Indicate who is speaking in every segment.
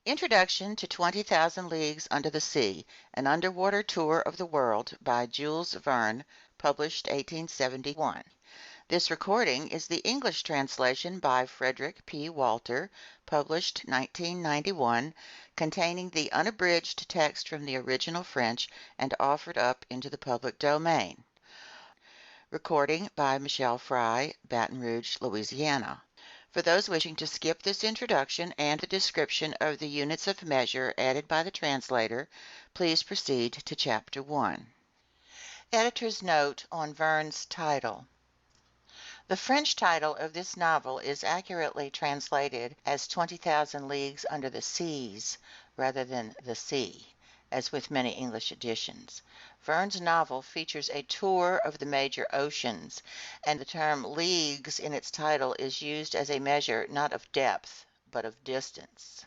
Speaker 1: Introduction to 20,000 Leagues Under the Sea, An Underwater Tour of the World by Jules Verne, published 1871. This recording is the English translation by Frederick P. Walter, published 1991, containing the unabridged text from the original French and offered up into the public domain. Recording by Michele, Baton Rouge, Louisiana. For those wishing to skip this introduction and the description of the units of measure added by the translator, please proceed to Chapter 1. Editor's note on Verne's title. The French title of this novel is accurately translated as 20,000 Leagues Under the Seas, rather than the sea, as with many English editions. Verne's novel features a tour of the major oceans, and the term leagues in its title is used as a measure not of depth, but of distance.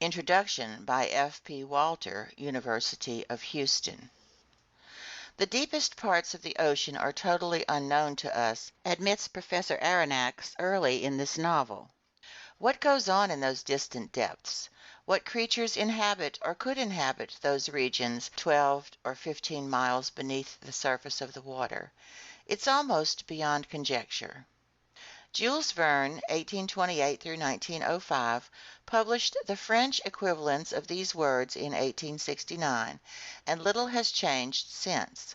Speaker 1: Introduction by F. P. Walter, University of Houston. The deepest parts of the ocean are totally unknown to us, admits Professor Aronnax early in this novel. What goes on in those distant depths? What creatures inhabit or could inhabit those regions 12 or 15 miles beneath the surface of the water? It's almost beyond conjecture. Jules Verne, 1828 through 1905, published the French equivalents of these words in 1869, and little has changed since.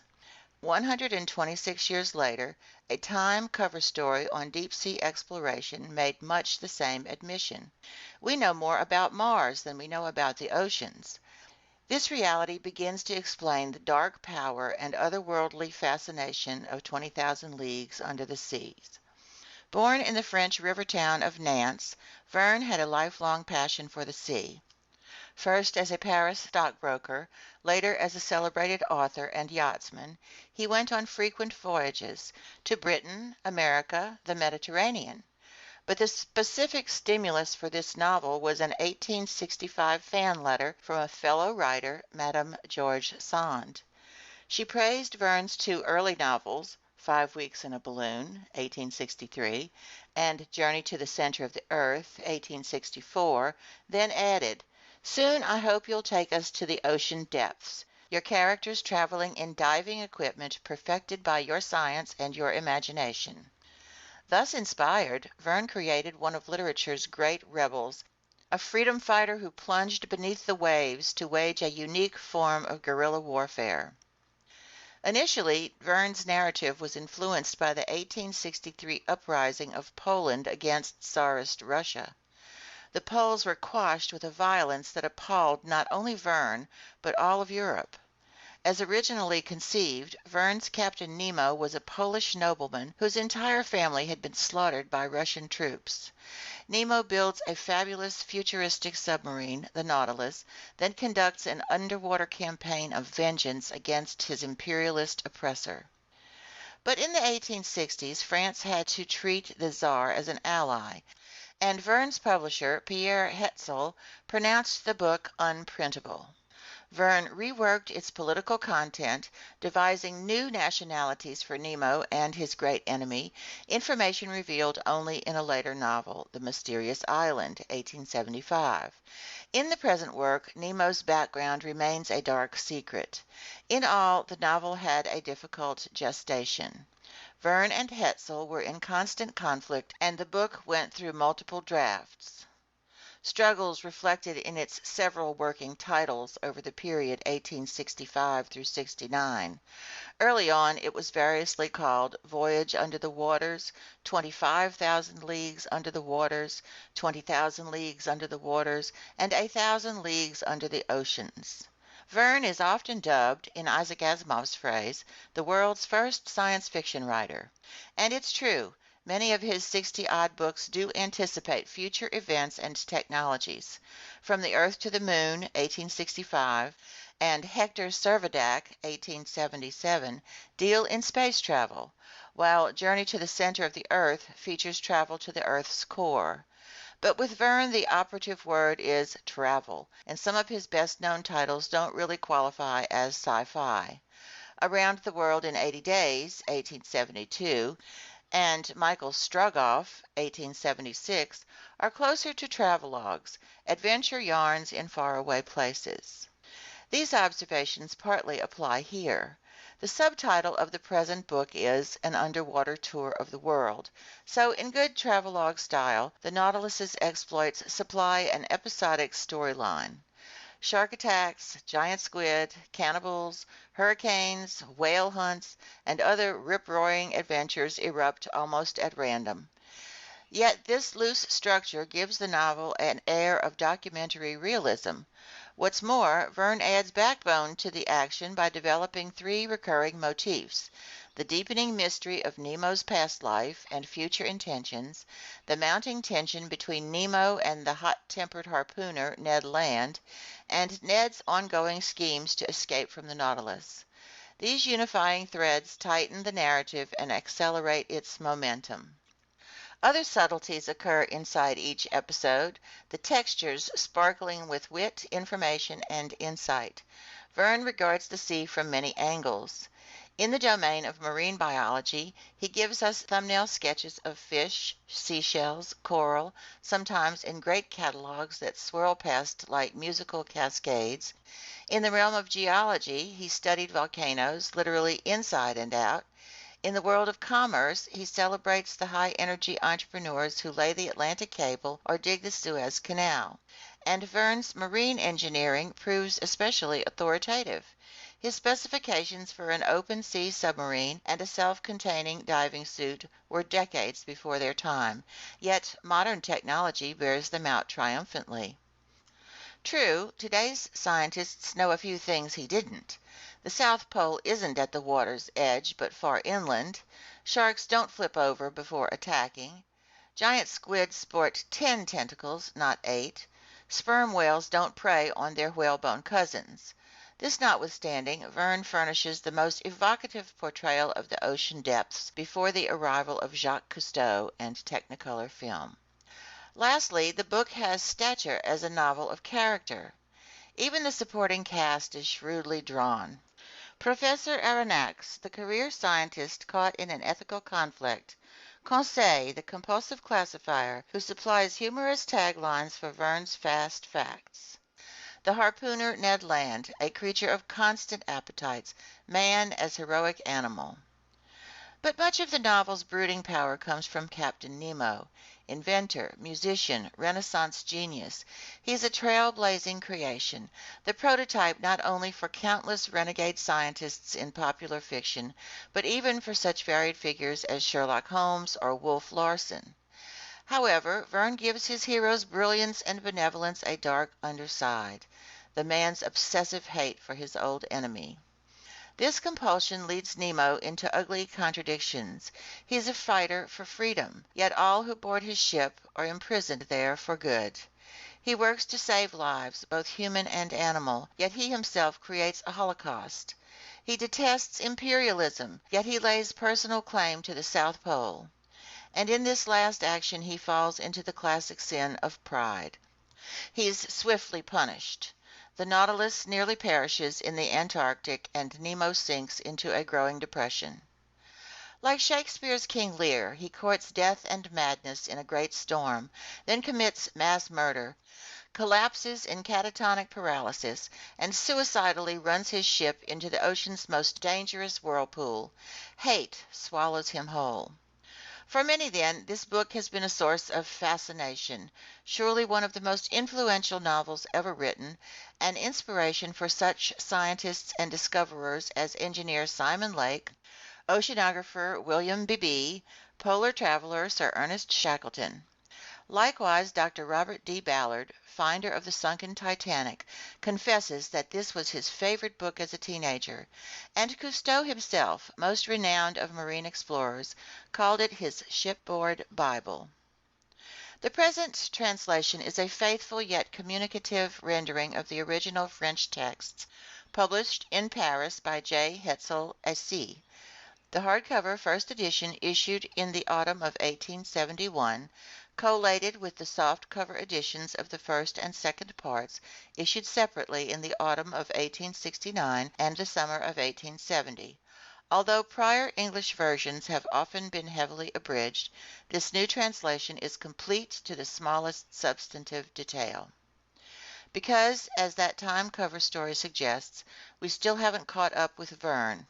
Speaker 1: 126 years later, a Time cover story on deep-sea exploration made much the same admission. We know more about Mars than we know about the oceans. This reality begins to explain the dark power and otherworldly fascination of 20,000 Leagues Under the Seas. Born in the French river town of Nantes, Verne had a lifelong passion for the sea. First as a Paris stockbroker, later as a celebrated author and yachtsman, he went on frequent voyages to Britain, America, the Mediterranean. But the specific stimulus for this novel was an 1865 fan letter from a fellow writer, Madame George Sand. She praised Verne's two early novels, 5 Weeks in a Balloon, 1863, and Journey to the Center of the Earth, 1864, then added, "Soon I hope you'll take us to the ocean depths, your characters traveling in diving equipment perfected by your science and your imagination." Thus inspired, Verne created one of literature's great rebels, a freedom fighter who plunged beneath the waves to wage a unique form of guerrilla warfare. Initially, Verne's narrative was influenced by the 1863 uprising of Poland against Tsarist Russia. The Poles were quashed with a violence that appalled not only Verne, but all of Europe. As originally conceived, Verne's Captain Nemo was a Polish nobleman whose entire family had been slaughtered by Russian troops. Nemo builds a fabulous futuristic submarine, the Nautilus, then conducts an underwater campaign of vengeance against his imperialist oppressor. But in the 1860s, France had to treat the Tsar as an ally, and Verne's publisher, Pierre Hetzel, pronounced the book unprintable. Verne reworked its political content, devising new nationalities for Nemo and his great enemy, information revealed only in a later novel, The Mysterious Island, 1875. In the present work, Nemo's background remains a dark secret. In all, the novel had a difficult gestation. Verne and Hetzel were in constant conflict, and the book went through multiple drafts. Struggles reflected in its several working titles over the period 1865 through 69. Early on, it was variously called Voyage Under the Waters, 25,000 Leagues Under the Waters, 20,000 Leagues Under the Waters, and 1,000 Leagues Under the Oceans. Verne is often dubbed, in Isaac Asimov's phrase, the world's first science fiction writer. And it's true. Many of his 60-odd books do anticipate future events and technologies. From the Earth to the Moon, 1865, and Hector Servadac, 1877, deal in space travel, while Journey to the Center of the Earth features travel to the Earth's core. But with Verne, the operative word is travel, and some of his best-known titles don't really qualify as sci-fi. Around the World in 80 Days, 1872, and Michael Strogoff, 1876, are closer to travelogues, adventure yarns in faraway places. These observations partly apply here. The subtitle of the present book is An Underwater Tour of the World, so in good travelogue style, the Nautilus's exploits supply an episodic storyline. Shark attacks, giant squid, cannibals, hurricanes, whale hunts, and other rip-roaring adventures erupt almost at random. Yet this loose structure gives the novel an air of documentary realism. What's more, Verne adds backbone to the action by developing three recurring motifs: the deepening mystery of Nemo's past life and future intentions, the mounting tension between Nemo and the hot-tempered harpooner Ned Land, and Ned's ongoing schemes to escape from the Nautilus. These unifying threads tighten the narrative and accelerate its momentum. Other subtleties occur inside each episode, the textures sparkling with wit, information, and insight. Verne regards the sea from many angles. In the domain of marine biology, he gives us thumbnail sketches of fish, seashells, coral, sometimes in great catalogues that swirl past like musical cascades. In the realm of geology, he studied volcanoes literally inside and out. In the world of commerce, he celebrates the high-energy entrepreneurs who lay the Atlantic cable or dig the Suez Canal. And Verne's marine engineering proves especially authoritative. His specifications for an open-sea submarine and a self-containing diving suit were decades before their time, yet modern technology bears them out triumphantly. True, today's scientists know a few things he didn't. The South Pole isn't at the water's edge, but far inland. Sharks don't flip over before attacking. Giant squid sport 10 tentacles, not 8. Sperm whales don't prey on their whalebone cousins. This notwithstanding, Verne furnishes the most evocative portrayal of the ocean depths before the arrival of Jacques Cousteau and Technicolor film. Lastly, the book has stature as a novel of character. Even the supporting cast is shrewdly drawn. Professor Aronnax, the career scientist caught in an ethical conflict. Conseil, the compulsive classifier who supplies humorous taglines for Verne's fast facts. The harpooner Ned Land, a creature of constant appetites, man as heroic animal. But much of the novel's brooding power comes from Captain Nemo. Inventor, musician, Renaissance genius, he's a trailblazing creation, the prototype not only for countless renegade scientists in popular fiction, but even for such varied figures as Sherlock Holmes or Wolf Larsen. However, Verne gives his hero's brilliance and benevolence a dark underside, the man's obsessive hate for his old enemy. This compulsion leads Nemo into ugly contradictions. He is a fighter for freedom, yet all who board his ship are imprisoned there for good. He works to save lives, both human and animal, yet he himself creates a holocaust. He detests imperialism, yet he lays personal claim to the South Pole. And in this last action he falls into the classic sin of pride. He is swiftly punished. The Nautilus nearly perishes in the Antarctic, and Nemo sinks into a growing depression. Like Shakespeare's King Lear, he courts death and madness in a great storm, then commits mass murder, collapses in catatonic paralysis, and suicidally runs his ship into the ocean's most dangerous whirlpool. Hate swallows him whole. For many, then, this book has been a source of fascination, surely one of the most influential novels ever written, an inspiration for such scientists and discoverers as engineer Simon Lake, oceanographer William Beebe, polar traveler Sir Ernest Shackleton. Likewise, Dr. Robert D. Ballard, finder of the sunken Titanic, confesses that this was his favorite book as a teenager, and Cousteau himself, most renowned of marine explorers, called it his shipboard Bible. The present translation is a faithful yet communicative rendering of the original French texts, published in Paris by J. Hetzel Assis. The hardcover first edition issued in the autumn of 1871, collated with the soft-cover editions of the first and second parts, issued separately in the autumn of 1869 and the summer of 1870. Although prior English versions have often been heavily abridged, this new translation is complete to the smallest substantive detail. Because, as that time cover story suggests, we still haven't caught up with Verne.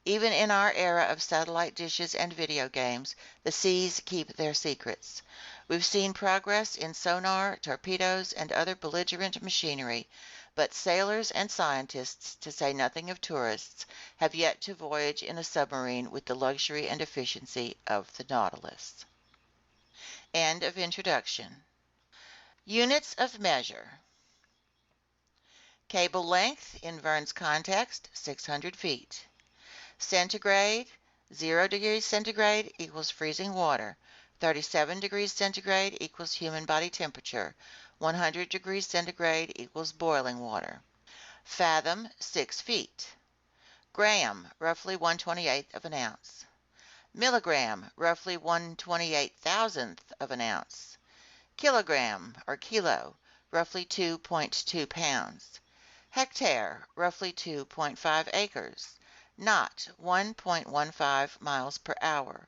Speaker 1: Even in our era of satellite dishes and video games, the seas keep their secrets. We've seen progress in sonar, torpedoes, and other belligerent machinery, but sailors and scientists, to say nothing of tourists, have yet to voyage in a submarine with the luxury and efficiency of the Nautilus. End of introduction. Units of measure. Cable length, in Verne's context, 600 feet. Centigrade, 0 degrees centigrade equals freezing water. 37 degrees centigrade equals human body temperature. 100 degrees centigrade equals boiling water. Fathom, 6 feet. Gram, roughly 1/28th of an ounce. Milligram, roughly 1/28,000th of an ounce. Kilogram, or kilo, roughly 2.2 pounds. Hectare, roughly 2.5 acres. Knot, 1.15 miles per hour.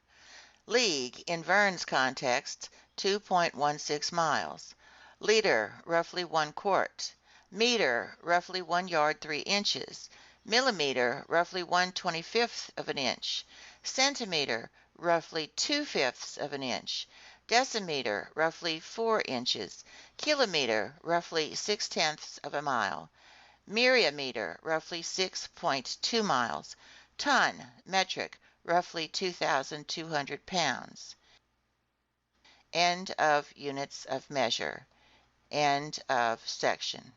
Speaker 1: League, in Verne's context, 2.16 miles. Liter, roughly 1 quart. Meter, roughly 1 yard 3 inches. Millimeter, roughly 1/25th of an inch. Centimeter, roughly 2/5 of an inch. Decimeter, roughly 4 inches. Kilometer, roughly 6/10 of a mile. Myriameter, roughly 6.2 miles. Ton, metric, roughly 2,200 pounds. End of units of measure. End of section.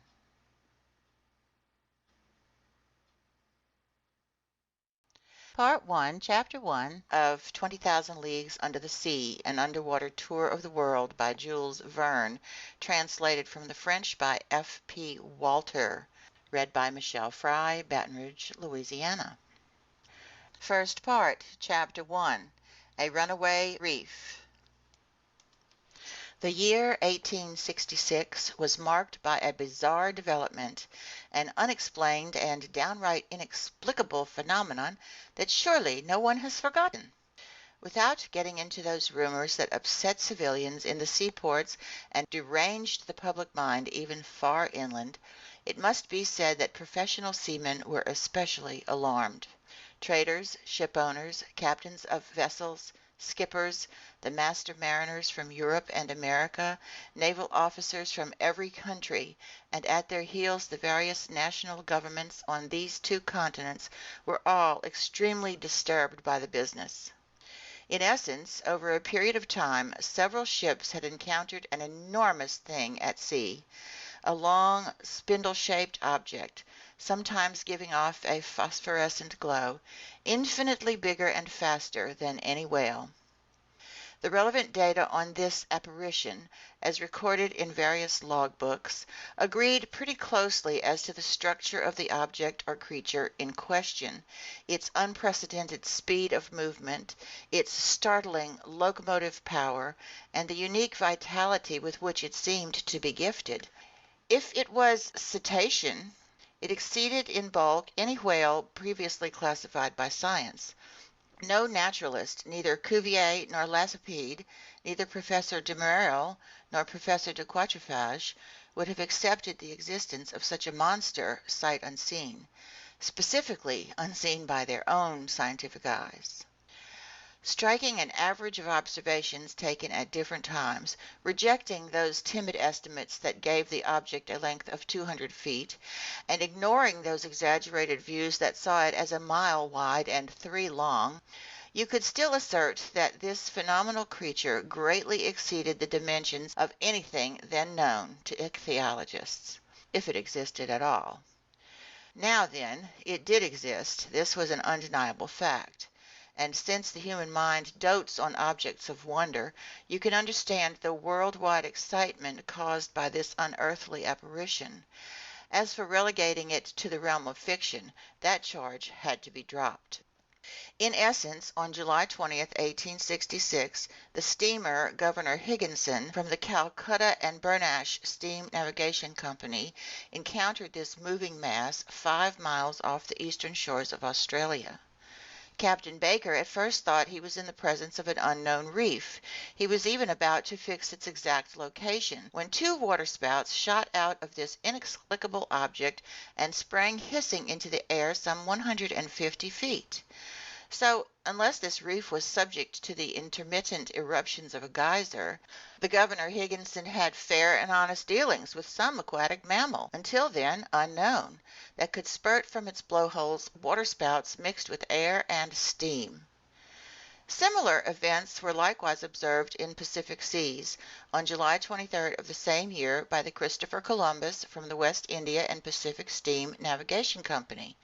Speaker 1: Part 1, Chapter 1 of 20,000 Leagues Under the Sea, An Underwater Tour of the World by Jules Verne, translated from the French by F. P. Walter. Read by Michele Fry, Baton Rouge, Louisiana. First part, Chapter 1, A Runaway Reef. The year 1866 was marked by a bizarre development, an unexplained and downright inexplicable phenomenon that surely no one has forgotten. Without getting into those rumors that upset civilians in the seaports and deranged the public mind even far inland, it must be said that professional seamen were especially alarmed. Traders, ship owners, captains of vessels, skippers, the master mariners from Europe and America, naval officers from every country, and at their heels the various national governments on these two continents were all extremely disturbed by the business. In essence, over a period of time, several ships had encountered an enormous thing at sea, a long, spindle-shaped object, sometimes giving off a phosphorescent glow, infinitely bigger and faster than any whale. The relevant data on this apparition, as recorded in various logbooks, agreed pretty closely as to the structure of the object or creature in question, its unprecedented speed of movement, its startling locomotive power, and the unique vitality with which it seemed to be gifted. If it was cetacean, it exceeded in bulk any whale previously classified by science. No naturalist, neither Cuvier nor Lacépède, neither Professor de Merel nor Professor de Quatrefages, would have accepted the existence of such a monster sight unseen, specifically unseen by their own scientific eyes. Striking an average of observations taken at different times, rejecting those timid estimates that gave the object a length of 200 feet, and ignoring those exaggerated views that saw it as a mile wide and 3 long, you could still assert that this phenomenal creature greatly exceeded the dimensions of anything then known to ichthyologists, if it existed at all. Now then, it did exist, this was an undeniable fact. And since the human mind dotes on objects of wonder, you can understand the worldwide excitement caused by this unearthly apparition. As for relegating it to the realm of fiction, that charge had to be dropped. In essence, on July 20th, 1866, the steamer Governor Higginson from the Calcutta and Bernash Steam Navigation Company encountered this moving mass 5 miles off the eastern shores of Australia. Captain Baker at first thought he was in the presence of an unknown reef. He was even about to fix its exact location, when two waterspouts shot out of this inexplicable object and sprang hissing into the air some 150 feet. So, unless this reef was subject to the intermittent eruptions of a geyser, the Governor Higginson had fair and honest dealings with some aquatic mammal, until then unknown, that could spurt from its blowholes waterspouts mixed with air and steam. Similar events were likewise observed in Pacific seas on July 23rd of the same year by the Christopher Columbus from the West India and Pacific Steam Navigation Company.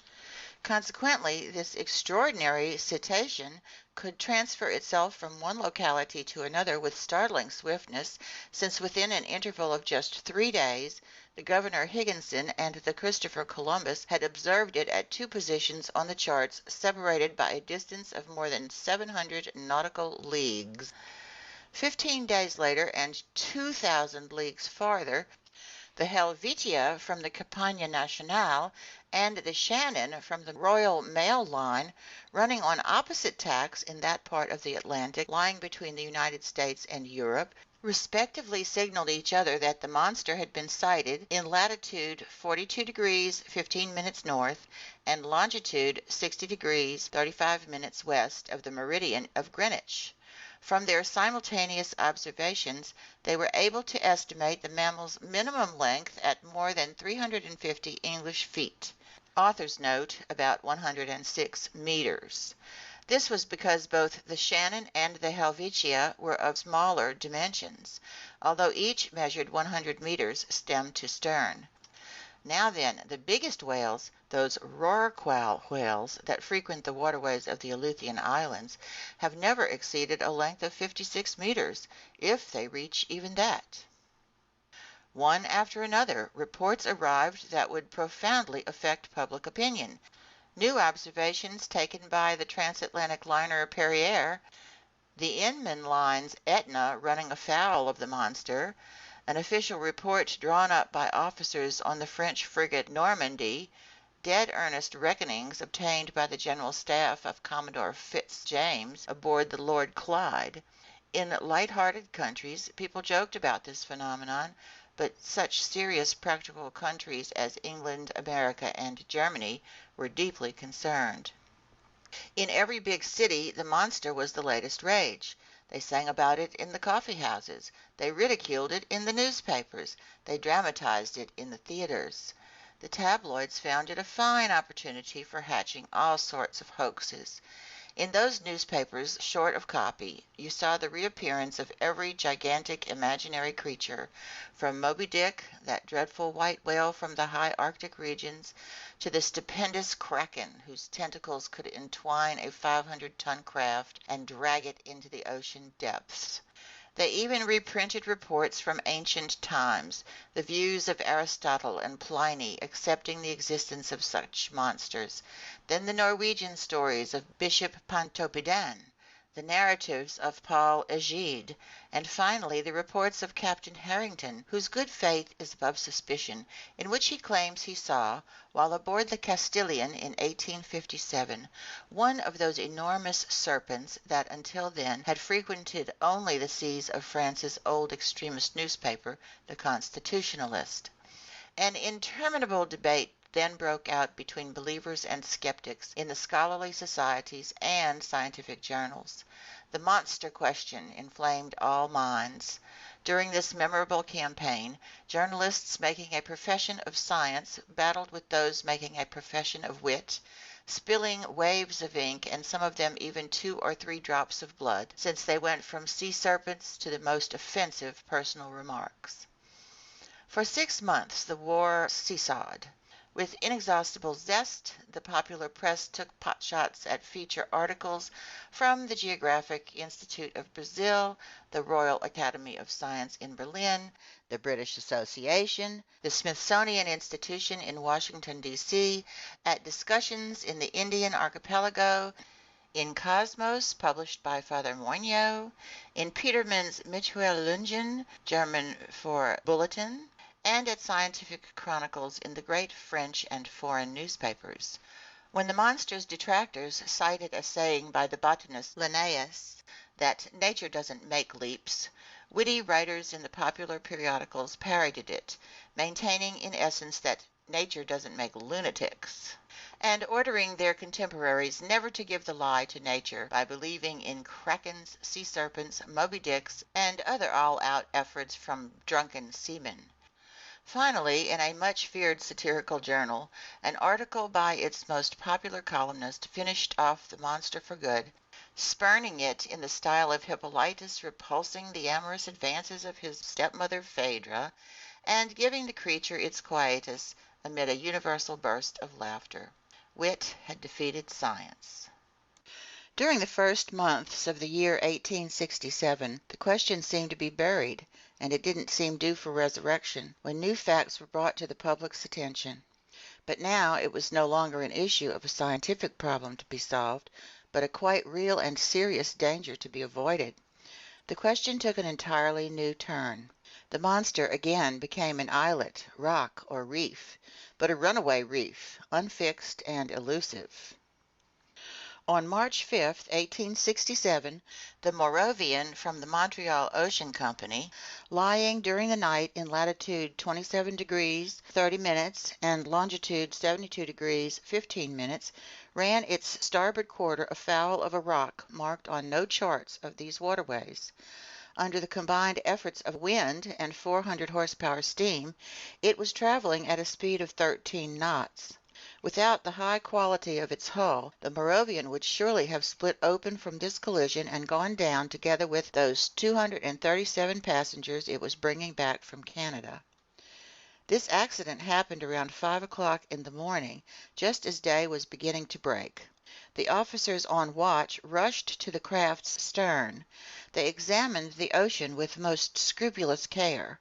Speaker 1: Consequently, this extraordinary cetacean could transfer itself from one locality to another with startling swiftness, since within an interval of just 3 days, the Governor Higginson and the Christopher Columbus had observed it at two positions on the charts separated by a distance of more than 700 nautical leagues. 15 days later, and 2,000 leagues farther, the Helvetia from the Compagnie Nationale and the Shannon from the Royal Mail Line, running on opposite tacks in that part of the Atlantic lying between the United States and Europe, respectively signaled each other that the monster had been sighted in latitude 42 degrees 15 minutes north and longitude 60 degrees 35 minutes west of the meridian of Greenwich. From their simultaneous observations, they were able to estimate the mammal's minimum length at more than 350 English feet. Author's note, about 106 meters. This was because both the Shannon and the Helvetia were of smaller dimensions, although each measured 100 meters stem to stern. Now then, the biggest whales, those rorqual whales that frequent the waterways of the Aleutian Islands, have never exceeded a length of 56 meters, if they reach even that. One after another, reports arrived that would profoundly affect public opinion. New observations taken by the transatlantic liner Perrier, the Inman line's Etna running afoul of the monster, an official report drawn up by officers on the French frigate Normandy, dead earnest reckonings obtained by the General Staff of Commodore Fitz-James aboard the Lord Clyde. In light-hearted countries, people joked about this phenomenon, but such serious practical countries as England, America, and Germany were deeply concerned. In every big city, the monster was the latest rage. They sang about it in the coffee houses. They ridiculed it in the newspapers. They dramatized it in the theaters. The tabloids found it a fine opportunity for hatching all sorts of hoaxes. In those newspapers, short of copy, you saw the reappearance of every gigantic imaginary creature, from Moby Dick, that dreadful white whale from the high Arctic regions, to the stupendous kraken whose tentacles could entwine a 500-ton craft and drag it into the ocean depths. They even reprinted reports from ancient times, the views of Aristotle and Pliny accepting the existence of such monsters, then the Norwegian stories of Bishop Pontoppidan, the narratives of Paul Egide, and finally the reports of Captain Harrington, whose good faith is above suspicion, in which he claims he saw, while aboard the Castilian in 1857, one of those enormous serpents that until then had frequented only the seas of France's old extremist newspaper, the Constitutionalist. An interminable debate then broke out between believers and skeptics in the scholarly societies and scientific journals. The monster question inflamed all minds. During this memorable campaign, journalists making a profession of science battled with those making a profession of wit, spilling waves of ink and some of them even 2 or 3 drops of blood, since they went from sea serpents to the most offensive personal remarks. For 6 months the war seesawed. With inexhaustible zest, the popular press took potshots at feature articles from the Geographic Institute of Brazil, the Royal Academy of Science in Berlin, the British Association, the Smithsonian Institution in Washington, D.C., at discussions in the Indian Archipelago, in Cosmos, published by Father Moigno, in Petermann's Mitteilungen, German for Bulletin, and at scientific chronicles in the great French and foreign newspapers. When the monster's detractors cited a saying by the botanist Linnaeus that nature doesn't make leaps, witty writers in the popular periodicals parodied it, maintaining in essence that nature doesn't make lunatics, and ordering their contemporaries never to give the lie to nature by believing in krakens, sea serpents, Moby Dicks, and other all-out efforts from drunken seamen. Finally, in a much feared satirical journal, an article by its most popular columnist finished off the monster for good, spurning it in the style of Hippolytus repulsing the amorous advances of his stepmother Phaedra, and giving the creature its quietus amid a universal burst of laughter. Wit had defeated science. During the first months of the year 1867, the question seemed to be buried, and it didn't seem due for resurrection, when new facts were brought to the public's attention. But now it was no longer an issue of a scientific problem to be solved, but a quite real and serious danger to be avoided. The question took an entirely new turn. The monster again became an islet, rock, or reef, but a runaway reef, unfixed and elusive. On March 5, 1867, the Moravian from the Montreal Ocean Company, lying during the night in latitude 27 degrees 30 minutes and longitude 72 degrees 15 minutes, ran its starboard quarter afoul of a rock marked on no charts of these waterways. Under the combined efforts of wind and 400 horsepower steam, it was traveling at a speed of 13 knots. Without the high quality of its hull, the Moravian would surely have split open from this collision and gone down together with those 237 passengers it was bringing back from Canada. This accident happened around 5 o'clock in the morning, just as day was beginning to break. The officers on watch rushed to the craft's stern. They examined the ocean with most scrupulous care.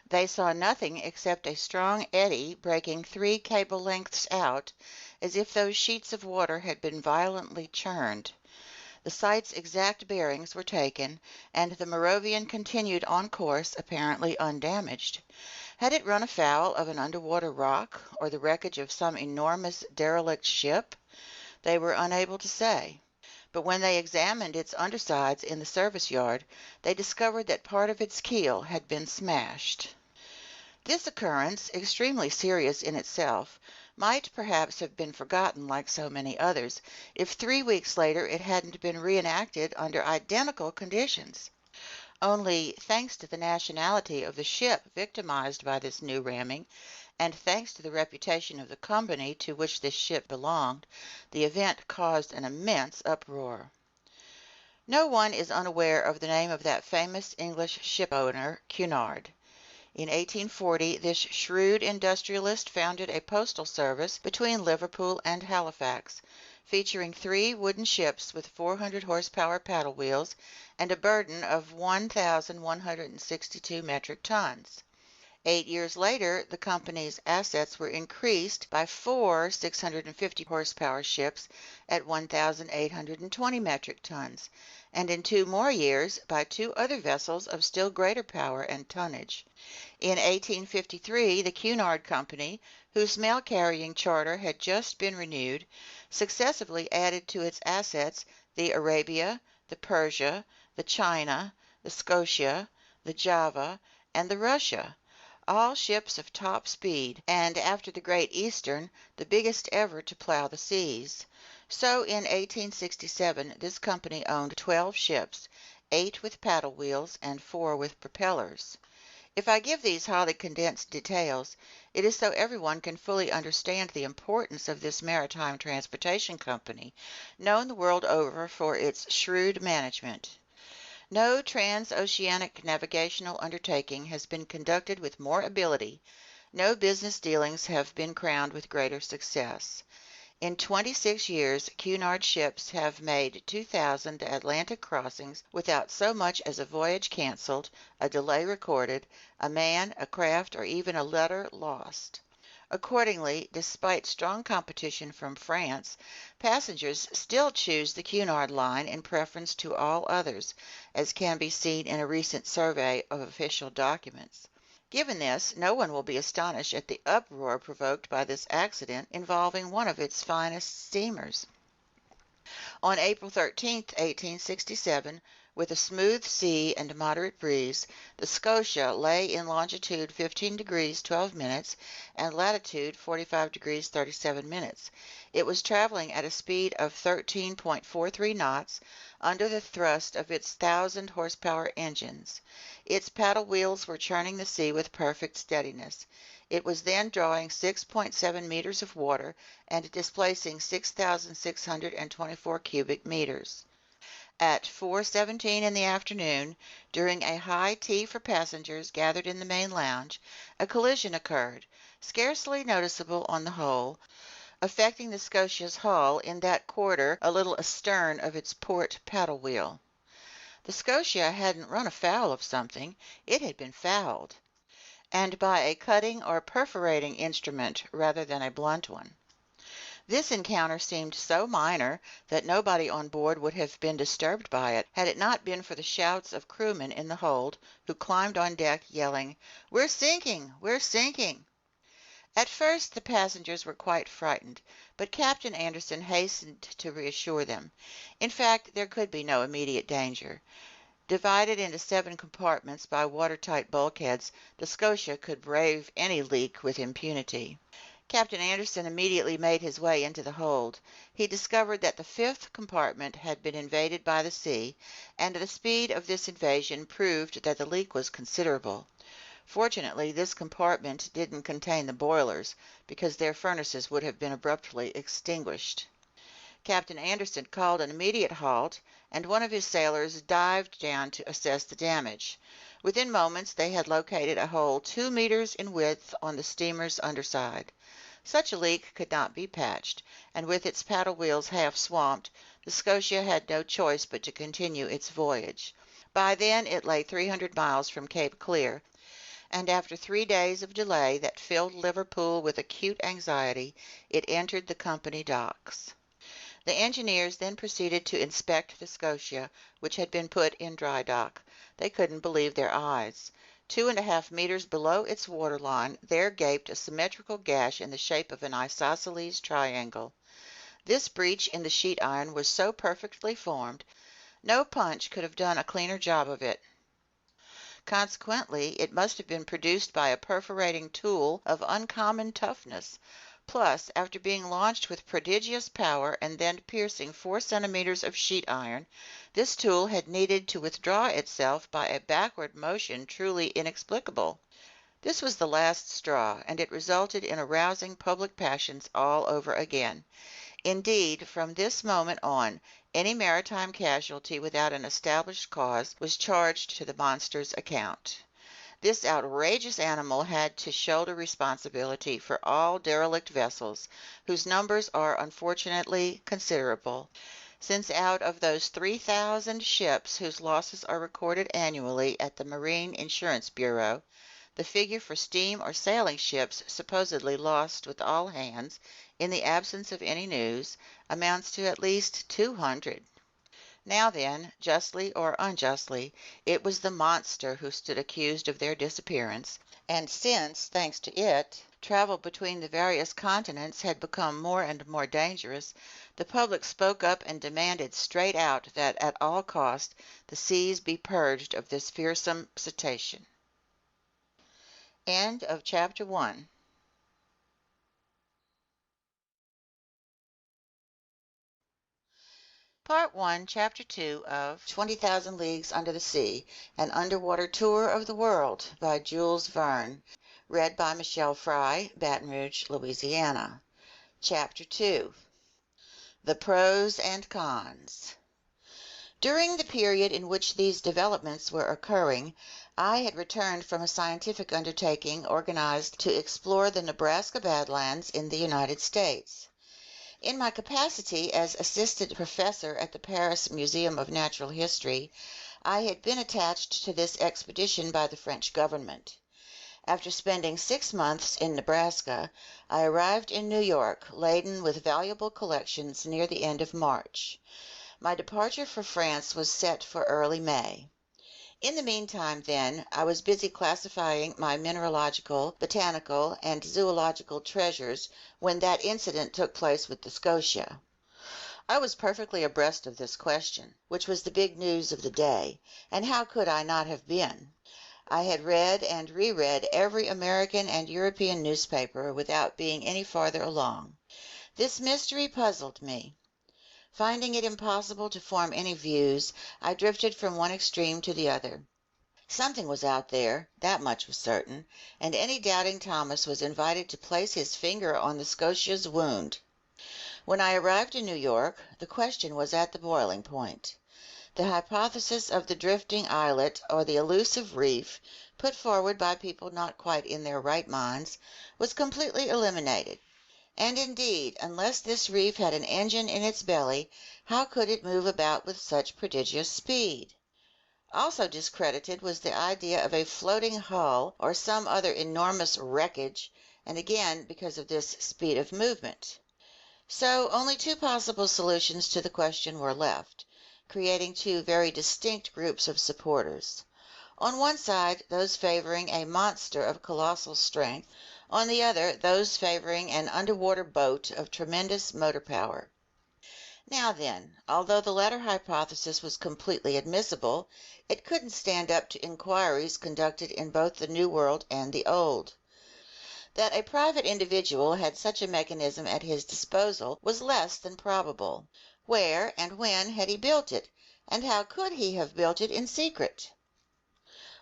Speaker 1: They saw nothing except a strong eddy breaking 3 cable lengths out, as if those sheets of water had been violently churned. The site's exact bearings were taken, and the Moravian continued on course apparently undamaged. Had it run afoul of an underwater rock, or the wreckage of some enormous derelict ship? They were unable to say. But when they examined its undersides in the service yard, they discovered that part of its keel had been smashed. This occurrence, extremely serious in itself, might perhaps have been forgotten like so many others, if 3 weeks later it hadn't been reenacted under identical conditions. Only, thanks to the nationality of the ship victimized by this new ramming, and thanks to the reputation of the company to which this ship belonged, the event caused an immense uproar. No one is unaware of the name of that famous English shipowner, Cunard. In 1840, this shrewd industrialist founded a postal service between Liverpool and Halifax, featuring 3 wooden ships with 400 horsepower paddle wheels and a burden of 1,162 metric tons. 8 years later, the company's assets were increased by 4 650 horsepower ships at 1,820 metric tons, and in 2 more years by 2 other vessels of still greater power and tonnage. In 1853, the Cunard Company, whose mail-carrying charter had just been renewed, successively added to its assets the Arabia, the Persia, the China, the Scotia, the Java, and the Russia, all ships of top speed, and after the Great Eastern, the biggest ever to plow the seas. So in 1867 this company owned 12 ships, 8 with paddle wheels and 4 with propellers. If I give these highly condensed details, it is so everyone can fully understand the importance of this maritime transportation company, known the world over for its shrewd management. No transoceanic navigational undertaking has been conducted with more ability, no business dealings have been crowned with greater success. In 26 years, Cunard ships have made 2,000 Atlantic crossings without so much as a voyage canceled, a delay recorded, a man, a craft, or even a letter lost. Accordingly, despite strong competition from France, passengers still choose the Cunard line in preference to all others, as can be seen in a recent survey of official documents. Given this, no one will be astonished at the uproar provoked by this accident involving one of its finest steamers. On April 13, 1867, with a smooth sea and moderate breeze, the Scotia lay in longitude 15 degrees 12 minutes and latitude 45 degrees 37 minutes. It was traveling at a speed of 13.43 knots under the thrust of its 1,000-horsepower engines. Its paddle wheels were churning the sea with perfect steadiness. It was then drawing 6.7 meters of water and displacing 6,624 cubic meters. At 4:17 in the afternoon, during a high tea for passengers gathered in the main lounge, a collision occurred, scarcely noticeable on the whole, affecting the Scotia's hull in that quarter a little astern of its port paddle wheel. The Scotia hadn't run afoul of something, it had been fouled, and by a cutting or perforating instrument rather than a blunt one. This encounter seemed so minor that nobody on board would have been disturbed by it had it not been for the shouts of crewmen in the hold, who climbed on deck yelling, "We're sinking! We're sinking!" At first the passengers were quite frightened, but Captain Anderson hastened to reassure them. In fact, there could be no immediate danger. Divided into 7 compartments by watertight bulkheads, the Scotia could brave any leak with impunity. Captain Anderson immediately made his way into the hold. He discovered that the 5th compartment had been invaded by the sea, and the speed of this invasion proved that the leak was considerable. Fortunately, this compartment didn't contain the boilers, because their furnaces would have been abruptly extinguished. Captain Anderson called an immediate halt, and one of his sailors dived down to assess the damage. Within moments they had located a hole 2 meters in width on the steamer's underside. Such a leak could not be patched, and with its paddle wheels half swamped, the Scotia had no choice but to continue its voyage. By then it lay 300 miles from Cape Clear, and after 3 days of delay that filled Liverpool with acute anxiety, it entered the company docks. The engineers then proceeded to inspect the Scotia, which had been put in dry dock. They couldn't believe their eyes. 2½ meters below its waterline there gaped a symmetrical gash in the shape of an isosceles triangle. This breach in the sheet iron was so perfectly formed, no punch could have done a cleaner job of it. Consequently, it must have been produced by a perforating tool of uncommon toughness. Plus, after being launched with prodigious power and then piercing 4 centimeters of sheet iron, this tool had needed to withdraw itself by a backward motion truly inexplicable. This was the last straw, and it resulted in arousing public passions all over again. Indeed, from this moment on, any maritime casualty without an established cause was charged to the monster's account. This outrageous animal had to shoulder responsibility for all derelict vessels, whose numbers are unfortunately considerable, since out of those 3,000 ships whose losses are recorded annually at the Marine Insurance Bureau, the figure for steam or sailing ships supposedly lost with all hands, in the absence of any news, amounts to at least 200. Now then, justly or unjustly, it was the monster who stood accused of their disappearance, and since, thanks to it, travel between the various continents had become more and more dangerous, the public spoke up and demanded straight out that at all cost the seas be purged of this fearsome cetacean. End of Chapter 1. Part 1, Chapter 2 of 20,000 Leagues Under the Sea, An Underwater Tour of the World by Jules Verne, read by Michele Fry, Baton Rouge, Louisiana. Chapter 2. The Pros and Cons. During the period in which these developments were occurring, I had returned from a scientific undertaking organized to explore the Nebraska Badlands in the United States. In my capacity as assistant professor at the Paris Museum of Natural History, I had been attached to this expedition by the French government. After spending 6 months in Nebraska, I arrived in New York, laden with valuable collections near the end of March. My departure for France was set for early May. In the meantime, then, I was busy classifying my mineralogical, botanical, and zoological treasures when that incident took place with the Scotia. I was perfectly abreast of this question, which was the big news of the day, and how could I not have been? I had read and reread every American and European newspaper without being any farther along. This mystery puzzled me. Finding it impossible to form any views, I drifted from one extreme to the other. Something was out there, that much was certain, and any doubting Thomas was invited to place his finger on the Scotia's wound. When I arrived in New York, the question was at the boiling point. The hypothesis of the drifting islet or the elusive reef, put forward by people not quite in their right minds, was completely eliminated. And indeed, unless this reef had an engine in its belly, how could it move about with such prodigious speed? Also discredited was the idea of a floating hull or some other enormous wreckage, and again because of this speed of movement. So only two possible solutions to the question were left, creating two very distinct groups of supporters. On one side, those favoring a monster of colossal strength, on the other, those favoring an underwater boat of tremendous motor power. Now then, although the latter hypothesis was completely admissible, it couldn't stand up to inquiries conducted in both the New World and the Old. That a private individual had such a mechanism at his disposal was less than probable. Where and when had he built it, and how could he have built it in secret?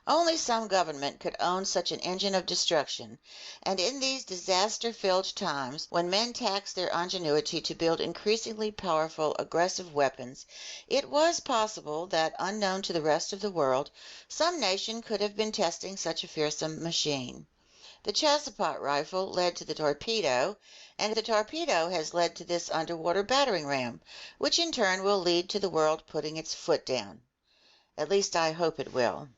Speaker 1: Only some government could own such an engine of destruction, and in these disaster-filled times, when men taxed their ingenuity to build increasingly powerful aggressive weapons, it was possible that, unknown to the rest of the world, some nation could have been testing such a fearsome machine. The Chesapeake rifle led to the torpedo, and the torpedo has led to this underwater battering ram, which in turn will lead to the world putting its foot down. At least I hope it will.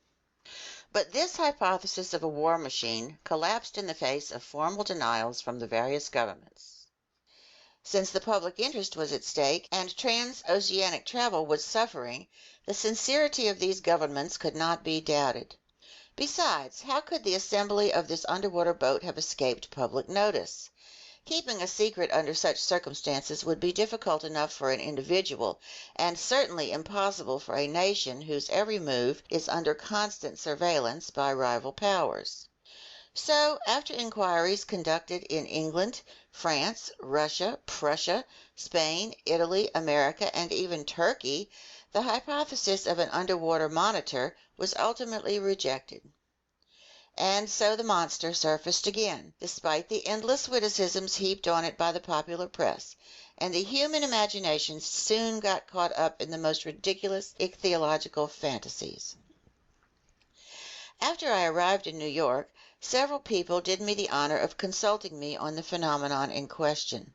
Speaker 1: But this hypothesis of a war machine collapsed in the face of formal denials from the various governments. Since the public interest was at stake and transoceanic travel was suffering, the sincerity of these governments could not be doubted. Besides, how could the assembly of this underwater boat have escaped public notice? Keeping a secret under such circumstances would be difficult enough for an individual, and certainly impossible for a nation whose every move is under constant surveillance by rival powers. So, after inquiries conducted in England, France, Russia, Prussia, Spain, Italy, America, and even Turkey, the hypothesis of an underwater monitor was ultimately rejected. And so the monster surfaced again, despite the endless witticisms heaped on it by the popular press, and the human imagination soon got caught up in the most ridiculous ichthyological fantasies. After I arrived in New York, several people did me the honor of consulting me on the phenomenon in question.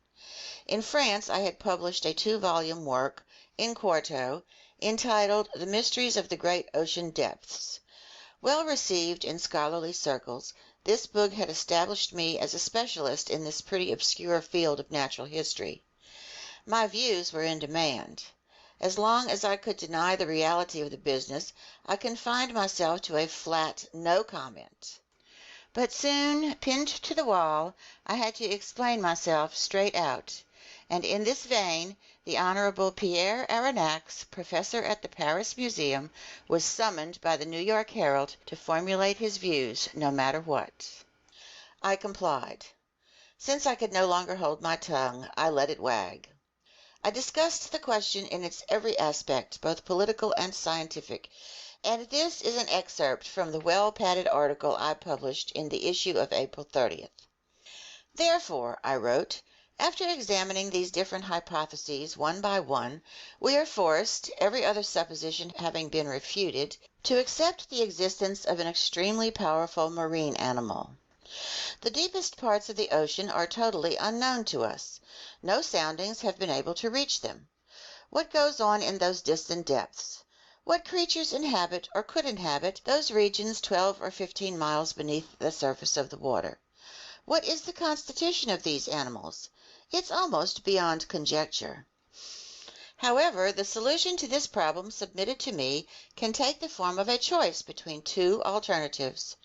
Speaker 1: In France I had published a 2-volume work, in quarto, entitled The Mysteries of the Great Ocean Depths. Well received in scholarly circles, this book had established me as a specialist in this pretty obscure field of natural history. My views were in demand. As long as I could deny the reality of the business, I confined myself to a flat no comment. But soon, pinned to the wall, I had to explain myself straight out, and in this vein the Honorable Pierre Aronnax, professor at the Paris Museum, was summoned by the New York Herald to formulate his views no matter what. I complied. Since I could no longer hold my tongue, I let it wag. I discussed the question in its every aspect, both political and scientific, and this is an excerpt from the well-padded article I published in the issue of April 30th. Therefore, I wrote, after examining these different hypotheses one by one, we are forced, every other supposition having been refuted, to accept the existence of an extremely powerful marine animal. The deepest parts of the ocean are totally unknown to us. No soundings have been able to reach them. What goes on in those distant depths? What creatures inhabit or could inhabit those regions 12 or 15 miles beneath the surface of the water? What is the constitution of these animals? It's almost beyond conjecture. However, the solution to this problem submitted to me can take the form of a choice between two alternatives.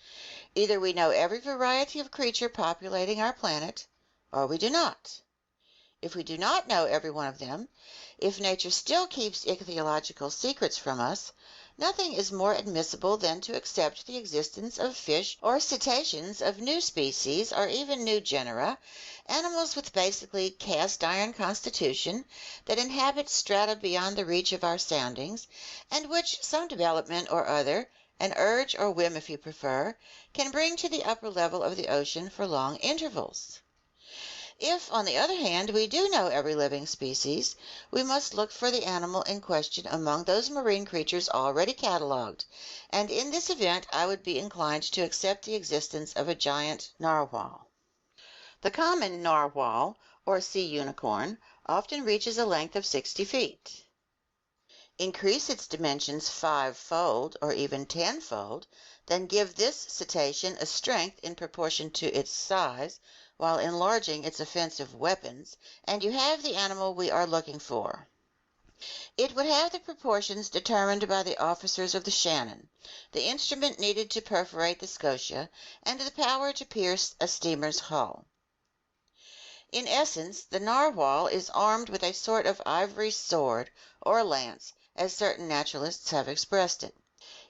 Speaker 1: Either we know every variety of creature populating our planet, or we do not. If we do not know every one of them, if nature still keeps ichthyological secrets from us, nothing is more admissible than to accept the existence of fish or cetaceans of new species or even new genera, animals with basically cast-iron constitution that inhabit strata beyond the reach of our soundings, and which some development or other, an urge or whim if you prefer, can bring to the upper level of the ocean for long intervals. If, on the other hand, we do know every living species, we must look for the animal in question among those marine creatures already catalogued, and in this event I would be inclined to accept the existence of a giant narwhal. The common narwhal, or sea unicorn, often reaches a length of 60 feet. Increase its dimensions 5-fold or even 10-fold, then give this cetacean a strength in proportion to its size, while enlarging its offensive weapons, and you have the animal we are looking for. It would have the proportions determined by the officers of the Shannon, the instrument needed to perforate the Scotia, and the power to pierce a steamer's hull. In essence, the narwhal is armed with a sort of ivory sword, or lance, as certain naturalists have expressed it.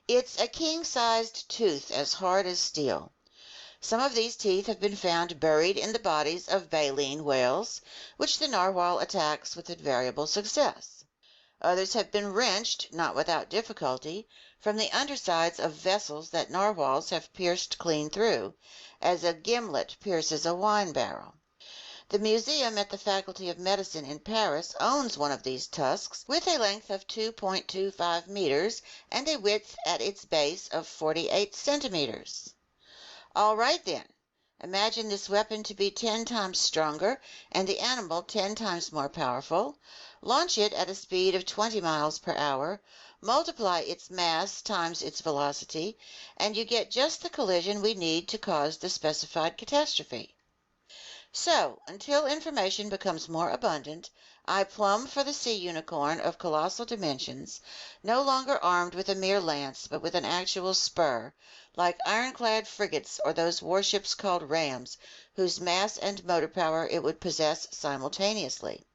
Speaker 1: It's a king-sized tooth as hard as steel. Some of these teeth have been found buried in the bodies of baleen whales, which the narwhal attacks with invariable success. Others have been wrenched, not without difficulty, from the undersides of vessels that narwhals have pierced clean through, as a gimlet pierces a wine barrel. The museum at the Faculty of Medicine in Paris owns one of these tusks with a length of 2.25 meters and a width at its base of 48 centimeters. All right, then. Imagine this weapon to be 10 times stronger and the animal 10 times more powerful. Launch it at a speed of 20 miles per hour, multiply its mass times its velocity, and you get just the collision we need to cause the specified catastrophe. So, until information becomes more abundant, I plumb for the sea unicorn of colossal dimensions, no longer armed with a mere lance, but with an actual spur, like ironclad frigates or those warships called rams, whose mass and motor power it would possess simultaneously.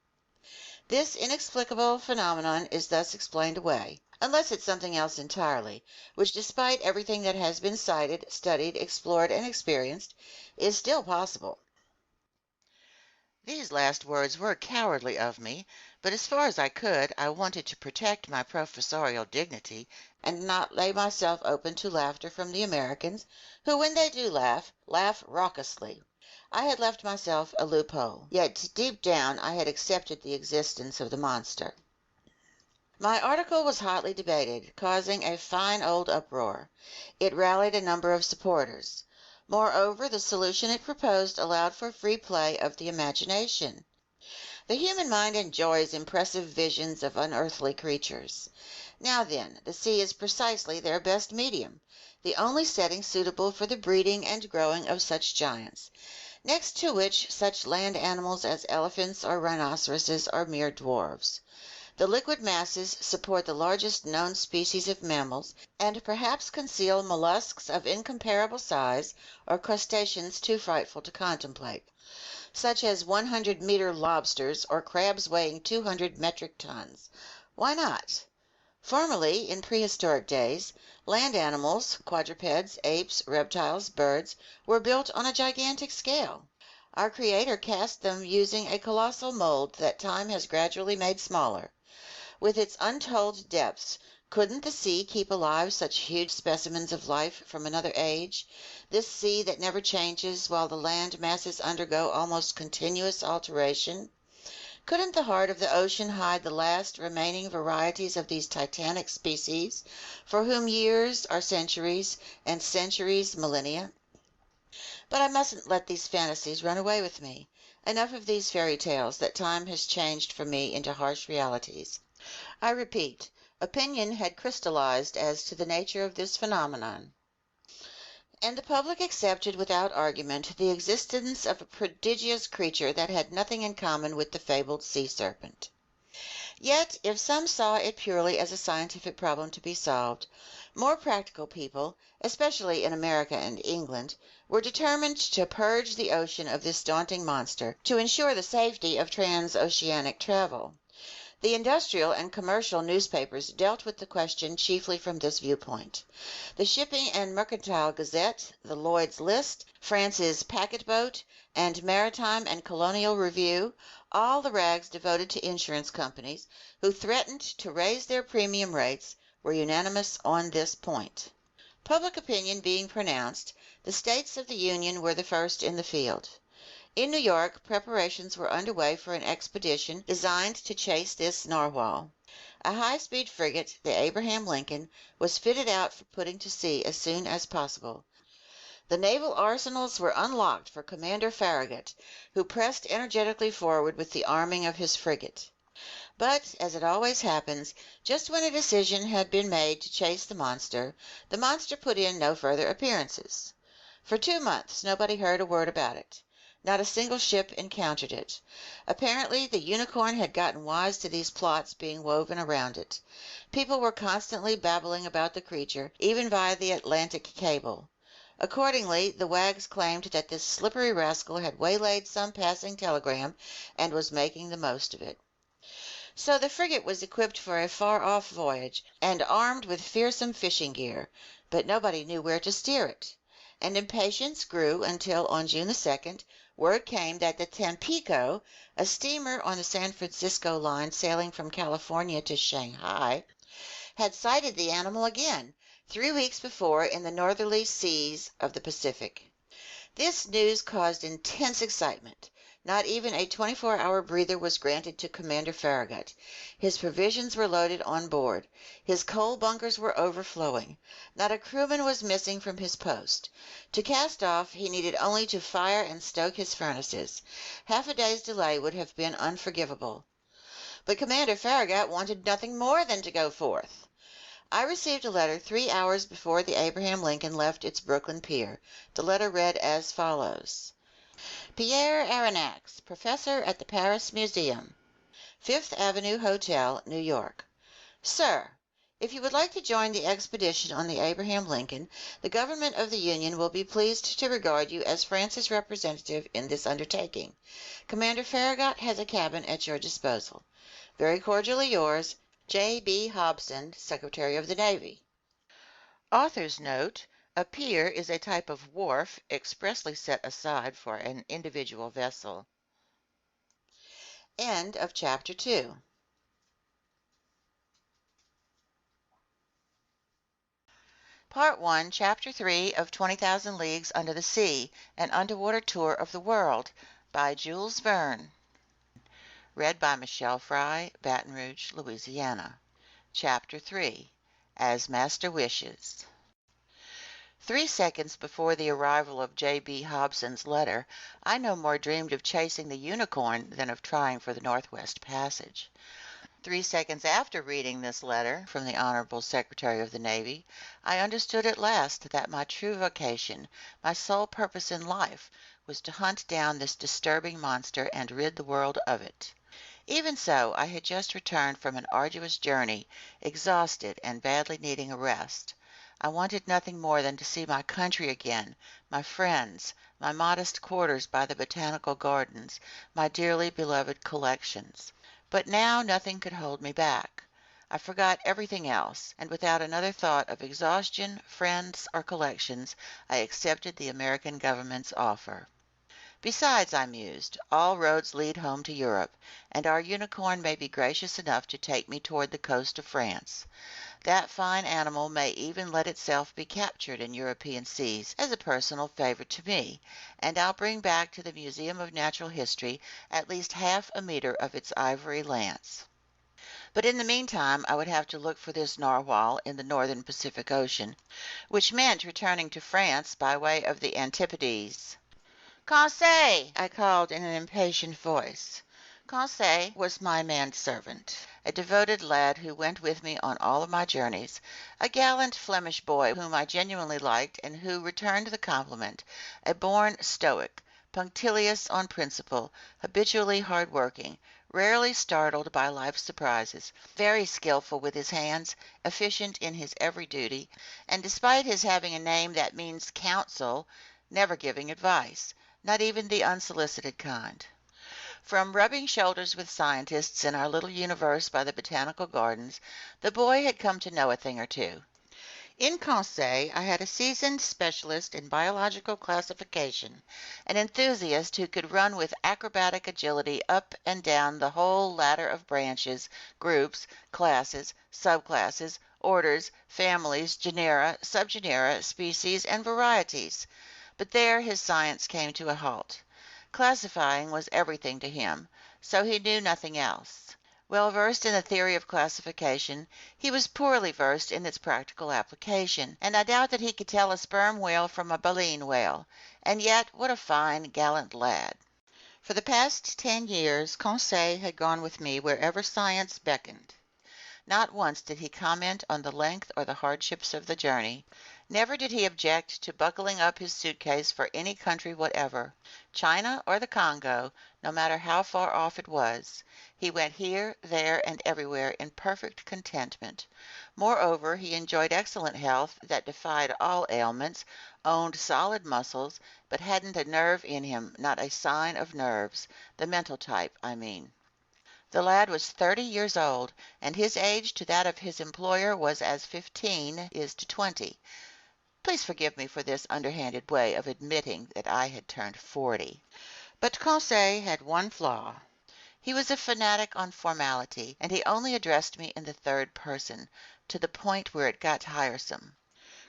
Speaker 1: This inexplicable phenomenon is thus explained away, unless it's something else entirely, which, despite everything that has been cited, studied, explored, and experienced, is still possible. These last words were cowardly of me, but as far as I could, I wanted to protect my professorial dignity and not lay myself open to laughter from the Americans, who, when they do laugh, laugh raucously. I had left myself a loophole, yet deep down I had accepted the existence of the monster. My article was hotly debated, causing a fine old uproar. It rallied a number of supporters. Moreover, the solution it proposed allowed for free play of the imagination. The human mind enjoys impressive visions of unearthly creatures. Now then, the sea is precisely their best medium, the only setting suitable for the breeding and growing of such giants, next to which such land animals as elephants or rhinoceroses are mere dwarfs. The liquid masses support the largest known species of mammals, and perhaps conceal mollusks of incomparable size or crustaceans too frightful to contemplate, such as 100-meter lobsters or crabs weighing 200 metric tons. Why not? Formerly, in prehistoric days, land animals, quadrupeds, apes, reptiles, birds, were built on a gigantic scale. Our Creator cast them using a colossal mold that time has gradually made smaller. With its untold depths, couldn't the sea keep alive such huge specimens of life from another age, this sea that never changes while the land masses undergo almost continuous alteration? Couldn't the heart of the ocean hide the last remaining varieties of these titanic species, for whom years are centuries, and centuries millennia? But I mustn't let these fantasies run away with me. Enough of these fairy tales that time has changed for me into harsh realities. I repeat, opinion had crystallized as to the nature of this phenomenon, and the public accepted without argument the existence of a prodigious creature that had nothing in common with the fabled sea serpent. Yet, if some saw it purely as a scientific problem to be solved, more practical people, especially in America and England, were determined to purge the ocean of this daunting monster to ensure the safety of transoceanic travel. The industrial and commercial newspapers dealt with the question chiefly from this viewpoint. The Shipping and Mercantile Gazette, the Lloyd's List, France's Packet Boat, and Maritime and Colonial Review, all the rags devoted to insurance companies who threatened to raise their premium rates, were unanimous on this point. Public opinion being pronounced, the states of the Union were the first in the field. In New York, preparations were underway for an expedition designed to chase this narwhal. A high-speed frigate, the Abraham Lincoln, was fitted out for putting to sea as soon as possible. The naval arsenals were unlocked for Commander Farragut, who pressed energetically forward with the arming of his frigate. But, as it always happens, just when a decision had been made to chase the monster put in no further appearances. For 2 months nobody heard a word about it. Not a single ship encountered it. Apparently the Unicorn had gotten wise to these plots being woven around it. People were constantly babbling about the creature, even via the Atlantic cable. Accordingly, the wags claimed that this slippery rascal had waylaid some passing telegram and was making the most of it. So the frigate was equipped for a far-off voyage and armed with fearsome fishing gear, but nobody knew where to steer it. And impatience grew until on June the 2nd, word came that the Tampico, a steamer on the San Francisco line sailing from California to Shanghai, had sighted the animal again, 3 weeks before in the northerly seas of the Pacific. This news caused intense excitement. Not even a 24-hour breather was granted to Commander Farragut. His provisions were loaded on board. His coal bunkers were overflowing. Not a crewman was missing from his post. To cast off, he needed only to fire and stoke his furnaces. Half a day's delay would have been unforgivable. But Commander Farragut wanted nothing more than to go forth. I received a letter 3 hours before the Abraham Lincoln left its Brooklyn pier. The letter read as follows. Pierre Aronnax, Professor at the Paris Museum, Fifth Avenue Hotel, New York. Sir, if you would like to join the expedition on the Abraham Lincoln, the government of the Union will be pleased to regard you as France's representative in this undertaking. Commander Farragut has a cabin at your disposal. Very cordially yours, J. B. Hobson, Secretary of the Navy. Author's note: a pier is a type of wharf expressly set aside for an individual vessel. End of chapter 2. Part 1, Chapter 3 of 20,000 Leagues Under the Sea, An Underwater Tour of the World, by Jules Verne. Read by Michele Fry, Baton Rouge, Louisiana. Chapter 3, As Master Wishes. 3 seconds before the arrival of J. B. Hobson's letter, I no more dreamed of chasing the Unicorn than of trying for the Northwest Passage. 3 seconds after reading this letter from the Honorable Secretary of the Navy, I understood at last that my true vocation, my sole purpose in life, was to hunt down this disturbing monster and rid the world of it. Even so, I had just returned from an arduous journey, exhausted and badly needing a rest. I wanted nothing more than to see my country again, my friends, my modest quarters by the botanical gardens, my dearly beloved collections. But now nothing could hold me back. I forgot everything else, and without another thought of exhaustion, friends, or collections, I accepted the American government's offer. Besides, I mused, all roads lead home to Europe, and our Unicorn may be gracious enough to take me toward the coast of France. That fine animal may even let itself be captured in European seas as a personal favor to me, and I'll bring back to the Museum of Natural History at least half a meter of its ivory lance. But in the meantime I would have to look for this narwhal in the northern Pacific Ocean, which meant returning to France by way of the Antipodes. "Conseil!" I called in an impatient voice. Conseil was my manservant, a devoted lad who went with me on all of my journeys, a gallant Flemish boy whom I genuinely liked and who returned the compliment, a born stoic, punctilious on principle, habitually hard-working, rarely startled by life's surprises, very skillful with his hands, efficient in his every duty, and despite his having a name that means counsel, never giving advice, not even the unsolicited kind. From rubbing shoulders with scientists in our little universe by the botanical gardens, the boy had come to know a thing or two. In Conseil, I had a seasoned specialist in biological classification, an enthusiast who could run with acrobatic agility up and down the whole ladder of branches, groups, classes, subclasses, orders, families, genera, subgenera, species, and varieties. But there his science came to a halt. Classifying was everything to him, so he knew nothing else. Well versed in the theory of classification, he was poorly versed in its practical application, and I doubt that he could tell a sperm whale from a baleen whale. And yet, what a fine, gallant lad. For the past 10 years, Conseil had gone with me wherever science beckoned. Not once did he comment on the length or the hardships of the journey. Never did he object to buckling up his suitcase for any country whatever, China or the Congo, no matter how far off it was. He went here, there, and everywhere in perfect contentment. Moreover, he enjoyed excellent health that defied all ailments, owned solid muscles, but hadn't a nerve in him, not a sign of nerves, the mental type, I mean. The lad was 30 years old, and his age to that of his employer was as 15 is to 20. Please forgive me for this underhanded way of admitting that I had turned 40. But Conseil had one flaw. He was a fanatic on formality, and he only addressed me in the third person, to the point where it got tiresome.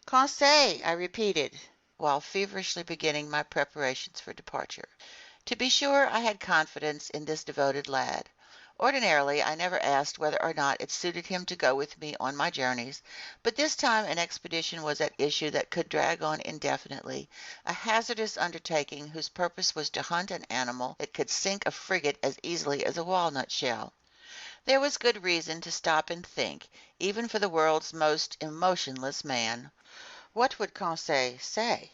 Speaker 1: Conseil, I repeated, while feverishly beginning my preparations for departure. To be sure, I had confidence in this devoted lad. Ordinarily, I never asked whether or not it suited him to go with me on my journeys, but this time an expedition was at issue that could drag on indefinitely, a hazardous undertaking whose purpose was to hunt an animal that could sink a frigate as easily as a walnut shell. There was good reason to stop and think, even for the world's most emotionless man. What would Conseil say?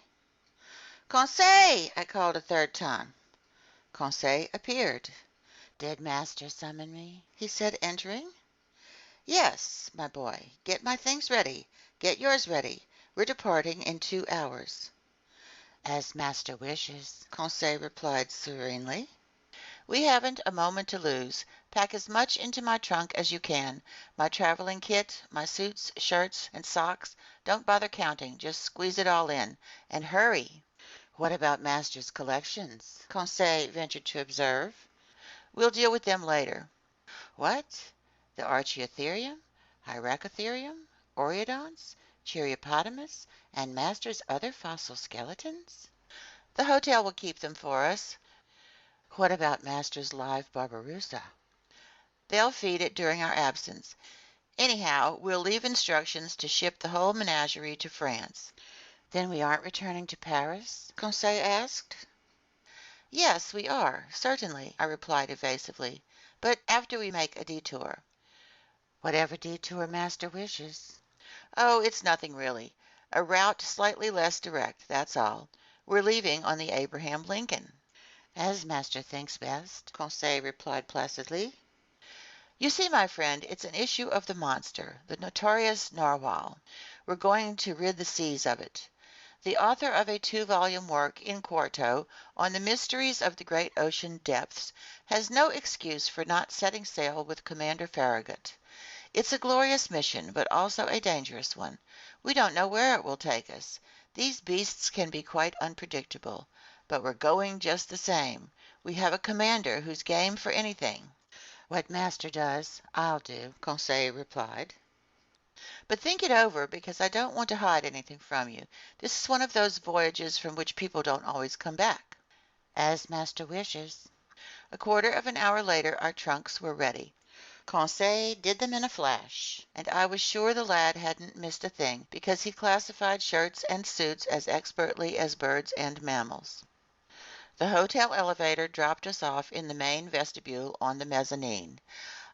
Speaker 1: Conseil! I called a third time. Conseil appeared. "Did master summon me?" he said, entering. "Yes, my boy. Get my things ready. Get yours ready. We're departing in 2 hours." "As master wishes," Conseil replied serenely. "We haven't a moment to lose. Pack as much into my trunk as you can. My traveling kit, my suits, shirts, and socks. Don't bother counting. Just squeeze it all in. And hurry." "What about master's collections?" Conseil ventured to observe. "We'll deal with them later." "What? The Archaeotherium, Hyracotherium, Oreodonts, Cheiriopotamus, and master's other fossil skeletons?" "The hotel will keep them for us." "What about master's live Barbarossa?" "They'll feed it during our absence. Anyhow, we'll leave instructions to ship the whole menagerie to France." "Then we aren't returning to Paris?" Conseil asked. "Yes, we are, certainly," I replied evasively, "but after we make a detour." "Whatever detour master wishes." "Oh, it's nothing really. A route slightly less direct, that's all. We're leaving on the Abraham Lincoln." "As master thinks best," Conseil replied placidly. "You see, my friend, it's an issue of the monster, the notorious narwhal. We're going to rid the seas of it. The author of a 2-volume work in quarto on the mysteries of the great ocean depths has no excuse for not setting sail with Commander Farragut. It's a glorious mission, but also a dangerous one. We don't know where it will take us. These beasts can be quite unpredictable. But we're going just the same. We have a commander who's game for anything." "What master does, I'll do," Conseil replied. "But think it over, because I don't want to hide anything from you. This is one of those voyages from which people don't always come back." "As master wishes." A quarter of an hour later our trunks were ready. Conseil did them in a flash, and I was sure the lad hadn't missed a thing, because he classified shirts and suits as expertly as birds and mammals. The hotel elevator dropped us off in the main vestibule on the mezzanine.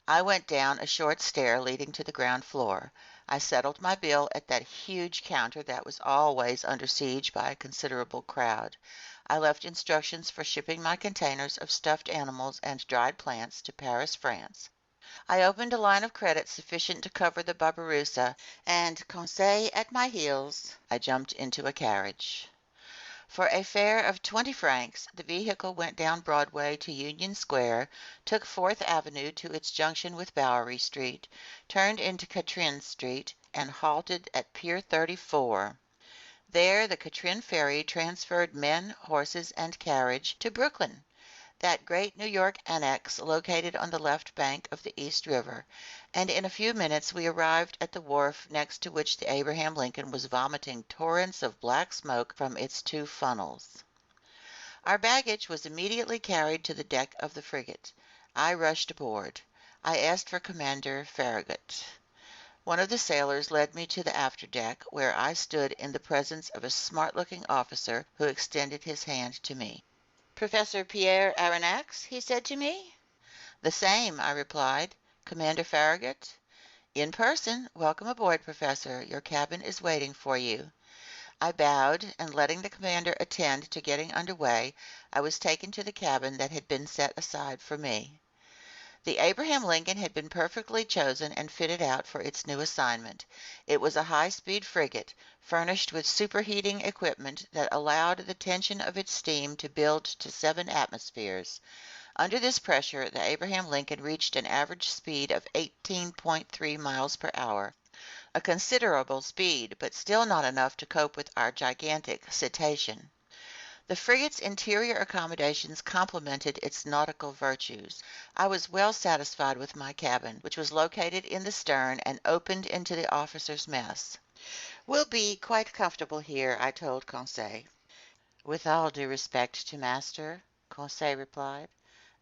Speaker 1: I went down a short stair leading to the ground floor. I settled my bill at that huge counter that was always under siege by a considerable crowd. I left instructions for shipping my containers of stuffed animals and dried plants to Paris, France. I opened a line of credit sufficient to cover the Barbarossa, and Conseil at my heels, I jumped into a carriage. For a fare of 20 francs, the vehicle went down Broadway to Union Square, took Fourth Avenue to its junction with Bowery Street, turned into Catherine Street, and halted at Pier 34. There the Catherine ferry transferred men, horses, and carriage to Brooklyn, that great New York annex located on the left bank of the East River, and in a few minutes we arrived at the wharf next to which the Abraham Lincoln was vomiting torrents of black smoke from its two funnels. Our baggage was immediately carried to the deck of the frigate. I rushed aboard. I asked for Commander Farragut. One of the sailors led me to the afterdeck, where I stood in the presence of a smart-looking officer who extended his hand to me. "Professor Pierre Aronnax?" he said to me. "The same," I replied. "Commander Farragut?" "In person. Welcome aboard, Professor. Your cabin is waiting for you." I bowed, and letting the commander attend to getting under way, I was taken to the cabin that had been set aside for me. The Abraham Lincoln had been perfectly chosen and fitted out for its new assignment. It was a high-speed frigate, furnished with superheating equipment that allowed the tension of its steam to build to 7 atmospheres. Under this pressure, the Abraham Lincoln reached an average speed of 18.3 miles per hour, a considerable speed, but still not enough to cope with our gigantic cetacean. The frigate's interior accommodations complemented its nautical virtues. I was well satisfied with my cabin, which was located in the stern and opened into the officers' mess. "We'll be quite comfortable here," I told Conseil. "With all due respect to master," Conseil replied,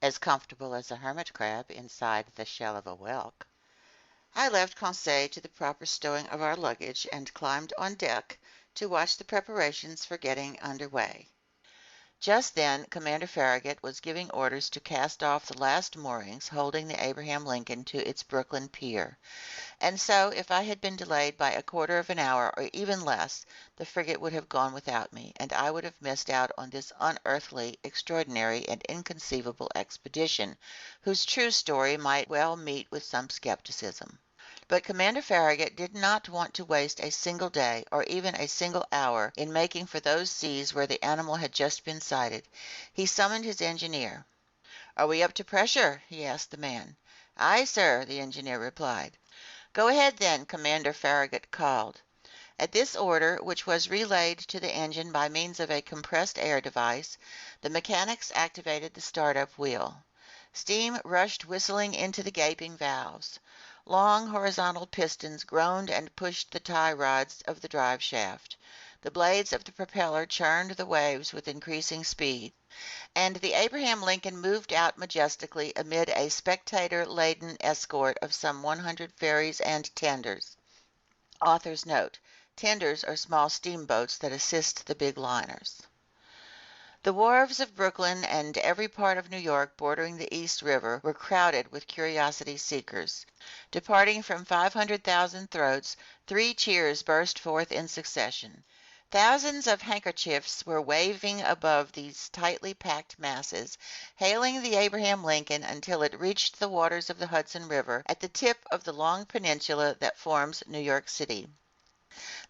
Speaker 1: "as comfortable as a hermit crab inside the shell of a whelk." I left Conseil to the proper stowing of our luggage and climbed on deck to watch the preparations for getting under way. Just then Commander Farragut was giving orders to cast off the last moorings holding the Abraham Lincoln to its Brooklyn pier, and so if I had been delayed by a quarter of an hour or even less, the frigate would have gone without me, and I would have missed out on this unearthly, extraordinary, and inconceivable expedition, whose true story might well meet with some skepticism. But Commander Farragut did not want to waste a single day or even a single hour in making for those seas where the animal had just been sighted. He summoned his engineer. "Are we up to pressure?" he asked the man. "Aye, sir," the engineer replied. "Go ahead, then," Commander Farragut called. At this order, which was relayed to the engine by means of a compressed air device, the mechanics activated the startup wheel. Steam rushed whistling into the gaping valves. Long horizontal pistons groaned and pushed the tie rods of the drive shaft. The blades of the propeller churned the waves with increasing speed, and the Abraham Lincoln moved out majestically amid a spectator-laden escort of some 100 ferries and tenders. Author's note: tenders are small steamboats that assist the big liners. The wharves of Brooklyn and every part of New York bordering the East River were crowded with curiosity seekers. Departing from 500,000 throats, 3 cheers burst forth in succession. Thousands of handkerchiefs were waving above these tightly packed masses, hailing the Abraham Lincoln until it reached the waters of the Hudson River at the tip of the long peninsula that forms New York City.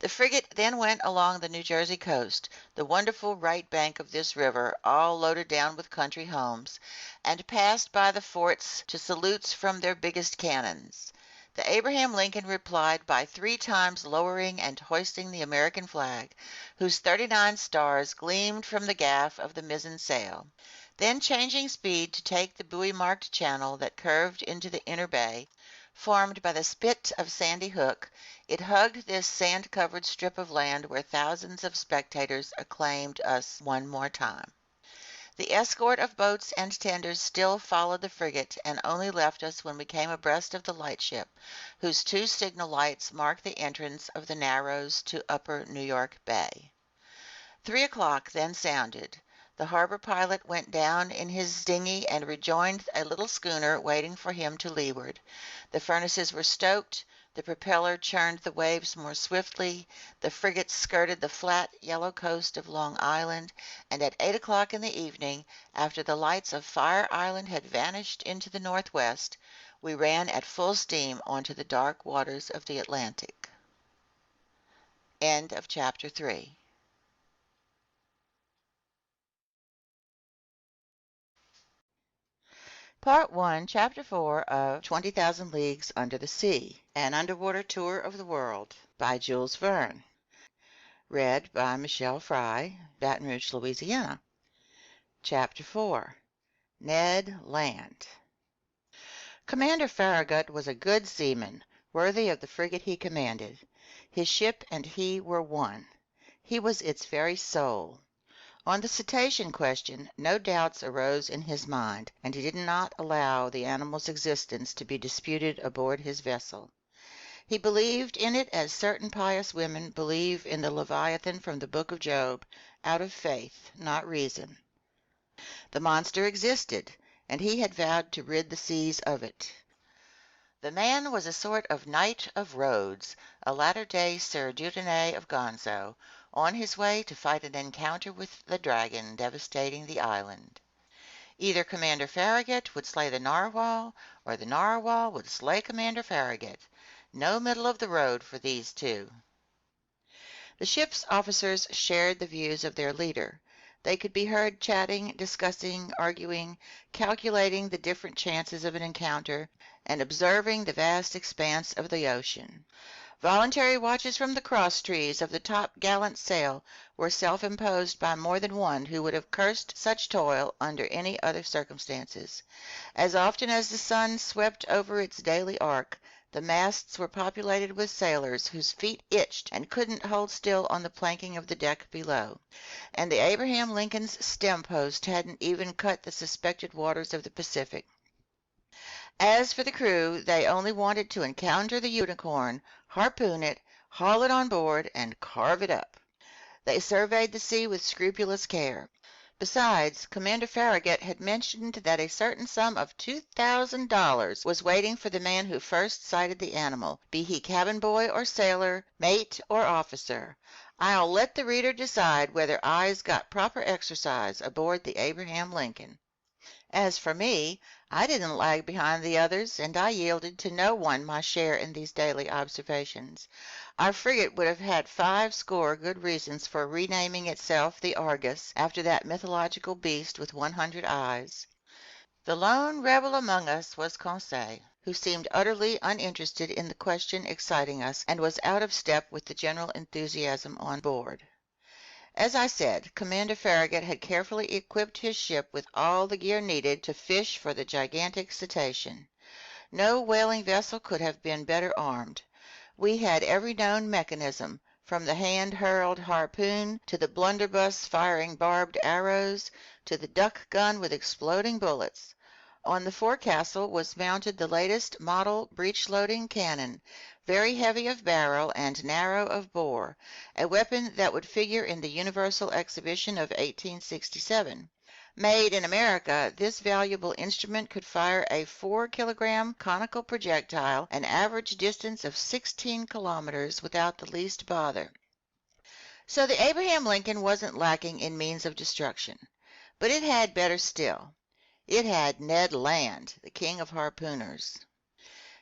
Speaker 1: The frigate then went along the New Jersey coast, the wonderful right bank of this river, all loaded down with country homes, and passed by the forts to salutes from their biggest cannons. The Abraham Lincoln replied by 3 times lowering and hoisting the American flag, whose 39 stars gleamed from the gaff of the mizzen sail. Then changing speed to take the buoy-marked channel that curved into the inner bay, formed by the spit of Sandy Hook, it hugged this sand-covered strip of land where thousands of spectators acclaimed us one more time. The escort of boats and tenders still followed the frigate and only left us when we came abreast of the lightship, whose 2 signal lights marked the entrance of the Narrows to Upper New York Bay. 3 o'clock then sounded. The harbor pilot went down in his dinghy and rejoined a little schooner waiting for him to leeward. The furnaces were stoked, The propeller churned the waves more swiftly, the frigate skirted the flat, yellow coast of Long Island, and at 8 o'clock in the evening, after the lights of Fire Island had vanished into the northwest, we ran at full steam onto the dark waters of the Atlantic. End of chapter 3. Part 1, Chapter 4 of 20,000 Leagues Under the Sea, An Underwater Tour of the World by Jules Verne. Read by Michele Fry, Baton Rouge, Louisiana. Chapter 4, Ned Land. Commander Farragut was a good seaman, worthy of the frigate he commanded. His ship and he were one. He was its very soul. On the cetacean question, no doubts arose in his mind, and he did not allow the animal's existence to be disputed aboard his vessel. He believed in it as certain pious women believe in the Leviathan from the book of Job, out of faith, not reason. The monster existed, and he had vowed to rid the seas of it. The man was a sort of Knight of Rhodes, a latter-day Sir Dudonnet of Gonzo, on his way to fight an encounter with the dragon devastating the island. Either Commander Farragut would slay the narwhal, or the narwhal would slay Commander Farragut. No middle of the road for these two. The ship's officers shared the views of their leader. They could be heard chatting, discussing, arguing, calculating the different chances of an encounter, and observing the vast expanse of the ocean. Voluntary watches from the cross trees of the top-gallant sail were self-imposed by more than one who would have cursed such toil under any other circumstances. As often as the sun swept over its daily arc, the masts were populated with sailors whose feet itched and couldn't hold still on the planking of the deck below, and the Abraham Lincoln's stem-post hadn't even cut the suspected waters of the Pacific. As for the crew, they only wanted to encounter the unicorn, harpoon it, haul it on board, and carve it up. They surveyed the sea with scrupulous care. Besides, Commander Farragut had mentioned that a certain sum of $2,000 was waiting for the man who first sighted the animal, be he cabin boy or sailor, mate or officer. I'll let the reader decide whether eyes got proper exercise aboard the Abraham Lincoln. As for me, I didn't lag behind the others, and I yielded to no one my share in these daily observations. Our frigate would have had 50 good reasons for renaming itself the Argus, after that mythological beast with 100 eyes. The lone rebel among us was Conseil, who seemed utterly uninterested in the question exciting us, and was out of step with the general enthusiasm on board. As I said, Commander Farragut had carefully equipped his ship with all the gear needed to fish for the gigantic cetacean. No whaling vessel could have been better armed. We had every known mechanism, from the hand-hurled harpoon to the blunderbuss firing barbed arrows to the duck gun with exploding bullets. On the forecastle was mounted the latest model breech-loading cannon, very heavy of barrel and narrow of bore, a weapon that would figure in the Universal Exhibition of 1867. Made in America, this valuable instrument could fire a 4-kilogram conical projectile an average distance of 16 kilometers without the least bother. So the Abraham Lincoln wasn't lacking in means of destruction, but it had better still. It had Ned Land, the king of harpooners.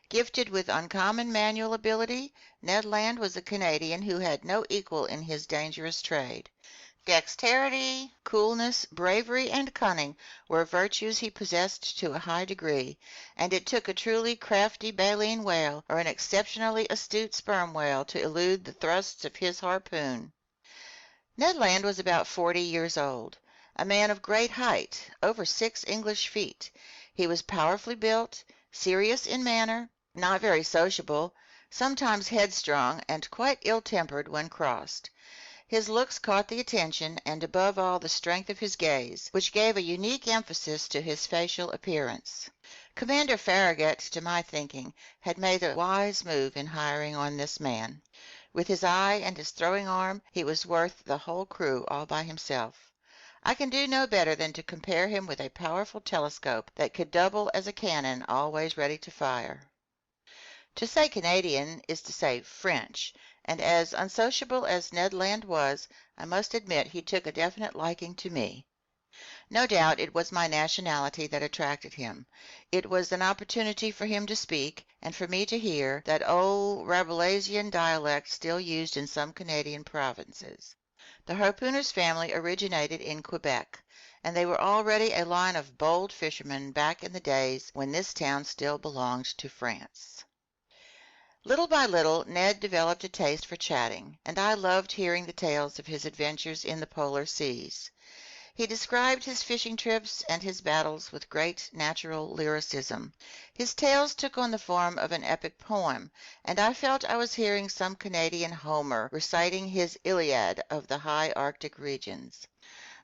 Speaker 1: Gifted with uncommon manual ability, Ned Land was a Canadian who had no equal in his dangerous trade. Dexterity, coolness, bravery, and cunning were virtues he possessed to a high degree, and it took a truly crafty baleen whale or an exceptionally astute sperm whale to elude the thrusts of his harpoon. Ned Land was about 40 years old, a man of great height, over 6 English feet. He was powerfully built, serious in manner, not very sociable, sometimes headstrong, and quite ill-tempered when crossed. His looks caught the attention, and above all the strength of his gaze, which gave a unique emphasis to his facial appearance. Commander Farragut, to my thinking, had made a wise move in hiring on this man. With his eye and his throwing arm, he was worth the whole crew all by himself. I can do no better than to compare him with a powerful telescope that could double as a cannon always ready to fire. To say Canadian is to say French, and as unsociable as Ned Land was, I must admit he took a definite liking to me. No doubt it was my nationality that attracted him. It was an opportunity for him to speak, and for me to hear that old Rabelaisian dialect still used in some Canadian provinces. The harpooner's family originated in Quebec, and they were already a line of bold fishermen back in the days when this town still belonged to France. Little by little, Ned developed a taste for chatting, and I loved hearing the tales of his adventures in the polar seas. He described his fishing trips and his battles with great natural lyricism. His tales took on the form of an epic poem, and I felt I was hearing some Canadian Homer reciting his Iliad of the high Arctic regions.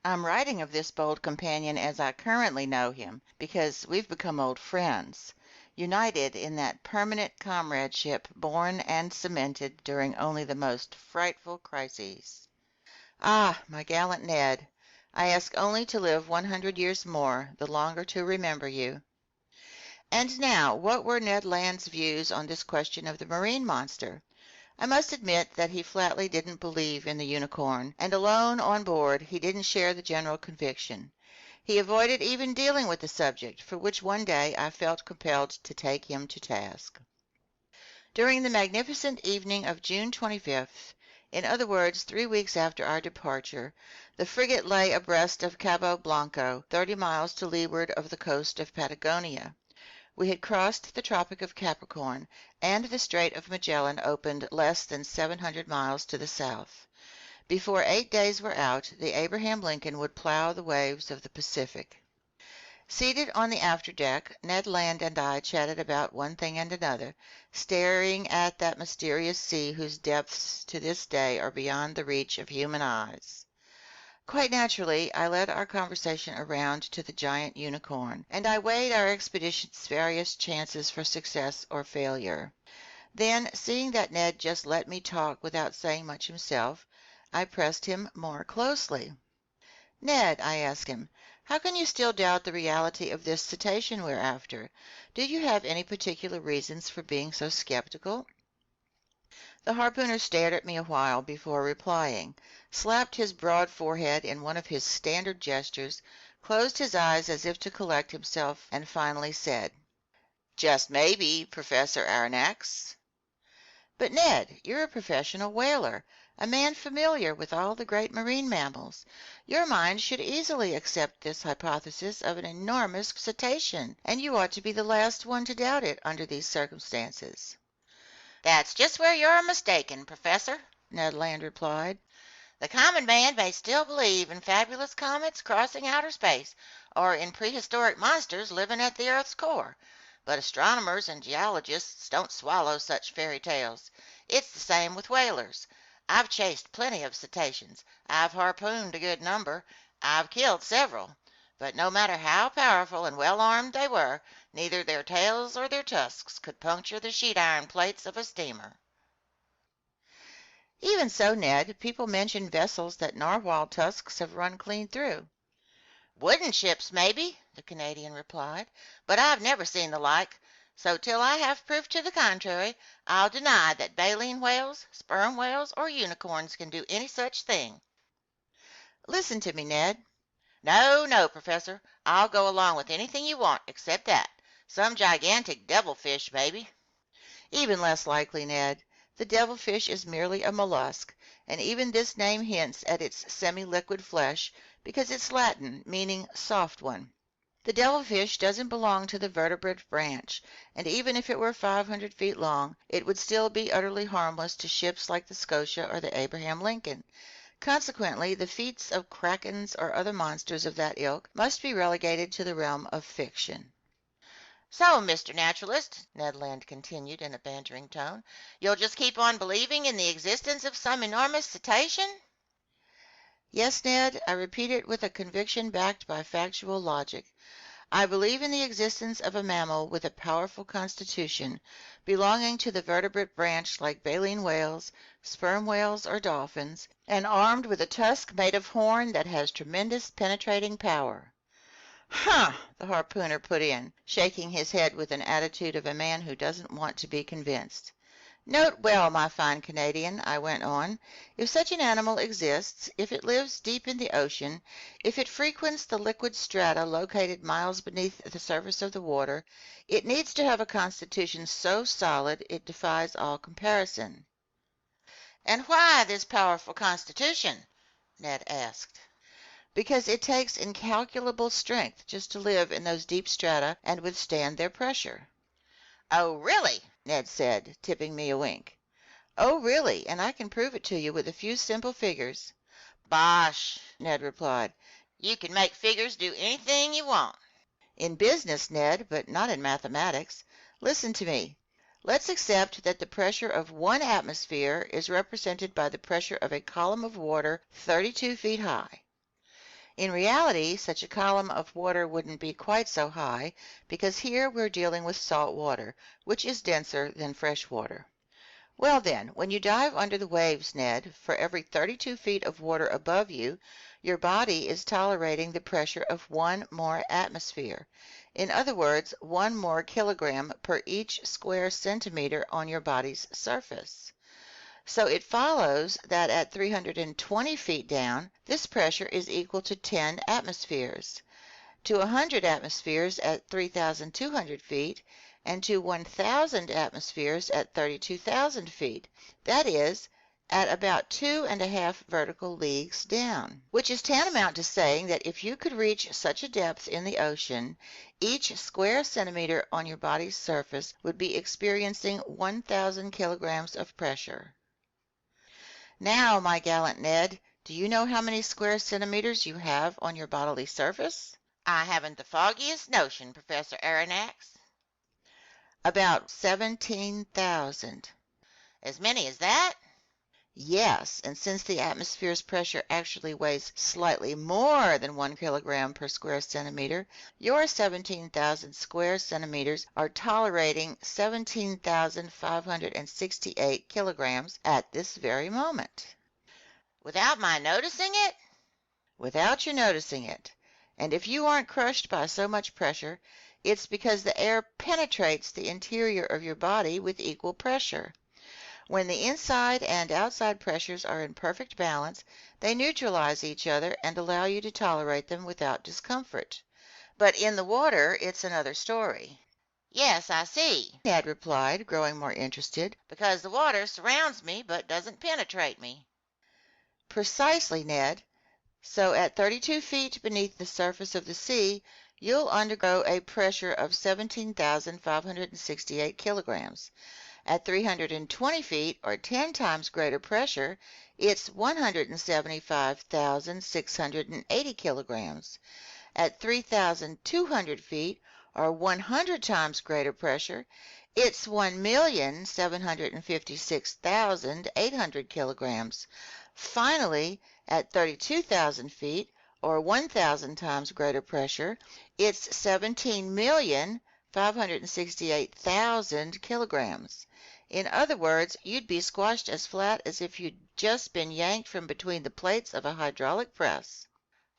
Speaker 1: I'm writing of this bold companion as I currently know him, because we've become old friends, united in that permanent comradeship born and cemented during only the most frightful crises. Ah, my gallant Ned! I ask only to live 100 years more, the longer to remember you. And now, what were Ned Land's views on this question of the marine monster? I must admit that he flatly didn't believe in the unicorn, and alone on board he didn't share the general conviction. He avoided even dealing with the subject, for which one day I felt compelled to take him to task. During the magnificent evening of June 25th, in other words 3 weeks after our departure, the frigate lay abreast of Cabo Blanco, 30 miles to leeward of the coast of Patagonia. We had crossed the Tropic of Capricorn, and the Strait of Magellan opened less than 700 miles to the south. Before 8 days were out, the Abraham Lincoln would plow the waves of the Pacific. Seated on the afterdeck, Ned Land and I chatted about one thing and another, staring at that mysterious sea whose depths to this day are beyond the reach of human eyes. Quite naturally, I led our conversation around to the giant unicorn, and I weighed our expedition's various chances for success or failure. Then, seeing that Ned just let me talk without saying much himself, I pressed him more closely. "Ned," I asked him, "how can you still doubt the reality of this cetacean we're after? Do you have any particular reasons for being so skeptical?" The harpooner stared at me a while before replying, slapped his broad forehead in one of his standard gestures, closed his eyes as if to collect himself, and finally said, "Just maybe, Professor Aronnax." "But Ned, you're a professional whaler, a man familiar with all the great marine mammals. Your mind should easily accept this hypothesis of an enormous cetacean, and you ought to be the last one to doubt it under these circumstances." "That's just where you're mistaken, Professor," Ned Land replied. "The common man may still believe in fabulous comets crossing outer space, or in prehistoric monsters living at the earth's core, but astronomers and geologists don't swallow such fairy tales. It's the same with whalers. I've chased plenty of cetaceans. I've harpooned a good number. I've killed several. But no matter how powerful and well armed they were, neither their tails or their tusks could puncture the sheet iron plates of a steamer." "Even so, Ned, people mention vessels that narwhal tusks have run clean through." "Wooden ships, maybe," the Canadian replied, "but I've never seen the like. So till I have proof to the contrary, I'll deny that baleen whales, sperm whales, or unicorns can do any such thing." "Listen to me, Ned." "No, no, Professor. I'll go along with anything you want except that. Some gigantic devilfish, maybe." "Even less likely, Ned. The devilfish is merely a mollusk, and even this name hints at its semi-liquid flesh, because it's Latin, meaning soft one. The devilfish doesn't belong to the vertebrate branch, and even if it were 500 feet long, it would still be utterly harmless to ships like the Scotia or the Abraham Lincoln. Consequently, the feats of krakens or other monsters of that ilk must be relegated to the realm of fiction." "So, Mr. Naturalist," Ned Land continued in a bantering tone, "you'll just keep on believing in the existence of some enormous cetacean?" "Yes, Ned, I repeat it with a conviction backed by factual logic. I believe in the existence of a mammal with a powerful constitution, belonging to the vertebrate branch like baleen whales, sperm whales, or dolphins, and armed with a tusk made of horn that has tremendous penetrating power." Huh, the harpooner put in, shaking his head with an attitude of a man who doesn't want to be convinced. Note well, my fine Canadian, I went on, if such an animal exists, if it lives deep in the ocean, if it frequents the liquid strata located miles beneath the surface of the water, it needs to have a constitution so solid it defies all comparison. And why this powerful constitution? Ned asked. Because it takes incalculable strength just to live in those deep strata and withstand their pressure. Oh, really? Ned said, tipping me a wink. Oh, really, and I can prove it to you with a few simple figures. Bosh, Ned replied. You can make figures do anything you want. In business, Ned, but not in mathematics. Listen to me. Let's accept that the pressure of one atmosphere is represented by the pressure of a column of water 32 feet high. In reality, such a column of water wouldn't be quite so high because here we're dealing with salt water, which is denser than fresh water. Well then, when you dive under the waves, Ned, for every 32 feet of water above you, your body is tolerating the pressure of one more atmosphere. In other words, 1 more kilogram per each square centimeter on your body's surface. So it follows that at 320 feet down, this pressure is equal to 10 atmospheres, to 100 atmospheres at 3,200 feet, and to 1,000 atmospheres at 32,000 feet. That is, at about 2.5 vertical leagues down, which is tantamount to saying that if you could reach such a depth in the ocean, each square centimeter on your body's surface would be experiencing 1,000 kilograms of pressure. Now, my gallant Ned, do you know how many square centimeters you have on your bodily surface? I haven't the foggiest notion, Professor Aronnax. About 17,000. As many as that? Yes, and since the atmosphere's pressure actually weighs slightly more than 1 kilogram per square centimeter, your 17,000 square centimeters are tolerating 17,568 kilograms at this very moment. Without my noticing it? Without your noticing it. And if you aren't crushed by so much pressure, it's because the air penetrates the interior of your body with equal pressure. When the inside and outside pressures are in perfect balance, they neutralize each other and allow you to tolerate them without discomfort. But in the water, it's another story. Yes, I see, Ned replied, growing more interested, because the water surrounds me but doesn't penetrate me. Precisely, Ned. So at 32 feet beneath the surface of the sea, you'll undergo a pressure of 17,568 kilograms. At 320 feet, or 10 times greater pressure, it's 175,680 kilograms. At 3,200 feet, or 100 times greater pressure, it's 1,756,800 kilograms. Finally, at 32,000 feet, or 1,000 times greater pressure, it's 17,568,000 kilograms. In other words, you'd be squashed as flat as if you'd just been yanked from between the plates of a hydraulic press.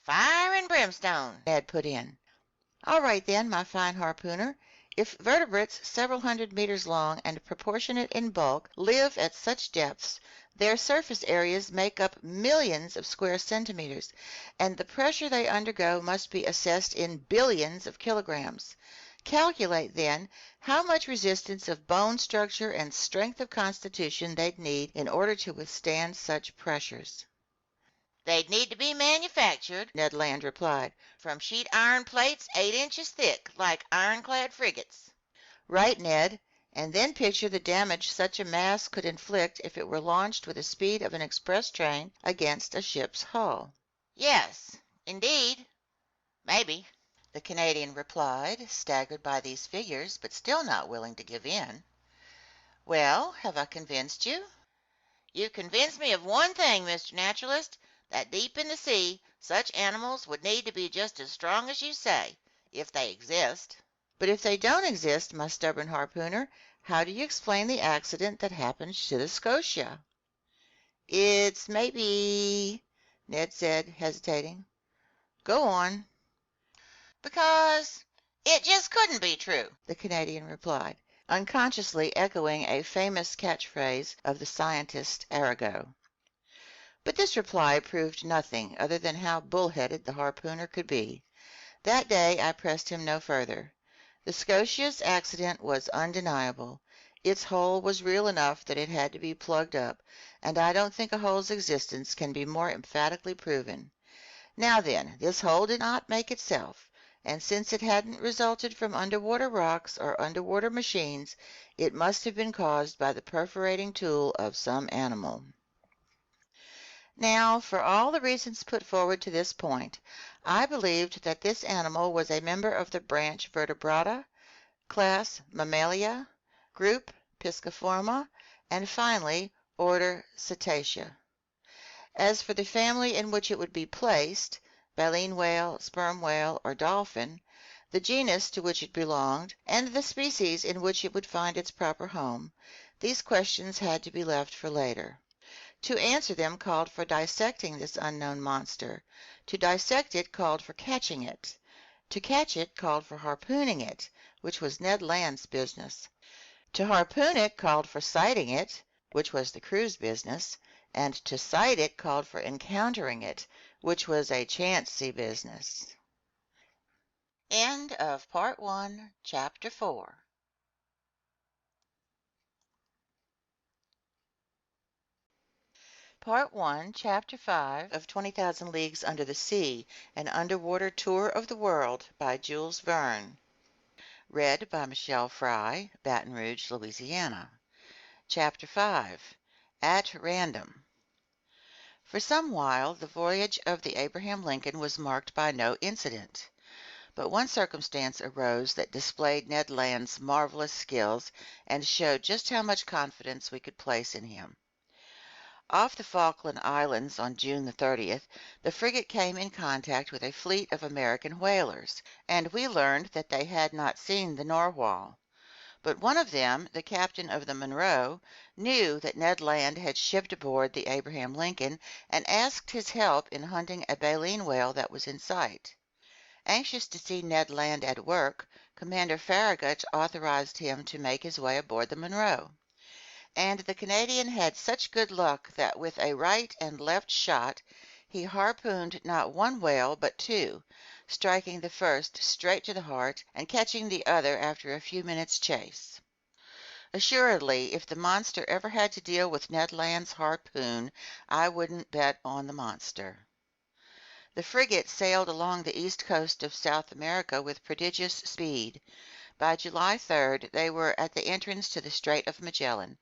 Speaker 1: Fire and brimstone, Ned put in. All right then, my fine harpooner. If vertebrates several hundred meters long and proportionate in bulk live at such depths, their surface areas make up millions of square centimeters, and the pressure they undergo must be assessed in billions of kilograms. Calculate, then, how much resistance of bone structure and strength of constitution they'd need in order to withstand such pressures. They'd need to be manufactured, Ned Land replied, from sheet iron plates 8 inches thick, like ironclad frigates. Right, Ned. And then picture the damage such a mass could inflict if it were launched with the speed of an express train against a ship's hull. Yes, indeed. Maybe, the Canadian replied, staggered by these figures, but still not willing to give in. Well, have I convinced you? You've convinced me of one thing, Mr. Naturalist, that deep in the sea, such animals would need to be just as strong as you say, if they exist. But if they don't exist, my stubborn harpooner, how do you explain the accident that happened to the Scotia? It's maybe, Ned said, hesitating. Go on. Because it just couldn't be true, the Canadian replied, unconsciously echoing a famous catchphrase of the scientist Arago. But this reply proved nothing other than how bullheaded the harpooner could be. That day I pressed him no further. The Scotia's accident was undeniable. Its hole was real enough that it had to be plugged up, and I don't think a hole's existence can be more emphatically proven. Now then, this hole did not make itself, and since it hadn't resulted from underwater rocks or underwater machines, it must have been caused by the perforating tool of some animal. Now, for all the reasons put forward to this point, I believed that this animal was a member of the branch Vertebrata, class Mammalia, group Pisciforma, and finally order Cetacea. As for the family in which it would be placed, baleen whale, sperm whale, or dolphin, the genus to which it belonged, and the species in which it would find its proper home, these questions had to be left for later. To answer them called for dissecting this unknown monster. To dissect it called for catching it. To catch it called for harpooning it, which was Ned Land's business. To harpoon it called for sighting it, which was the crew's business, and to sight it called for encountering it, which was a chancy business. End of Part 1, Chapter 4. Part 1, Chapter 5 of 20,000 Leagues Under the Sea, An Underwater Tour of the World by Jules Verne. Read by Michele Fry, Baton Rouge, Louisiana. Chapter 5, At Random. For some while the voyage of the Abraham Lincoln was marked by no incident. But one circumstance arose that displayed Ned Land's marvelous skills and showed just how much confidence we could place in him. Off the Falkland Islands on June the 30th, the frigate came in contact with a fleet of American whalers, and we learned that they had not seen the narwhal. But one of them, the captain of the Monroe, knew that Ned Land had shipped aboard the Abraham Lincoln and asked his help in hunting a baleen whale that was in sight. Anxious to see Ned Land at work, Commander Farragut authorized him to make his way aboard the Monroe. And the Canadian had such good luck that with a right and left shot he harpooned not one whale but two, striking the first straight to the heart and catching the other after a few minutes' chase. Assuredly, if the monster ever had to deal with Ned Land's harpoon, I wouldn't bet on the monster. The frigate sailed along the east coast of South America with prodigious speed. By July 3rd they were at the entrance to the Strait of Magellan,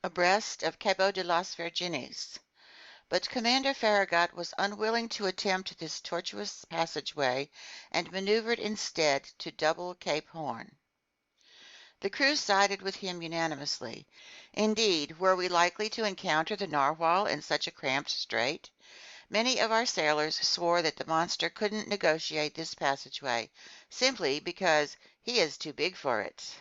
Speaker 1: abreast of Cabo de las Virgenes. But Commander Farragut was unwilling to attempt this tortuous passageway and maneuvered instead to double Cape Horn. The crew sided with him unanimously. Indeed, were we likely to encounter the narwhal in such a cramped strait? Many of our sailors swore that the monster couldn't negotiate this passageway, simply because he is too big for it.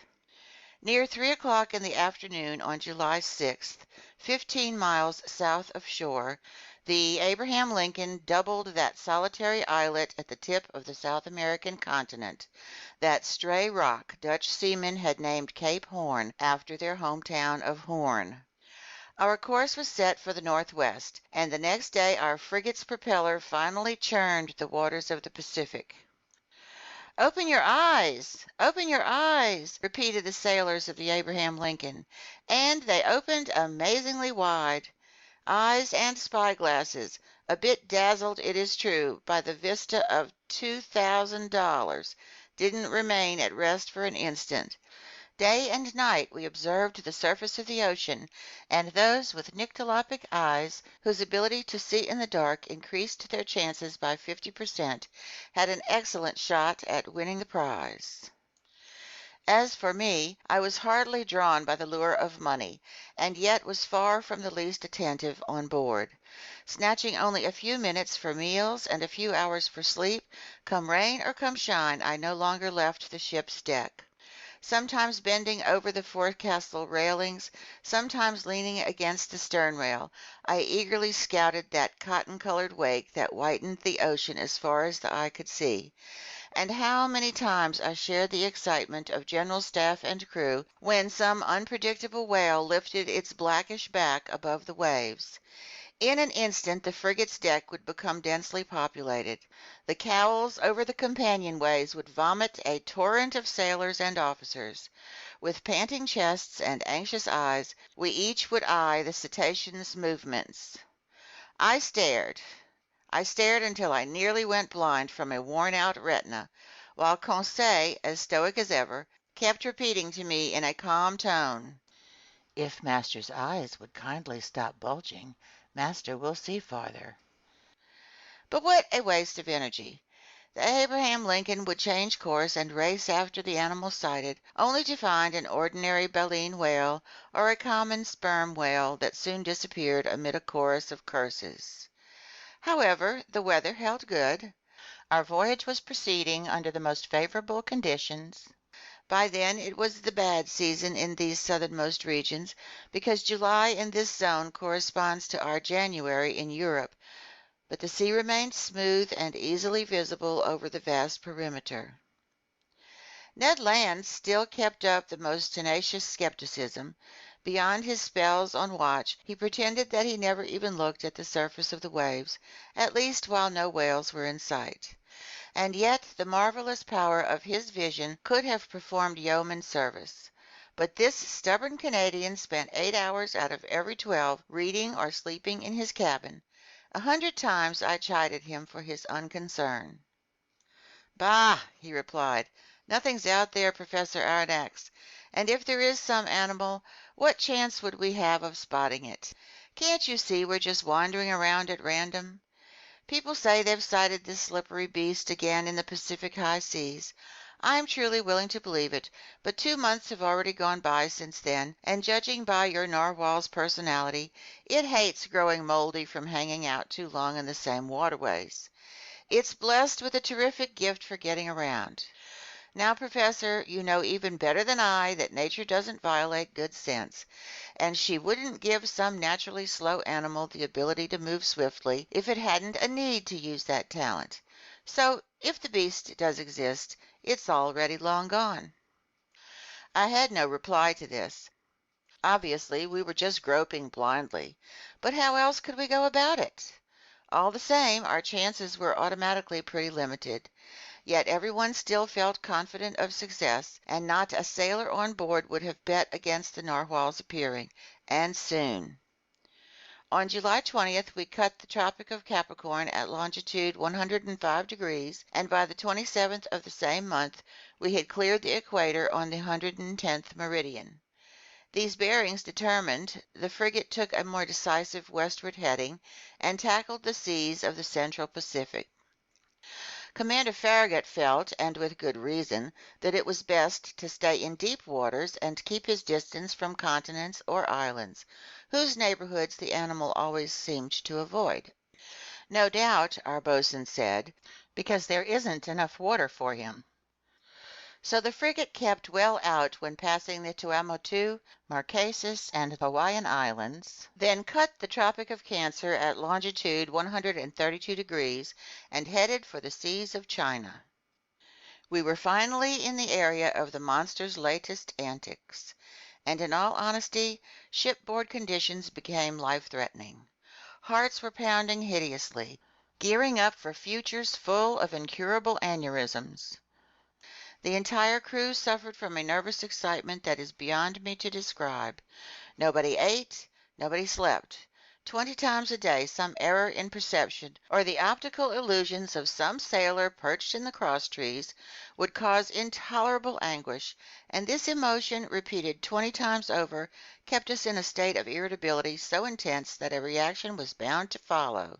Speaker 1: Near 3 o'clock in the afternoon on July 6th, 15 miles south of shore, the Abraham Lincoln doubled that solitary islet at the tip of the South American continent, that stray rock Dutch seamen had named Cape Horn after their hometown of Hoorn. Our course was set for the northwest, and the next day our frigate's propeller finally churned the waters of the Pacific. "Open your eyes! Open your eyes!" repeated the sailors of the Abraham Lincoln, and they opened amazingly wide. Eyes and spyglasses, a bit dazzled, it is true, by the vista of $2,000, didn't remain at rest for an instant. Day and night we observed the surface of the ocean, and those with nyctalopic eyes, whose ability to see in the dark increased their chances by 50%, had an excellent shot at winning the prize. As for me, I was hardly drawn by the lure of money, and yet was far from the least attentive on board. Snatching only a few minutes for meals and a few hours for sleep, come rain or come shine, I no longer left the ship's deck. Sometimes bending over the forecastle railings, sometimes leaning against the stern rail, I eagerly scouted that cotton-colored wake that whitened the ocean as far as the eye could see. And how many times I shared the excitement of general staff and crew when some unpredictable whale lifted its blackish back above the waves. In an instant the frigate's deck would become densely populated. The cowls over the companionways would vomit a torrent of sailors and officers. With panting chests and anxious eyes, we each would eye the cetacean's movements. I stared. I stared until I nearly went blind from a worn-out retina, while Conseil, as stoic as ever, kept repeating to me in a calm tone, "If master's eyes would kindly stop bulging, master will see farther." But what a waste of energy! The Abraham Lincoln would change course and race after the animal sighted, only to find an ordinary baleen whale or a common sperm whale that soon disappeared amid a chorus of curses. However, the weather held good. Our voyage was proceeding under the most favorable conditions. By then it was the bad season in these southernmost regions, because July in this zone corresponds to our January in Europe, but the sea remained smooth and easily visible over the vast perimeter. Ned Land still kept up the most tenacious skepticism. Beyond his spells on watch, he pretended that he never even looked at the surface of the waves, at least while no whales were in sight. And yet the marvelous power of his vision could have performed yeoman service. But this stubborn Canadian spent 8 hours out of every 12 reading or sleeping in his cabin. 100 times I chided him for his unconcern. "Bah!" he replied. "Nothing's out there, Professor Aronnax, and if there is some animal, what chance would we have of spotting it? Can't you see we're just wandering around at random? People say they've sighted this slippery beast again in the Pacific high seas. I'm truly willing to believe it, but 2 months have already gone by since then, and judging by your narwhal's personality, it hates growing moldy from hanging out too long in the same waterways. It's blessed with a terrific gift for getting around. Now, Professor, you know even better than I that nature doesn't violate good sense, and she wouldn't give some naturally slow animal the ability to move swiftly if it hadn't a need to use that talent. So, if the beast does exist, it's already long gone." I had no reply to this. Obviously, we were just groping blindly, but how else could we go about it? All the same, our chances were automatically pretty limited. Yet everyone still felt confident of success, and not a sailor on board would have bet against the narwhal's appearing, and soon. On July 20th we cut the Tropic of Capricorn at longitude 105 degrees, and by the 27th of the same month we had cleared the equator on the 110th meridian. These bearings determined, the frigate took a more decisive westward heading, and tackled the seas of the Central Pacific. Commander Farragut felt, and with good reason, that it was best to stay in deep waters and keep his distance from continents or islands, whose neighborhoods the animal always seemed to avoid. No doubt, our boatswain said, because there isn't enough water for him. So the frigate kept well out when passing the Tuamotu, Marquesas, and Hawaiian Islands, then cut the Tropic of Cancer at longitude 132 degrees and headed for the seas of China. We were finally in the area of the monster's latest antics, and in all honesty, shipboard conditions became life-threatening. Hearts were pounding hideously, gearing up for futures full of incurable aneurysms. The entire crew suffered from a nervous excitement that is beyond me to describe. Nobody ate, nobody slept. 20 times a day some error in perception, or the optical illusions of some sailor perched in the crosstrees, would cause intolerable anguish, and this emotion, repeated 20 times over, kept us in a state of irritability so intense that a reaction was bound to follow.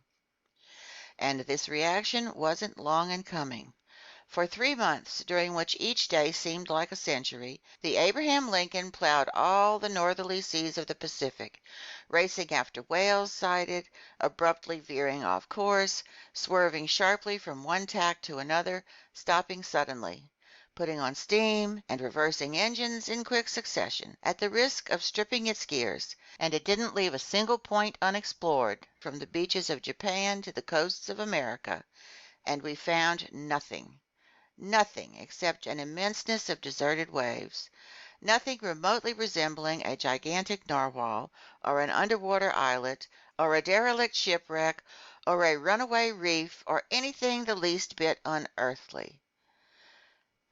Speaker 1: And this reaction wasn't long in coming. For 3 months, during which each day seemed like a century, the Abraham Lincoln plowed all the northerly seas of the Pacific, racing after whales sighted, abruptly veering off course, swerving sharply from one tack to another, stopping suddenly, putting on steam, and reversing engines in quick succession, at the risk of stripping its gears, and it didn't leave a single point unexplored, from the beaches of Japan to the coasts of America, and we found nothing. nothing except an immenseness of deserted waves, nothing remotely resembling a gigantic narwhal, or an underwater islet, or a derelict shipwreck, or a runaway reef, or anything the least bit unearthly.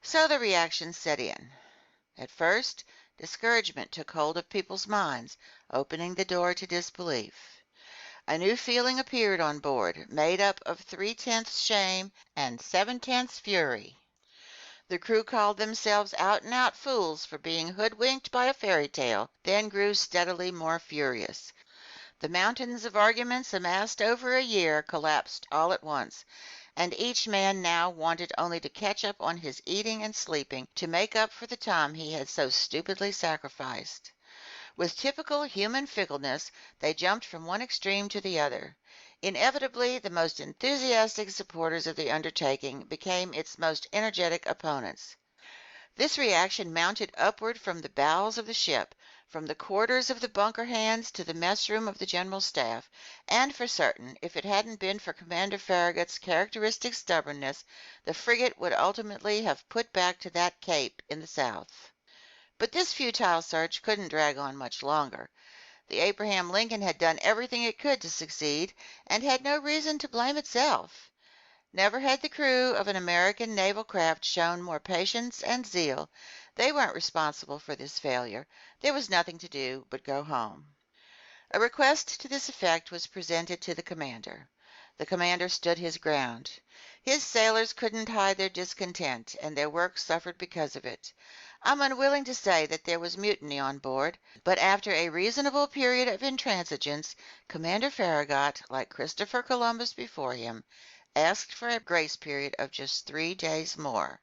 Speaker 1: So the reaction set in. At first, discouragement took hold of people's minds, opening the door to disbelief. A new feeling appeared on board, made up of 3/10 shame and 7/10 fury. The crew called themselves out-and-out fools for being hoodwinked by a fairy tale, then grew steadily more furious. The mountains of arguments amassed over a year collapsed all at once, and each man now wanted only to catch up on his eating and sleeping to make up for the time he had so stupidly sacrificed. With typical human fickleness, they jumped from one extreme to the other. Inevitably, the most enthusiastic supporters of the undertaking became its most energetic opponents. This reaction mounted upward from the bowels of the ship, from the quarters of the bunker hands to the mess room of the general staff, and for certain, if it hadn't been for Commander Farragut's characteristic stubbornness, the frigate would ultimately have put back to that cape in the south. But this futile search couldn't drag on much longer. The Abraham Lincoln had done everything it could to succeed, and had no reason to blame itself. Never had the crew of an American naval craft shown more patience and zeal. They weren't responsible for this failure. There was nothing to do but go home. A request to this effect was presented to the commander. The commander stood his ground. His sailors couldn't hide their discontent, and their work suffered because of it. I'm unwilling to say that there was mutiny on board, but after a reasonable period of intransigence, Commander Farragut, like Christopher Columbus before him, asked for a grace period of just 3 days more.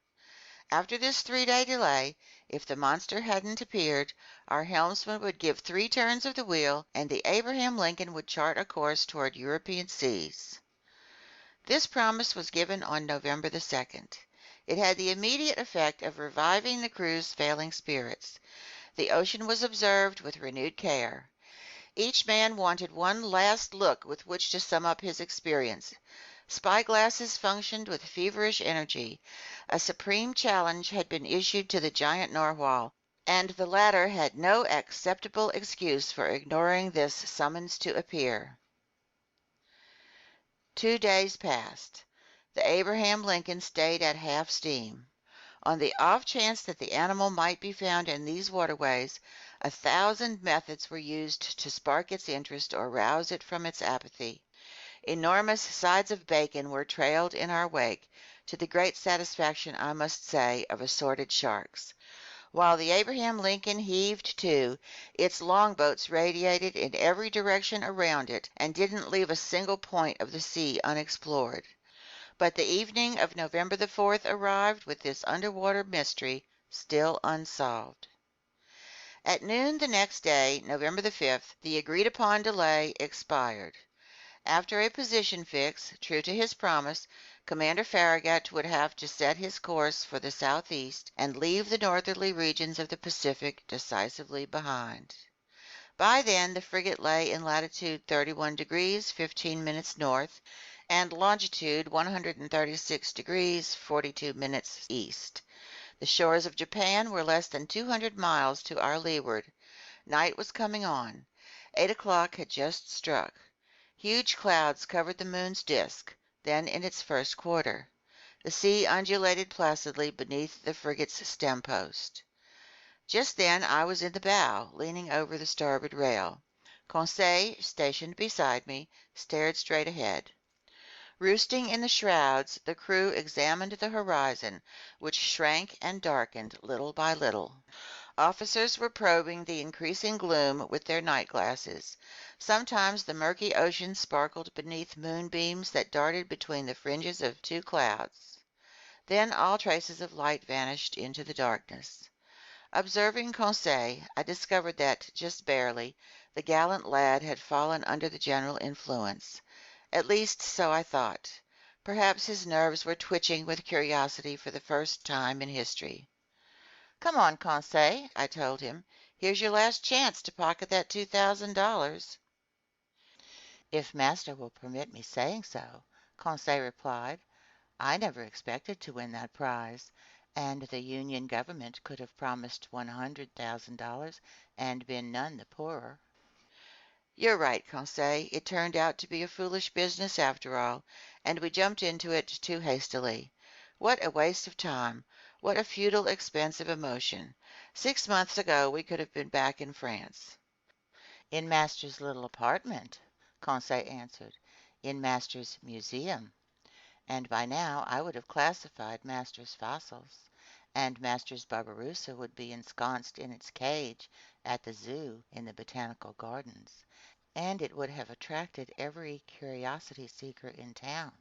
Speaker 1: After this 3-day delay, if the monster hadn't appeared, our helmsman would give 3 turns of the wheel, and the Abraham Lincoln would chart a course toward European seas. This promise was given on November the 2nd. It had the immediate effect of reviving the crew's failing spirits. The ocean was observed with renewed care. Each man wanted one last look with which to sum up his experience. Spyglasses functioned with feverish energy. A supreme challenge had been issued to the giant narwhal, and the latter had no acceptable excuse for ignoring this summons to appear. 2 days passed. The Abraham Lincoln stayed at half steam. On the off chance that the animal might be found in these waterways, 1,000 methods were used to spark its interest or rouse it from its apathy. Enormous sides of bacon were trailed in our wake, to the great satisfaction, I must say, of assorted sharks. While the Abraham Lincoln heaved to, its longboats radiated in every direction around it and didn't leave a single point of the sea unexplored. But the evening of November the 4th arrived with this underwater mystery still unsolved. At noon the next day, November the 5th, the agreed-upon delay expired. After a position fix, true to his promise, Commander Farragut would have to set his course for the southeast and leave the northerly regions of the Pacific decisively behind. By then the frigate lay in latitude 31 degrees 15 minutes north and longitude 136 degrees 42 minutes east. The shores of Japan were less than 200 miles to our leeward. Night was coming on. 8 o'clock had just struck. Huge clouds covered the moon's disk, then in its first quarter. The sea undulated placidly beneath the frigate's stem post. Just then I was in the bow, leaning over the starboard rail. Conseil, stationed beside me, stared straight ahead. Roosting in the shrouds, the crew examined the horizon, which shrank and darkened little by little. Officers were probing the increasing gloom with their night glasses. Sometimes the murky ocean sparkled beneath moonbeams that darted between the fringes of 2 clouds. Then all traces of light vanished into the darkness. Observing Conseil, I discovered that, just barely, the gallant lad had fallen under the general influence. At least, so I thought. Perhaps his nerves were twitching with curiosity for the first time in history. "Come on, Conseil," I told him. "Here's your last chance to pocket that $2,000. "If master will permit me saying so," Conseil replied. I never expected to win that prize, and the Union government could have promised $100,000 and been none the poorer. You're right, Conseil. It turned out to be a foolish business after all, and we jumped into it too hastily. What a waste of time! What a futile expense of emotion! 6 months ago we could have been back in France. In Master's little apartment, Conseil answered. In Master's museum. And by now I would have classified Master's fossils, and Master's Barbarossa would be ensconced in its cage at the zoo in the botanical gardens, and it would have attracted every curiosity seeker in town.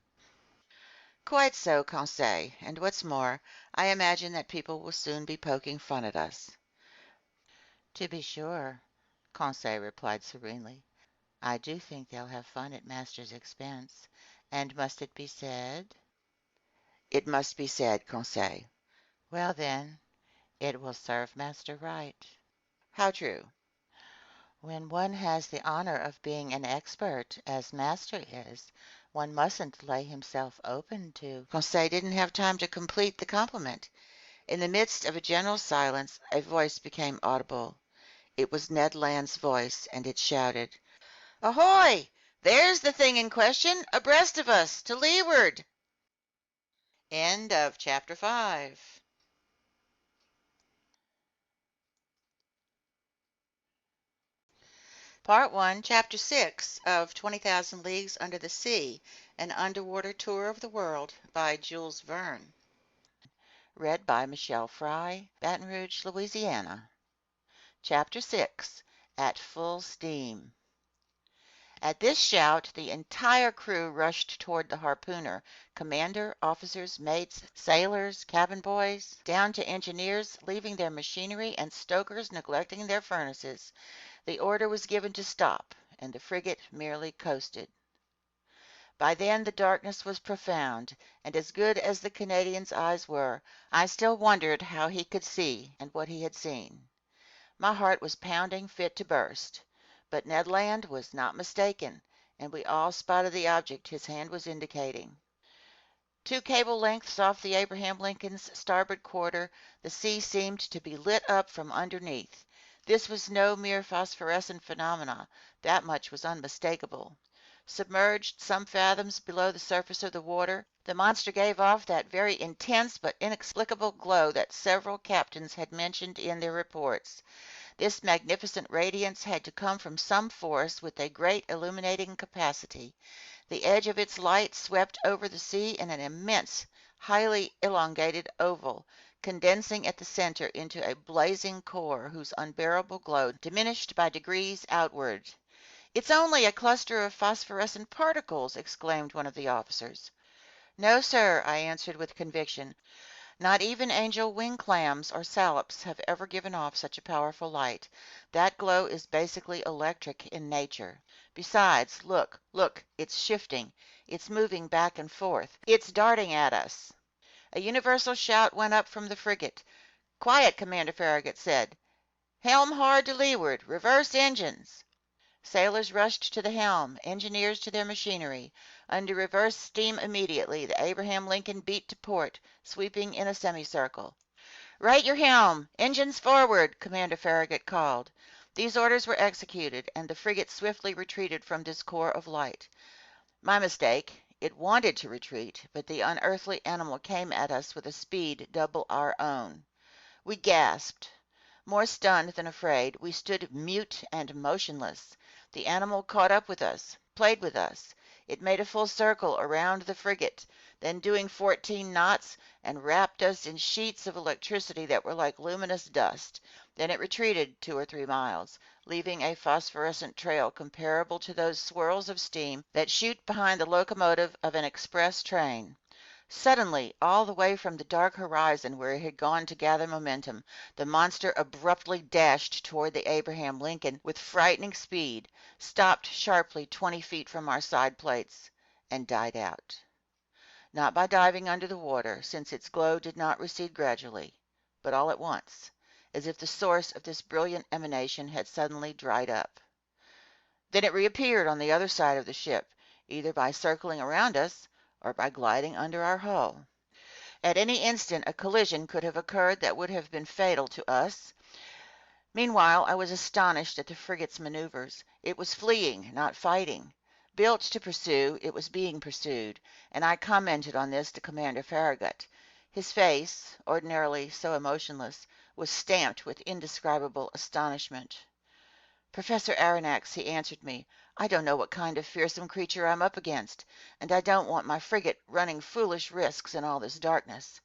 Speaker 1: Quite so, Conseil, and what's more, I imagine that people will soon be poking fun at us. To be sure, Conseil replied serenely. I do think they'll have fun at Master's expense, and must it be said? It must be said, Conseil. Well then, it will serve Master right. How true? When one has the honor of being an expert, as Master is, one mustn't lay himself open to. Conseil didn't have time to complete the compliment. In the midst of a general silence, a voice became audible. It was Ned Land's voice, and it shouted, "Ahoy! There's the thing in question, abreast of us, to leeward!" End of chapter 5. Part 1, Chapter 6 of 20,000 Leagues Under the Sea, An Underwater Tour of the World by Jules Verne. Read by Michele Fry, Baton Rouge, Louisiana. Chapter 6, At Full Steam. At this shout, the entire crew rushed toward the harpooner, commander, officers, mates, sailors, cabin boys, down to engineers, leaving their machinery, and stokers neglecting their furnaces. The order was given to stop, and the frigate merely coasted. By then the darkness was profound, and as good as the Canadian's eyes were, I still wondered how he could see and what he had seen. My heart was pounding fit to burst. But Ned Land was not mistaken, and we all spotted the object his hand was indicating. 2 cable lengths off the Abraham Lincoln's starboard quarter, the sea seemed to be lit up from underneath. This was no mere phosphorescent phenomena. That much was unmistakable. Submerged some fathoms below the surface of the water, the monster gave off that very intense but inexplicable glow that several captains had mentioned in their reports. This magnificent radiance had to come from some force with a great illuminating capacity. The edge of its light swept over the sea in an immense, highly elongated oval, condensing at the center into a blazing core whose unbearable glow diminished by degrees outward. "It's only a cluster of phosphorescent particles!" exclaimed one of the officers. "No, sir," I answered with conviction. "Not even angel wing clams or sallops have ever given off such a powerful light. That glow is basically electric in nature. Besides, look, look, it's shifting. It's moving back and forth. It's darting at us." A universal shout went up from the frigate. "Quiet," Commander Farragut said. "Helm hard to leeward. Reverse engines." Sailors rushed to the helm, engineers to their machinery. Under reverse steam immediately, the Abraham Lincoln beat to port, sweeping in a semicircle. "Right your helm! Engines forward!" Commander Farragut called. These orders were executed, and the frigate swiftly retreated from this core of light. My mistake. It wanted to retreat, but the unearthly animal came at us with a speed double our own. We gasped. More stunned than afraid, we stood mute and motionless. The animal caught up with us, played with us. It made a full circle around the frigate, then doing 14 knots, and wrapped us in sheets of electricity that were like luminous dust. Then it retreated 2 or 3 miles, leaving a phosphorescent trail comparable to those swirls of steam that shoot behind the locomotive of an express train. Suddenly, all the way from the dark horizon where it had gone to gather momentum, the monster abruptly dashed toward the Abraham Lincoln with frightening speed, stopped sharply 20 feet from our side plates, and died out. Not by diving under the water, since its glow did not recede gradually, but all at once, as if the source of this brilliant emanation had suddenly dried up. Then it reappeared on the other side of the ship, either by circling around us or by gliding under our hull. At any instant a collision could have occurred that would have been fatal to us. Meanwhile, I was astonished at the frigate's maneuvers. It was fleeing, not fighting. Built to pursue, it was being pursued, and I commented on this to Commander Farragut. His face, ordinarily so emotionless, was stamped with indescribable astonishment. "Professor Aronnax," he answered me, "I don't know what kind of fearsome creature I'm up against, and I don't want my frigate running foolish risks in all this darkness.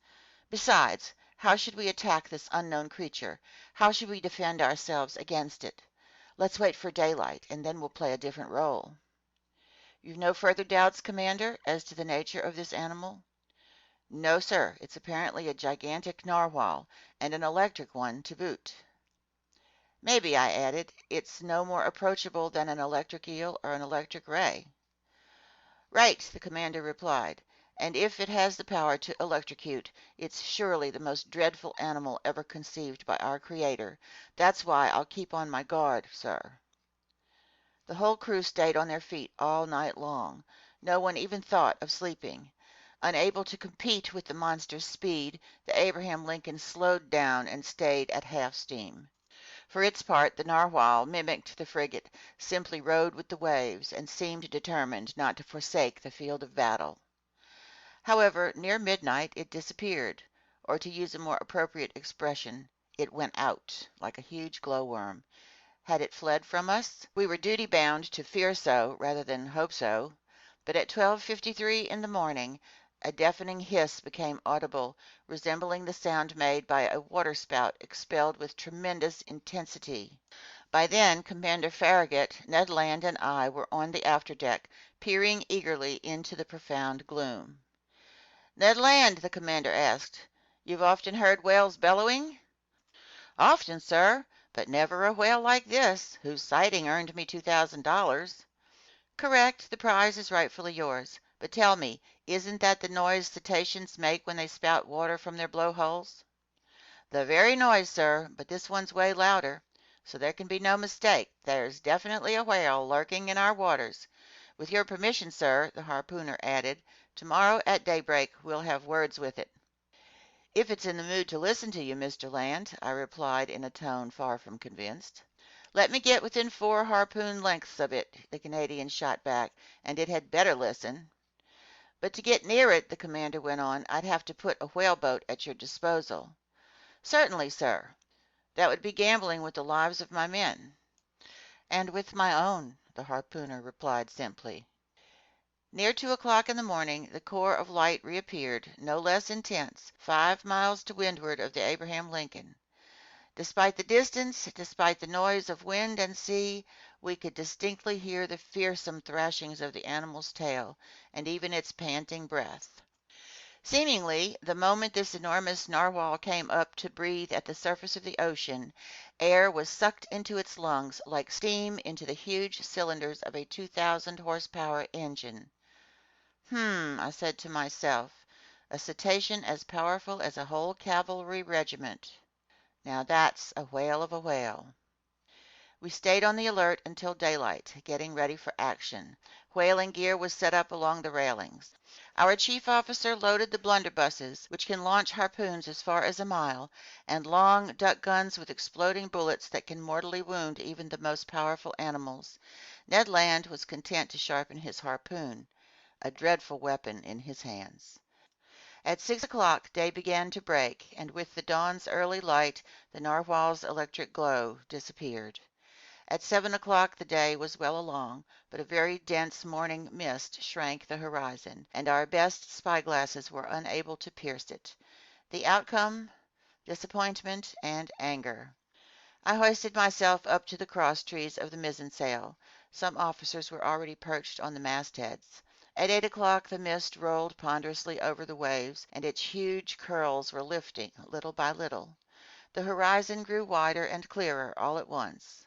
Speaker 1: Besides, how should we attack this unknown creature? How should we defend ourselves against it? Let's wait for daylight, and then we'll play a different role." "You've no further doubts, Commander, as to the nature of this animal?" "No, sir. It's apparently a gigantic narwhal, and an electric one to boot." "Maybe," I added, "it's no more approachable than an electric eel or an electric ray." "Right," the commander replied, "and if it has the power to electrocute, it's surely the most dreadful animal ever conceived by our Creator. That's why I'll keep on my guard, sir." The whole crew stayed on their feet all night long. No one even thought of sleeping. Unable to compete with the monster's speed, the Abraham Lincoln slowed down and stayed at half steam. For its part, the narwhal mimicked the frigate, simply rode with the waves, and seemed determined not to forsake the field of battle. However, near midnight it disappeared, or to use a more appropriate expression, it went out, like a huge glowworm. Had it fled from us? We were duty bound to fear so rather than hope so. But at 12:53 in the morning, a deafening hiss became audible, resembling the sound made by a waterspout expelled with tremendous intensity. By then, Commander Farragut, Ned Land, and I were on the afterdeck, peering eagerly into the profound gloom. "Ned Land," the commander asked, "you've often heard whales bellowing?" "Often, sir, but never a whale like this, whose sighting earned me $2,000. "Correct, the prize is rightfully yours. But tell me, isn't that the noise cetaceans make when they spout water from their blowholes?" "The very noise, sir, but this one's way louder. So there can be no mistake. There's definitely a whale lurking in our waters. With your permission, sir," the harpooner added, "tomorrow at daybreak we'll have words with it." "If it's in the mood to listen to you, Mr. Land," I replied in a tone far from convinced. "Let me get within 4 harpoon lengths of it," the Canadian shot back, "and it had better listen." "But to get near it," the commander went on, "I'd have to put a whaleboat at your disposal." "Certainly, sir." "That would be gambling with the lives of my men." "And with my own," the harpooner replied simply. Near 2 o'clock in the morning, the core of light reappeared, no less intense, 5 miles to windward of the Abraham Lincoln. Despite the distance, despite the noise of wind and sea, we could distinctly hear the fearsome thrashings of the animal's tail, and even its panting breath. Seemingly, the moment this enormous narwhal came up to breathe at the surface of the ocean, air was sucked into its lungs like steam into the huge cylinders of a 2,000 horsepower engine. I said to myself, a cetacean as powerful as a whole cavalry regiment. Now that's a whale of a whale. We stayed on the alert until daylight, getting ready for action. Whaling gear was set up along the railings. Our chief officer loaded the blunderbusses, which can launch harpoons as far as a mile, and long duck guns with exploding bullets that can mortally wound even the most powerful animals. Ned Land was content to sharpen his harpoon, a dreadful weapon in his hands. At 6 o'clock day began to break, and with the dawn's early light the narwhal's electric glow disappeared. At 7 o'clock the day was well along, but a very dense morning mist shrank the horizon, and our best spyglasses were unable to pierce it. The outcome? Disappointment and anger. I hoisted myself up to the crosstrees of the mizzensail. Some officers were already perched on the mastheads. At 8 o'clock the mist rolled ponderously over the waves, and its huge curls were lifting little by little. The horizon grew wider and clearer all at once.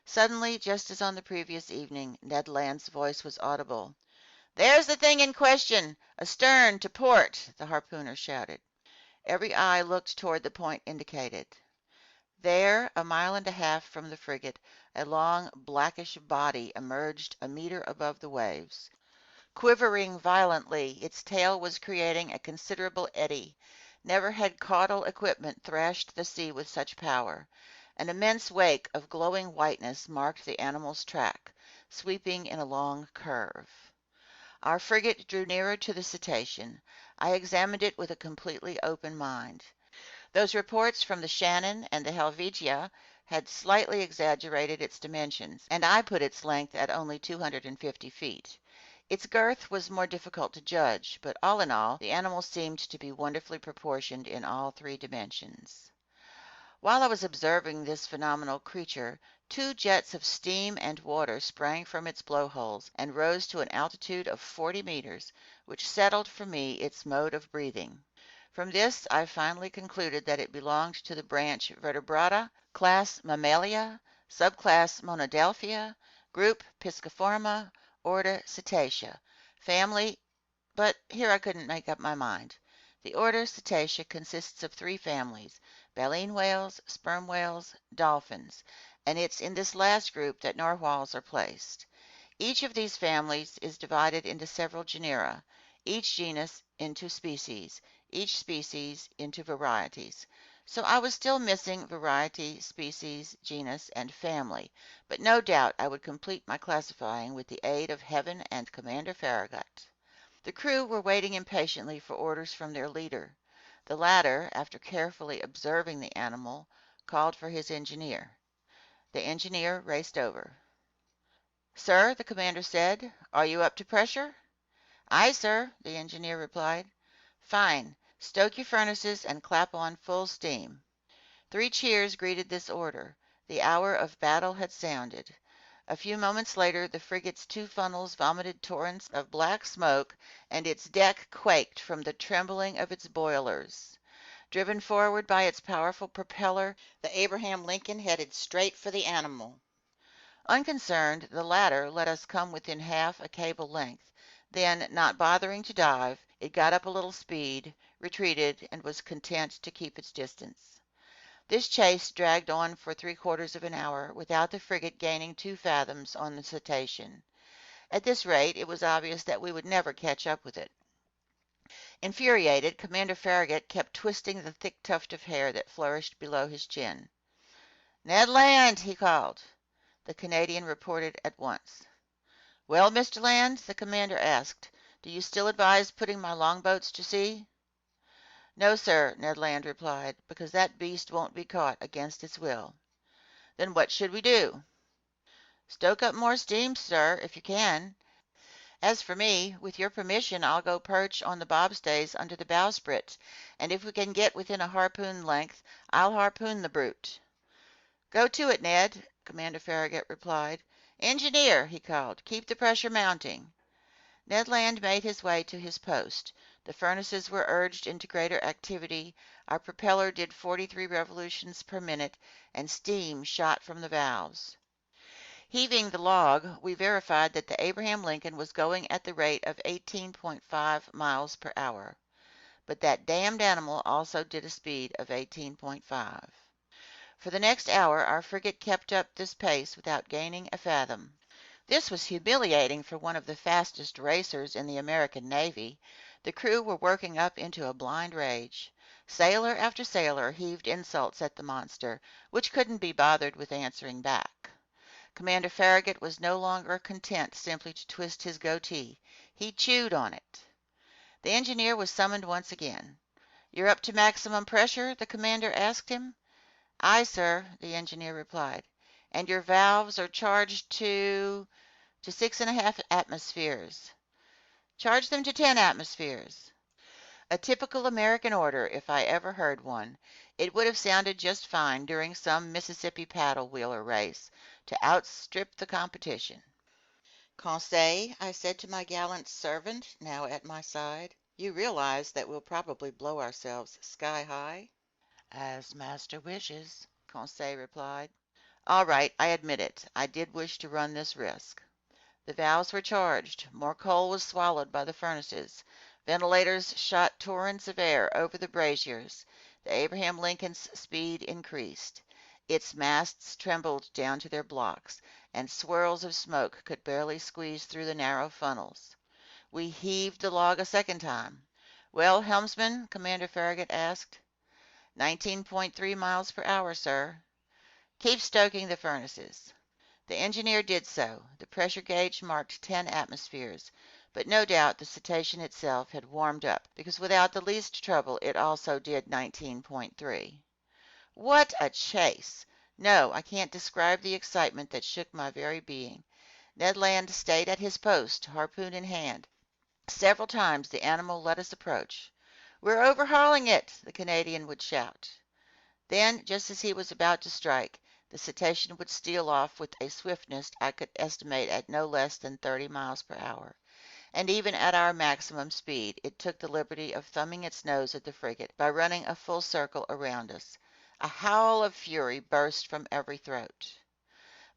Speaker 1: Suddenly, just as on the previous evening, Ned Land's voice was audible. "There's the thing in question! Astern, to port!" the harpooner shouted. Every eye looked toward the point indicated. There, a mile and a half from the frigate, a long blackish body emerged a meter above the waves. Quivering violently, its tail was creating a considerable eddy. Never had caudal equipment thrashed the sea with such power. An immense wake of glowing whiteness marked the animal's track, sweeping in a long curve. Our frigate drew nearer to the cetacean. I examined it with a completely open mind. Those reports from the Shannon and the Helvetia had slightly exaggerated its dimensions, and I put its length at only 250 feet. Its girth was more difficult to judge, but all in all, the animal seemed to be wonderfully proportioned in all three dimensions. While I was observing this phenomenal creature, two jets of steam and water sprang from its blowholes and rose to an altitude of 40 meters, which settled for me its mode of breathing. From this I finally concluded that it belonged to the branch Vertebrata, class Mammalia, subclass Monodelphia, group Pisciforma, order Cetacea, family, but here I couldn't make up my mind. The order Cetacea consists of three families: baleen whales, sperm whales, dolphins, and it's in this last group that narwhals are placed. Each of these families is divided into several genera, each genus into species, each species into varieties. So I was still missing variety, species, genus, and family, but no doubt I would complete my classifying with the aid of Heaven and Commander Farragut. The crew were waiting impatiently for orders from their leader. The latter, after carefully observing the animal, called for his engineer. The engineer raced over. "Sir," the commander said, "are you up to pressure?" "Aye, sir," the engineer replied. "Fine. Stoke your furnaces and clap on full steam." Three cheers greeted this order. The hour of battle had sounded. A few moments later the frigate's two funnels vomited torrents of black smoke, and its deck quaked from the trembling of its boilers. Driven forward by its powerful propeller, the Abraham Lincoln headed straight for the animal. Unconcerned, the latter let us come within half a cable length. Then, not bothering to dive, it got up a little speed, retreated, and was content to keep its distance. This chase dragged on for 3/4 of an hour without the frigate gaining 2 fathoms on the cetacean. At this rate, it was obvious that we would never catch up with it. Infuriated, Commander Farragut kept twisting the thick tuft of hair that flourished below his chin. "Ned Land!" he called. The Canadian reported at once. "Well, Mr. Land," the commander asked, "do you still advise putting my longboats to sea?" "No, sir," Ned Land replied, "because that beast won't be caught against its will." "Then what should we do?" "Stoke up more steam, sir, if you can. As for me, with your permission I'll go perch on the bobstays under the bowsprit, and if we can get within a harpoon length, I'll harpoon the brute." "Go to it, Ned," Commander Farragut replied. "Engineer," he called, "keep the pressure mounting." Ned Land made his way to his post. The furnaces were urged into greater activity, our propeller did 43 revolutions per minute, and steam shot from the valves. Heaving the log, we verified that the Abraham Lincoln was going at the rate of 18.5 miles per hour. But that damned animal also did a speed of 18.5. For the next hour our frigate kept up this pace without gaining a fathom. This was humiliating for one of the fastest racers in the American Navy. The crew were working up into a blind rage. Sailor after sailor heaved insults at the monster, which couldn't be bothered with answering back. Commander Farragut was no longer content simply to twist his goatee. He chewed on it. The engineer was summoned once again. "You're up to maximum pressure?" the commander asked him. "Aye, sir," the engineer replied. "And your valves are charged to—" "To 6½ atmospheres." "Charge them to 10 atmospheres." A typical American order, if I ever heard one. It would have sounded just fine during some Mississippi paddle wheeler race, to outstrip the competition. "Conseil," I said to my gallant servant, now at my side, "you realize that we'll probably blow ourselves sky high?" "As master wishes," Conseil replied. "All right, I admit it. I did wish to run this risk." The valves were charged. More coal was swallowed by the furnaces. Ventilators shot torrents of air over the braziers. The Abraham Lincoln's speed increased. Its masts trembled down to their blocks, and swirls of smoke could barely squeeze through the narrow funnels. We heaved the log a second time. "Well, helmsman?" Commander Farragut asked. 19.3 miles per hour, sir." "Keep stoking the furnaces." The engineer did so. The pressure gauge marked 10 atmospheres, but no doubt the cetacean itself had warmed up, because without the least trouble it also did 19.3. What a chase! No, I can't describe the excitement that shook my very being. Ned Land stayed at his post, harpoon in hand. Several times the animal let us approach. "We're overhauling it!" the Canadian would shout. Then, just as he was about to strike, the cetacean would steal off with a swiftness I could estimate at no less than 30 miles per hour. And even at our maximum speed, it took the liberty of thumbing its nose at the frigate by running a full circle around us. A howl of fury burst from every throat.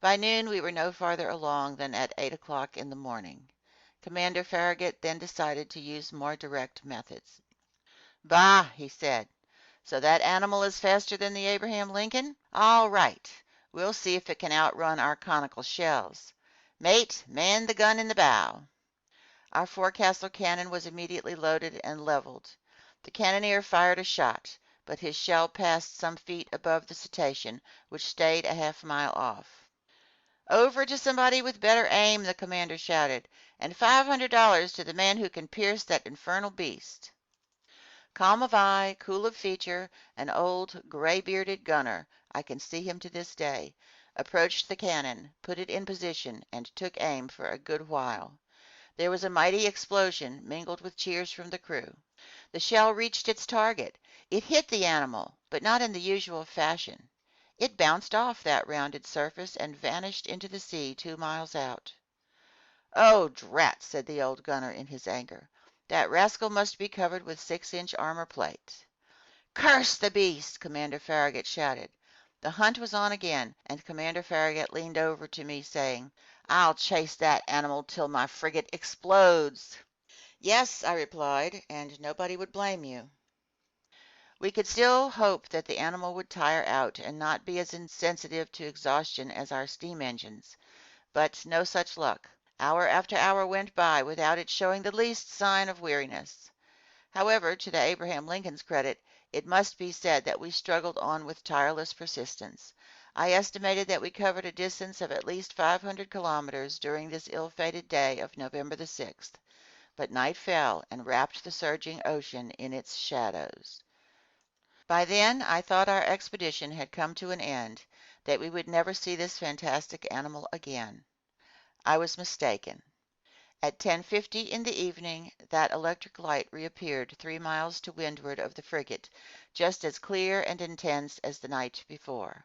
Speaker 1: By noon we were no farther along than at 8 o'clock in the morning. Commander Farragut then decided to use more direct methods. "Bah!" he said. "So that animal is faster than the Abraham Lincoln? All right. We'll see if it can outrun our conical shells. Mate, man the gun in the bow." Our forecastle cannon was immediately loaded and leveled. The cannoneer fired a shot, but his shell passed some feet above the cetacean, which stayed a half-mile off. "Over to somebody with better aim," the commander shouted, "and $500 to the man who can pierce that infernal beast." Calm of eye, cool of feature, an old, gray-bearded gunner, I can see him to this day, approached the cannon, put it in position, and took aim for a good while. There was a mighty explosion, mingled with cheers from the crew. The shell reached its target. It hit the animal, but not in the usual fashion. It bounced off that rounded surface and vanished into the sea 2 miles out. "Oh, drat!" said the old gunner in his anger. "That rascal must be covered with 6-inch armor plate." "Curse the beast!" Commander Farragut shouted. The hunt was on again, and Commander Farragut leaned over to me, saying, "I'll chase that animal till my frigate explodes." "Yes," I replied, "and nobody would blame you." We could still hope that the animal would tire out and not be as insensitive to exhaustion as our steam engines, but no such luck. Hour after hour went by without its showing the least sign of weariness. However, to the Abraham Lincoln's credit, it must be said that we struggled on with tireless persistence. I estimated that we covered a distance of at least 500 kilometers during this ill-fated day of November the 6th, but night fell and wrapped the surging ocean in its shadows. By then I thought our expedition had come to an end, that we would never see this fantastic animal again. I was mistaken. At 10:50 in the evening that electric light reappeared 3 miles to windward of the frigate, just as clear and intense as the night before.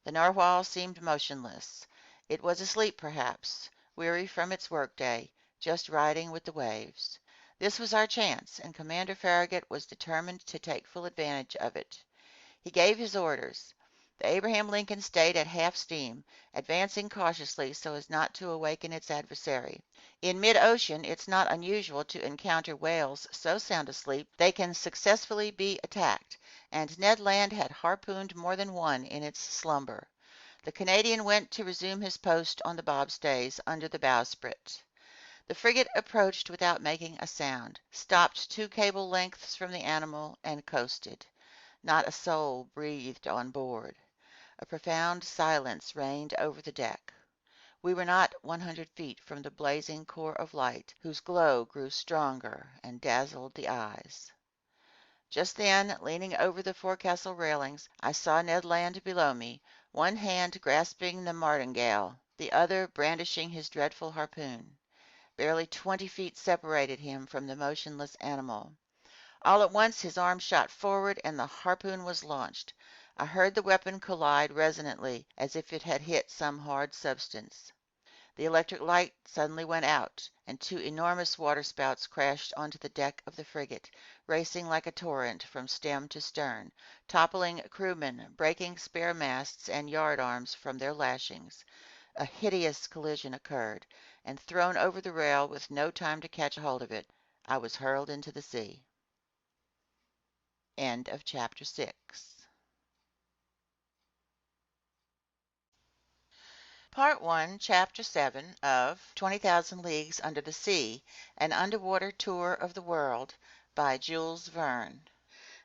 Speaker 1: The narwhal seemed motionless. It was asleep perhaps, weary from its workday, just riding with the waves. This was our chance, and Commander Farragut was determined to take full advantage of it. He gave his orders. The Abraham Lincoln stayed at half steam, advancing cautiously so as not to awaken its adversary. In mid-ocean it's not unusual to encounter whales so sound asleep they can successfully be attacked, and Ned Land had harpooned more than one in its slumber. The Canadian went to resume his post on the bobstays under the bowsprit. The frigate approached without making a sound, stopped 2 cable lengths from the animal, and coasted. Not a soul breathed on board. A profound silence reigned over the deck. We were not 100 feet from the blazing core of light, whose glow grew stronger and dazzled the eyes. Just then, leaning over the forecastle railings, I saw Ned Land below me, one hand grasping the martingale, the other brandishing his dreadful harpoon. Barely 20 feet separated him from the motionless animal. All at once his arm shot forward and the harpoon was launched. I heard the weapon collide resonantly, as if it had hit some hard substance. The electric light suddenly went out, and 2 enormous waterspouts crashed onto the deck of the frigate, racing like a torrent from stem to stern, toppling crewmen, breaking spare masts and yard arms from their lashings. A hideous collision occurred, and thrown over the rail with no time to catch hold of it, I was hurled into the sea. End of chapter 6. Part 1, Chapter 7 of 20,000 Leagues Under the Sea, An Underwater Tour of the World by Jules Verne.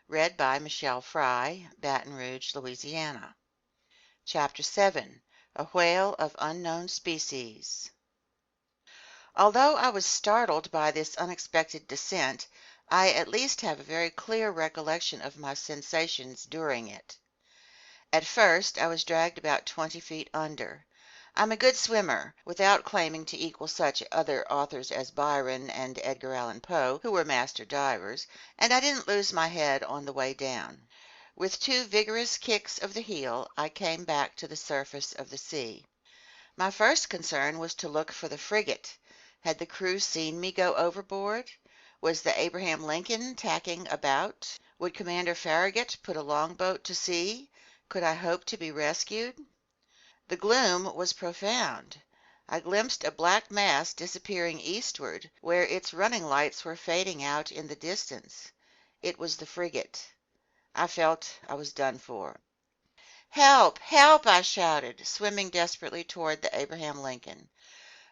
Speaker 1: Read by Michele Fry, Baton Rouge, Louisiana. Chapter 7, A Whale of Unknown Species. Although I was startled by this unexpected descent, I at least have a very clear recollection of my sensations during it. At first I was dragged about 20 feet under. I'm a good swimmer, without claiming to equal such other authors as Byron and Edgar Allan Poe, who were master divers, and I didn't lose my head on the way down. With 2 vigorous kicks of the heel, I came back to the surface of the sea. My first concern was to look for the frigate. Had the crew seen me go overboard? Was the Abraham Lincoln tacking about? Would Commander Farragut put a longboat to sea? Could I hope to be rescued? The gloom was profound. I glimpsed a black mass disappearing eastward, where its running lights were fading out in the distance. It was the frigate. I felt I was done for. "Help! Help!" I shouted, swimming desperately toward the Abraham Lincoln.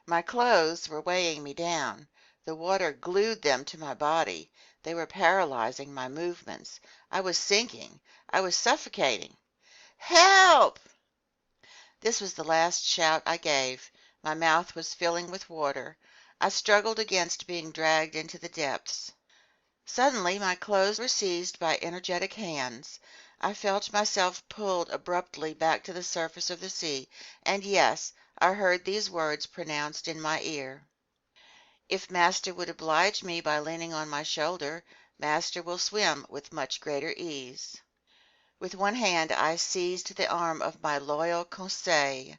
Speaker 1: My clothes were weighing me down. The water glued them to my body. They were paralyzing my movements. I was sinking. I was suffocating. "Help!" This was the last shout I gave. My mouth was filling with water. I struggled against being dragged into the depths. Suddenly my clothes were seized by energetic hands. I felt myself pulled abruptly back to the surface of the sea, and yes, I heard these words pronounced in my ear: "If master would oblige me by leaning on my shoulder, master will swim with much greater ease." With one hand I seized the arm of my loyal Conseil.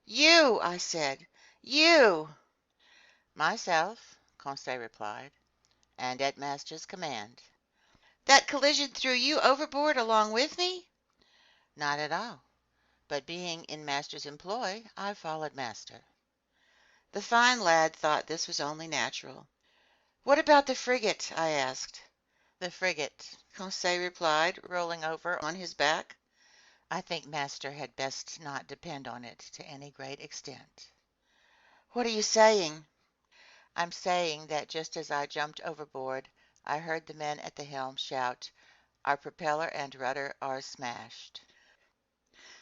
Speaker 1: "You!" I said. "You!" "Myself," Conseil replied, "and at master's command." "That collision threw you overboard along with me?" "Not at all. But being in master's employ, I followed master." The fine lad thought this was only natural. "What about the frigate?" I asked. "The frigate," Conseil replied, rolling over on his back. "I think master had best not depend on it to any great extent." "What are you saying?" "I'm saying that just as I jumped overboard, I heard the men at the helm shout, 'Our propeller and rudder are smashed.'"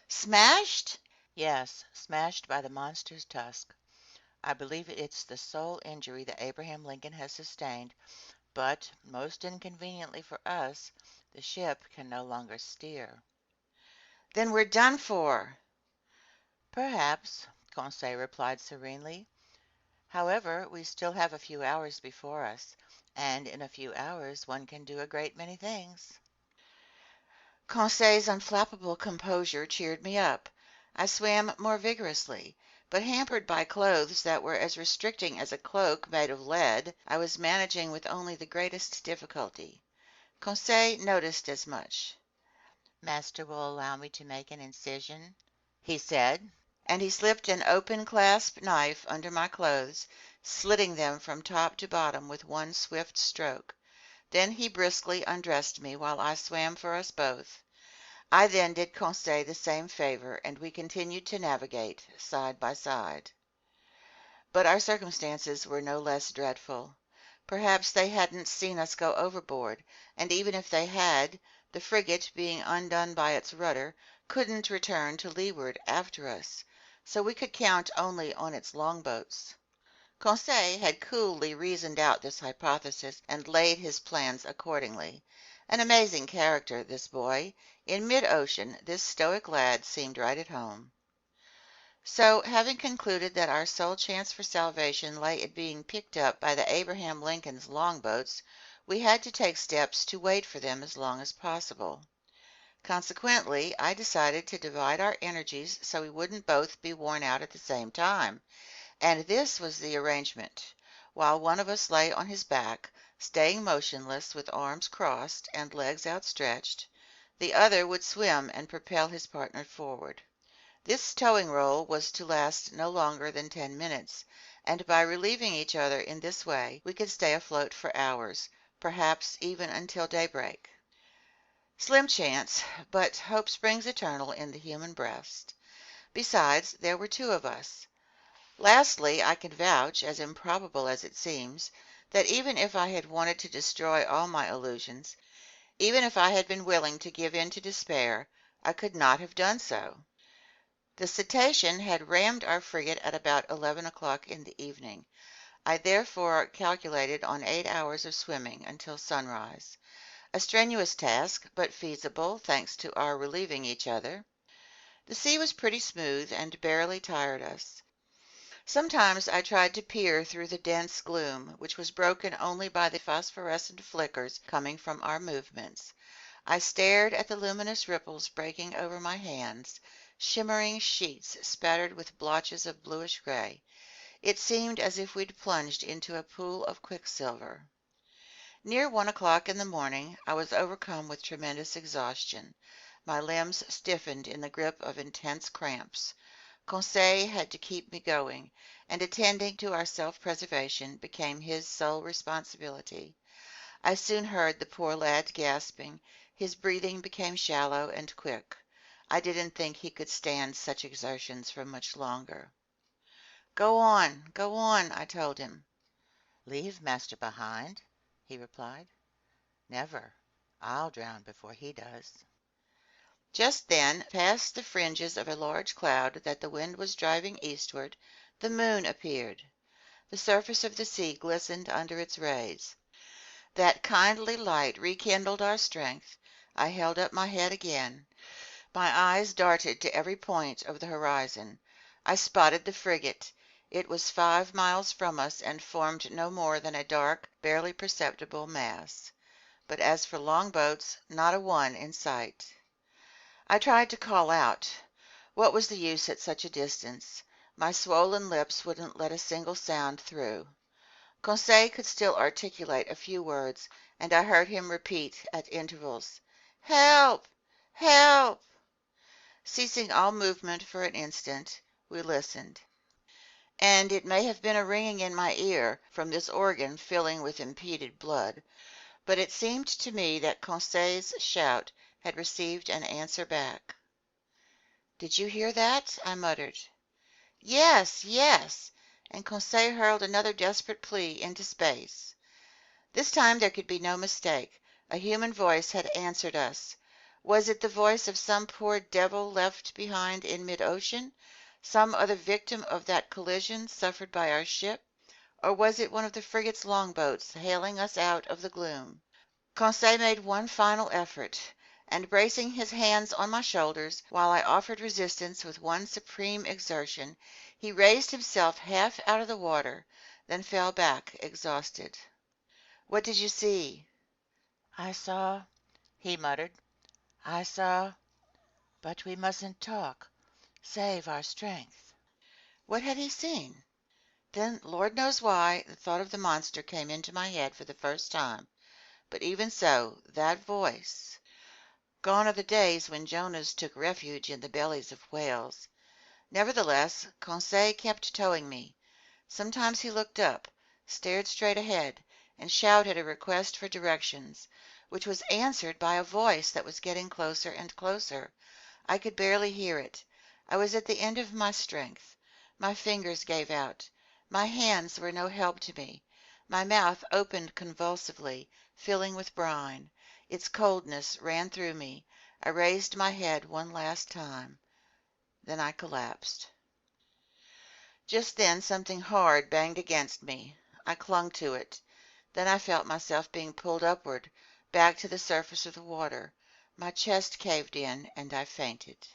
Speaker 1: "Smashed?" "Yes, smashed by the monster's tusk. I believe it's the sole injury the Abraham Lincoln has sustained, but, most inconveniently for us, the ship can no longer steer." "Then we're done for." "Perhaps," Conseil replied serenely. "However, we still have a few hours before us, and in a few hours one can do a great many things." Conseil's unflappable composure cheered me up. I swam more vigorously, but hampered by clothes that were as restricting as a cloak made of lead, I was managing with only the greatest difficulty. Conseil noticed as much. "Master will allow me to make an incision," he said, and he slipped an open clasp knife under my clothes, slitting them from top to bottom with one swift stroke. Then he briskly undressed me while I swam for us both. I then did Conseil the same favor, and we continued to navigate side by side. But our circumstances were no less dreadful. Perhaps they hadn't seen us go overboard, and even if they had, the frigate, being undone by its rudder, couldn't return to leeward after us, so we could count only on its longboats. Conseil had coolly reasoned out this hypothesis and laid his plans accordingly. An amazing character, this boy. In mid-ocean, this stoic lad seemed right at home. So, having concluded that our sole chance for salvation lay in being picked up by the Abraham Lincoln's longboats, we had to take steps to wait for them as long as possible. Consequently, I decided to divide our energies so we wouldn't both be worn out at the same time. And this was the arrangement. While one of us lay on his back, staying motionless with arms crossed and legs outstretched, the other would swim and propel his partner forward. This towing role was to last no longer than 10 minutes, and by relieving each other in this way, we could stay afloat for hours, perhaps even until daybreak. Slim chance, but hope springs eternal in the human breast. Besides, there were two of us. Lastly, I can vouch, as improbable as it seems, that even if I had wanted to destroy all my illusions, even if I had been willing to give in to despair, I could not have done so. The cetacean had rammed our frigate at about 11 o'clock in the evening. I therefore calculated on 8 hours of swimming until sunrise. A strenuous task, but feasible, thanks to our relieving each other. The sea was pretty smooth and barely tired us. Sometimes I tried to peer through the dense gloom, which was broken only by the phosphorescent flickers coming from our movements. I stared at the luminous ripples breaking over my hands, shimmering sheets spattered with blotches of bluish gray. It seemed as if we'd plunged into a pool of quicksilver. Near 1 o'clock in the morning, I was overcome with tremendous exhaustion. My limbs stiffened in the grip of intense cramps. Conseil had to keep me going, and attending to our self-preservation became his sole responsibility. I soon heard the poor lad gasping. His breathing became shallow and quick. I didn't think he could stand such exertions for much longer. Go on, I told him. Leave master behind, he replied. Never. I'll drown before he does. Just then, past the fringes of a large cloud that the wind was driving eastward, the moon appeared. The surface of the sea glistened under its rays. That kindly light rekindled our strength. I held up my head again. My eyes darted to every point of the horizon. I spotted the frigate. It was 5 miles from us and formed no more than a dark, barely perceptible mass. But as for longboats, not a one in sight. I tried to call out. What was the use at such a distance? My swollen lips wouldn't let a single sound through. Conseil could still articulate a few words, and I heard him repeat at intervals, "Help! Help!" Ceasing all movement for an instant, we listened. And it may have been a ringing in my ear from this organ filling with impeded blood, but it seemed to me that Conseil's shout had received an answer back. "Did you hear that?" I muttered. "Yes, yes!" and Conseil hurled another desperate plea into space. This time there could be no mistake. A human voice had answered us. Was it the voice of some poor devil left behind in mid-ocean, some other victim of that collision suffered by our ship, or was it one of the frigate's longboats hailing us out of the gloom? Conseil made one final effort, and bracing his hands on my shoulders while I offered resistance with one supreme exertion, he raised himself half out of the water, then fell back exhausted. "What did you see?" "I saw," he muttered. "I saw, but we mustn't talk. Save our strength." What had he seen? Then, Lord knows why, the thought of the monster came into my head for the first time. But even so, that voice. Gone are the days when Jonahs took refuge in the bellies of whales. Nevertheless, Conseil kept towing me. Sometimes he looked up, stared straight ahead, and shouted a request for directions, which was answered by a voice that was getting closer and closer. I could barely hear it. I was at the end of my strength. My fingers gave out. My hands were no help to me. My mouth opened convulsively, filling with brine. Its coldness ran through me. I raised my head one last time. Then I collapsed. Just then something hard banged against me. I clung to it. Then I felt myself being pulled upward, back to the surface of the water. My chest caved in, and I fainted.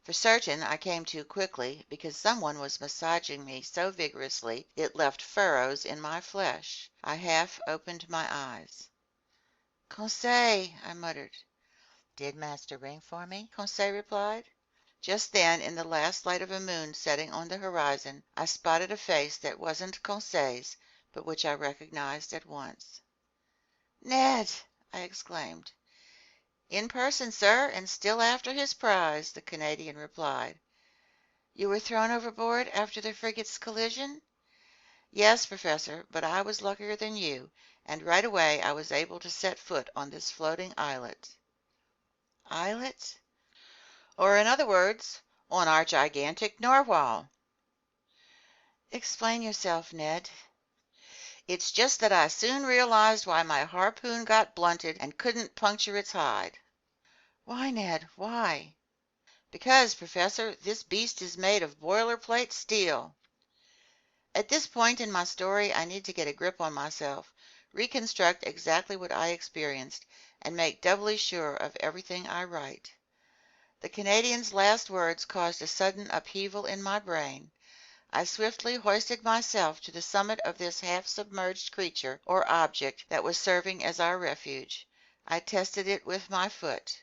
Speaker 1: For certain, I came to quickly, because someone was massaging me so vigorously it left furrows in my flesh. I half opened my eyes. "Conseil," I muttered. "Did master ring for me?" Conseil replied. Just then, in the last light of a moon setting on the horizon, I spotted a face that wasn't Conseil's, but which I recognized at once. "Ned!" I exclaimed. "In person, sir, and still after his prize," the Canadian replied. "You were thrown overboard after the frigate's collision?" "Yes, Professor, but I was luckier than you, and right away I was able to set foot on this floating islet." "Islet?" "Or in other words, on our gigantic narwhal. Explain yourself, Ned. It's just that I soon realized why my harpoon got blunted and couldn't puncture its hide. Why, Ned, why? Because, Professor, this beast is made of boilerplate steel. At this point in my story, I need to get a grip on myself, reconstruct exactly what I experienced, and make doubly sure of everything I write. The Canadian's last words caused a sudden upheaval in my brain. I swiftly hoisted myself to the summit of this half-submerged creature or object that was serving as our refuge. I tested it with my foot.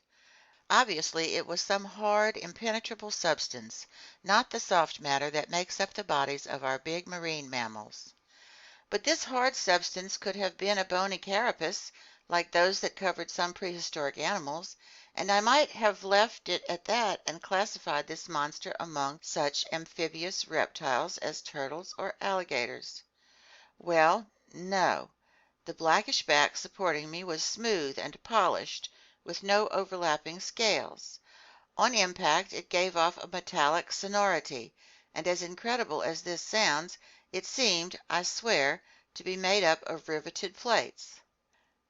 Speaker 1: Obviously, it was some hard, impenetrable substance, not the soft matter that makes up the bodies of our big marine mammals. But this hard substance could have been a bony carapace, like those that covered some prehistoric animals, and I might have left it at that and classified this monster among such amphibious reptiles as turtles or alligators. Well, no. The blackish back supporting me was smooth and polished, with no overlapping scales. On impact, it gave off a metallic sonority, and as incredible as this sounds, it seemed, I swear, to be made up of riveted plates.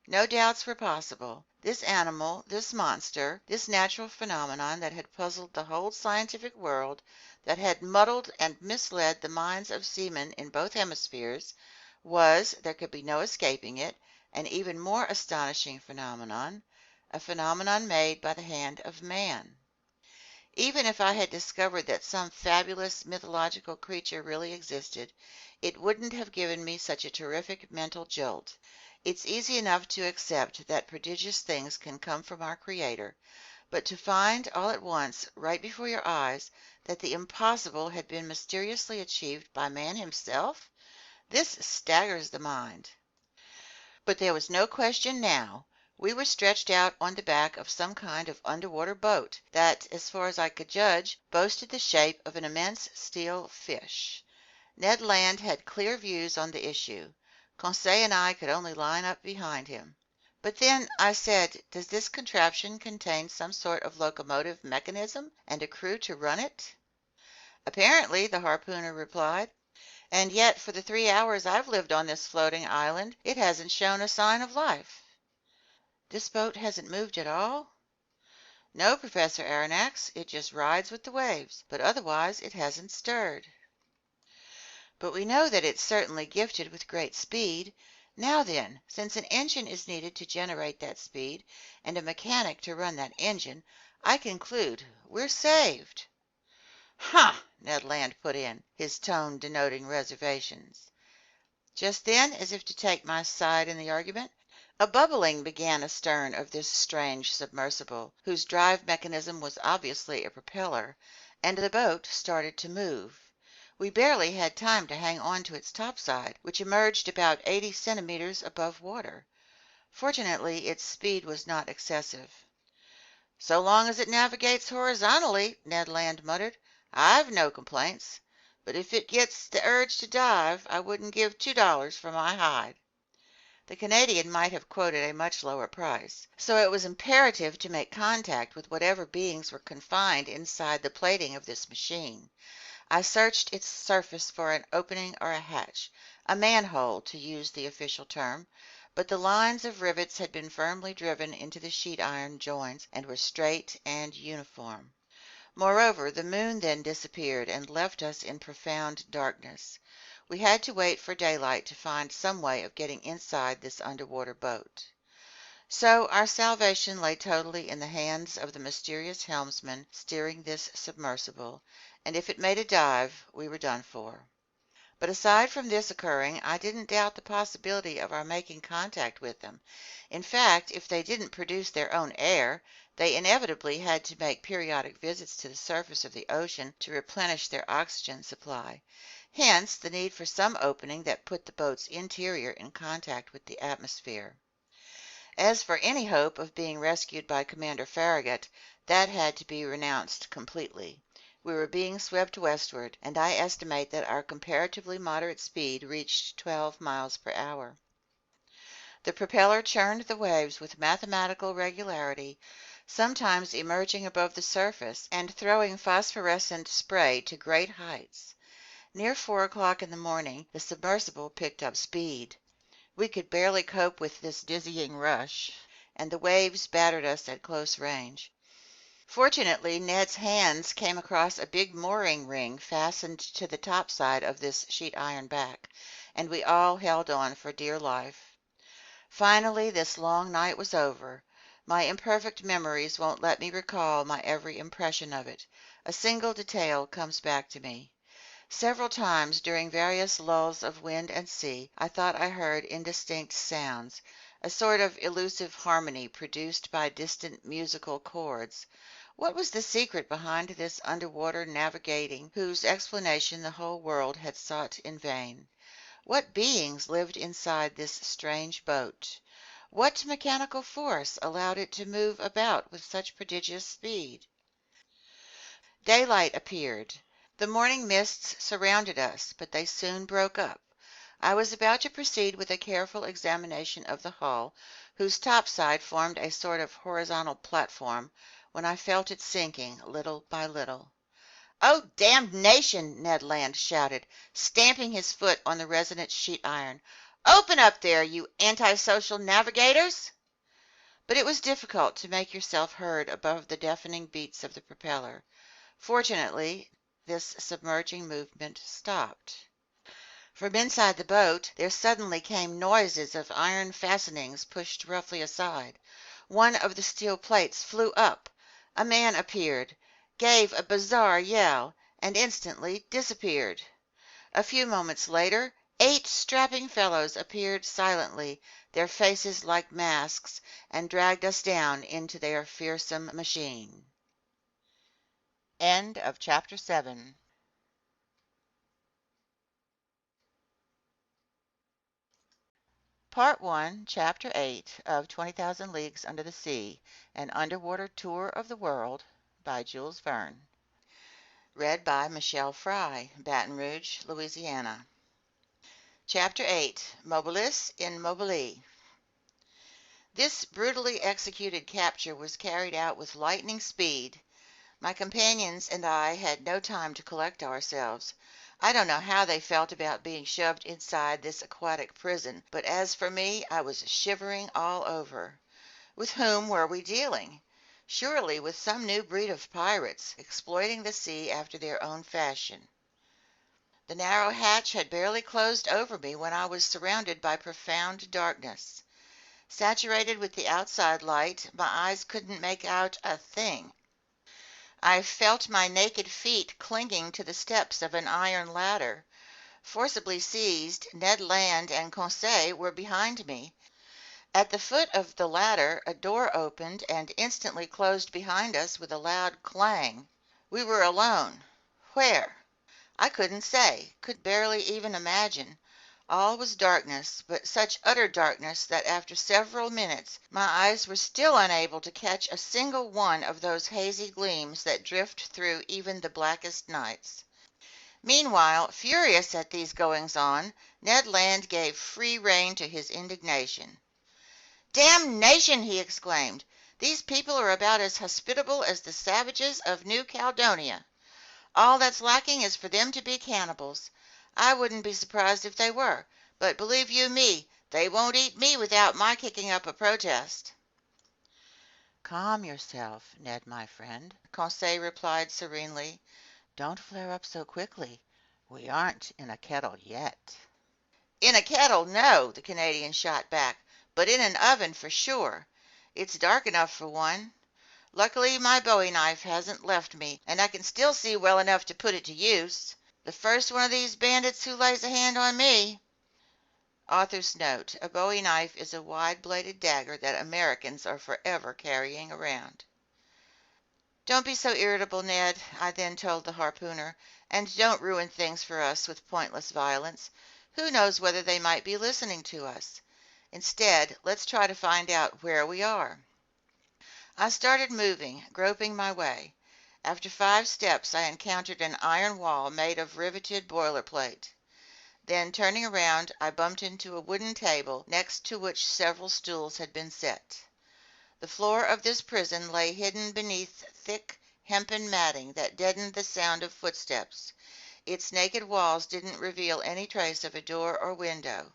Speaker 1: No doubts were possible. This animal, this monster, this natural phenomenon that had puzzled the whole scientific world, that had muddled and misled the minds of seamen in both hemispheres, was, there could be no escaping it, an even more astonishing phenomenon, a phenomenon made by the hand of man. Even if I had discovered that some fabulous mythological creature really existed, it wouldn't have given me such a terrific mental jolt. It's easy enough to accept that prodigious things can come from our Creator, but to find all at once, right before your eyes, that the impossible had been mysteriously achieved by man himself, this staggers the mind. But there was no question now. We were stretched out on the back of some kind of underwater boat that, as far as I could judge, boasted the shape of an immense steel fish. Ned Land had clear views on the issue. Conseil and I could only line up behind him. But then, I said, does this contraption contain some sort of locomotive mechanism and a crew to run it? Apparently, the harpooner replied. And yet, for the 3 hours I've lived on this floating island, it hasn't shown a sign of life. This boat hasn't moved at all? No, Professor Aronnax, it just rides with the waves, but otherwise it hasn't stirred. But we know that it's certainly gifted with great speed. Now then, since an engine is needed to generate that speed, and a mechanic to run that engine, I conclude we're saved. "Huh!" Ned Land put in, his tone denoting reservations. Just then, as if to take my side in the argument, a bubbling began astern of this strange submersible, whose drive mechanism was obviously a propeller, and the boat started to move. We barely had time to hang on to its topside, which emerged about 80 centimeters above water. Fortunately, its speed was not excessive. "So long as it navigates horizontally," Ned Land muttered, "I've no complaints. But if it gets the urge to dive, I wouldn't give $2 for my hide." The Canadian might have quoted a much lower price. So it was imperative to make contact with whatever beings were confined inside the plating of this machine. I searched its surface for an opening or a hatch, a manhole, to use the official term, but the lines of rivets had been firmly driven into the sheet iron joints and were straight and uniform. Moreover, the moon then disappeared and left us in profound darkness. We had to wait for daylight to find some way of getting inside this underwater boat. So our salvation lay totally in the hands of the mysterious helmsman steering this submersible, and if it made a dive, we were done for. But aside from this occurring, I didn't doubt the possibility of our making contact with them. In fact, if they didn't produce their own air, they inevitably had to make periodic visits to the surface of the ocean to replenish their oxygen supply. Hence, the need for some opening that put the boat's interior in contact with the atmosphere. As for any hope of being rescued by Commander Farragut, that had to be renounced completely. We were being swept westward, and I estimate that our comparatively moderate speed reached 12 miles per hour. The propeller churned the waves with mathematical regularity, sometimes emerging above the surface and throwing phosphorescent spray to great heights. Near 4 o'clock in the morning, the submersible picked up speed. We could barely cope with this dizzying rush, and the waves battered us at close range. Fortunately, Ned's hands came across a big mooring ring fastened to the topside of this sheet iron back, and we all held on for dear life. Finally, this long night was over. My imperfect memories won't let me recall my every impression of it. A single detail comes back to me. Several times during various lulls of wind and sea, I thought I heard indistinct sounds, a sort of elusive harmony produced by distant musical chords. What was the secret behind this underwater navigating whose explanation the whole world had sought in vain? What beings lived inside this strange boat? What mechanical force allowed it to move about with such prodigious speed? Daylight appeared. The morning mists surrounded us, but they soon broke up. I was about to proceed with a careful examination of the hull, whose topside formed a sort of horizontal platform, when I felt it sinking little by little. "Oh, damnation!" Ned Land shouted, stamping his foot on the resonant sheet iron. "Open up there, you antisocial navigators!" But it was difficult to make yourself heard above the deafening beats of the propeller. Fortunately, this submerging movement stopped. From inside the boat there suddenly came noises of iron fastenings pushed roughly aside. One of the steel plates flew up. A man appeared, gave a bizarre yell, and instantly disappeared. A few moments later, 8 strapping fellows appeared silently, their faces like masks, and dragged us down into their fearsome machine. End of chapter 7. Part 1, Chapter 8 of 20,000 Leagues Under the Sea, An Underwater Tour of the World by Jules Verne. Read by Michele Fry, Baton Rouge, Louisiana. Chapter 8, Mobilis in Mobili. This brutally executed capture was carried out with lightning speed. My companions and I had no time to collect ourselves. I don't know how they felt about being shoved inside this aquatic prison, but as for me, I was shivering all over. With whom were we dealing? Surely with some new breed of pirates, exploiting the sea after their own fashion. The narrow hatch had barely closed over me when I was surrounded by profound darkness. Saturated with the outside light, my eyes couldn't make out a thing. I felt my naked feet clinging to the steps of an iron ladder. Forcibly seized, Ned Land and Conseil were behind me. At the foot of the ladder a door opened and instantly closed behind us with a loud clang. We were alone. Where? I couldn't say, could barely even imagine. All was darkness, but such utter darkness that after several minutes my eyes were still unable to catch a single one of those hazy gleams that drift through even the blackest nights. Meanwhile, furious at these goings-on, Ned Land gave free rein to his indignation. "Damnation!" he exclaimed. "These people are about as hospitable as the savages of New Caledonia. All that's lacking is for them to be cannibals. I wouldn't be surprised if they were, but believe you me, they won't eat me without my kicking up a protest." "Calm yourself, Ned, my friend," Conseil replied serenely. "Don't flare up so quickly. We aren't in a kettle yet." "In a kettle, no," the Canadian shot back, "but in an oven for sure. It's dark enough for one. Luckily my bowie knife hasn't left me, and I can still see well enough to put it to use. The first one of these bandits who lays a hand on me." Author's note: a bowie knife is a wide-bladed dagger that Americans are forever carrying around. "Don't be so irritable, Ned," I then told the harpooner, "and don't ruin things for us with pointless violence. Who knows whether they might be listening to us? Instead, let's try to find out where we are." I started moving, groping my way. After 5 steps I encountered an iron wall made of riveted boiler plate. Then, turning around, I bumped into a wooden table next to which several stools had been set. The floor of this prison lay hidden beneath thick hempen matting that deadened the sound of footsteps. Its naked walls didn't reveal any trace of a door or window.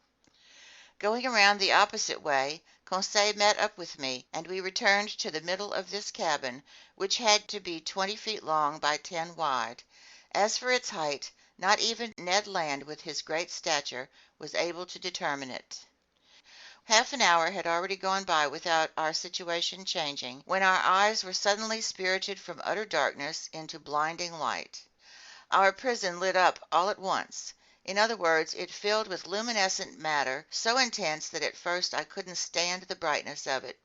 Speaker 1: Going around the opposite way, Conseil met up with me, and we returned to the middle of this cabin, which had to be 20 feet long by 10 wide. As for its height, not even Ned Land with his great stature was able to determine it. Half an hour had already gone by without our situation changing, when our eyes were suddenly spirited from utter darkness into blinding light. Our prison lit up all at once. In other words, it filled with luminescent matter so intense that at first I couldn't stand the brightness of it.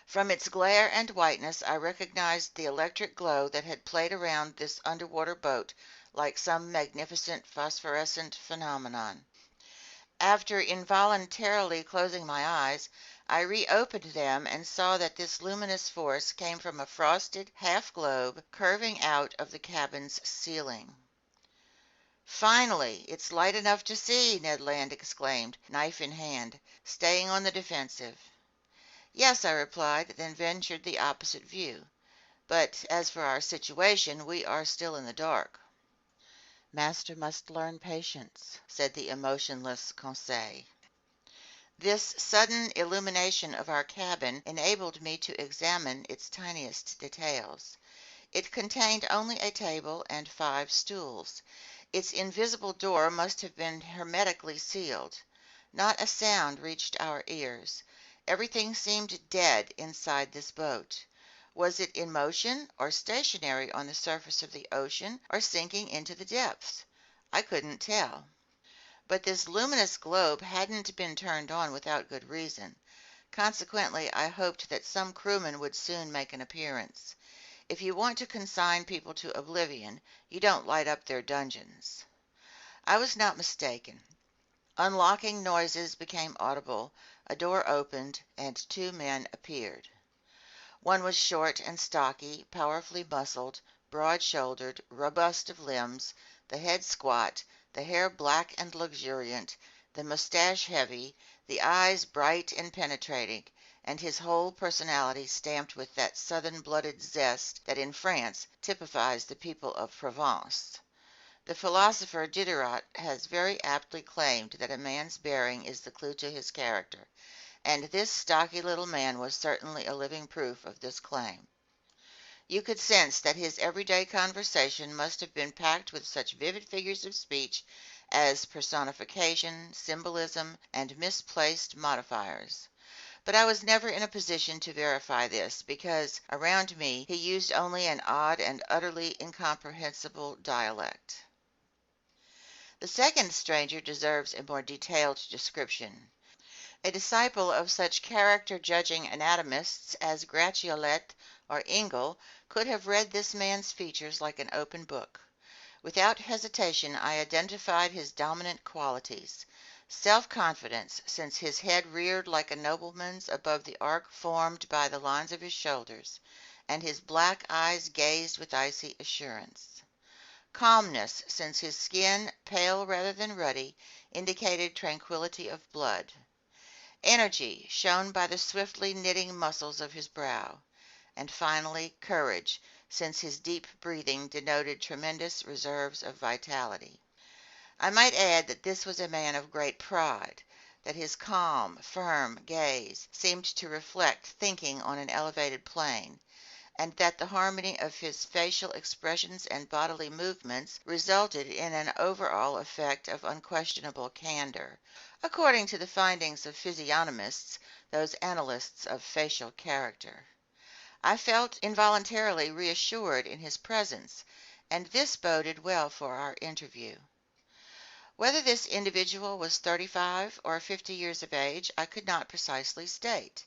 Speaker 1: From its glare and whiteness I recognized the electric glow that had played around this underwater boat like some magnificent phosphorescent phenomenon. After involuntarily closing my eyes, I reopened them and saw that this luminous force came from a frosted half globe curving out of the cabin's ceiling. "Finally, it's light enough to see," Ned Land exclaimed, knife in hand, staying on the defensive. "Yes," I replied, then ventured the opposite view. "But as for our situation, we are still in the dark." "Master must learn patience," said the emotionless Conseil. This sudden illumination of our cabin enabled me to examine its tiniest details. It contained only a table and 5 stools. Its invisible door must have been hermetically sealed. Not a sound reached our ears. Everything seemed dead inside this boat. Was it in motion, or stationary on the surface of the ocean, or sinking into the depths? I couldn't tell. But this luminous globe hadn't been turned on without good reason. Consequently, I hoped that some crewman would soon make an appearance. If you want to consign people to oblivion, you don't light up their dungeons. I was not mistaken. Unlocking noises became audible, a door opened, and 2 men appeared. One was short and stocky, powerfully muscled, broad-shouldered, robust of limbs, the head squat, the hair black and luxuriant, the mustache heavy, the eyes bright and penetrating, and his whole personality stamped with that southern-blooded zest that in France typifies the people of Provence. The philosopher Diderot has very aptly claimed that a man's bearing is the clue to his character, and this stocky little man was certainly a living proof of this claim. You could sense that his everyday conversation must have been packed with such vivid figures of speech as personification, symbolism, and misplaced modifiers. But I was never in a position to verify this, because around me he used only an odd and utterly incomprehensible dialect. The second stranger deserves a more detailed description. A disciple of such character-judging anatomists as Gratiolet or Engel could have read this man's features like an open book. Without hesitation I identified his dominant qualities. Self-confidence, since his head reared like a nobleman's above the arc formed by the lines of his shoulders, and his black eyes gazed with icy assurance. Calmness, since his skin, pale rather than ruddy, indicated tranquillity of blood. Energy, shown by the swiftly knitting muscles of his brow. And finally, courage, since his deep breathing denoted tremendous reserves of vitality. I might add that this was a man of great pride, that his calm, firm gaze seemed to reflect thinking on an elevated plane, and that the harmony of his facial expressions and bodily movements resulted in an overall effect of unquestionable candor, according to the findings of physiognomists, those analysts of facial character. I felt involuntarily reassured in his presence, and this boded well for our interview. Whether this individual was 35 or 50 years of age, I could not precisely state.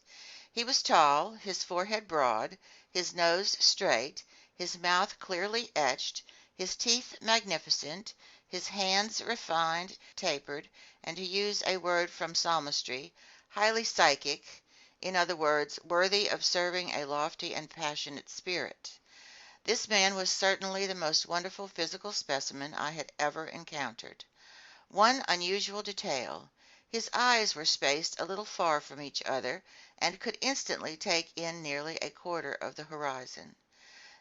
Speaker 1: He was tall, his forehead broad, his nose straight, his mouth clearly etched, his teeth magnificent, his hands refined, tapered, and, to use a word from palmistry, highly psychic, in other words, worthy of serving a lofty and passionate spirit. This man was certainly the most wonderful physical specimen I had ever encountered. One unusual detail: his eyes were spaced a little far from each other, and could instantly take in nearly a quarter of the horizon.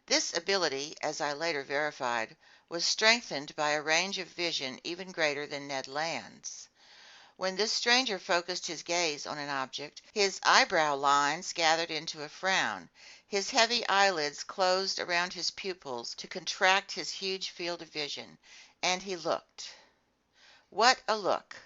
Speaker 1: This ability, as I later verified, was strengthened by a range of vision even greater than Ned Land's. When this stranger focused his gaze on an object, his eyebrow lines gathered into a frown, his heavy eyelids closed around his pupils to contract his huge field of vision, and he looked. What a look!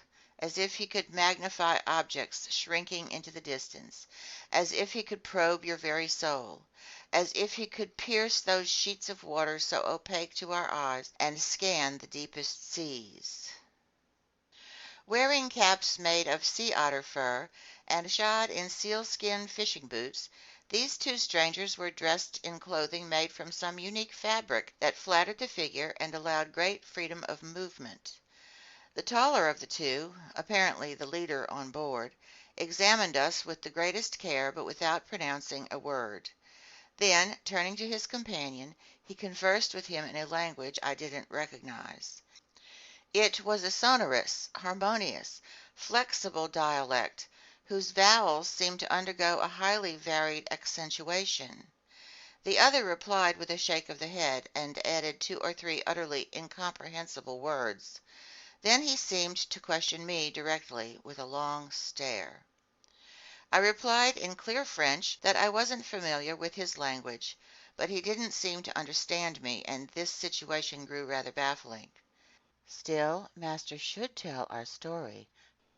Speaker 1: As if he could magnify objects shrinking into the distance, as if he could probe your very soul, as if he could pierce those sheets of water so opaque to our eyes and scan the deepest seas. Wearing caps made of sea otter fur and shod in sealskin fishing boots, these two strangers were dressed in clothing made from some unique fabric that flattered the figure and allowed great freedom of movement. The taller of the two, apparently the leader on board, examined us with the greatest care but without pronouncing a word. Then, turning to his companion, he conversed with him in a language I didn't recognize. It was a sonorous, harmonious, flexible dialect, whose vowels seemed to undergo a highly varied accentuation. The other replied with a shake of the head, and added 2 or 3 utterly incomprehensible words. Then he seemed to question me directly, with a long stare. I replied in clear French that I wasn't familiar with his language, but he didn't seem to understand me, and this situation grew rather baffling. "Still, master should tell our story,"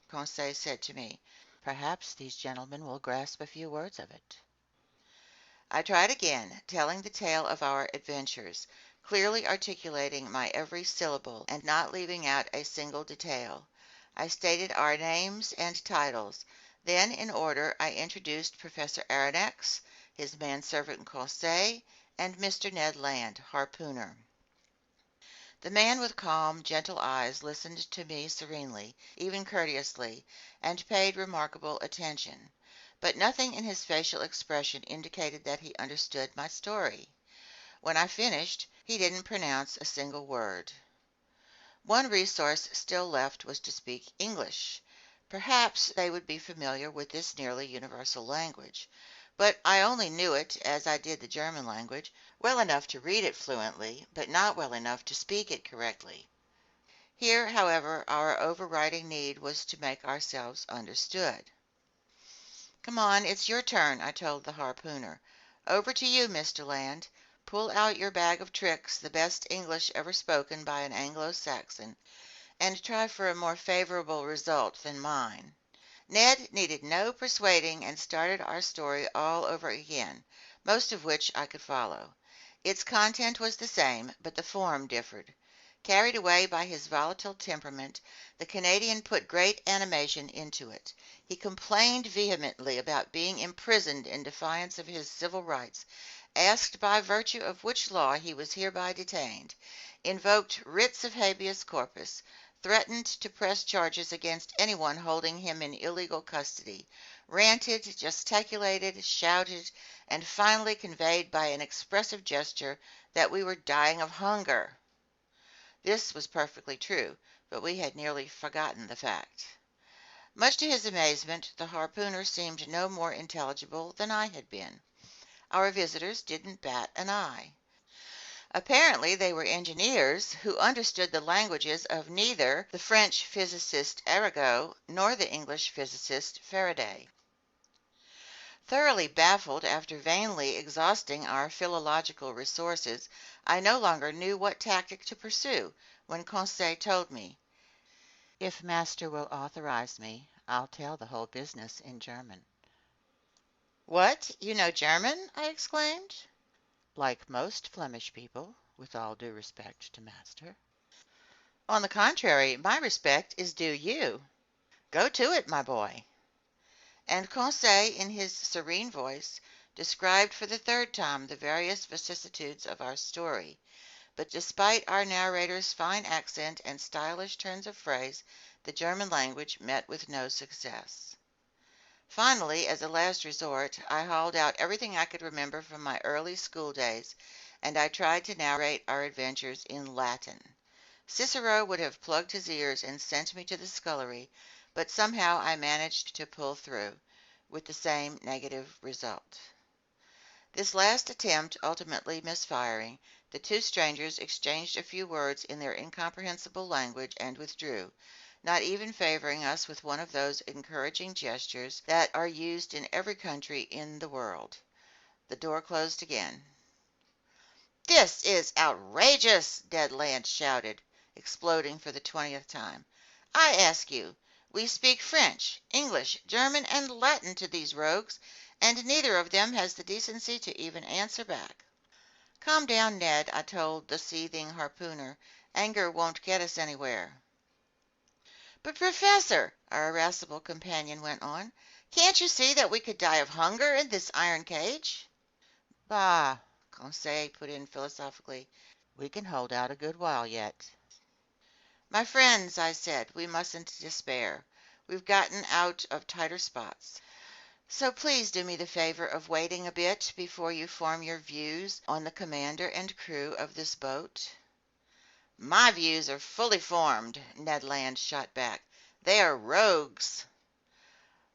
Speaker 1: Conseil said to me. "Perhaps these gentlemen will grasp a few words of it." I tried again, telling the tale of our adventures, clearly articulating my every syllable and not leaving out a single detail. I stated our names and titles. Then, in order, I introduced Professor Aronnax, his manservant Conseil, and Mr. Ned Land, harpooner. The man with calm, gentle eyes listened to me serenely, even courteously, and paid remarkable attention. But nothing in his facial expression indicated that he understood my story. When I finished, he didn't pronounce a single word. One resource still left was to speak English. Perhaps they would be familiar with this nearly universal language. But I only knew it, as I did the German language, well enough to read it fluently, but not well enough to speak it correctly. Here, however, our overriding need was to make ourselves understood. "Come on, it's your turn," I told the harpooner. "Over to you, Mr. Land. Pull out your bag of tricks, the best English ever spoken by an Anglo-Saxon, and try for a more favorable result than mine." Ned needed no persuading and started our story all over again, most of which I could follow. Its content was the same, but the form differed. Carried away by his volatile temperament, the Canadian put great animation into it. He complained vehemently about being imprisoned in defiance of his civil rights, asked by virtue of which law he was hereby detained, invoked writs of habeas corpus, threatened to press charges against anyone holding him in illegal custody, ranted, gesticulated, shouted, and finally conveyed by an expressive gesture that we were dying of hunger. This was perfectly true, but we had nearly forgotten the fact. Much to his amazement, the harpooner seemed no more intelligible than I had been. Our visitors didn't bat an eye. Apparently they were engineers who understood the languages of neither the French physicist Arago nor the English physicist Faraday. Thoroughly baffled after vainly exhausting our philological resources, I no longer knew what tactic to pursue, when Conseil told me, "If master will authorize me, I'll tell the whole business in German." "What, you know German?" I exclaimed. "Like most Flemish people, with all due respect to master." "On the contrary, my respect is due you. Go to it, my boy." And Conseil, in his serene voice, described for the third time the various vicissitudes of our story. But despite our narrator's fine accent and stylish turns of phrase, the German language met with no success. Finally, as a last resort, I hauled out everything I could remember from my early school days, and I tried to narrate our adventures in Latin. Cicero would have plugged his ears and sent me to the scullery, but somehow I managed to pull through. with the same negative result. This last attempt ultimately misfiring, the two strangers exchanged a few words in their incomprehensible language and withdrew, not even favoring us with one of those encouraging gestures that are used in every country in the world. The door closed again. "This is outrageous!" Ned Land shouted, exploding for the 20th time. "I ask you, we speak French, English, German, and Latin to these rogues, and neither of them has the decency to even answer back." "Calm down, Ned," I told the seething harpooner. "Anger won't get us anywhere." "But, Professor," our irascible companion went on, "can't you see that we could die of hunger in this iron cage?" "Bah!" Conseil put in philosophically. "We can hold out a good while yet." "My friends," I said, "we mustn't despair. We've gotten out of tighter spots. So please do me the favor of waiting a bit before you form your views on the commander and crew of this boat." "My views are fully formed," Ned Land shot back. "They are rogues."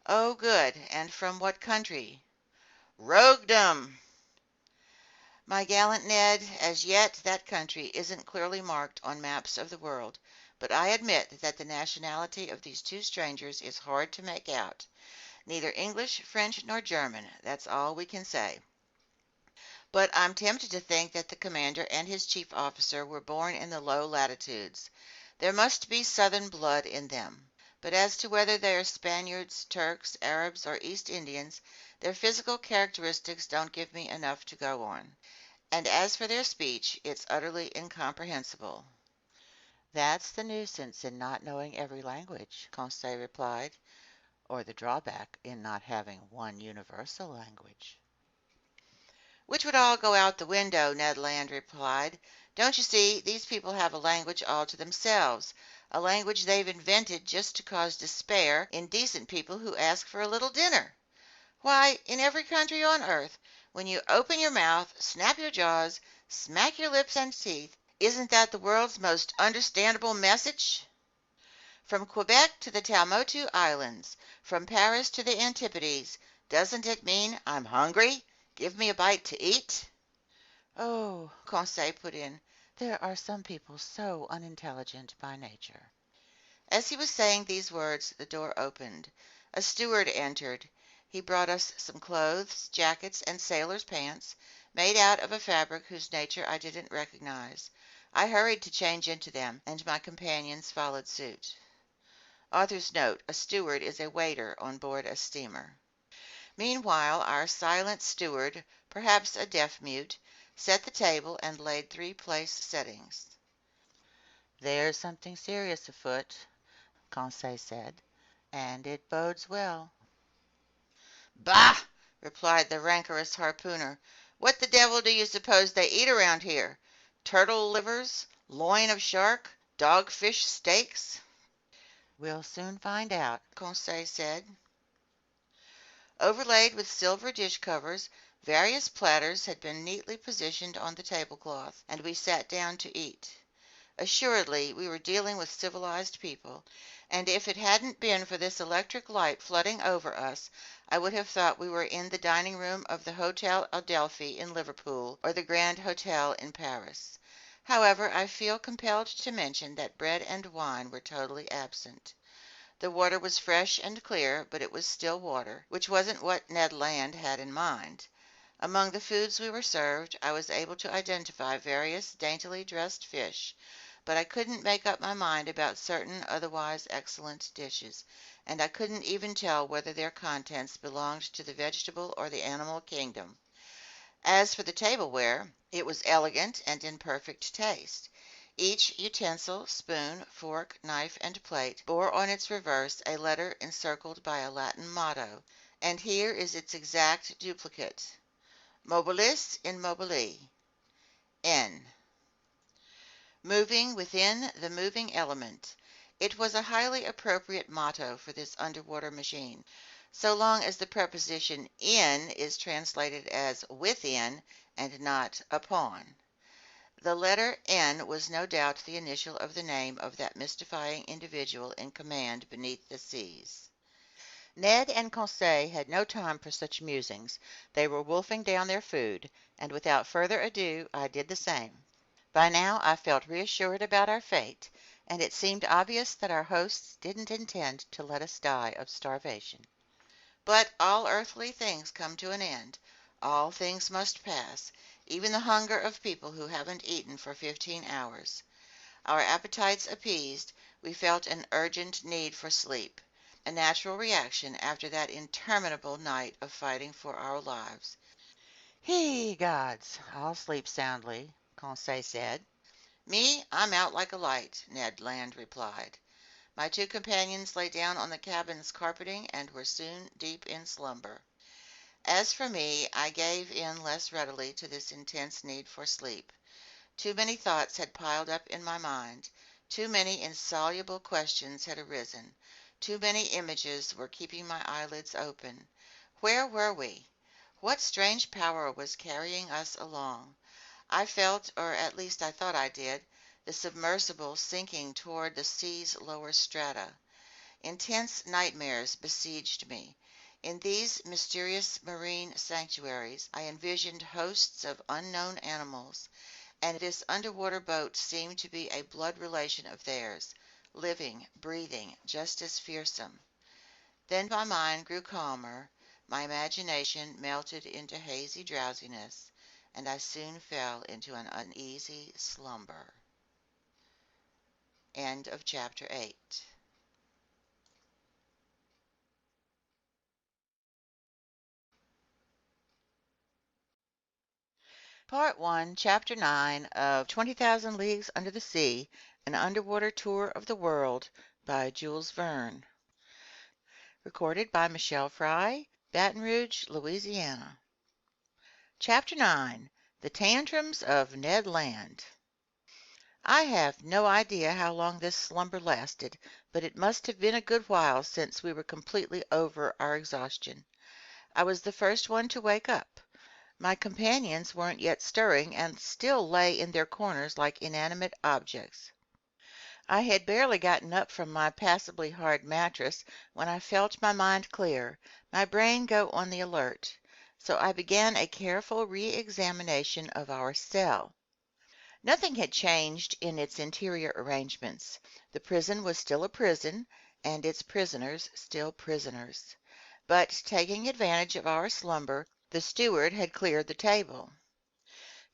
Speaker 1: "Oh, good. And from what country?" "Roguedom." My gallant Ned, as yet that country isn't clearly marked on maps of the world, but I admit that the nationality of these two strangers is hard to make out. Neither English, French, nor German, that's all we can say. But I'm tempted to think that the commander and his chief officer were born in the low latitudes. There must be southern blood in them. But as to whether they are Spaniards, Turks, Arabs, or East Indians, their physical characteristics don't give me enough to go on. And as for their speech, it's utterly incomprehensible. "That's the nuisance in not knowing every language," Conseil replied, "or the drawback in not having one universal language." "Which would all go out the window," Ned Land replied. "Don't you see, these people have a language all to themselves, a language they've invented just to cause despair in decent people who ask for a little dinner. Why, in every country on earth, when you open your mouth, snap your jaws, smack your lips and teeth, isn't that the world's most understandable message? From Quebec to the Tuamotu Islands, from Paris to the Antipodes, doesn't it mean 'I'm hungry? Give me a bite to eat'?" "Oh," Conseil put in, "there are some people so unintelligent by nature." As he was saying these words, the door opened. A steward entered. He brought us some clothes, jackets, and sailor's pants, made out of a fabric whose nature I didn't recognize. I hurried to change into them, and my companions followed suit. Author's note: a steward is a waiter on board a steamer. Meanwhile, our silent steward, perhaps a deaf-mute, set the table and laid 3 place settings. "There's something serious afoot," Conseil said, "and it bodes well." "Bah!" replied the rancorous harpooner. "What the devil do you suppose they eat around here? Turtle livers, loin of shark, dogfish steaks?" "We'll soon find out," Conseil said. Overlaid with silver dish covers, various platters had been neatly positioned on the tablecloth, and we sat down to eat. Assuredly, we were dealing with civilized people, and if it hadn't been for this electric light flooding over us, I would have thought we were in the dining room of the Hotel Adelphi in Liverpool or the Grand Hotel in Paris. However, I feel compelled to mention that bread and wine were totally absent. The water was fresh and clear, but it was still water, which wasn't what Ned Land had in mind. Among the foods we were served, I was able to identify various daintily dressed fish, but I couldn't make up my mind about certain otherwise excellent dishes, and I couldn't even tell whether their contents belonged to the vegetable or the animal kingdom. As for the tableware, it was elegant and in perfect taste. Each utensil, spoon, fork, knife, and plate bore on its reverse a letter encircled by a Latin motto, and here is its exact duplicate: Mobilis in Mobili. N. Moving within the moving element. It was a highly appropriate motto for this underwater machine, so long as the preposition in is translated as within and not upon. The letter N was no doubt the initial of the name of that mystifying individual in command beneath the seas. Ned and Conseil had no time for such musings. They were wolfing down their food, and without further ado I did the same. By now I felt reassured about our fate, and it seemed obvious that our hosts didn't intend to let us die of starvation. But all earthly things come to an end. All things must pass, even the hunger of people who haven't eaten for 15 hours. Our appetites appeased, we felt an urgent need for sleep, a natural reaction after that interminable night of fighting for our lives. "He, gods, I'll sleep soundly," Conseil said. "Me, I'm out like a light," Ned Land replied. My two companions lay down on the cabin's carpeting and were soon deep in slumber. As for me, I gave in less readily to this intense need for sleep. Too many thoughts had piled up in my mind, too many insoluble questions had arisen, too many images were keeping my eyelids open. Where were we? What strange power was carrying us along? I felt, or at least I thought I did, the submersible sinking toward the sea's lower strata. Intense nightmares besieged me. In these mysterious marine sanctuaries I envisioned hosts of unknown animals, and this underwater boat seemed to be a blood relation of theirs, living, breathing, just as fearsome. Then my mind grew calmer, my imagination melted into hazy drowsiness, and I soon fell into an uneasy slumber. End of chapter 8. Part 1, Chapter 9 of 20,000 Leagues Under the Sea, An Underwater Tour of the World by Jules Verne. Recorded by Michele Fry, Baton Rouge, Louisiana. Chapter 9, The Tantrums of Ned Land. I have no idea how long this slumber lasted, but it must have been a good while since we were completely over our exhaustion. I was the first one to wake up. My companions weren't yet stirring and still lay in their corners like inanimate objects. I had barely gotten up from my passably hard mattress when I felt my mind clear, my brain go on the alert. So I began a careful re-examination of our cell. Nothing had changed in its interior arrangements. The prison was still a prison, and its prisoners still prisoners. But taking advantage of our slumber, the steward had cleared the table.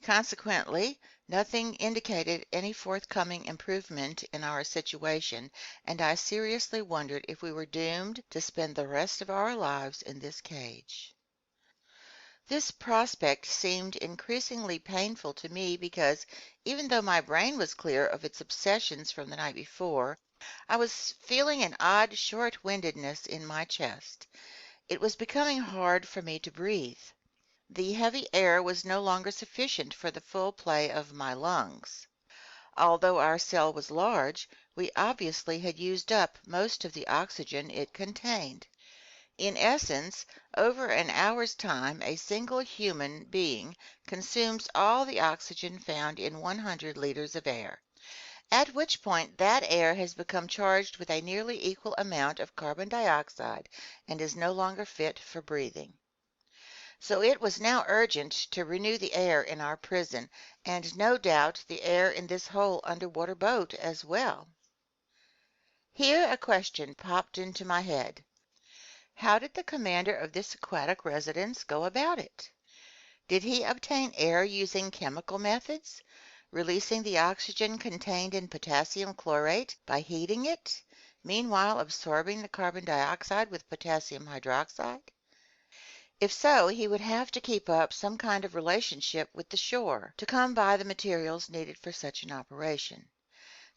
Speaker 1: Consequently, nothing indicated any forthcoming improvement in our situation, and I seriously wondered if we were doomed to spend the rest of our lives in this cage. This prospect seemed increasingly painful to me because, even though my brain was clear of its obsessions from the night before, I was feeling an odd short-windedness in my chest. It was becoming hard for me to breathe. The heavy air was no longer sufficient for the full play of my lungs. Although our cell was large, we obviously had used up most of the oxygen it contained. In essence, over an hour's time, a single human being consumes all the oxygen found in 100 liters of air, at which point that air has become charged with a nearly equal amount of carbon dioxide and is no longer fit for breathing. So it was now urgent to renew the air in our prison, and no doubt the air in this whole underwater boat as well. Here a question popped into my head. How did the commander of this aquatic residence go about it? Did he obtain air using chemical methods, releasing the oxygen contained in potassium chlorate by heating it, meanwhile absorbing the carbon dioxide with potassium hydroxide? If so, he would have to keep up some kind of relationship with the shore to come by the materials needed for such an operation.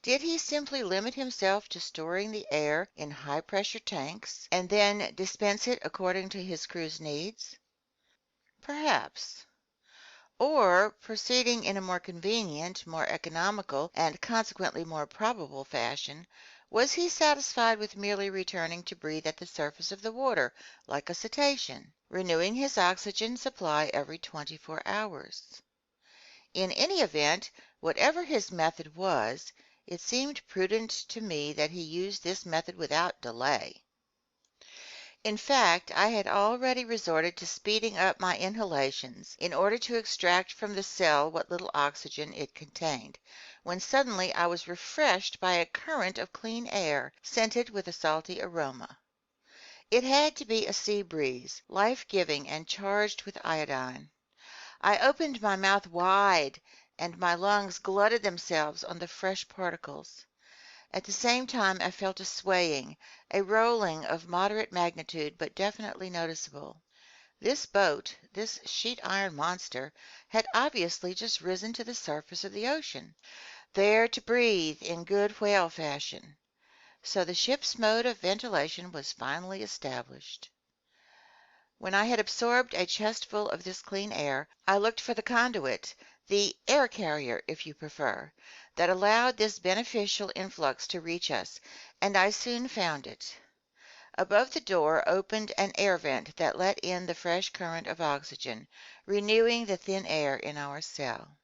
Speaker 1: Did he simply limit himself to storing the air in high-pressure tanks and then dispense it according to his crew's needs? Perhaps. Or, proceeding in a more convenient, more economical, and consequently more probable fashion, was he satisfied with merely returning to breathe at the surface of the water like a cetacean, renewing his oxygen supply every 24 hours? In any event, whatever his method was, it seemed prudent to me that he use this method without delay. In fact, I had already resorted to speeding up my inhalations in order to extract from the cell what little oxygen it contained, when suddenly I was refreshed by a current of clean air, scented with a salty aroma. It had to be a sea breeze, life-giving and charged with iodine. I opened my mouth wide, and my lungs glutted themselves on the fresh particles. At the same time I felt a swaying, a rolling of moderate magnitude but definitely noticeable. This boat, this sheet iron monster, had obviously just risen to the surface of the ocean, there to breathe in good whale fashion. So the ship's mode of ventilation was finally established. When I had absorbed a chestful of this clean air, I looked for the conduit, the air carrier, if you prefer, that allowed this beneficial influx to reach us, and I soon found it. Above the door opened an air vent that let in the fresh current of oxygen, renewing the thin air in our cell.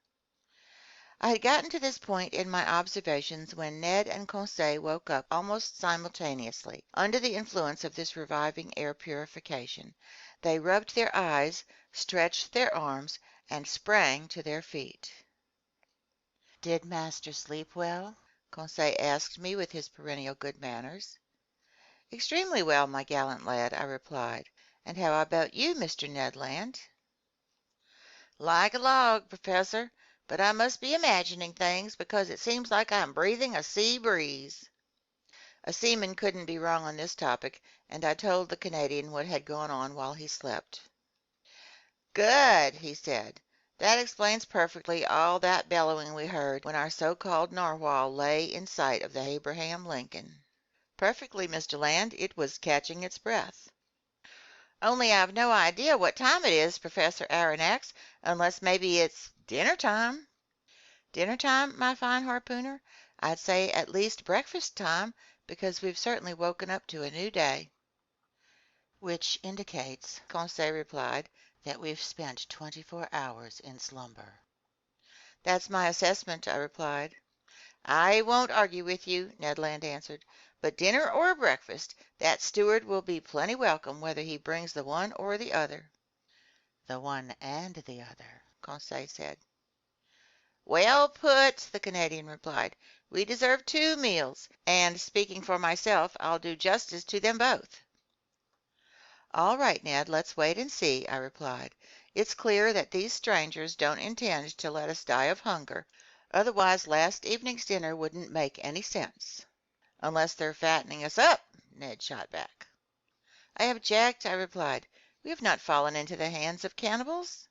Speaker 1: I had gotten to this point in my observations when Ned and Conseil woke up almost simultaneously, under the influence of this reviving air purification. They rubbed their eyes, stretched their arms, and sprang to their feet. "Did master sleep well?" Conseil asked me with his perennial good manners. "Extremely well, my gallant lad," I replied. "And how about you, Mr. Ned Land?" "Like a log, Professor, but I must be imagining things because it seems like I'm breathing a sea breeze." A seaman couldn't be wrong on this topic, and I told the Canadian what had gone on while he slept. "Good," he said. "That explains perfectly all that bellowing we heard when our so-called narwhal lay in sight of the Abraham Lincoln." "Perfectly, Mr. Land. It was catching its breath." "Only I've no idea what time it is, Professor Aronnax, unless maybe it's dinner time." "Dinner time, my fine harpooner? I'd say at least breakfast time, because we've certainly woken up to a new day." "Which indicates," Conseil replied, "that we've spent 24 hours in slumber." "That's my assessment," I replied. "I won't argue with you," Ned Land answered. "But dinner or breakfast, that steward will be plenty welcome whether he brings the one or the other." "The one and the other," Conseil said. "Well put," the Canadian replied. "We deserve 2 meals, and, speaking for myself, I'll do justice to them both." "All right, Ned, let's wait and see," I replied. "It's clear that these strangers don't intend to let us die of hunger. Otherwise last evening's dinner wouldn't make any sense." "Unless they're fattening us up," Ned shot back. "I object," I replied. "We have not fallen into the hands of cannibals."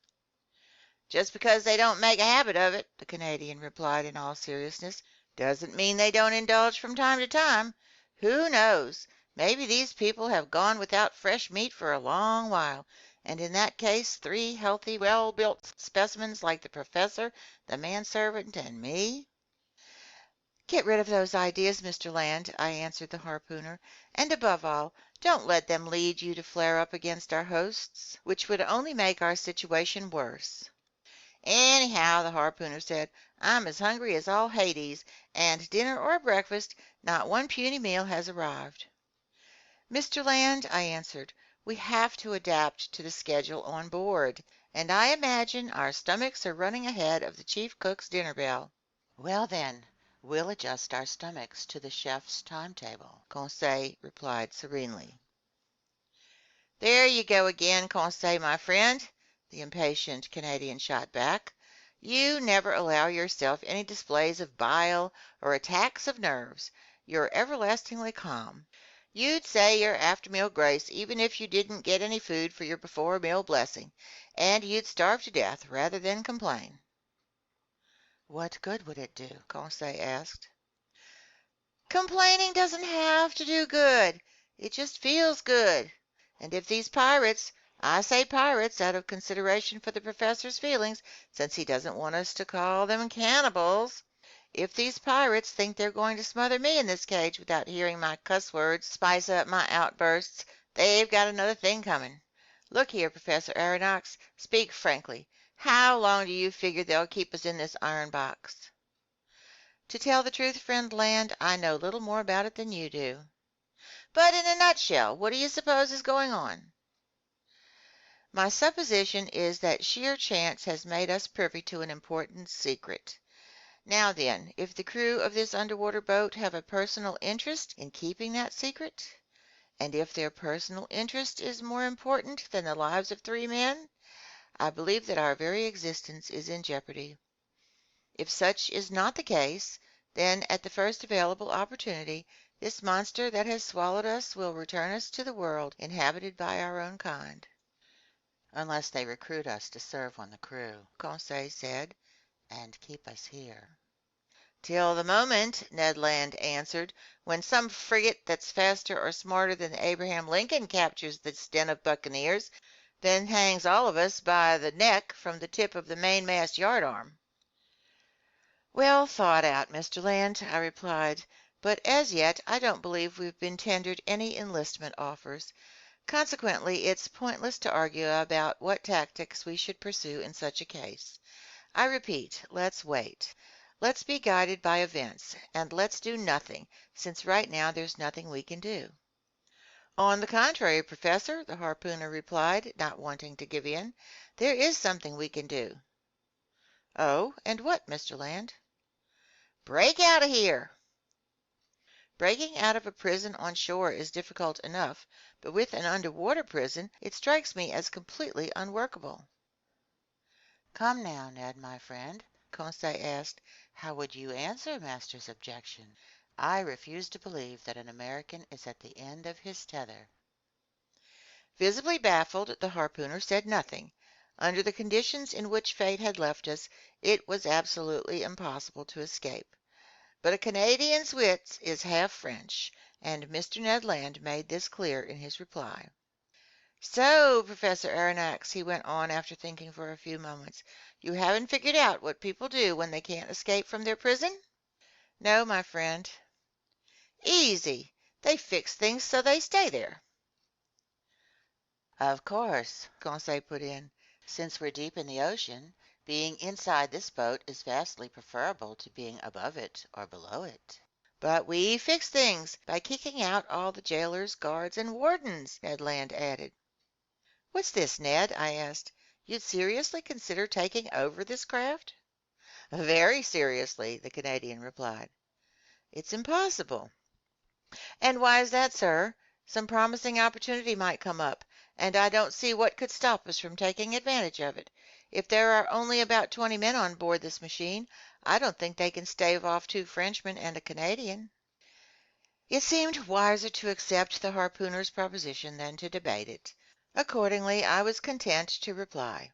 Speaker 1: "Just because they don't make a habit of it," the Canadian replied in all seriousness, "doesn't mean they don't indulge from time to time. Who knows? Maybe these people have gone without fresh meat for a long while, and in that case 3 healthy, well-built specimens like the professor, the manservant, and me—" "Get rid of those ideas, Mr. Land," I answered the harpooner, "and above all, don't let them lead you to flare up against our hosts, which would only make our situation worse." "Anyhow," the harpooner said, "I'm as hungry as all Hades, and dinner or breakfast, not one puny meal has arrived." "Mr. Land," I answered, "we have to adapt to the schedule on board, and I imagine our stomachs are running ahead of the chief cook's dinner bell." "Well, then, we'll adjust our stomachs to the chef's timetable," Conseil replied serenely. "There you go again, Conseil, my friend," the impatient Canadian shot back. "You never allow yourself any displays of bile or attacks of nerves. You're everlastingly calm. You'd say your after-meal grace even if you didn't get any food for your before-meal blessing, and you'd starve to death rather than complain." "What good would it do?" Conseil asked. "Complaining doesn't have to do good. It just feels good. And if these pirates, I say pirates out of consideration for the professor's feelings, since he doesn't want us to call them cannibals, if these pirates think they're going to smother me in this cage without hearing my cuss words spice up my outbursts, they've got another thing coming. Look here, Professor Aronnax, speak frankly. How long do you figure they'll keep us in this iron box?" "To tell the truth, friend Land, I know little more about it than you do." But in a nutshell, what do you suppose is going on? My supposition is that sheer chance has made us privy to an important secret. Now then, if the crew of this underwater boat have a personal interest in keeping that secret, and if their personal interest is more important than the lives of 3 men, I believe that our very existence is in jeopardy. If such is not the case, then at the first available opportunity, this monster that has swallowed us will return us to the world inhabited by our own kind. Unless they recruit us to serve on the crew, Conseil said, and keep us here. Till the moment, Ned Land answered, when some frigate that's faster or smarter than the Abraham Lincoln captures this den of buccaneers, then hangs all of us by the neck from the tip of the mainmast yardarm. Well thought out, Mr. Land, I replied, but as yet I don't believe we've been tendered any enlistment offers. Consequently, it's pointless to argue about what tactics we should pursue in such a case. I repeat, let's wait. Let's be guided by events, and let's do nothing, since right now there's nothing we can do. On the contrary, Professor, the harpooner replied, not wanting to give in, there is something we can do. Oh, and what, Mr. Land? Break out of here! Breaking out of a prison on shore is difficult enough, but with an underwater prison it strikes me as completely unworkable. Come now, Ned, my friend, Conseil asked, how would you answer Master's objection? I refuse to believe that an American is at the end of his tether. Visibly baffled, the harpooner said nothing. Under the conditions in which fate had left us, it was absolutely impossible to escape. But a Canadian's wits is half French, and Mr. Ned Land made this clear in his reply. So, Professor Aronnax, he went on after thinking for a few moments, you haven't figured out what people do when they can't escape from their prison? No, my friend. Easy. They fix things so they stay there. Of course, Conseil put in. Since we're deep in the ocean, being inside this boat is vastly preferable to being above it or below it. But we fix things by kicking out all the jailers, guards, and wardens, Ned Land added. What's this, Ned? I asked. You'd seriously consider taking over this craft? Very seriously, the Canadian replied. It's impossible. And why is that, sir? Some promising opportunity might come up, and I don't see what could stop us from taking advantage of it. If there are only about 20 men on board this machine, I don't think they can stave off 2 Frenchmen and a Canadian. It seemed wiser to accept the harpooner's proposition than to debate it. Accordingly, I was content to reply,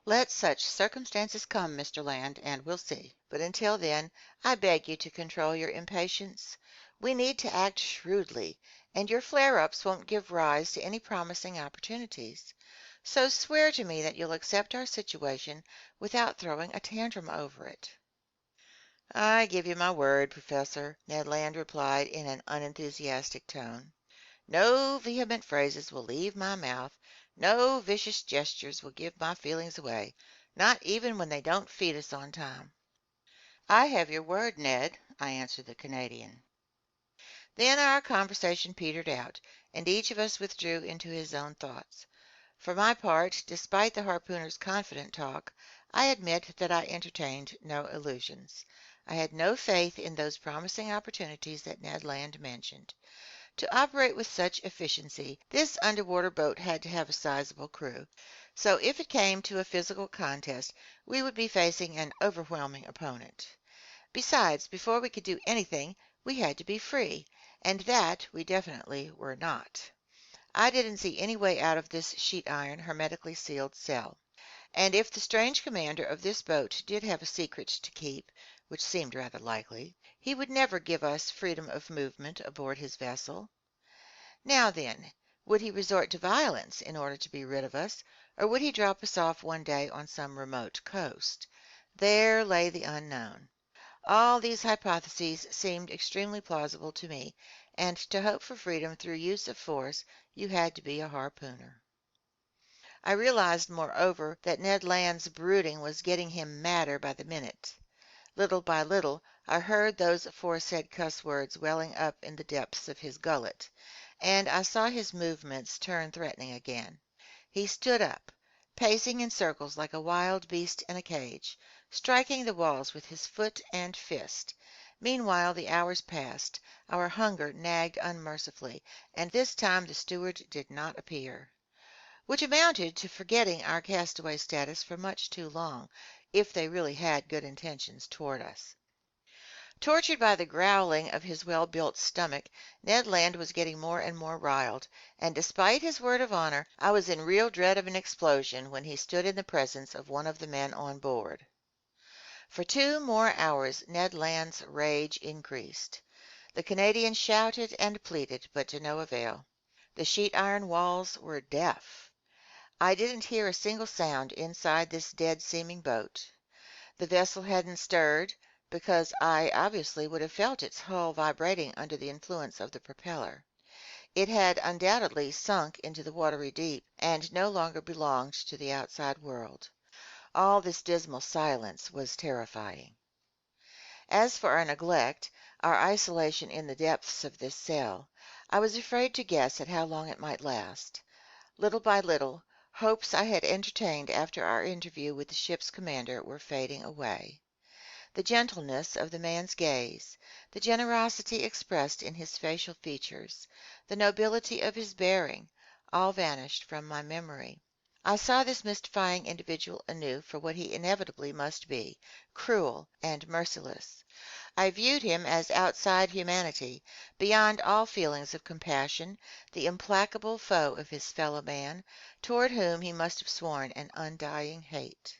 Speaker 1: let such circumstances come, Mr. Land, and we'll see. But until then, I beg you to control your impatience. We need to act shrewdly, and your flare-ups won't give rise to any promising opportunities. So swear to me that you'll accept our situation without throwing a tantrum over it. I give you my word, Professor, Ned Land replied in an unenthusiastic tone. No vehement phrases will leave my mouth. No vicious gestures will give my feelings away, not even when they don't feed us on time. I have your word, Ned, I answered the Canadian. Then our conversation petered out, and each of us withdrew into his own thoughts. For my part, despite the harpooner's confident talk, I admit that I entertained no illusions. I had no faith in those promising opportunities that Ned Land mentioned. To operate with such efficiency, this underwater boat had to have a sizable crew. So if it came to a physical contest, we would be facing an overwhelming opponent. Besides, before we could do anything, we had to be free, and that we definitely were not. I didn't see any way out of this sheet-iron, hermetically sealed cell. And if the strange commander of this boat did have a secret to keep, which seemed rather likely, he would never give us freedom of movement aboard his vessel. Now then, would he resort to violence in order to be rid of us, or would he drop us off one day on some remote coast? There lay the unknown. All these hypotheses seemed extremely plausible to me, and to hope for freedom through use of force, you had to be a harpooner. I realized, moreover, that Ned Land's brooding was getting him madder by the minute. Little by little, I heard those aforesaid cuss words welling up in the depths of his gullet, and I saw his movements turn threatening again. He stood up, pacing in circles like a wild beast in a cage, striking the walls with his foot and fist. Meanwhile the hours passed. Our hunger nagged unmercifully, and this time the steward did not appear. Which amounted to forgetting our castaway status for much too long, if they really had good intentions toward us. Tortured by the growling of his well-built stomach, Ned Land was getting more and more riled, and despite his word of honor, I was in real dread of an explosion when he stood in the presence of one of the men on board. For 2 more hours Ned Land's rage increased. The Canadian shouted and pleaded, but to no avail. The sheet iron walls were deaf. I didn't hear a single sound inside this dead-seeming boat. The vessel hadn't stirred, because I obviously would have felt its hull vibrating under the influence of the propeller. It had undoubtedly sunk into the watery deep, and no longer belonged to the outside world. All this dismal silence was terrifying. As for our neglect, our isolation in the depths of this cell, I was afraid to guess at how long it might last. Little by little, hopes I had entertained after our interview with the ship's commander were fading away. The gentleness of the man's gaze, the generosity expressed in his facial features, the nobility of his bearing, all vanished from my memory. I saw this mystifying individual anew for what he inevitably must be, cruel and merciless. I viewed him as outside humanity, beyond all feelings of compassion, the implacable foe of his fellow man, toward whom he must have sworn an undying hate.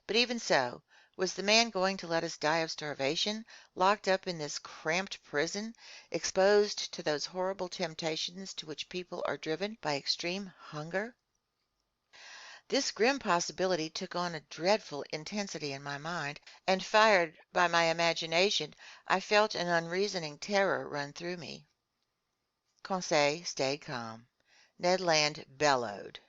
Speaker 1: But even so, was the man going to let us die of starvation, locked up in this cramped prison, exposed to those horrible temptations to which people are driven by extreme hunger? This grim possibility took on a dreadful intensity in my mind, and fired by my imagination, I felt an unreasoning terror run through me. Conseil stayed calm. Ned Land bellowed.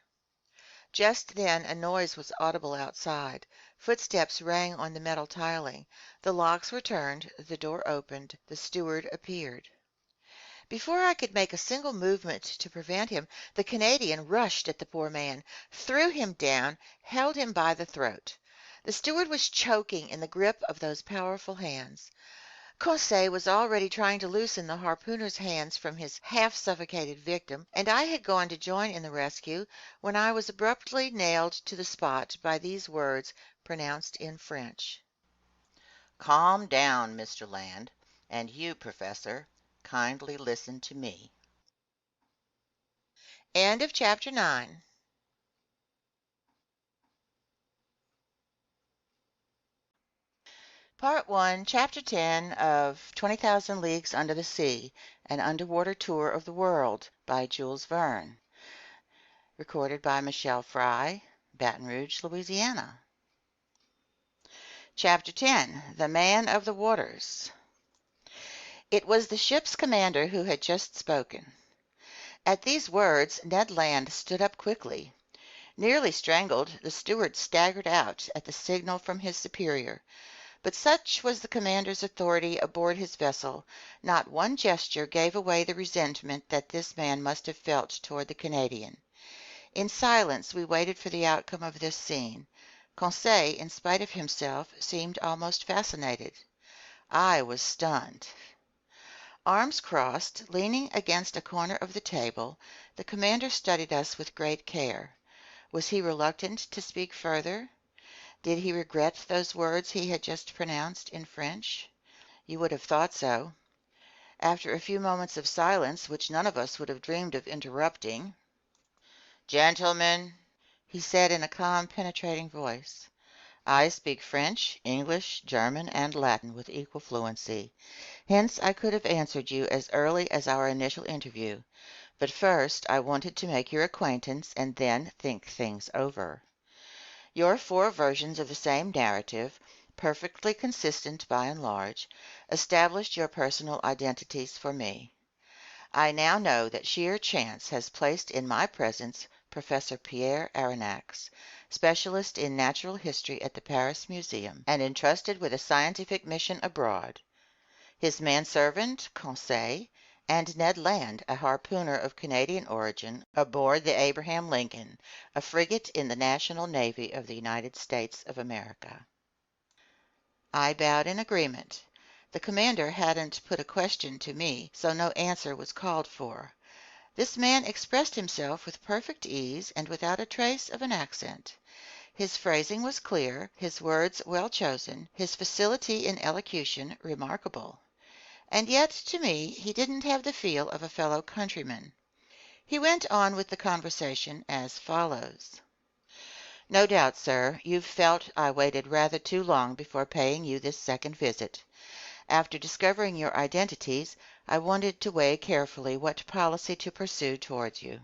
Speaker 1: Just then a noise was audible outside. Footsteps rang on the metal tiling. The locks were turned, the door opened, the steward appeared. Before I could make a single movement to prevent him, the Canadian rushed at the poor man, threw him down, held him by the throat. The steward was choking in the grip of those powerful hands. Conseil was already trying to loosen the harpooner's hands from his half-suffocated victim, and I had gone to join in the rescue when I was abruptly nailed to the spot by these words pronounced in French. "Calm down, Mr. Land, and you, Professor, kindly listen to me." End of chapter 9. Part 1, Chapter 10 of 20,000 Leagues Under the Sea, An Underwater Tour of the World by Jules Verne. Recorded by Michele Fry, Baton Rouge, Louisiana. Chapter 10, The Man of the Waters. It was the ship's commander who had just spoken. At these words, Ned Land stood up quickly. Nearly strangled, the steward staggered out at the signal from his superior. But such was the commander's authority aboard his vessel, not one gesture gave away the resentment that this man must have felt toward the Canadian. In silence we waited for the outcome of this scene. Conseil, in spite of himself, seemed almost fascinated. I was stunned. Arms crossed, leaning against a corner of the table, the commander studied us with great care. Was he reluctant to speak further? Did he regret those words he had just pronounced in French? You would have thought so. After a few moments of silence, which none of us would have dreamed of interrupting, "Gentlemen," he said in a calm, penetrating voice, "I speak French, English, German, and Latin with equal fluency. Hence I could have answered you as early as our initial interview. But first I wanted to make your acquaintance and then think things over. Your 4 versions of the same narrative, perfectly consistent by and large, established your personal identities for me. I now know that sheer chance has placed in my presence Professor Pierre Aronnax, specialist in natural history at the Paris Museum, and entrusted with a scientific mission abroad. His manservant, Conseil, and Ned Land, a harpooner of Canadian origin, aboard the Abraham Lincoln, a frigate in the National Navy of the United States of America. I bowed in agreement. The commander hadn't put a question to me, so no answer was called for. This man expressed himself with perfect ease and without a trace of an accent. His phrasing was clear, his words well chosen, his facility in elocution remarkable. And yet, to me, he didn't have the feel of a fellow countryman. He went on with the conversation as follows. No doubt, sir, you've felt I waited rather too long before paying you this second visit. After discovering your identities, I wanted to weigh carefully what policy to pursue towards you.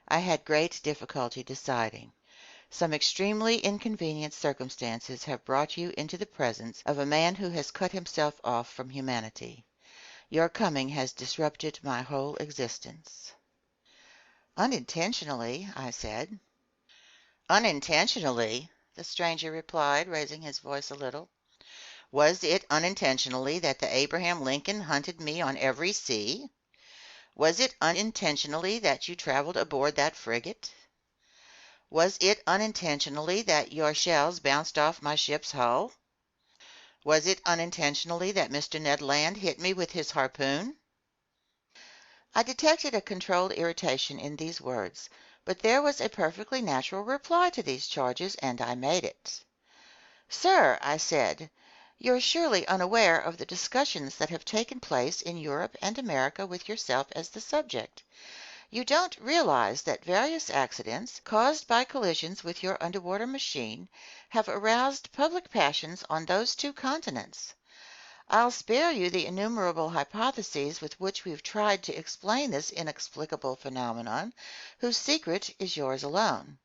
Speaker 1: I had great difficulty deciding. Some extremely inconvenient circumstances have brought you into the presence of a man who has cut himself off from humanity. Your coming has disrupted my whole existence. Unintentionally, I said. Unintentionally, the stranger replied, raising his voice a little. Was it unintentionally that the Abraham Lincoln hunted me on every sea? Was it unintentionally that you traveled aboard that frigate? Was it unintentionally that your shells bounced off my ship's hull? Was it unintentionally that Mr. Ned Land hit me with his harpoon? I detected a controlled irritation in these words, but there was a perfectly natural reply to these charges, and I made it. Sir, I said, you're surely unaware of the discussions that have taken place in Europe and America with yourself as the subject. You don't realize that various accidents, caused by collisions with your underwater machine, have aroused public passions on those two continents. I'll spare you the innumerable hypotheses with which we've tried to explain this inexplicable phenomenon, whose secret is yours alone.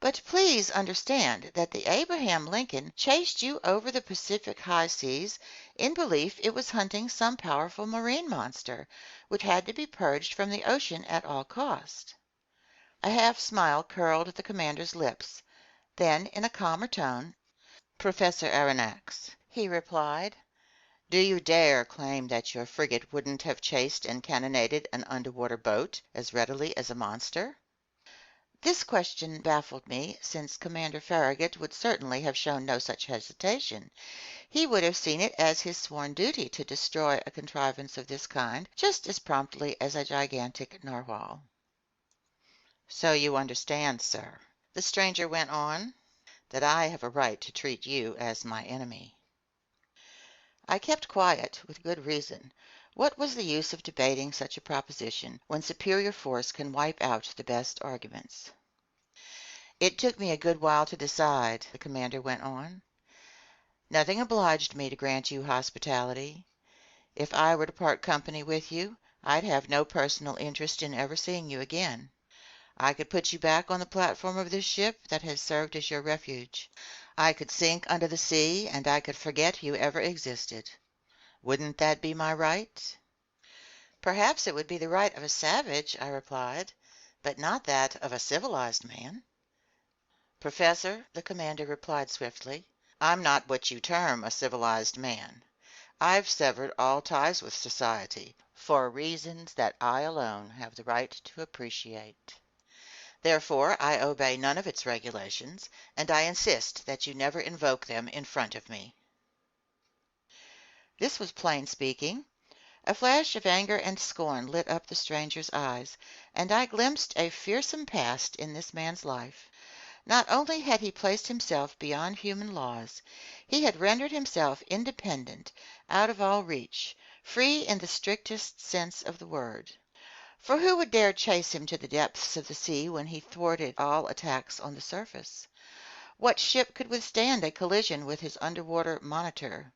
Speaker 1: But please understand that the Abraham Lincoln chased you over the Pacific high seas in belief it was hunting some powerful marine monster, which had to be purged from the ocean at all cost. A half smile curled the commander's lips. Then, in a calmer tone, Professor Aronnax, he replied, do you dare claim that your frigate wouldn't have chased and cannonaded an underwater boat as readily as a monster? This question baffled me, since Commander Farragut would certainly have shown no such hesitation. He would have seen it as his sworn duty to destroy a contrivance of this kind just as promptly as a gigantic narwhal. So you understand, sir, the stranger went on, that I have a right to treat you as my enemy. I kept quiet, with good reason. What was the use of debating such a proposition when superior force can wipe out the best arguments? It took me a good while to decide, the commander went on. Nothing obliged me to grant you hospitality. If I were to part company with you, I'd have no personal interest in ever seeing you again. I could put you back on the platform of this ship that has served as your refuge. I could sink under the sea, and I could forget you ever existed. Wouldn't that be my right? Perhaps it would be the right of a savage, I replied, but not that of a civilized man. Professor, the commander replied swiftly, I'm not what you term a civilized man. I've severed all ties with society, for reasons that I alone have the right to appreciate. Therefore, I obey none of its regulations, and I insist that you never invoke them in front of me. This was plain speaking. A flash of anger and scorn lit up the stranger's eyes, and I glimpsed a fearsome past in this man's life. Not only had he placed himself beyond human laws, he had rendered himself independent, out of all reach, free in the strictest sense of the word. For who would dare chase him to the depths of the sea when he thwarted all attacks on the surface? What ship could withstand a collision with his underwater monitor?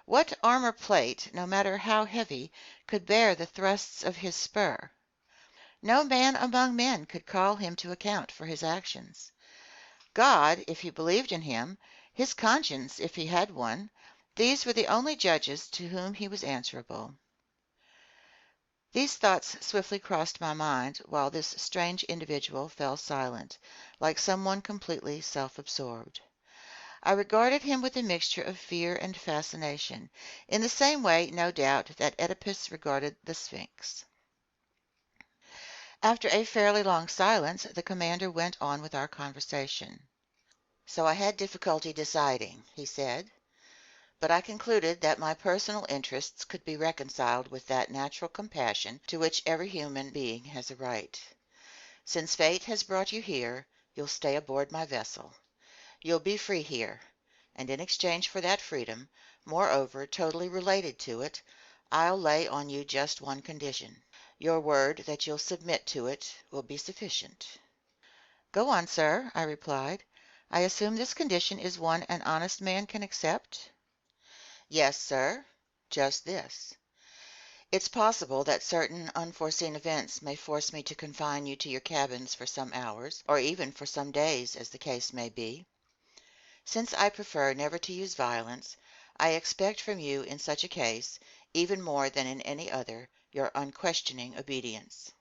Speaker 1: What armor plate, no matter how heavy, could bear the thrusts of his spur? No man among men could call him to account for his actions. God, if he believed in him, his conscience, if he had one, these were the only judges to whom he was answerable. These thoughts swiftly crossed my mind while this strange individual fell silent, like someone completely self-absorbed. I regarded him with a mixture of fear and fascination, in the same way, no doubt, that Oedipus regarded the Sphinx. After a fairly long silence, the commander went on with our conversation. "So I had difficulty deciding," he said, "but I concluded that my personal interests could be reconciled with that natural compassion to which every human being has a right. Since fate has brought you here, you'll stay aboard my vessel. You'll be free here, and in exchange for that freedom, moreover totally related to it, I'll lay on you just one condition. Your word that you'll submit to it will be sufficient." "Go on, sir," I replied. "I assume this condition is one an honest man can accept?" "Yes, sir, just this. It's possible that certain unforeseen events may force me to confine you to your cabins for some hours, or even for some days, as the case may be. Since I prefer never to use violence, I expect from you in such a case, even more than in any other, your unquestioning obedience.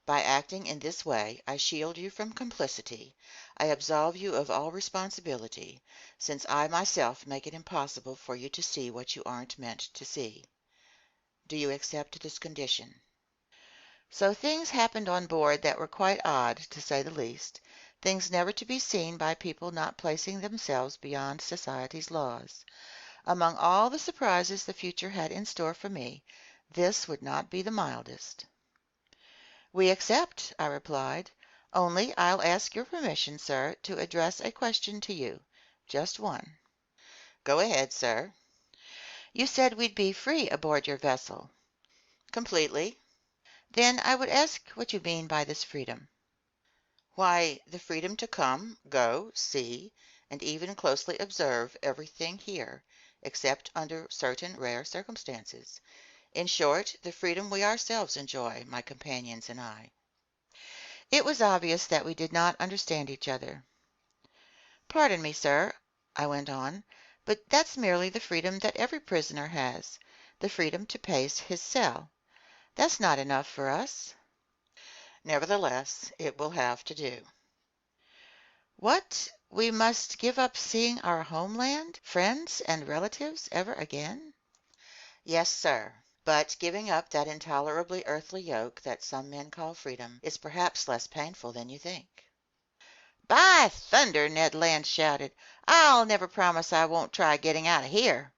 Speaker 1: By acting in this way, I shield you from complicity, I absolve you of all responsibility, since I myself make it impossible for you to see what you aren't meant to see. Do you accept this condition?" So things happened on board that were quite odd, to say the least, things never to be seen by people not placing themselves beyond society's laws. Among all the surprises the future had in store for me, this would not be the mildest. "We accept," I replied. "Only I'll ask your permission, sir, to address a question to you. Just one." "Go ahead, sir." "You said we'd be free aboard your vessel." "Completely." "Then I would ask what you mean by this freedom." "Why, the freedom to come, go, see, and even closely observe everything here, except under certain rare circumstances. In short, the freedom we ourselves enjoy, my companions and I." It was obvious that we did not understand each other. "Pardon me, sir," I went on, "but that's merely the freedom that every prisoner has, the freedom to pace his cell. That's not enough for us." "Nevertheless, it will have to do." "What? We must give up seeing our homeland, friends, and relatives ever again?" "Yes, sir. But giving up that intolerably earthly yoke that some men call freedom is perhaps less painful than you think." "By thunder!" Ned Land shouted. "I'll never promise I won't try getting out of here."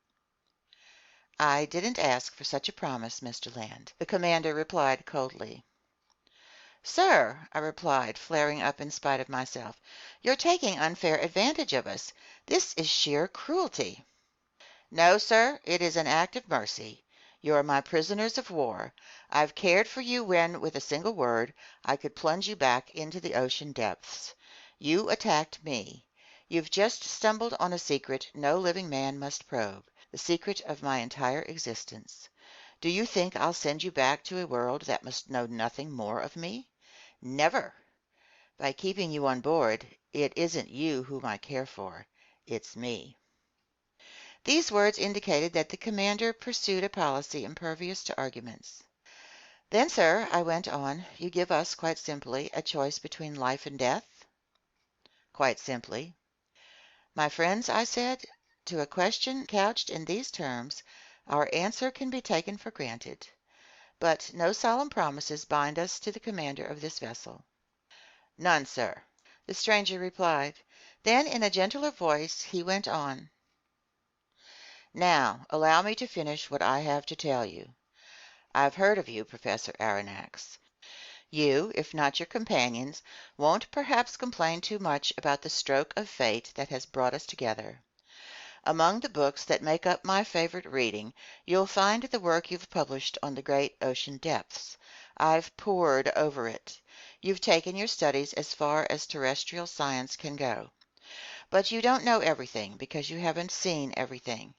Speaker 1: "I didn't ask for such a promise, Mr. Land," the commander replied coldly. "Sir," I replied, flaring up in spite of myself, "you're taking unfair advantage of us. This is sheer cruelty." "No, sir, it is an act of mercy. You are my prisoners of war. I've cared for you when, with a single word, I could plunge you back into the ocean depths. You attacked me. You've just stumbled on a secret no living man must probe, the secret of my entire existence. Do you think I'll send you back to a world that must know nothing more of me? Never. By keeping you on board, it isn't you whom I care for, it's me." These words indicated that the commander pursued a policy impervious to arguments. "Then, sir," I went on, "you give us, quite simply, a choice between life and death?" "Quite simply." "My friends," I said, "to a question couched in these terms, our answer can be taken for granted. But no solemn promises bind us to the commander of this vessel." "None, sir," the stranger replied. Then, in a gentler voice, he went on. "Now, allow me to finish what I have to tell you. I've heard of you, Professor Aronnax. You, if not your companions, won't perhaps complain too much about the stroke of fate that has brought us together. Among the books that make up my favorite reading, you'll find the work you've published on the great ocean depths. I've pored over it. You've taken your studies as far as terrestrial science can go. But you don't know everything, because you haven't seen everything.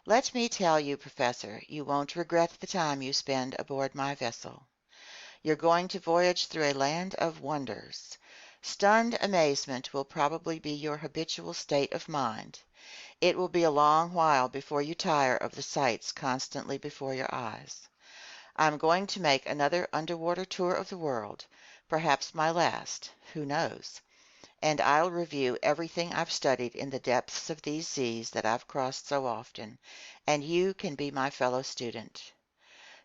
Speaker 1: Let me tell you, Professor, you won't regret the time you spend aboard my vessel. You're going to voyage through a land of wonders. Stunned amazement will probably be your habitual state of mind. It will be a long while before you tire of the sights constantly before your eyes. I'm going to make another underwater tour of the world, perhaps my last, who knows? And I'll review everything I've studied in the depths of these seas that I've crossed so often, and you can be my fellow student.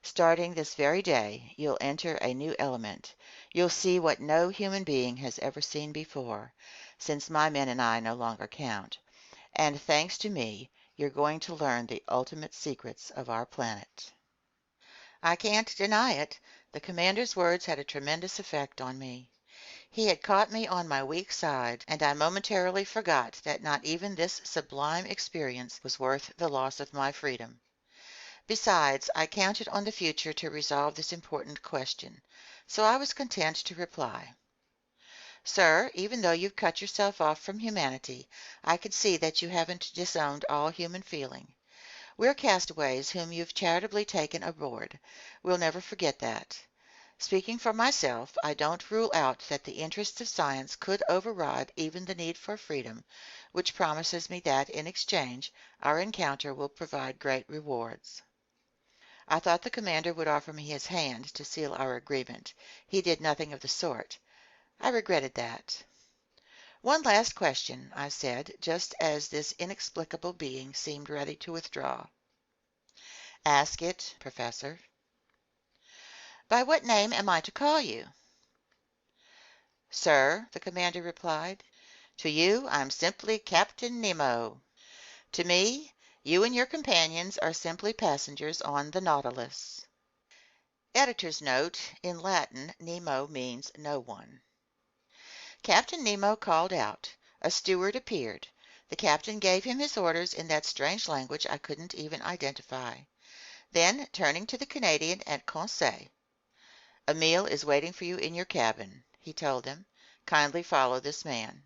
Speaker 1: Starting this very day, you'll enter a new element. You'll see what no human being has ever seen before, since my men and I no longer count. And thanks to me, you're going to learn the ultimate secrets of our planet. I can't deny it. The commander's words had a tremendous effect on me. He had caught me on my weak side, and I momentarily forgot that not even this sublime experience was worth the loss of my freedom. Besides, I counted on the future to resolve this important question, so I was content to reply. Sir, even though you've cut yourself off from humanity, I can see that you haven't disowned all human feeling. We're castaways whom you've charitably taken aboard. We'll never forget that. Speaking for myself, I don't rule out that the interests of science could override even the need for freedom, which promises me that, in exchange, our encounter will provide great rewards. I thought the commander would offer me his hand to seal our agreement. He did nothing of the sort. I regretted that. One last question, I said, just as this inexplicable being seemed ready to withdraw. Ask it, Professor. By what name am I to call you? Sir, the commander replied, to you I'm simply Captain Nemo. To me, you and your companions are simply passengers on the Nautilus. Editor's note: in Latin, Nemo means no one. Captain Nemo called out. A steward appeared. The captain gave him his orders in that strange language I couldn't even identify. Then, turning to the Canadian at Conseil, a meal is waiting for you in your cabin, he told them. Kindly follow this man.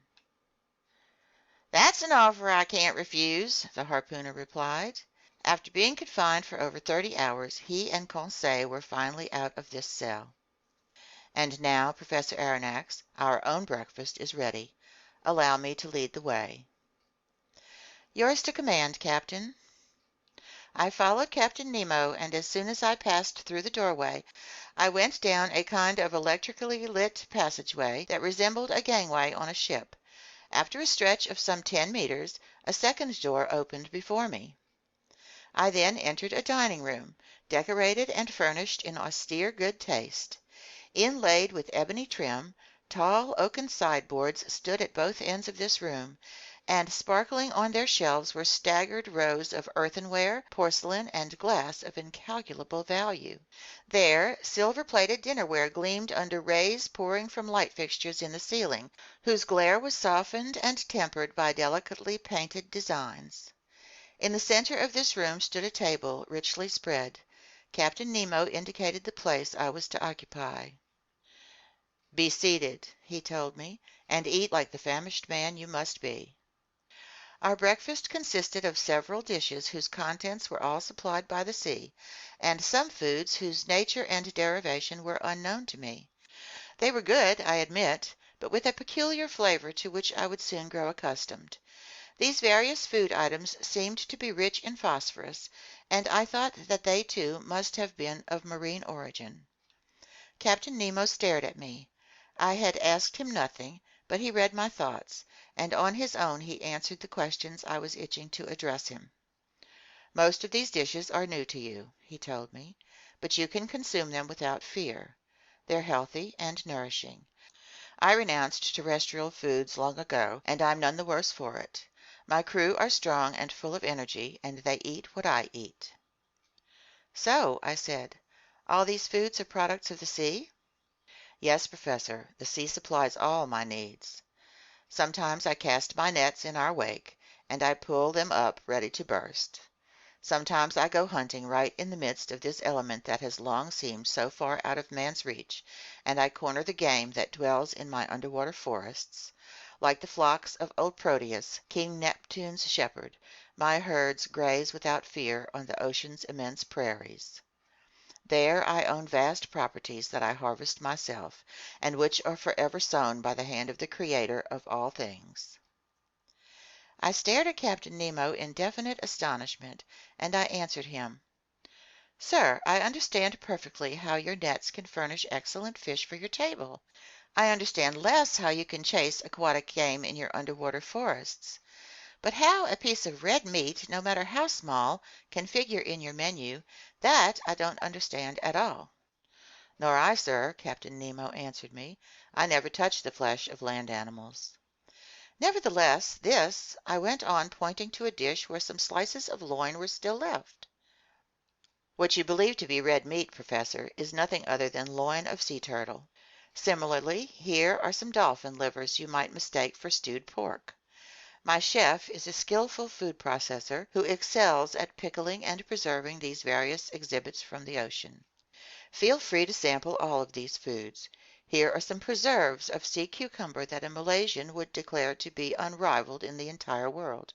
Speaker 1: That's an offer I can't refuse, the harpooner replied. After being confined for over 30 hours, he and Conseil were finally out of this cell. And now, Professor Aronnax, our own breakfast is ready. Allow me to lead the way. Yours to command, Captain. I followed Captain Nemo, and as soon as I passed through the doorway, I went down a kind of electrically lit passageway that resembled a gangway on a ship. After a stretch of some 10 meters, a second door opened before me. I then entered a dining room, decorated and furnished in austere good taste. Inlaid with ebony trim, tall oaken sideboards stood at both ends of this room, and sparkling on their shelves were staggered rows of earthenware, porcelain, and glass of incalculable value. There, silver-plated dinnerware gleamed under rays pouring from light fixtures in the ceiling, whose glare was softened and tempered by delicately painted designs. In the center of this room stood a table, richly spread. Captain Nemo indicated the place I was to occupy. Be seated, he told me, and eat like the famished man you must be. Our breakfast consisted of several dishes whose contents were all supplied by the sea, and some foods whose nature and derivation were unknown to me. They were good, I admit, but with a peculiar flavor to which I would soon grow accustomed. These various food items seemed to be rich in phosphorus, and I thought that they too must have been of marine origin. Captain Nemo stared at me. I had asked him nothing, but he read my thoughts, and on his own he answered the questions I was itching to address him. Most of these dishes are new to you, he told me, but you can consume them without fear. They're healthy and nourishing. I renounced terrestrial foods long ago, and I'm none the worse for it. My crew are strong and full of energy, and they eat what I eat. So, I said, all these foods are products of the sea? Yes, Professor, the sea supplies all my needs. Sometimes I cast my nets in our wake, and I pull them up ready to burst. Sometimes I go hunting right in the midst of this element that has long seemed so far out of man's reach, and I corner the game that dwells in my underwater forests. Like the flocks of old Proteus, King Neptune's shepherd, my herds graze without fear on the ocean's immense prairies. There I own vast properties that I harvest myself, and which are forever sown by the hand of the Creator of all things. I stared at Captain Nemo in definite astonishment, and I answered him. Sir, I understand perfectly how your nets can furnish excellent fish for your table. I understand less how you can chase aquatic game in your underwater forests. But how a piece of red meat, no matter how small, can figure in your menu, that I don't understand at all. Nor I, sir, Captain Nemo answered me. I never touch the flesh of land animals. Nevertheless, this, I went on, pointing to a dish where some slices of loin were still left. What you believe to be red meat, Professor, is nothing other than loin of sea turtle. Similarly, here are some dolphin livers you might mistake for stewed pork. My chef is a skillful food processor who excels at pickling and preserving these various exhibits from the ocean. Feel free to sample all of these foods. Here are some preserves of sea cucumber that a Malaysian would declare to be unrivaled in the entire world.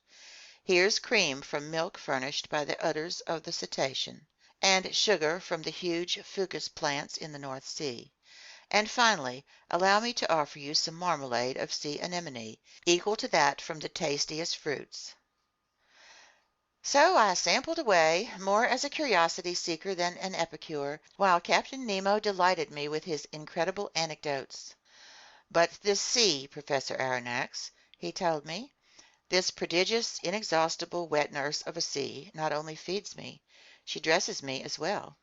Speaker 1: Here's cream from milk furnished by the udders of the cetacean, and sugar from the huge fucus plants in the North Sea. And finally, allow me to offer you some marmalade of sea anemone, equal to that from the tastiest fruits. So I sampled away, more as a curiosity seeker than an epicure, while Captain Nemo delighted me with his incredible anecdotes. But this sea, Professor Aronnax, he told me, this prodigious, inexhaustible wet nurse of a sea, not only feeds me, she dresses me as well.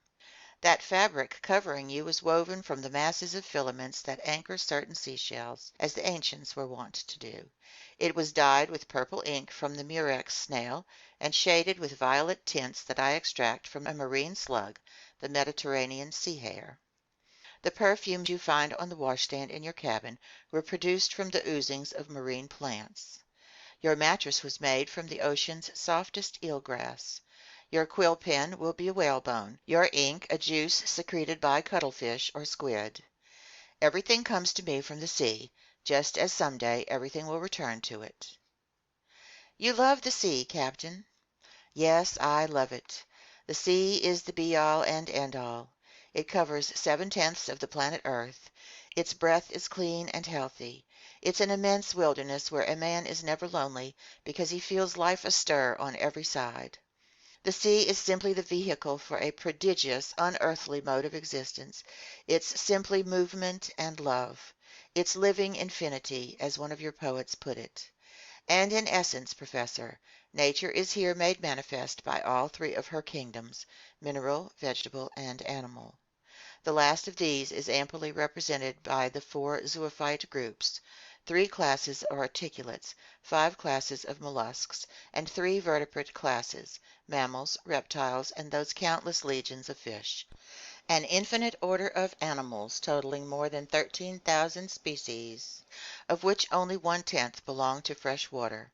Speaker 1: That fabric covering you was woven from the masses of filaments that anchor certain seashells, as the ancients were wont to do. It was dyed with purple ink from the murex snail, and shaded with violet tints that I extract from a marine slug, the Mediterranean sea hare. The perfumes you find on the washstand in your cabin were produced from the oozings of marine plants. Your mattress was made from the ocean's softest eelgrass. Your quill pen will be a whalebone, your ink a juice secreted by cuttlefish or squid. Everything comes to me from the sea, just as some day everything will return to it. You love the sea, Captain? Yes, I love it. The sea is the be-all and end-all. It covers 7/10 of the planet Earth. Its breath is clean and healthy. It's an immense wilderness where a man is never lonely because he feels life astir on every side. The sea is simply the vehicle for a prodigious, unearthly mode of existence. It's simply movement and love. It's living infinity, as one of your poets put it. And in essence, Professor, nature is here made manifest by all three of her kingdoms, mineral, vegetable, and animal. The last of these is amply represented by the 4 zoophyte groups, 3 classes of articulates, 5 classes of mollusks, and 3 vertebrate classes, mammals, reptiles, and those countless legions of fish. An infinite order of animals totaling more than 13,000 species, of which only 1/10 belong to fresh water.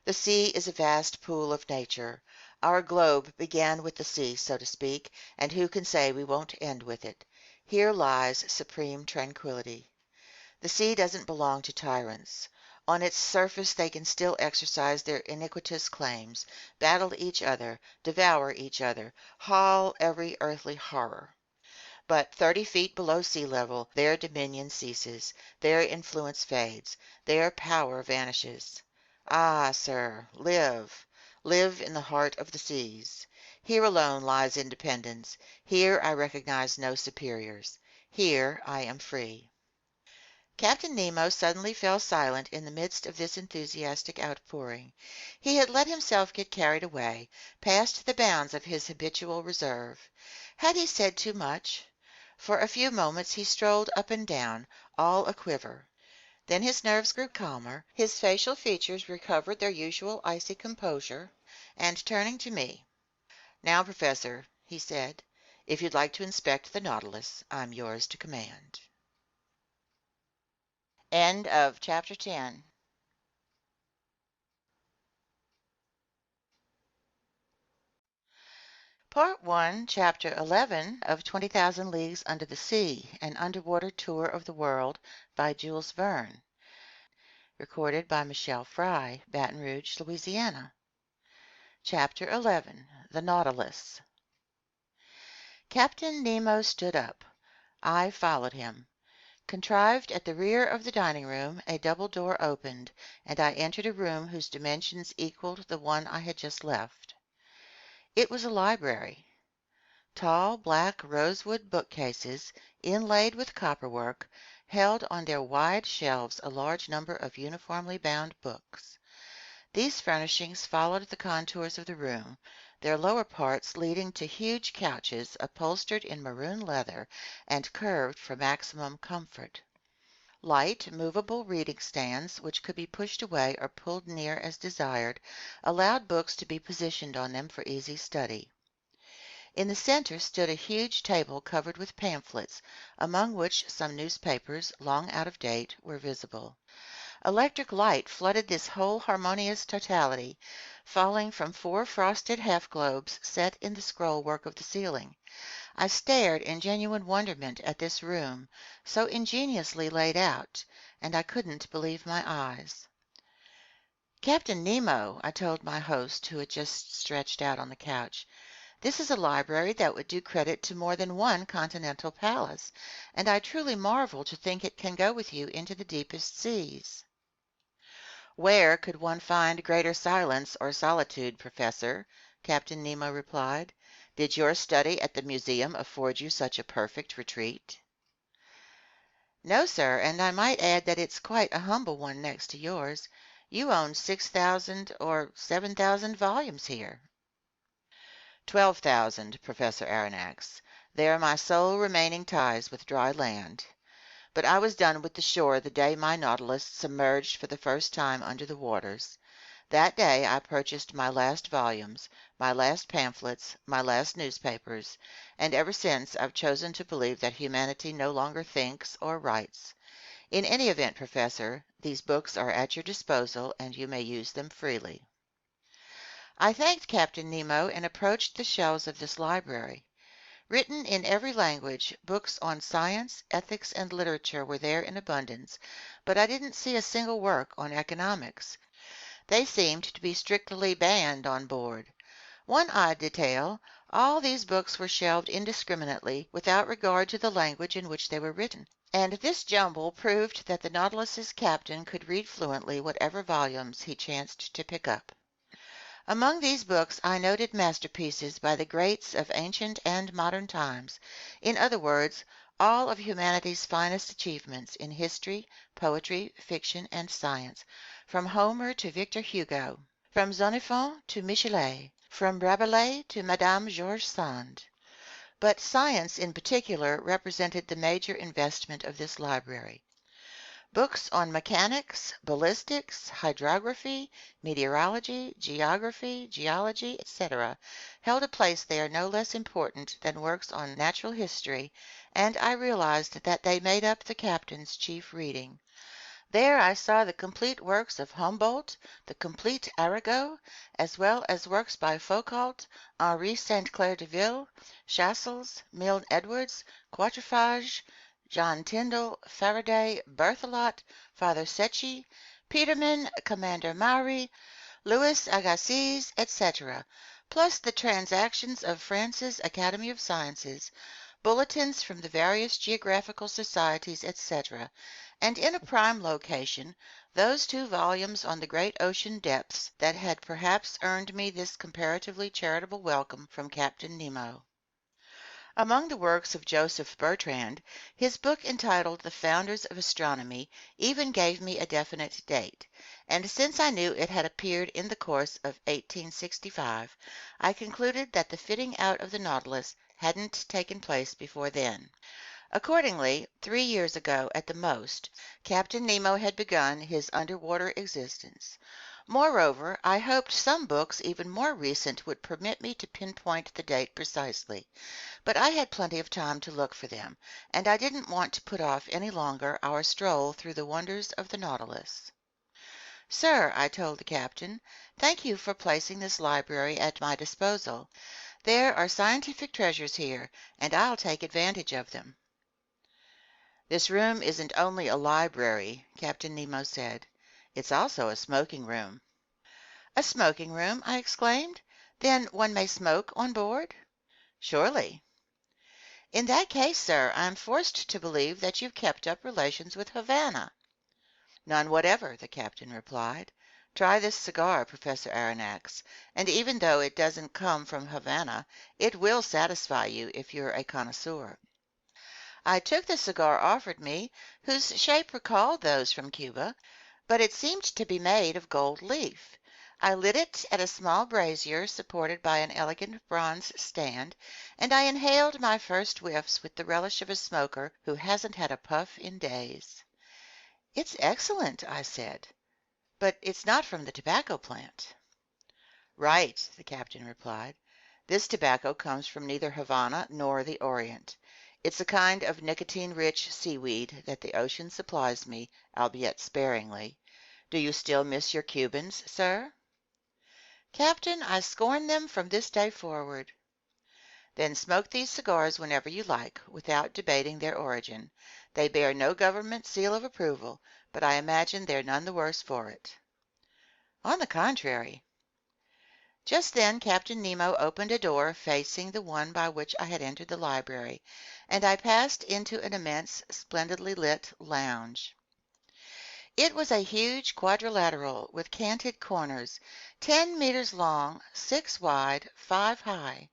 Speaker 1: The sea is a vast pool of nature. Our globe began with the sea, so to speak, and who can say we won't end with it? Here lies supreme tranquility. The sea doesn't belong to tyrants. On its surface they can still exercise their iniquitous claims, battle each other, devour each other, haul every earthly horror. But 30 feet below sea level their dominion ceases, their influence fades, their power vanishes. Ah, sir, live in the heart of the seas. Here alone lies independence. Here I recognize no superiors. Here I am free. Captain Nemo suddenly fell silent in the midst of this enthusiastic outpouring. He had let himself get carried away, past the bounds of his habitual reserve. Had he said too much? For a few moments he strolled up and down, all a-quiver. Then his nerves grew calmer, his facial features recovered their usual icy composure, and turning to me, "Now, Professor," he said, "if you'd like to inspect the Nautilus, I'm yours to command." End of chapter 10. Part 1, Chapter 11 of 20,000 Leagues Under the Sea, an underwater tour of the world by Jules Verne. Recorded by Michele, Baton Rouge, Louisiana. Chapter 11, The Nautilus. Captain Nemo stood up. I followed him. Contrived at the rear of the dining room, a double door opened, and I entered a room whose dimensions equaled the one I had just left. It was a library. Tall black rosewood bookcases, inlaid with copperwork, held on their wide shelves a large number of uniformly bound books. These furnishings followed the contours of the room, their lower parts leading to huge couches upholstered in maroon leather and curved for maximum comfort. Light, movable reading stands, which could be pushed away or pulled near as desired, allowed books to be positioned on them for easy study. In the center stood a huge table covered with pamphlets, among which some newspapers, long out of date, were visible. Electric light flooded this whole harmonious totality, falling from 4 frosted half-globes set in the scroll-work of the ceiling. I stared in genuine wonderment at this room, so ingeniously laid out, and I couldn't believe my eyes. "Captain Nemo," I told my host, who had just stretched out on the couch, "this is a library that would do credit to more than one continental palace, and I truly marvel to think it can go with you into the deepest seas." "Where could one find greater silence or solitude, Professor?" Captain Nemo replied. "Did your study at the museum afford you such a perfect retreat?" "No, sir, and I might add that it's quite a humble one next to yours. You own 6,000 or 7,000 volumes here." 12,000, Professor Aronnax. They are my sole remaining ties with dry land. But I was done with the shore the day my Nautilus submerged for the first time under the waters. That day I purchased my last volumes, my last pamphlets, my last newspapers, and ever since I've chosen to believe that humanity no longer thinks or writes. In any event, Professor, these books are at your disposal, and you may use them freely. I thanked Captain Nemo and approached the shelves of this library. Written in every language, books on science, ethics, and literature were there in abundance, but I didn't see a single work on economics. They seemed to be strictly banned on board. One odd detail, all these books were shelved indiscriminately without regard to the language in which they were written, and this jumble proved that the Nautilus's captain could read fluently whatever volumes he chanced to pick up. Among these books I noted masterpieces by the greats of ancient and modern times, in other words, all of humanity's finest achievements in history, poetry, fiction, and science, from Homer to Victor Hugo, from Xenophon to Michele, from Rabelais to Madame George Sand. But science in particular represented the major investment of this library. Books on mechanics, ballistics, hydrography, meteorology, geography, geology, etc., held a place there no less important than works on natural history, and I realized that they made up the captain's chief reading. There I saw the complete works of Humboldt, the complete Arago, as well as works by Foucault, Henri St. Clair Deville, Chasles, Milne Edwards, Quatrefages, John Tyndall, Faraday, Berthelot, Father Secchi, Petermann, Commander Maury, Louis Agassiz, etc., plus the transactions of France's Academy of Sciences, bulletins from the various geographical societies, etc., and in a prime location, those 2 volumes on the great ocean depths that had perhaps earned me this comparatively charitable welcome from Captain Nemo. Among the works of Joseph Bertrand, his book entitled The Founders of Astronomy even gave me a definite date, and since I knew it had appeared in the course of 1865, I concluded that the fitting out of the Nautilus hadn't taken place before then. Accordingly, 3 years ago at the most, Captain Nemo had begun his underwater existence. Moreover, I hoped some books even more recent would permit me to pinpoint the date precisely, but I had plenty of time to look for them, and I didn't want to put off any longer our stroll through the wonders of the Nautilus. "Sir," I told the captain, "thank you for placing this library at my disposal. There are scientific treasures here, and I'll take advantage of them." "This room isn't only a library," Captain Nemo said. "It's also a smoking room." "A smoking room?" I exclaimed. "Then one may smoke on board?" "Surely." "In that case, sir, I'm forced to believe that you've kept up relations with Havana." "None whatever," the captain replied. Try this cigar, Professor Aronnax, and even though it doesn't come from Havana, it will satisfy you if you're a connoisseur. I took the cigar offered me, whose shape recalled those from Cuba, but it seemed to be made of gold leaf. I lit it at a small brazier supported by an elegant bronze stand, and I inhaled my first whiffs with the relish of a smoker who hasn't had a puff in days. "It's excellent," I said, "but it's not from the tobacco plant." "Right," the captain replied. "This tobacco comes from neither Havana nor the Orient. It's a kind of nicotine-rich seaweed that the ocean supplies me, albeit sparingly. Do you still miss your Cubans, sir?" "Captain, I scorn them from this day forward." "Then smoke these cigars whenever you like, without debating their origin. They bear no government seal of approval, but I imagine they're none the worse for it." "On the contrary." Just then Captain Nemo opened a door facing the one by which I had entered the library, and I passed into an immense, splendidly lit lounge. It was a huge quadrilateral with canted corners, 10 meters long, 6 wide, 5 high.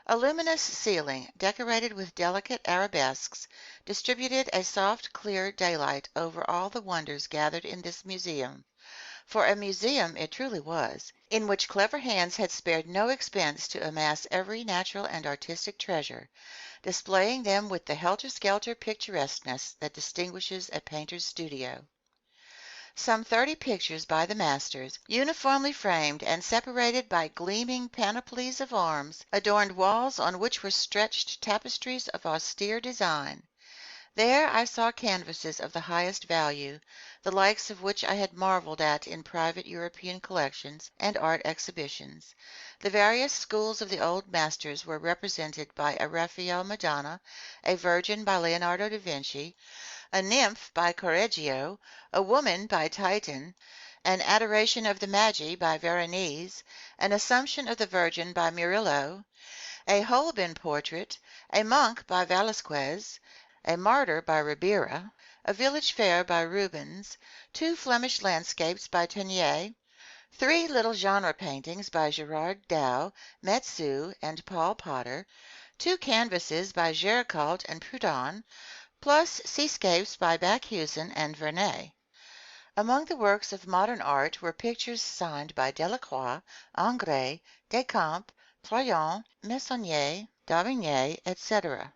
Speaker 1: A luminous ceiling, decorated with delicate arabesques, distributed a soft, clear daylight over all the wonders gathered in this museum. For a museum it truly was, in which clever hands had spared no expense to amass every natural and artistic treasure, displaying them with the helter-skelter picturesqueness that distinguishes a painter's studio. Some 30 pictures by the masters, uniformly framed and separated by gleaming panoplies of arms, adorned walls on which were stretched tapestries of austere design. There I saw canvases of the highest value, the likes of which I had marveled at in private European collections and art exhibitions. The various schools of the old masters were represented by a Raphael Madonna, a Virgin by Leonardo da Vinci, a Nymph by Correggio, a Woman by Titian, an Adoration of the Magi by Veronese, an Assumption of the Virgin by Murillo, a Holbein portrait, a Monk by Velasquez, a Martyr by Ribera, a Village Fair by Rubens, 2 Flemish landscapes by Teniers, 3 little genre paintings by Gerard Dow, Metzu, and Paul Potter, 2 canvases by Géricault and Prudhon, plus seascapes by Bakhuysen and Vernet. Among the works of modern art were pictures signed by Delacroix, Ingres, Descamps, Troyon, Meissonier, D'Aubigné, etc.,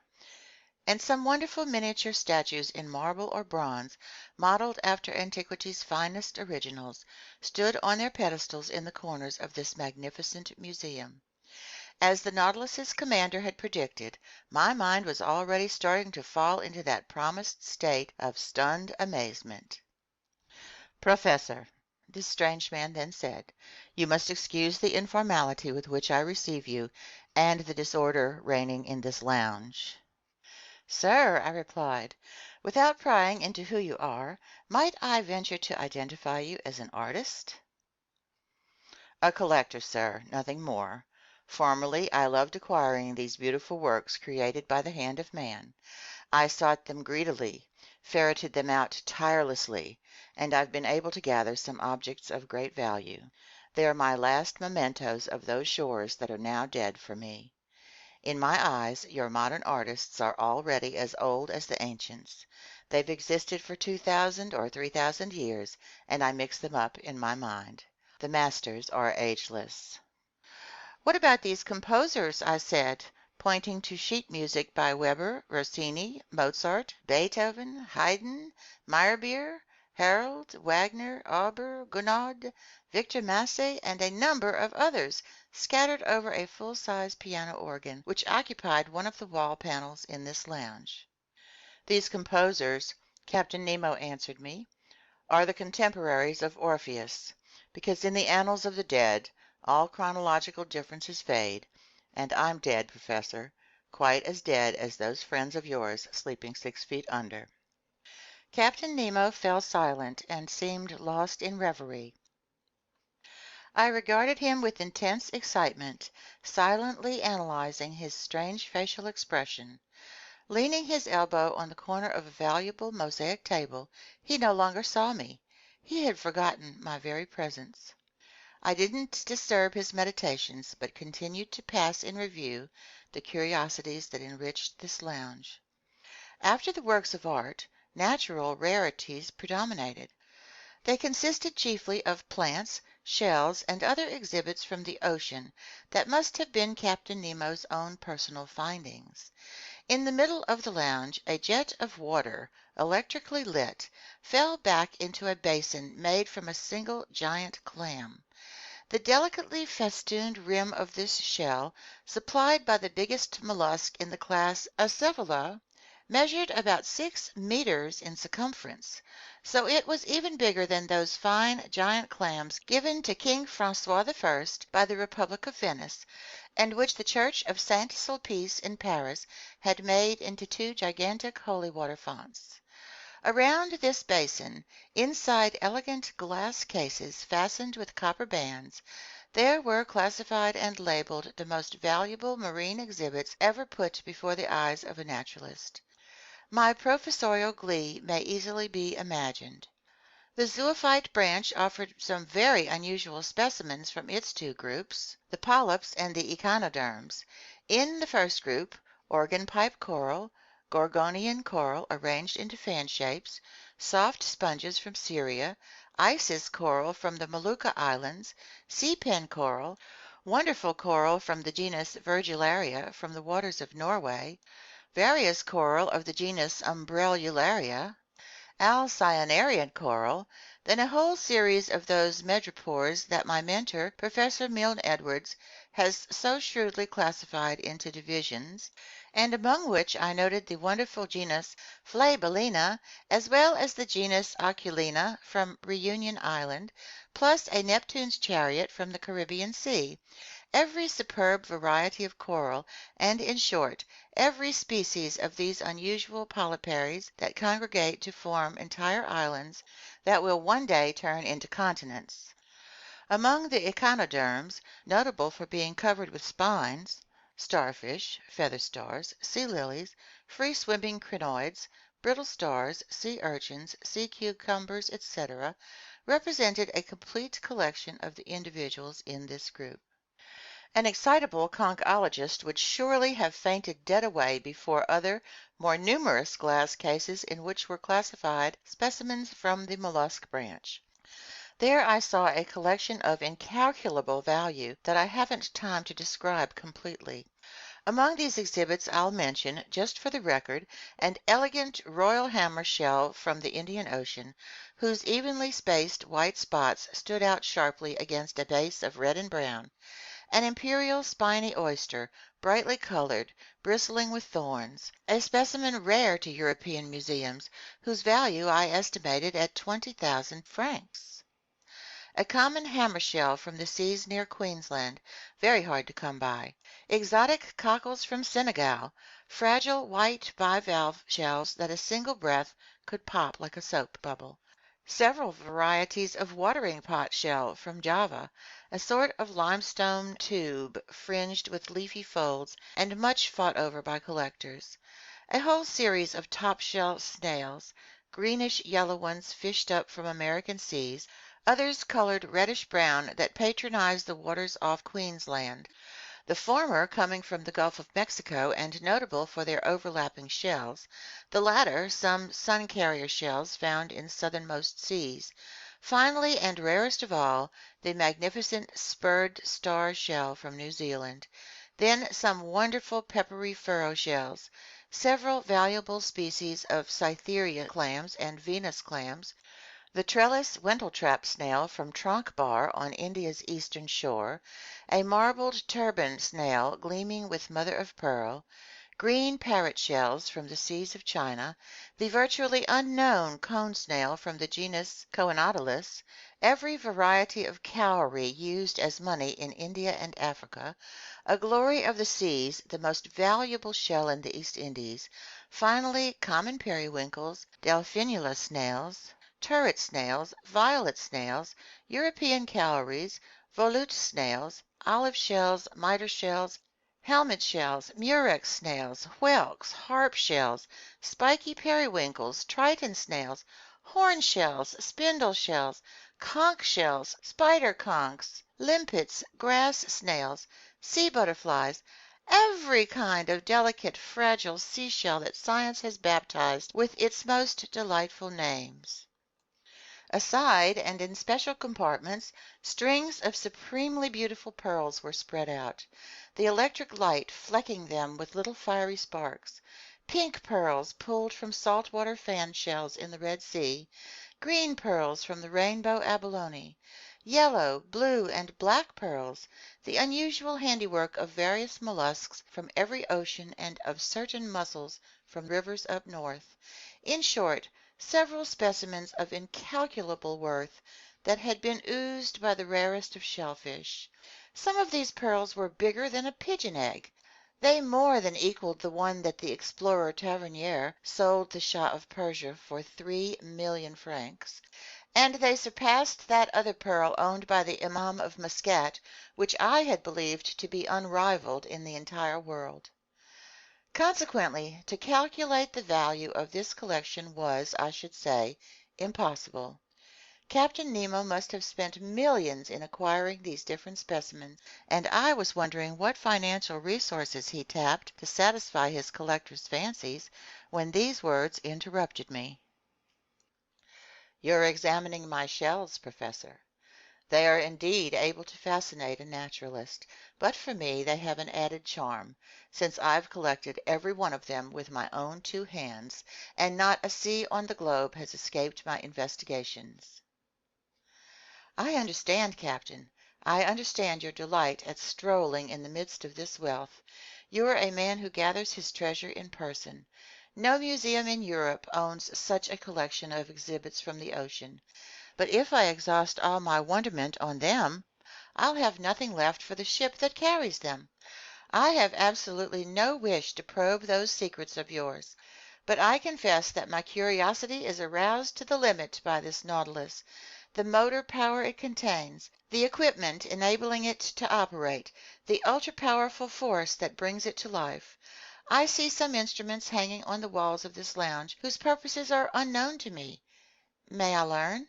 Speaker 1: and some wonderful miniature statues in marble or bronze, modeled after antiquity's finest originals, stood on their pedestals in the corners of this magnificent museum. As the Nautilus's commander had predicted, my mind was already starting to fall into that promised state of stunned amazement. "Professor," this strange man then said, "you must excuse the informality with which I receive you, and the disorder reigning in this lounge." "Sir," I replied, "without prying into who you are, might I venture to identify you as an artist?" "A collector, sir, nothing more. Formerly I loved acquiring these beautiful works created by the hand of man. I sought them greedily, ferreted them out tirelessly, and I've been able to gather some objects of great value. They are my last mementos of those shores that are now dead for me. In my eyes, your modern artists are already as old as the ancients. They've existed for 2,000 or 3,000 years, and I mix them up in my mind. The masters are ageless." "What about these composers?" I said, pointing to sheet music by Weber, Rossini, Mozart, Beethoven, Haydn, Meyerbeer, Harold, Wagner, Auber, Gounod, Victor Massé, and a number of others, scattered over a full-size piano organ, which occupied one of the wall panels in this lounge. "These composers," Captain Nemo answered me, "are the contemporaries of Orpheus, because in the annals of the dead all chronological differences fade, and I'm dead, Professor, quite as dead as those friends of yours sleeping 6 feet under." Captain Nemo fell silent and seemed lost in reverie. I regarded him with intense excitement, silently analyzing his strange facial expression. Leaning his elbow on the corner of a valuable mosaic table, he no longer saw me. He had forgotten my very presence. I didn't disturb his meditations, but continued to pass in review the curiosities that enriched this lounge. After the works of art, natural rarities predominated. They consisted chiefly of plants, shells, and other exhibits from the ocean that must have been Captain Nemo's own personal findings. In the middle of the lounge, a jet of water, electrically lit, fell back into a basin made from a single giant clam. The delicately festooned rim of this shell, supplied by the biggest mollusk in the class Acephala, measured about 6 meters in circumference, so it was even bigger than those fine giant clams given to King Francois I by the Republic of Venice, and which the Church of Saint Sulpice in Paris had made into 2 gigantic holy water fonts. Around this basin, inside elegant glass cases fastened with copper bands, there were classified and labeled the most valuable marine exhibits ever put before the eyes of a naturalist. My professorial glee may easily be imagined. The zoophyte branch offered some very unusual specimens from its 2 groups, the polyps and the echinoderms. In the first group, organ pipe coral, gorgonian coral arranged into fan shapes, soft sponges from Syria, Isis coral from the Molucca Islands, sea pen coral, wonderful coral from the genus Virgularia from the waters of Norway, various coral of the genus Umbrellularia, alcyanarian coral, then a whole series of those madrepores that my mentor, Professor Milne Edwards, has so shrewdly classified into divisions, and among which I noted the wonderful genus Flabellina, as well as the genus Oculina from Reunion Island, plus a Neptune's chariot from the Caribbean Sea, every superb variety of coral, and, in short, every species of these unusual polyparies that congregate to form entire islands that will one day turn into continents. Among the echinoderms, notable for being covered with spines, starfish, feather stars, sea lilies, free-swimming crinoids, brittle stars, sea urchins, sea cucumbers, etc., represented a complete collection of the individuals in this group. An excitable conchologist would surely have fainted dead away before other, more numerous glass cases in which were classified specimens from the mollusk branch. There I saw a collection of incalculable value that I haven't time to describe completely. Among these exhibits I'll mention, just for the record, an elegant royal hammer shell from the Indian Ocean, whose evenly spaced white spots stood out sharply against a base of red and brown. An imperial spiny oyster, brightly colored, bristling with thorns, a specimen rare to European museums, whose value I estimated at 20,000 francs. A common hammer shell from the seas near Queensland, very hard to come by. Exotic cockles from Senegal, fragile white bivalve shells that a single breath could pop like a soap bubble. Several varieties of watering pot shell from Java, a sort of limestone tube fringed with leafy folds and much fought over by collectors. A whole series of top shell snails, greenish yellow ones fished up from American seas, others colored reddish brown that patronize the waters off Queensland. The former coming from the Gulf of Mexico and notable for their overlapping shells, the latter some sun carrier shells found in southernmost seas. Finally, and rarest of all, the magnificent spurred star shell from New Zealand. Then some wonderful peppery furrow shells, several valuable species of Cytherea clams and Venus clams, the trellis wentletrap snail from Tranque Bar on India's eastern shore, a marbled turban snail gleaming with mother of pearl, green parrot shells from the seas of China, the virtually unknown cone snail from the genus Nautilus, every variety of cowrie used as money in India and Africa, a glory of the seas, the most valuable shell in the East Indies, finally common periwinkles, delphinula snails, turret snails, violet snails, European cowries, volute snails, olive shells, mitre shells, helmet shells, murex snails, whelks, harp shells, spiky periwinkles, triton snails, horn shells, spindle shells, conch shells, spider conchs, limpets, grass snails, sea butterflies, every kind of delicate, fragile seashell that science has baptized with its most delightful names. Aside and in special compartments, strings of supremely beautiful pearls were spread out, the electric light flecking them with little fiery sparks. Pink pearls pulled from saltwater fan shells in the Red Sea, green pearls from the rainbow abalone, yellow, blue, and black pearls, the unusual handiwork of various mollusks from every ocean and of certain mussels from rivers up north. In short, several specimens of incalculable worth that had been oozed by the rarest of shellfish. Some of these pearls were bigger than a pigeon egg. They more than equaled the one that the explorer Tavernier sold the Shah of Persia for 3,000,000 francs, and they surpassed that other pearl owned by the Imam of Muscat, which I had believed to be unrivaled in the entire world. Consequently, to calculate the value of this collection was, I should say, impossible. Captain Nemo must have spent millions in acquiring these different specimens, and I was wondering what financial resources he tapped to satisfy his collector's fancies when these words interrupted me. "You're examining my shells, Professor. They are indeed able to fascinate a naturalist, but for me they have an added charm, since I've collected every one of them with my own 2 hands, and not a sea on the globe has escaped my investigations." "I understand, Captain. I understand your delight at strolling in the midst of this wealth. You're a man who gathers his treasure in person. No museum in Europe owns such a collection of exhibits from the ocean. But if I exhaust all my wonderment on them, I'll have nothing left for the ship that carries them. I have absolutely no wish to probe those secrets of yours, but I confess that my curiosity is aroused to the limit by this Nautilus, the motor power it contains, the equipment enabling it to operate, the ultra-powerful force that brings it to life. I see some instruments hanging on the walls of this lounge whose purposes are unknown to me. May I learn?"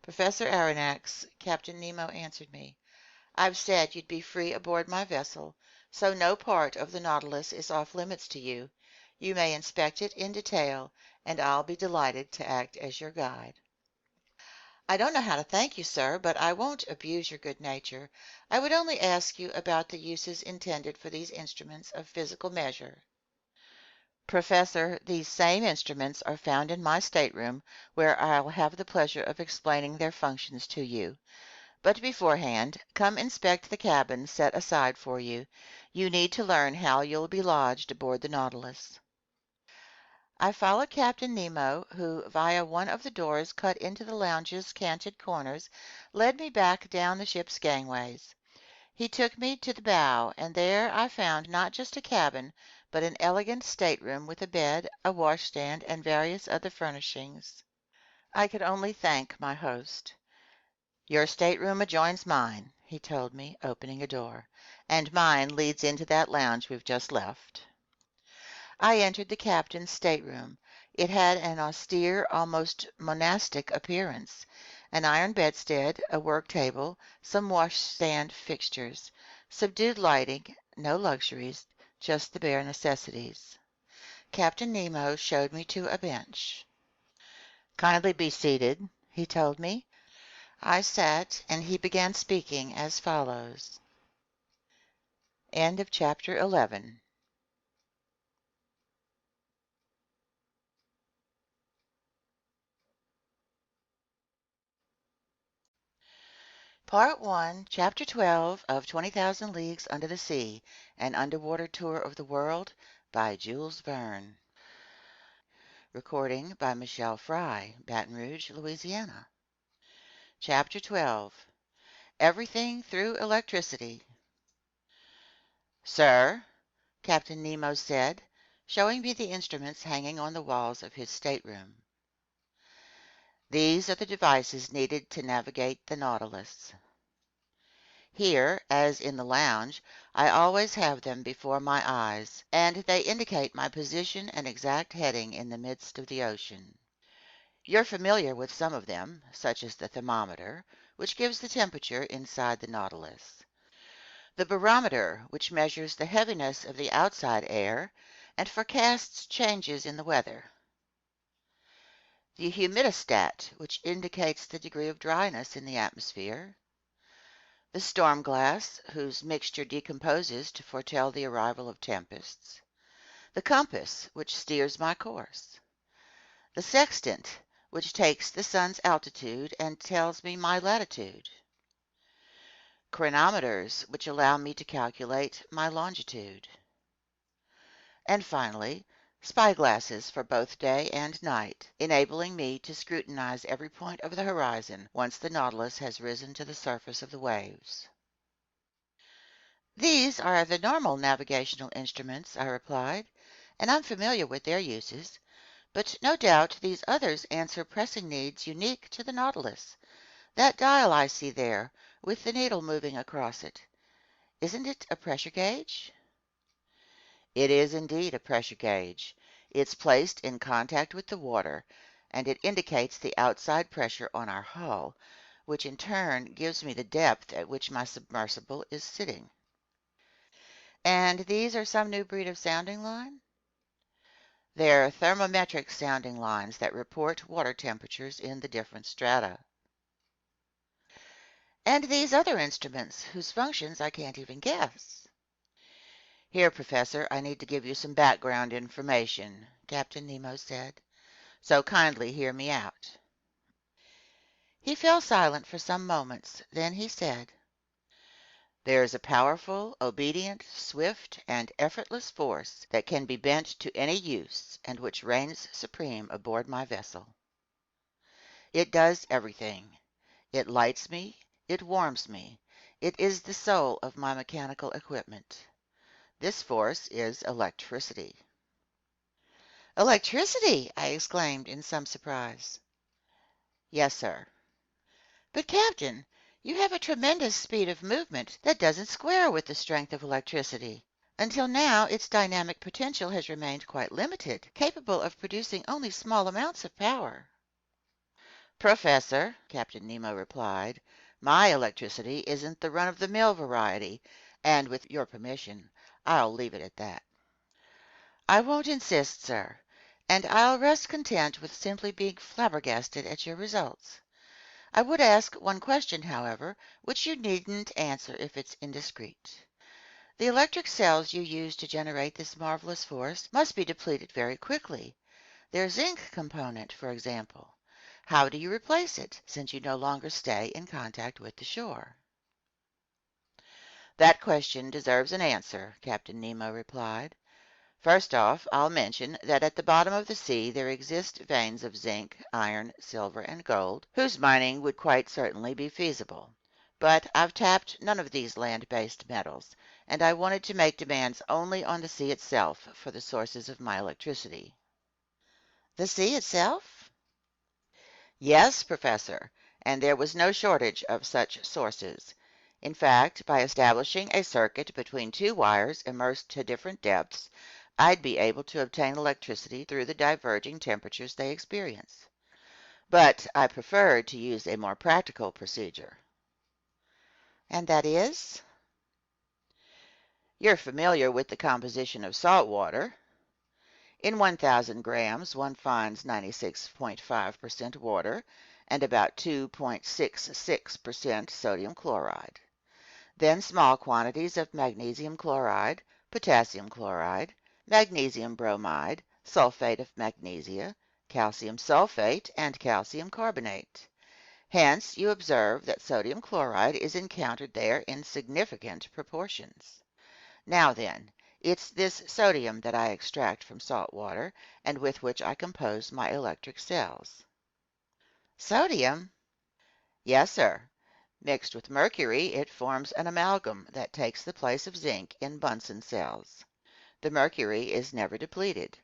Speaker 1: "Professor Aronnax," Captain Nemo answered me, "I've said you'd be free aboard my vessel, so no part of the Nautilus is off limits to you. You may inspect it in detail, and I'll be delighted to act as your guide." "I don't know how to thank you, sir, but I won't abuse your good nature. I would only ask you about the uses intended for these instruments of physical measure." "Professor, these same instruments are found in my stateroom, where I'll have the pleasure of explaining their functions to you. But beforehand, come inspect the cabin set aside for you. You need to learn how you'll be lodged aboard the Nautilus." I followed Captain Nemo, who, via one of the doors cut into the lounge's canted corners, led me back down the ship's gangways. He took me to the bow, and there I found not just a cabin, but an elegant stateroom with a bed, a washstand, and various other furnishings. I could only thank my host. "Your stateroom adjoins mine," he told me, opening a door, "and mine leads into that lounge we've just left." I entered the captain's stateroom. It had an austere, almost monastic appearance. An iron bedstead, a work table, some washstand fixtures. Subdued lighting, no luxuries, just the bare necessities. Captain Nemo showed me to a bench. "Kindly be seated," he told me. I sat, and he began speaking as follows. End of chapter 11. Part 1, Chapter 12 of 20,000 Leagues Under the Sea, an underwater tour of the world by Jules Verne. Recording by Michele, Baton Rouge, Louisiana. Chapter 12. Everything Through Electricity. "Sir," Captain Nemo said, showing me the instruments hanging on the walls of his stateroom. "These are the devices needed to navigate the Nautilus. Here, as in the lounge, I always have them before my eyes, and they indicate my position and exact heading in the midst of the ocean. You're familiar with some of them, such as the thermometer, which gives the temperature inside the Nautilus, the barometer, which measures the heaviness of the outside air and forecasts changes in the weather, the humidistat, which indicates the degree of dryness in the atmosphere, the storm glass, whose mixture decomposes to foretell the arrival of tempests, the compass, which steers my course, the sextant, which takes the sun's altitude and tells me my latitude, chronometers, which allow me to calculate my longitude, and finally, spyglasses for both day and night, enabling me to scrutinize every point of the horizon once the Nautilus has risen to the surface of the waves. These are the normal navigational instruments, I replied, and I'm familiar with their uses, but no doubt these others answer pressing needs unique to the Nautilus. That dial I see there, with the needle moving across it, isn't it a pressure gauge? It is indeed a pressure gauge. It's placed in contact with the water, and it indicates the outside pressure on our hull, which in turn gives me the depth at which my submersible is sitting. And these are some new breed of sounding line? They're thermometric sounding lines that report water temperatures in the different strata. And these other instruments, whose functions I can't even guess. Here, Professor, I need to give you some background information, Captain Nemo said, so kindly hear me out. He fell silent for some moments, then he said, "There is a powerful, obedient, swift, and effortless force that can be bent to any use and which reigns supreme aboard my vessel. It does everything. It lights me, it warms me, it is the soul of my mechanical equipment. This force is electricity." "Electricity!" I exclaimed in some surprise. "Yes, sir." "But, Captain, you have a tremendous speed of movement that doesn't square with the strength of electricity. Until now, its dynamic potential has remained quite limited, capable of producing only small amounts of power." "Professor," Captain Nemo replied, "my electricity isn't the run-of-the-mill variety, and with your permission, I'll leave it at that." "I won't insist, sir, and I'll rest content with simply being flabbergasted at your results. I would ask one question, however, which you needn't answer if it's indiscreet. The electric cells you use to generate this marvelous force must be depleted very quickly. Their zinc component, for example. How do you replace it, since you no longer stay in contact with the shore?" "That question deserves an answer," Captain Nemo replied. "First off, I'll mention that at the bottom of the sea there exist veins of zinc, iron, silver, and gold, whose mining would quite certainly be feasible. But I've tapped none of these land-based metals, and I wanted to make demands only on the sea itself for the sources of my electricity." "The sea itself?" "Yes, Professor, and there was no shortage of such sources. In fact, by establishing a circuit between two wires immersed to different depths, I'd be able to obtain electricity through the diverging temperatures they experience. But I preferred to use a more practical procedure." "And that is?" "You're familiar with the composition of salt water. In 1,000 grams one finds 96.5% water and about 2.66% sodium chloride. Then small quantities of magnesium chloride, potassium chloride, magnesium bromide, sulfate of magnesia, calcium sulfate, and calcium carbonate. Hence, you observe that sodium chloride is encountered there in significant proportions. Now then, it's this sodium that I extract from salt water and with which I compose my electric cells." "Sodium?" "Yes, sir. Mixed with mercury, it forms an amalgam that takes the place of zinc in Bunsen cells. The mercury is never depleted.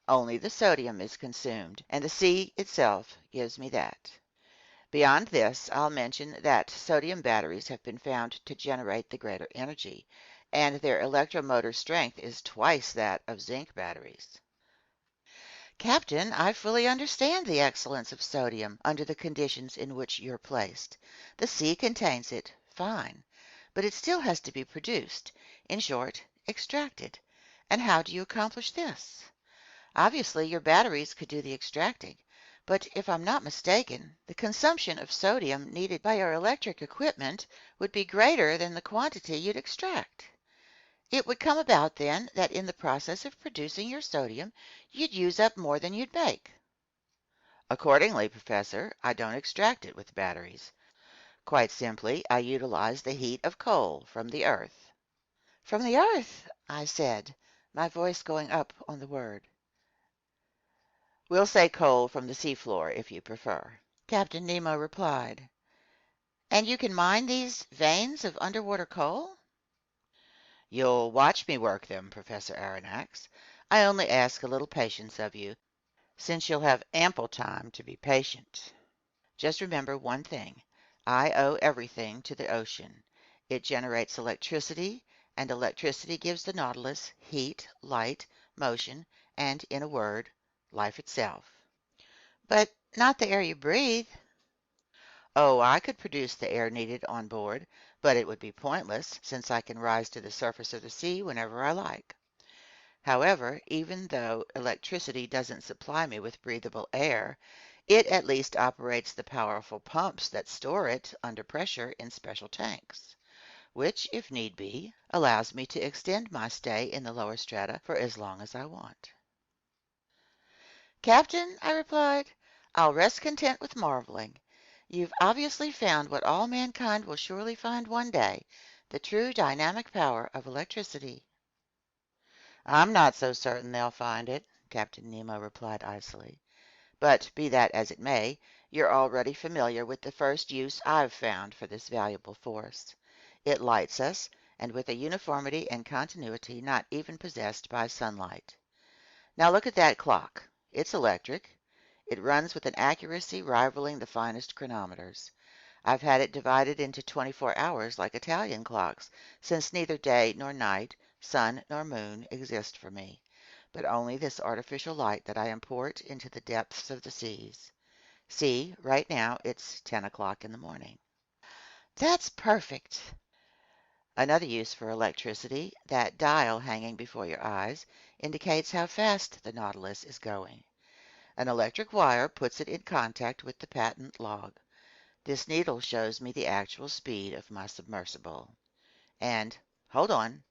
Speaker 1: Only the sodium is consumed, and the sea itself gives me that. Beyond this, I'll mention that sodium batteries have been found to generate the greater energy, and their electromotor strength is twice that of zinc batteries." Captain, I fully understand the excellence of sodium under the conditions in which you're placed. The sea contains it, fine, but it still has to be produced, in short, extracted. And how do you accomplish this? Obviously, your batteries could do the extracting, but if I'm not mistaken, the consumption of sodium needed by your electric equipment would be greater than the quantity you'd extract. It would come about, then, that in the process of producing your sodium, you'd use up more than you'd make. Accordingly, Professor, I don't extract it with batteries. Quite simply, I utilize the heat of coal from the earth. From the earth, I said, my voice going up on the word. We'll say coal from the seafloor, if you prefer, Captain Nemo replied. And you can mine these veins of underwater coal? You'll watch me work them, Professor Aronnax. I only ask a little patience of you, since you'll have ample time to be patient. Just remember one thing. I owe everything to the ocean. It generates electricity, and electricity gives the Nautilus heat, light, motion, and, in a word, life itself. But not the air you breathe. Oh, I could produce the air needed on board, but it would be pointless, since I can rise to the surface of the sea whenever I like. However, even though electricity doesn't supply me with breathable air, it at least operates the powerful pumps that store it under pressure in special tanks, which, if need be, allows me to extend my stay in the lower strata for as long as I want. Captain, I replied, I'll rest content with marveling. You've obviously found what all mankind will surely find one day, the true dynamic power of electricity. I'm not so certain they'll find it, Captain Nemo replied icily. But be that as it may, you're already familiar with the first use I've found for this valuable force. It lights us, and with a uniformity and continuity not even possessed by sunlight. Now look at that clock. It's electric. It runs with an accuracy rivaling the finest chronometers. I've had it divided into 24 hours like Italian clocks, since neither day nor night, sun nor moon exist for me, but only this artificial light that I import into the depths of the seas. See, right now it's 10 o'clock in the morning. That's perfect. Another use for electricity, that dial hanging before your eyes, indicates how fast the Nautilus is going. An electric wire puts it in contact with the patent log. This needle shows me the actual speed of my submersible. And, hold on,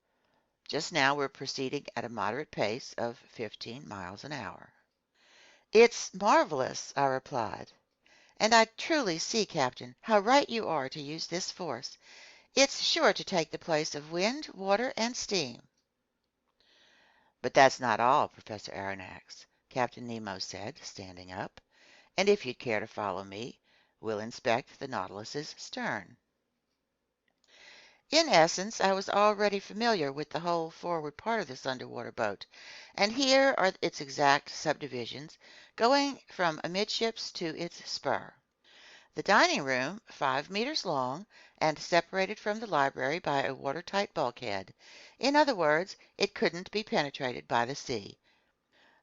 Speaker 1: just now we're proceeding at a moderate pace of 15 miles an hour. It's marvelous, I replied. And I truly see, Captain, how right you are to use this force. It's sure to take the place of wind, water, and steam. But that's not all, Professor Aronnax, Captain Nemo said, standing up. And if you'd care to follow me, we'll inspect the Nautilus's stern. In essence, I was already familiar with the whole forward part of this underwater boat, and here are its exact subdivisions, going from amidships to its spur. The dining room, 5 meters long, and separated from the library by a watertight bulkhead. In other words, it couldn't be penetrated by the sea.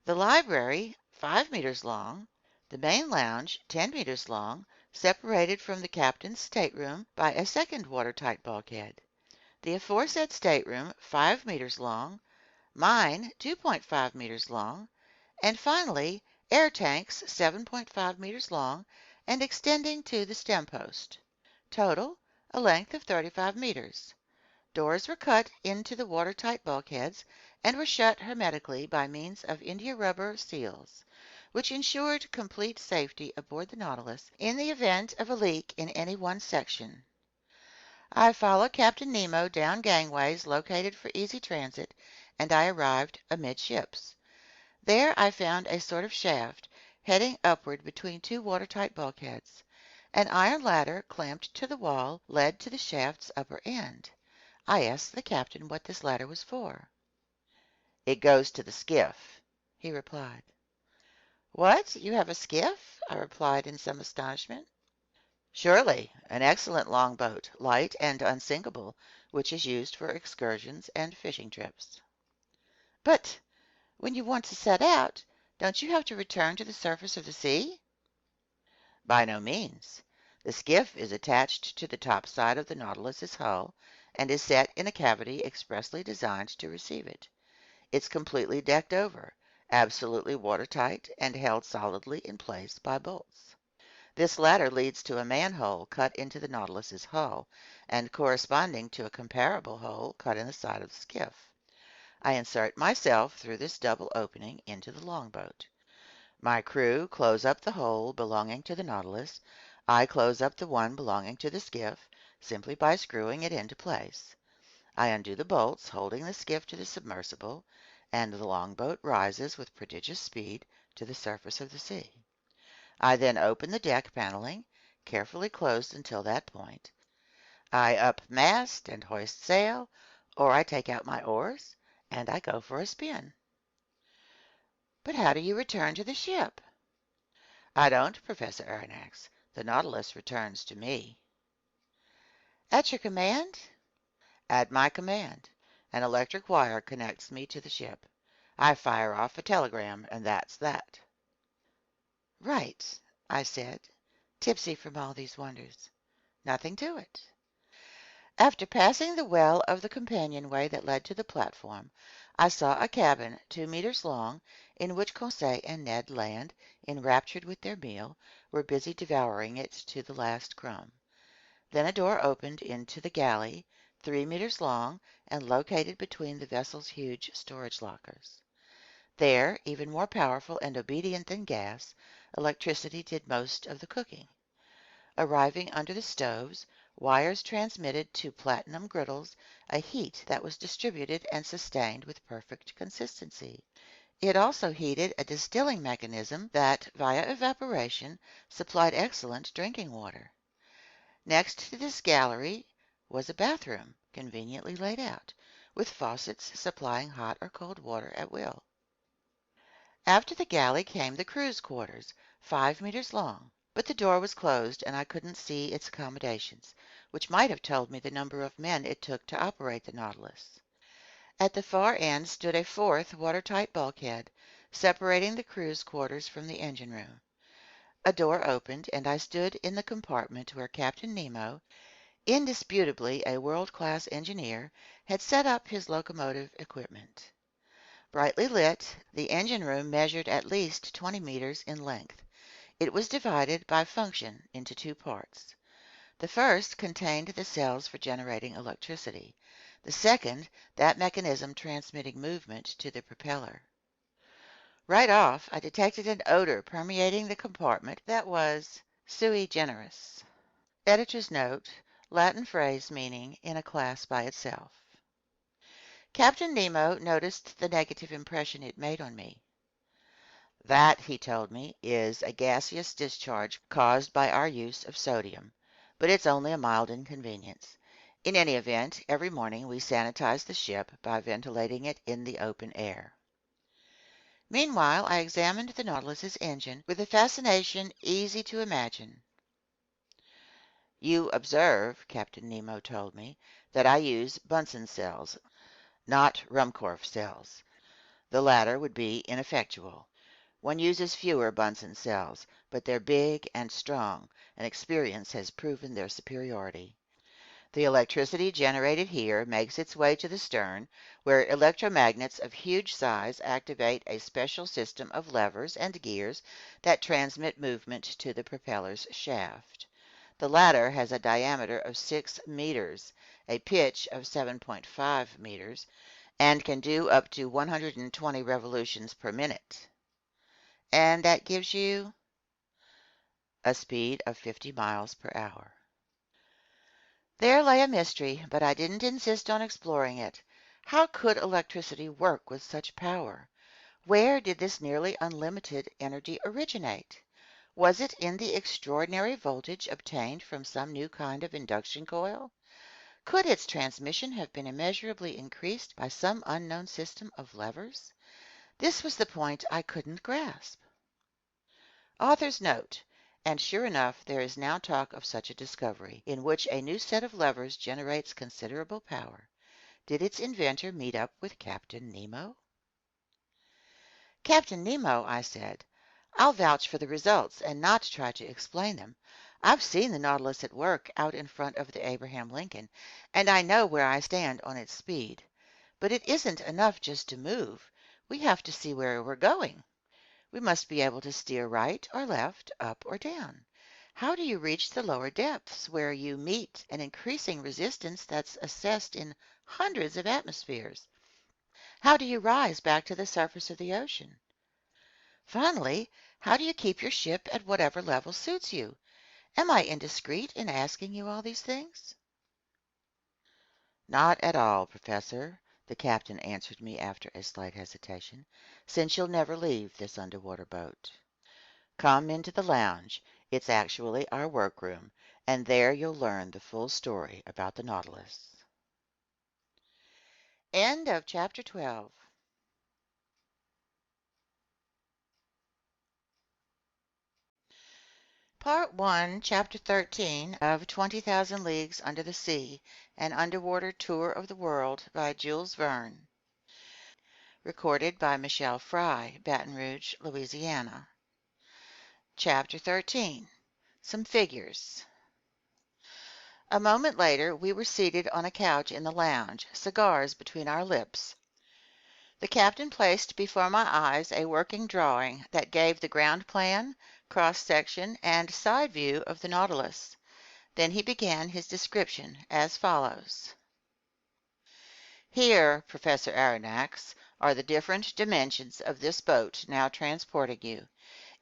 Speaker 1: The library, 5 meters long. The main lounge, 10 meters long, separated from the captain's stateroom by a second watertight bulkhead. The aforesaid stateroom, 5 meters long. Mine, 2.5 meters long. And finally, air tanks, 7.5 meters long and extending to the stem post. Total, a length of 35 meters. Doors were cut into the watertight bulkheads and were shut hermetically by means of India rubber seals, which ensured complete safety aboard the Nautilus in the event of a leak in any one section. I followed Captain Nemo down gangways located for easy transit, and I arrived amidships. There I found a sort of shaft heading upward between two watertight bulkheads. An iron ladder clamped to the wall led to the shaft's upper end. I asked the captain what this ladder was for. It goes to the skiff, he replied. What, you have a skiff? I replied in some astonishment. Surely, an excellent longboat, light and unsinkable, which is used for excursions and fishing trips. But when you want to set out, Don't you have to return to the surface of the sea? By no means. The skiff is attached to the top side of the Nautilus's hull and is set in a cavity expressly designed to receive it. It's completely decked over, absolutely watertight, and held solidly in place by bolts. This ladder leads to a manhole cut into the Nautilus's hull and corresponding to a comparable hole cut in the side of the skiff. I insert myself through this double opening into the longboat. My crew close up the hole belonging to the Nautilus. I close up the one belonging to the skiff simply by screwing it into place. I undo the bolts holding the skiff to the submersible, and the longboat rises with prodigious speed to the surface of the sea. I then open the deck paneling, carefully closed until that point. I up mast and hoist sail, or I take out my oars, and I go for a spin. But how do you return to the ship? I don't, Professor Aronnax. The Nautilus returns to me. At your command? At my command. An electric wire connects me to the ship. I fire off a telegram, and that's that. Right, I said, tipsy from all these wonders. Nothing to it. After passing the well of the companionway that led to the platform, I saw a cabin 2 meters long in which Conseil and Ned Land, enraptured with their meal, were busy devouring it to the last crumb. Then a door opened into the galley, 3 meters long and located between the vessel's huge storage lockers. There, even more powerful and obedient than gas, electricity did most of the cooking. Arriving under the stoves, wires transmitted to platinum griddles a heat that was distributed and sustained with perfect consistency. It also heated a distilling mechanism that, via evaporation, supplied excellent drinking water. Next to this gallery was a bathroom, conveniently laid out, with faucets supplying hot or cold water at will. After the galley came the crew's quarters, 5 meters long, but the door was closed and I couldn't see its accommodations, which might have told me the number of men it took to operate the Nautilus. At the far end stood a fourth watertight bulkhead, separating the crew's quarters from the engine room. A door opened, and I stood in the compartment where Captain Nemo, indisputably a world-class engineer, had set up his locomotive equipment. Brightly lit, the engine room measured at least 20 meters in length. It was divided by function into 2 parts. The first contained the cells for generating electricity. The second, that mechanism transmitting movement to the propeller. Right off, I detected an odor permeating the compartment that was sui generis. Editor's note, Latin phrase meaning in a class by itself. Captain Nemo noticed the negative impression it made on me. That, he told me, is a gaseous discharge caused by our use of sodium, but it's only a mild inconvenience. In any event, every morning we sanitize the ship by ventilating it in the open air. Meanwhile, I examined the Nautilus's engine with a fascination easy to imagine. You observe, Captain Nemo told me, that I use Bunsen cells, not Ruhmkorff cells. The latter would be ineffectual. One uses fewer Bunsen cells, but they're big and strong, and experience has proven their superiority. The electricity generated here makes its way to the stern, where electromagnets of huge size activate a special system of levers and gears that transmit movement to the propeller's shaft. The latter has a diameter of 6 meters, a pitch of 7.5 meters, and can do up to 120 revolutions per minute. And that gives you a speed of 50 miles per hour. There lay a mystery, but I didn't insist on exploring it. How could electricity work with such power? Where did this nearly unlimited energy originate? Was it in the extraordinary voltage obtained from some new kind of induction coil? Could its transmission have been immeasurably increased by some unknown system of levers? This was the point I couldn't grasp. Author's note. And sure enough, there is now talk of such a discovery, in which a new set of levers generates considerable power. Did its inventor meet up with Captain Nemo? Captain Nemo, I said, I'll vouch for the results and not try to explain them. I've seen the Nautilus at work out in front of the Abraham Lincoln, and I know where I stand on its speed. But it isn't enough just to move. We have to see where we're going. We must be able to steer right or left, up or down. How do you reach the lower depths where you meet an increasing resistance that's assessed in hundreds of atmospheres? How do you rise back to the surface of the ocean? Finally, how do you keep your ship at whatever level suits you? Am I indiscreet in asking you all these things? Not at all, Professor, the captain answered me after a slight hesitation, since you'll never leave this underwater boat. Come into the lounge. It's actually our workroom, and there you'll learn the full story about the Nautilus. End of chapter 12. Part 1, Chapter 13 of 20,000 Leagues Under the Sea, an Underwater Tour of the World by Jules Verne. Recorded by Michele Fry, Baton Rouge, Louisiana. Chapter 13. Some Figures. A moment later, we were seated on a couch in the lounge, cigars between our lips. The captain placed before my eyes a working drawing that gave the ground plan, cross-section, and side view of the Nautilus. Then he began his description as follows. Here, Professor Aronnax, are the different dimensions of this boat now transporting you.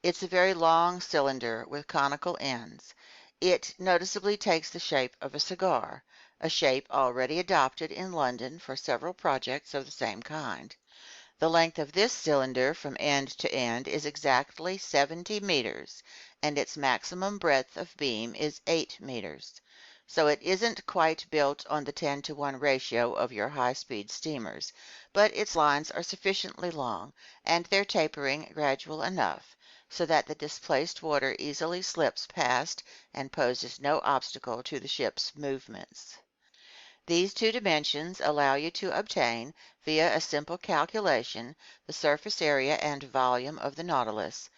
Speaker 1: It's a very long cylinder with conical ends. It noticeably takes the shape of a cigar, a shape already adopted in London for several projects of the same kind. The length of this cylinder from end to end is exactly 70 meters, and its maximum breadth of beam is 8 meters. So it isn't quite built on the 10-to-1 ratio of your high-speed steamers, but its lines are sufficiently long, and their tapering gradual enough, so that the displaced water easily slips past and poses no obstacle to the ship's movements. These two dimensions allow you to obtain, via a simple calculation, the surface area and volume of the Nautilus.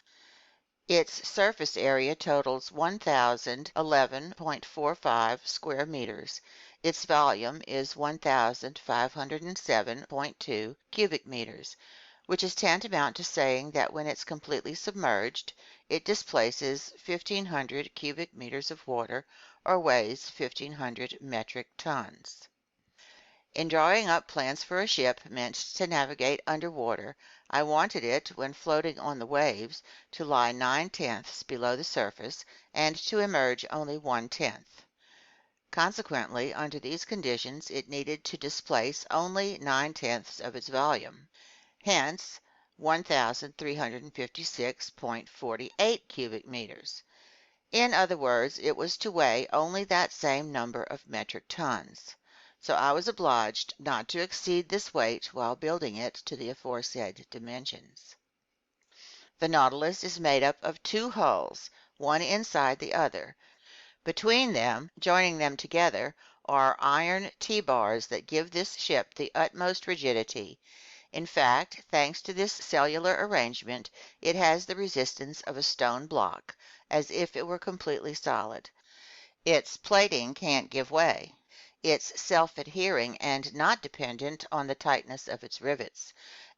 Speaker 1: Its surface area totals 1,011.45 square meters. Its volume is 1,507.2 cubic meters, which is tantamount to saying that when it's completely submerged, it displaces 1,500 cubic meters of water, or weighs 1,500 metric tons. In drawing up plans for a ship meant to navigate underwater, I wanted it, when floating on the waves, to lie 9/10 below the surface and to emerge only 1/10. Consequently, under these conditions, it needed to displace only 9/10 of its volume. Hence, 1,356.48 cubic meters. In other words, it was to weigh only that same number of metric tons. So I was obliged not to exceed this weight while building it to the aforesaid dimensions. The Nautilus is made up of two hulls, one inside the other. Between them, joining them together, are iron T-bars that give this ship the utmost rigidity. In fact, thanks to this cellular arrangement, it has the resistance of a stone block, as if it were completely solid. Its plating can't give way. It's self-adhering and not dependent on the tightness of its rivets,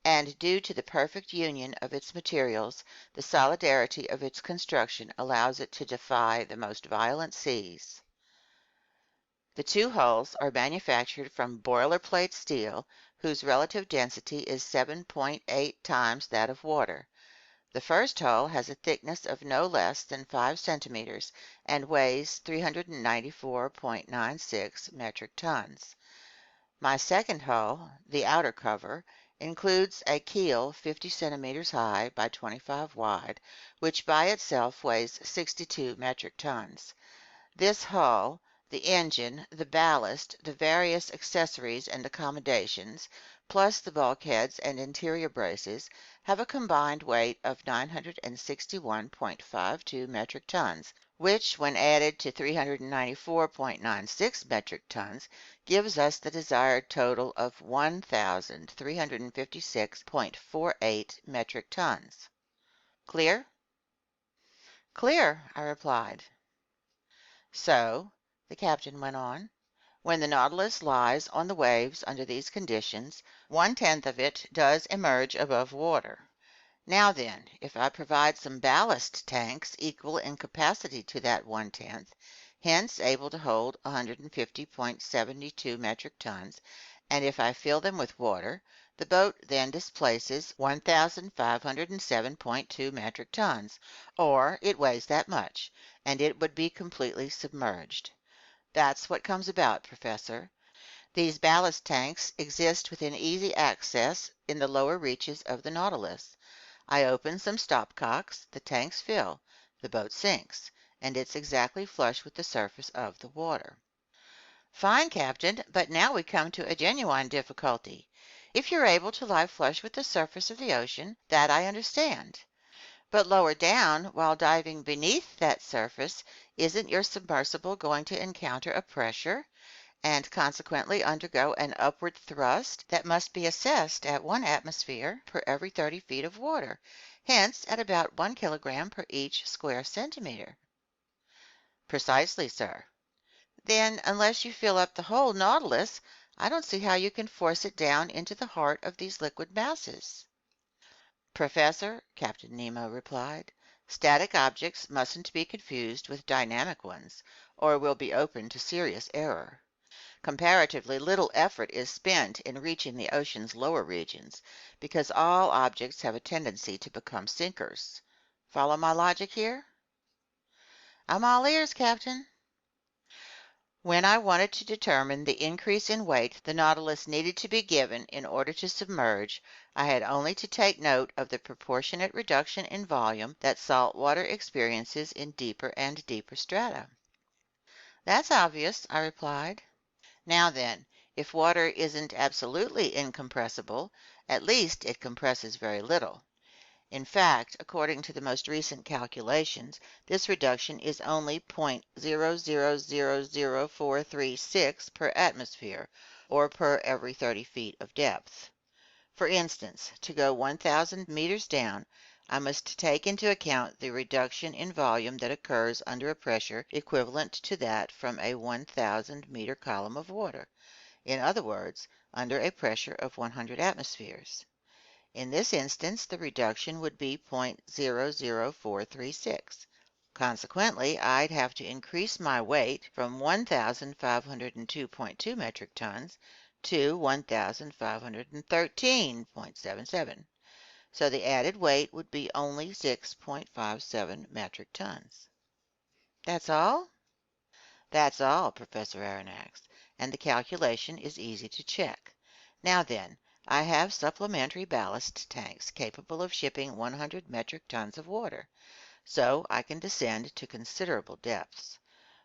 Speaker 1: and due to the perfect union of its materials, the solidarity of its construction allows it to defy the most violent seas. The two hulls are manufactured from boilerplate steel, whose relative density is 7.8 times that of water. The first hull has a thickness of no less than 5 centimeters and weighs 394.96 metric tons. My second hull, the outer cover, includes a keel 50 centimeters high by 25 wide, which by itself weighs 62 metric tons. This hull, The engine, the ballast, the various accessories and accommodations, plus the bulkheads and interior braces, have a combined weight of 961.52 metric tons, which, when added to 394.96 metric tons, gives us the desired total of 1,356.48 metric tons. Clear? Clear, I replied. So, the captain went on, when the Nautilus lies on the waves under these conditions, 1/10 of it does emerge above water. Now then, if I provide some ballast tanks equal in capacity to that 1/10, hence able to hold 150.72 metric tons, and if I fill them with water, the boat then displaces 1,507.2 metric tons, or it weighs that much, and it would be completely submerged. That's what comes about, Professor. These ballast tanks exist within easy access in the lower reaches of the Nautilus. I open some stopcocks, the tanks fill, the boat sinks, and it's exactly flush with the surface of the water. Fine, Captain, but now we come to a genuine difficulty. If you're able to lie flush with the surface of the ocean, that I understand. But lower down, while diving beneath that surface, isn't your submersible going to encounter a pressure and consequently undergo an upward thrust that must be assessed at 1 atmosphere per every 30 feet of water, hence at about 1 kilogram per each square centimeter? Precisely, sir. Then, unless you fill up the whole Nautilus, I don't see how you can force it down into the heart of these liquid masses. Professor, Captain Nemo replied, static objects mustn't be confused with dynamic ones, or we'll be open to serious error. Comparatively little effort is spent in reaching the ocean's lower regions, because all objects have a tendency to become sinkers. Follow my logic here? I'm all ears, Captain. When I wanted to determine the increase in weight the Nautilus needed to be given in order to submerge, I had only to take note of the proportionate reduction in volume that salt water experiences in deeper and deeper strata. That's obvious, I replied. Now then, if water isn't absolutely incompressible, at least it compresses very little. In fact, according to the most recent calculations, this reduction is only 0.0000436 per atmosphere, or per every 30 feet of depth. For instance, to go 1,000 meters down, I must take into account the reduction in volume that occurs under a pressure equivalent to that from a 1,000-meter column of water. In other words, under a pressure of 100 atmospheres. In this instance, the reduction would be 0.00436. Consequently, I'd have to increase my weight from 1,502.2 metric tons to 1,513.77. So the added weight would be only 6.57 metric tons. That's all? That's all, Professor Aronnax, and the calculation is easy to check. Now then, I have supplementary ballast tanks capable of shipping 100 metric tons of water, so I can descend to considerable depths.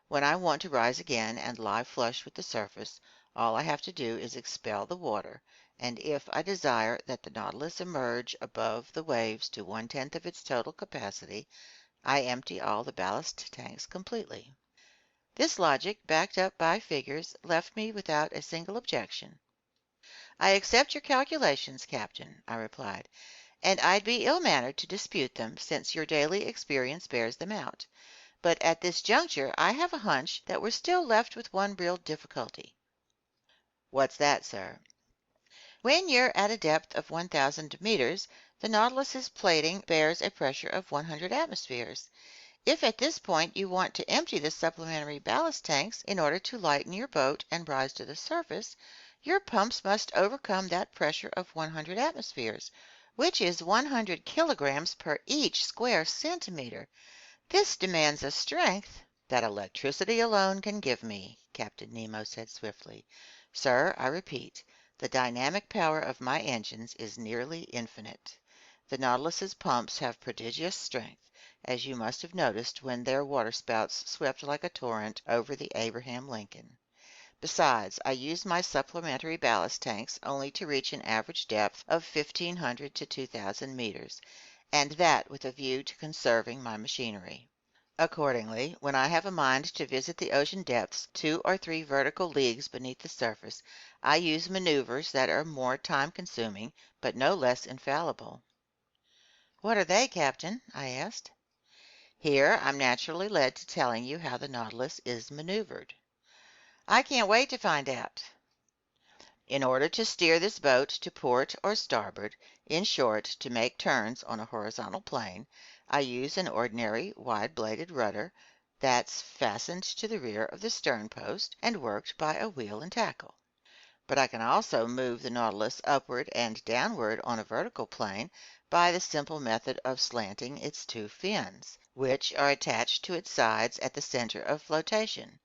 Speaker 1: When I want to rise again and lie flush with the surface, all I have to do is expel the water, and if I desire that the Nautilus emerge above the waves to 1/10 of its total capacity, I empty all the ballast tanks completely. This logic, backed up by figures, left me without a single objection. I accept your calculations, Captain, I replied, and I'd be ill-mannered to dispute them since your daily experience bears them out. But at this juncture I have a hunch that we're still left with one real difficulty. What's that, sir? When you're at a depth of 1,000 meters, the Nautilus's plating bears a pressure of 100 atmospheres. If at this point you want to empty the supplementary ballast tanks in order to lighten your boat and rise to the surface, your pumps must overcome that pressure of 100 atmospheres, which is 100 kilograms per each square centimeter. This demands a strength that electricity alone can give me, Captain Nemo said swiftly. Sir, I repeat, the dynamic power of my engines is nearly infinite. The Nautilus's pumps have prodigious strength, as you must have noticed when their waterspouts swept like a torrent over the Abraham Lincoln. Besides, I use my supplementary ballast tanks only to reach an average depth of 1,500 to 2,000 meters, and that with a view to conserving my machinery. Accordingly, when I have a mind to visit the ocean depths 2 or 3 vertical leagues beneath the surface, I use maneuvers that are more time-consuming, but no less infallible. "What are they, Captain?" I asked. Here I'm naturally led to telling you how the Nautilus is maneuvered. "I can't wait to find out." In order to steer this boat to port or starboard, in short, to make turns on a horizontal plane, I use an ordinary wide-bladed rudder that's fastened to the rear of the stern post and worked by a wheel and tackle. But I can also move the Nautilus upward and downward on a vertical plane by the simple method of slanting its 2 fins, which are attached to its sides at the center of flotation.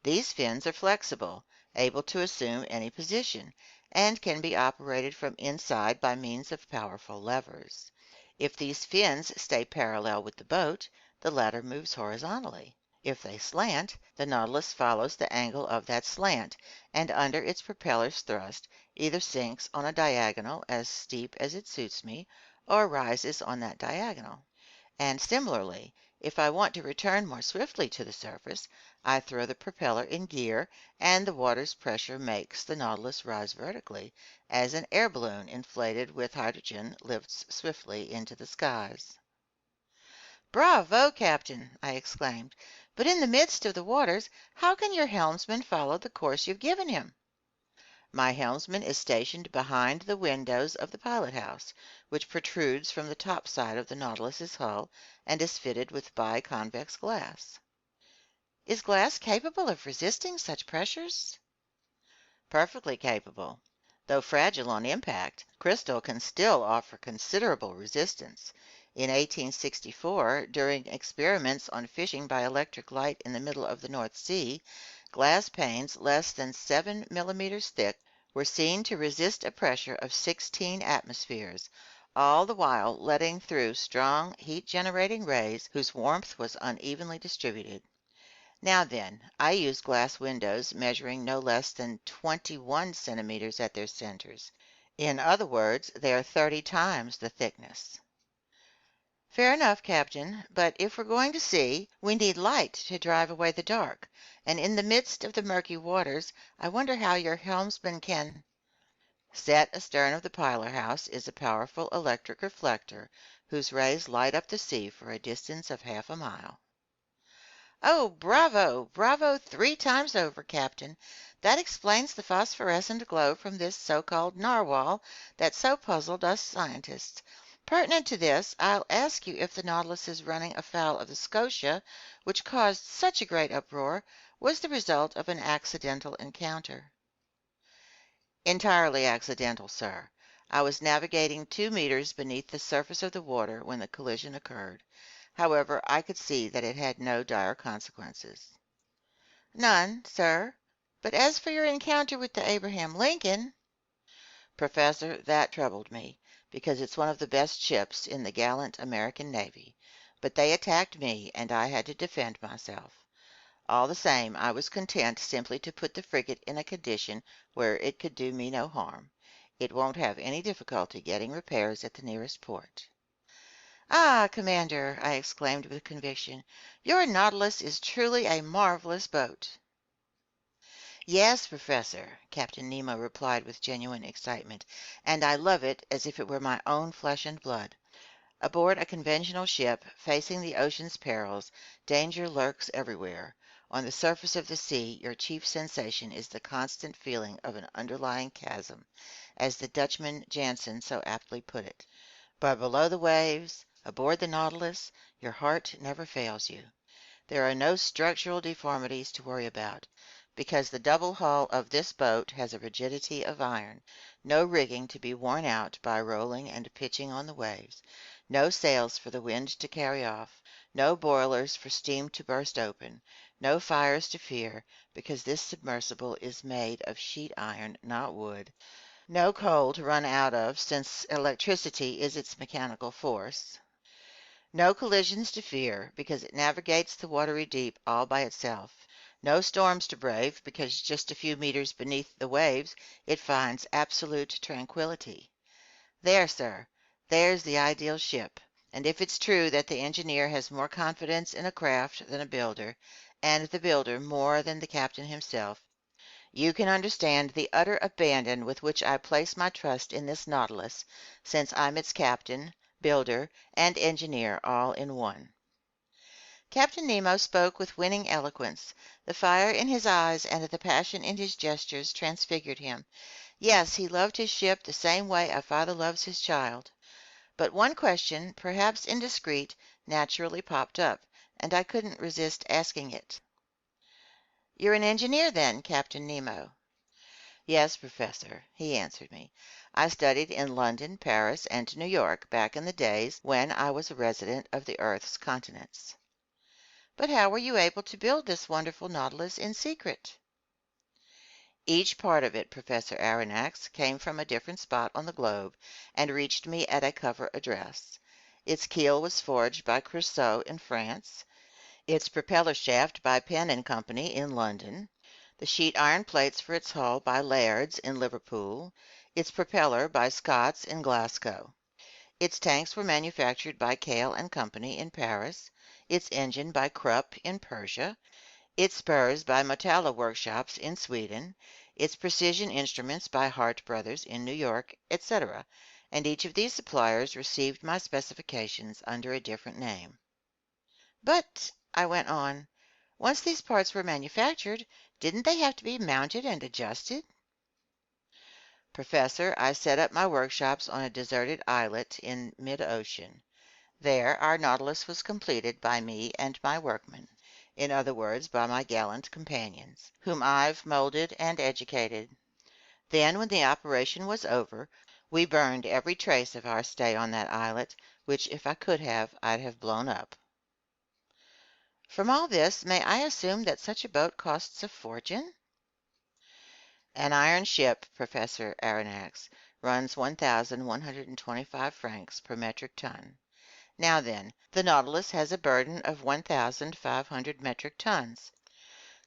Speaker 1: These fins are flexible, able to assume any position, and can be operated from inside by means of powerful levers. If these fins stay parallel with the boat, the latter moves horizontally. If they slant, the Nautilus follows the angle of that slant, and under its propeller's thrust either sinks on a diagonal as steep as it suits me, or rises on that diagonal. And similarly, if I want to return more swiftly to the surface, I throw the propeller in gear, and the water's pressure makes the Nautilus rise vertically, as an air balloon inflated with hydrogen lifts swiftly into the skies. "Bravo, Captain!" I exclaimed. "But in the midst of the waters, how can your helmsman follow the course you've given him?" My helmsman is stationed behind the windows of the pilot house, which protrudes from the top side of the Nautilus's hull and is fitted with biconvex glass. "Is glass capable of resisting such pressures?" "Perfectly capable. Though fragile on impact, crystal can still offer considerable resistance. In 1864, during experiments on fishing by electric light in the middle of the North Sea, glass panes less than 7 millimeters thick were seen to resist a pressure of 16 atmospheres, all the while letting through strong heat-generating rays whose warmth was unevenly distributed. Now then, I use glass windows measuring no less than 21 centimeters at their centers. In other words, they are 30 times the thickness." "Fair enough, Captain, but if we're going to sea, we need light to drive away the dark, and in the midst of the murky waters, I wonder how your helmsman can—" "Set astern of the pilot house is a powerful electric reflector whose rays light up the sea for a distance of half a mile." "Oh, bravo! Bravo 3 times over, Captain. That explains the phosphorescent glow from this so-called narwhal that so puzzled us scientists. Pertinent to this, I'll ask you if the Nautilus's running afoul of the Scotia, which caused such a great uproar, was the result of an accidental encounter." "Entirely accidental, sir. I was navigating 2 meters beneath the surface of the water when the collision occurred. However, I could see that it had no dire consequences." "None, sir. But as for your encounter with the Abraham Lincoln—" "Professor, that troubled me, because it's one of the best ships in the gallant American Navy. But they attacked me, and I had to defend myself. All the same, I was content simply to put the frigate in a condition where it could do me no harm. It won't have any difficulty getting repairs at the nearest port." "Ah, Commander," I exclaimed with conviction, "your Nautilus is truly a marvelous boat." "Yes, Professor," Captain Nemo replied with genuine excitement, "and I love it as if it were my own flesh and blood. Aboard a conventional ship, facing the ocean's perils, danger lurks everywhere. On the surface of the sea, your chief sensation is the constant feeling of an underlying chasm, as the Dutchman Jansen so aptly put it. But below the waves, aboard the Nautilus, your heart never fails you. There are no structural deformities to worry about, because the double hull of this boat has a rigidity of iron, no rigging to be worn out by rolling and pitching on the waves, no sails for the wind to carry off, no boilers for steam to burst open, no fires to fear, because this submersible is made of sheet iron, not wood. No coal to run out of since electricity is its mechanical force. No collisions to fear because it navigates the watery deep all by itself. No storms to brave because just a few meters beneath the waves it finds absolute tranquility. There, sir, there's the ideal ship. And if it's true that the engineer has more confidence in a craft than a builder, and the builder more than the captain himself, you can understand the utter abandon with which I place my trust in this Nautilus, since I'm its captain, builder, and engineer all in one. Captain Nemo spoke with winning eloquence. The fire in his eyes and the passion in his gestures transfigured him. Yes, he loved his ship the same way a father loves his child. But one question, perhaps indiscreet, naturally popped up, and I couldn't resist asking it. "You're an engineer, then, Captain Nemo?" "Yes, Professor," he answered me. "I studied in London, Paris, and New York back in the days when I was a resident of the Earth's continents." "But how were you able to build this wonderful Nautilus in secret?" "Each part of it, Professor Aronnax, came from a different spot on the globe and reached me at a cover address. Its keel was forged by Creusot in France, its propeller shaft by Penn and Company in London, the sheet iron plates for its hull by Laird's in Liverpool, its propeller by Scott's in Glasgow. Its tanks were manufactured by Cale and Company in Paris, its engine by Krupp in Persia, its spurs by Motala workshops in Sweden, its precision instruments by Hart Brothers in New York, etc., and each of these suppliers received my specifications under a different name." "But," I went on, "once these parts were manufactured, didn't they have to be mounted and adjusted?" "Professor, I set up my workshops on a deserted islet in mid-ocean. There our Nautilus was completed by me and my workmen, in other words, by my gallant companions, whom I've molded and educated. Then, when the operation was over, we burned every trace of our stay on that islet, which if I could have, I'd have blown up." "From all this, may I assume that such a boat costs a fortune?" "An iron ship, Professor Aronnax, runs 1,125 francs per metric ton. Now then, the Nautilus has a burden of 1,500 metric tons.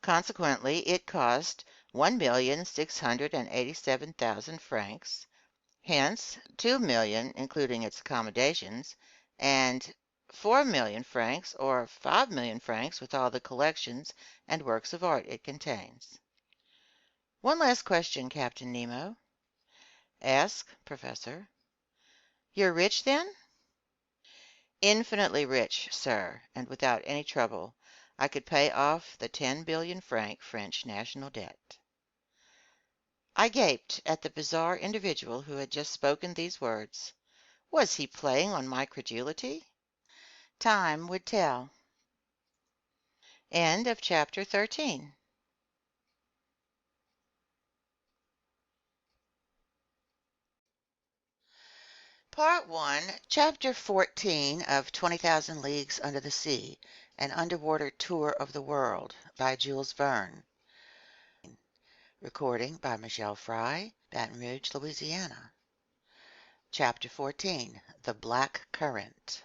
Speaker 1: Consequently, it cost 1,687,000 francs, hence 2,000,000 including its accommodations, and 4,000,000 francs or 5,000,000 francs with all the collections and works of art it contains." "One last question, Captain Nemo." "Ask, Professor." "You're rich, then?" "Infinitely rich, sir, and without any trouble. I could pay off the 10 billion franc French national debt." I gaped at the bizarre individual who had just spoken these words. Was he playing on my credulity? Time would tell. End of chapter 13. Part 1, Chapter 14 of 20,000 Leagues Under the Sea, An Underwater Tour of the World by Jules Verne. Recording by Michele Fry, Baton Rouge, Louisiana. Chapter 14, The Black Current.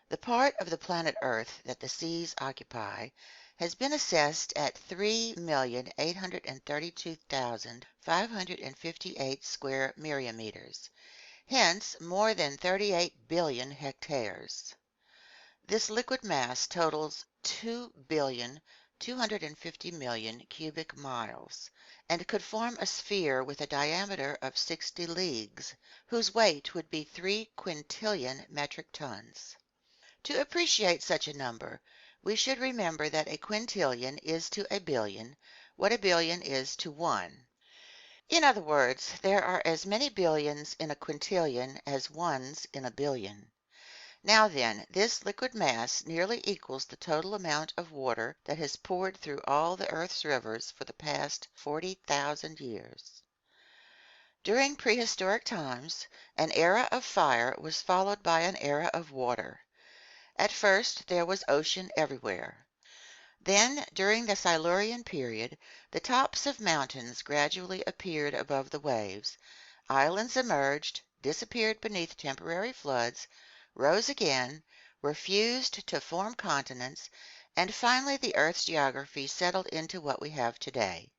Speaker 1: The part of the planet Earth that the seas occupy has been assessed at 3,832,558 square myriameters, hence more than 38 billion hectares. This liquid mass totals 2,250,000,000 cubic miles, and could form a sphere with a diameter of 60 leagues, whose weight would be 3 quintillion metric tons. To appreciate such a number, we should remember that a quintillion is to a billion what a billion is to one. In other words, there are as many billions in a quintillion as ones in a billion. Now then, this liquid mass nearly equals the total amount of water that has poured through all the earth's rivers for the past 40,000 years. During prehistoric times, an era of fire was followed by an era of water. At first there was ocean everywhere. Then, during the Silurian period, the tops of mountains gradually appeared above the waves. Islands emerged, disappeared beneath temporary floods, rose again, were fused to form continents, and finally the Earth's geography settled into what we have today.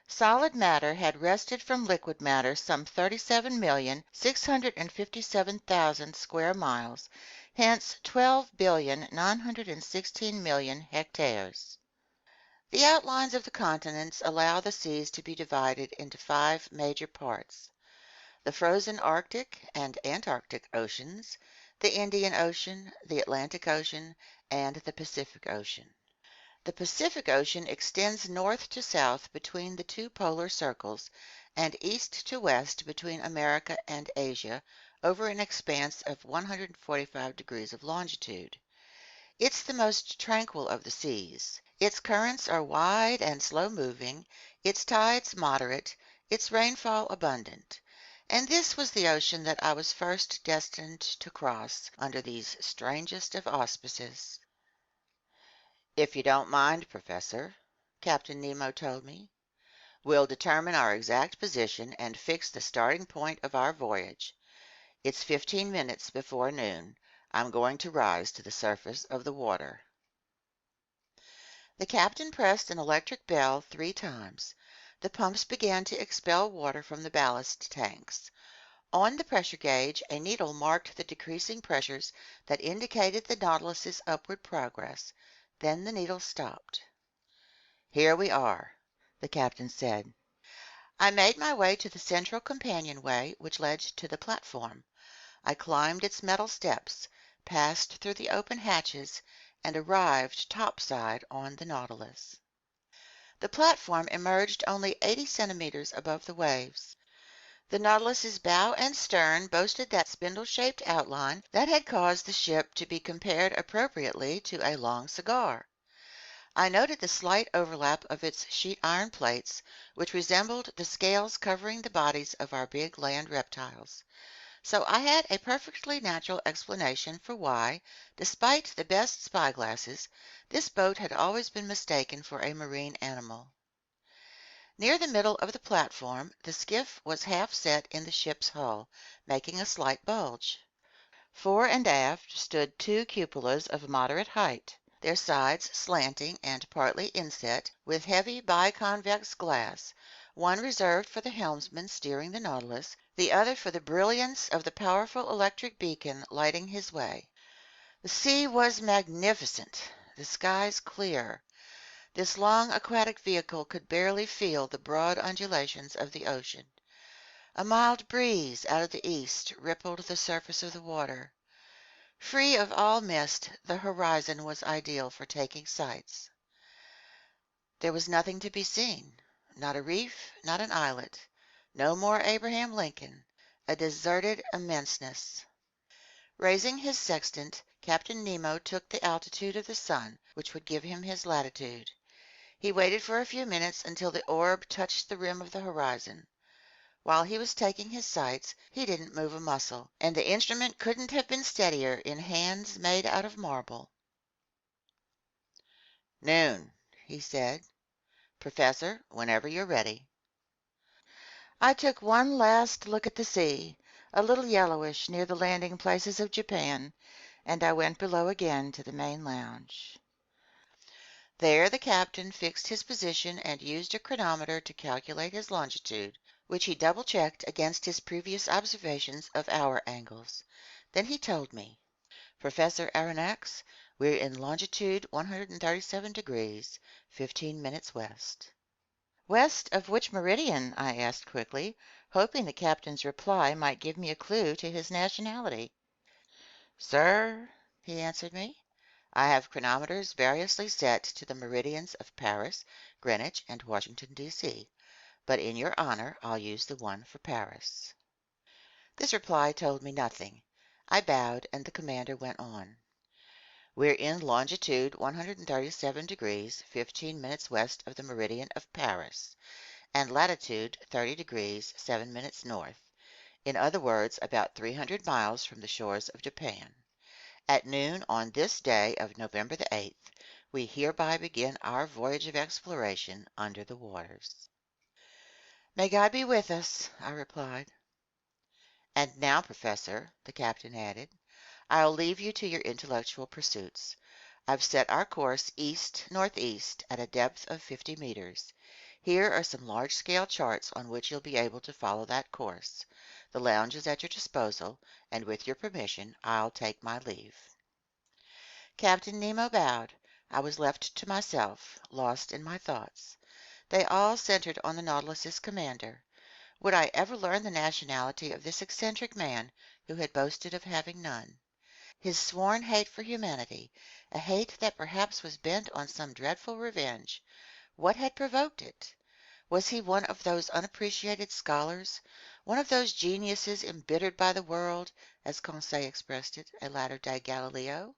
Speaker 1: Solid matter had wrested from liquid matter some 37,657,000 square miles, hence 12,916,000,000 hectares. The outlines of the continents allow the seas to be divided into 5 major parts: the frozen Arctic and Antarctic oceans, the Indian Ocean, the Atlantic Ocean, and the Pacific Ocean. The Pacific Ocean extends north to south between the 2 polar circles, and east to west between America and Asia, over an expanse of 145 degrees of longitude. It's the most tranquil of the seas. Its currents are wide and slow-moving, its tides moderate, its rainfall abundant. And this was the ocean that I was first destined to cross under these strangest of auspices. "If you don't mind, Professor," Captain Nemo told me, "we'll determine our exact position and fix the starting point of our voyage. It's 15 minutes before noon. I'm going to rise to the surface of the water." The captain pressed an electric bell 3 times. The pumps began to expel water from the ballast tanks. On the pressure gauge, a needle marked the decreasing pressures that indicated the Nautilus's upward progress. Then the needle stopped. "Here we are," the captain said. I made my way to the central companionway which led to the platform. I climbed its metal steps, passed through the open hatches, and arrived topside on the Nautilus. The platform emerged only 80 centimeters above the waves. The Nautilus's bow and stern boasted that spindle-shaped outline that had caused the ship to be compared appropriately to a long cigar. I noted the slight overlap of its sheet iron plates, which resembled the scales covering the bodies of our big land reptiles. So I had a perfectly natural explanation for why, despite the best spyglasses, this boat had always been mistaken for a marine animal. Near the middle of the platform, the skiff was half set in the ship's hull, making a slight bulge. Fore and aft stood 2 cupolas of moderate height, their sides slanting and partly inset with heavy biconvex glass, one reserved for the helmsman steering the Nautilus, the other for the brilliance of the powerful electric beacon lighting his way. The sea was magnificent, the skies clear. This long aquatic vehicle could barely feel the broad undulations of the ocean. A mild breeze out of the east rippled the surface of the water. Free of all mist, the horizon was ideal for taking sights. There was nothing to be seen, not a reef, not an islet, no more Abraham Lincoln, a deserted immenseness. Raising his sextant, Captain Nemo took the altitude of the sun, which would give him his latitude. He waited for a few minutes until the orb touched the rim of the horizon. While he was taking his sights, he didn't move a muscle, and the instrument couldn't have been steadier in hands made out of marble. "Noon," he said. "Professor, whenever you're ready." I took one last look at the sea, a little yellowish near the landing places of Japan, and I went below again to the main lounge. There the captain fixed his position and used a chronometer to calculate his longitude, which he double-checked against his previous observations of hour angles. Then he told me, "Professor Aronnax, we're in longitude 137 degrees, 15 minutes west." "West of which meridian?" I asked quickly, hoping the captain's reply might give me a clue to his nationality. "Sir," he answered me, "I have chronometers variously set to the meridians of Paris, Greenwich, and Washington, D.C., but in your honor I'll use the one for Paris." This reply told me nothing. I bowed, and the commander went on. "We're in longitude 137 degrees, 15 minutes west of the meridian of Paris, and latitude 30 degrees, 7 minutes north. In other words, about 300 miles from the shores of Japan. At noon on this day of November the 8th, We hereby begin our voyage of exploration under the waters." "May God be with us," I replied. "And now, Professor," the captain added, "I'll leave you to your intellectual pursuits. I've set our course east-northeast at a depth of 50 meters. Here are some large-scale charts on which you'll be able to follow that course. The lounge is at your disposal, and with your permission, I'll take my leave." Captain Nemo bowed. I was left to myself, lost in my thoughts. They all centered on the Nautilus's commander. Would I ever learn the nationality of this eccentric man who had boasted of having none? His sworn hate for humanity, a hate that perhaps was bent on some dreadful revenge. What had provoked it? Was he one of those unappreciated scholars, one of those geniuses embittered by the world, as Conseil expressed it, a latter-day Galileo?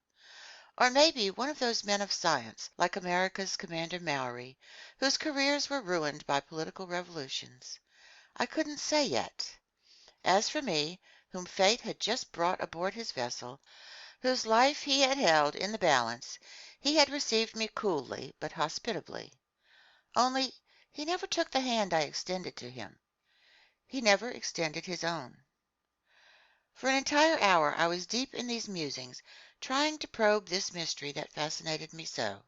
Speaker 1: Or maybe one of those men of science, like America's Commander Maury, whose careers were ruined by political revolutions? I couldn't say yet. As for me, whom fate had just brought aboard his vessel, whose life he had held in the balance, he had received me coolly but hospitably. Only he never took the hand I extended to him. He never extended his own. For an entire hour I was deep in these musings, trying to probe this mystery that fascinated me so.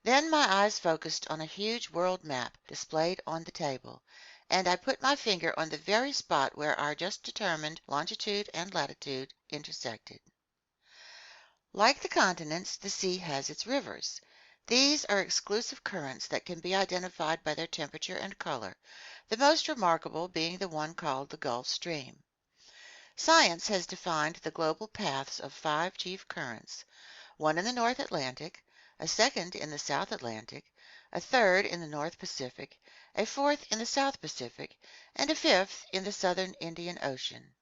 Speaker 1: Then my eyes focused on a huge world map displayed on the table, and I put my finger on the very spot where our just determined longitude and latitude intersected. Like the continents, the sea has its rivers. These are exclusive currents that can be identified by their temperature and color, the most remarkable being the one called the Gulf Stream. Science has defined the global paths of 5 chief currents, one in the North Atlantic, a second in the South Atlantic, a third in the North Pacific, a fourth in the South Pacific, and a fifth in the Southern Indian Ocean.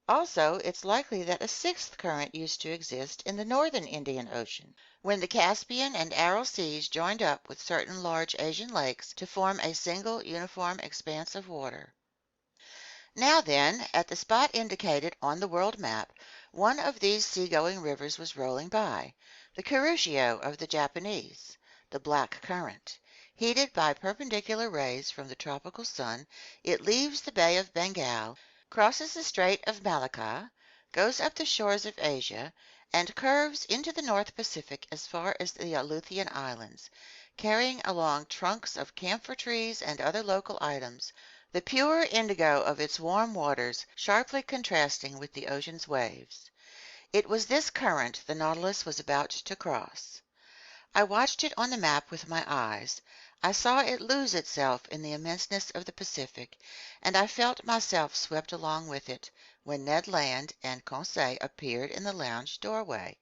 Speaker 1: Also, it's likely that a 6th current used to exist in the Northern Indian Ocean, when the Caspian and Aral Seas joined up with certain large Asian lakes to form a single uniform expanse of water. Now then, at the spot indicated on the world map, one of these sea-going rivers was rolling by, the Kuroshio of the Japanese, the Black Current. Heated by perpendicular rays from the tropical sun, it leaves the Bay of Bengal, crosses the Strait of Malacca, goes up the shores of Asia, and curves into the North Pacific as far as the Aleutian Islands, carrying along trunks of camphor trees and other local items, the pure indigo of its warm waters sharply contrasting with the ocean's waves. It was this current the Nautilus was about to cross. I watched it on the map with my eyes. I saw it lose itself in the immenseness of the Pacific, and I felt myself swept along with it when Ned Land and Conseil appeared in the lounge doorway.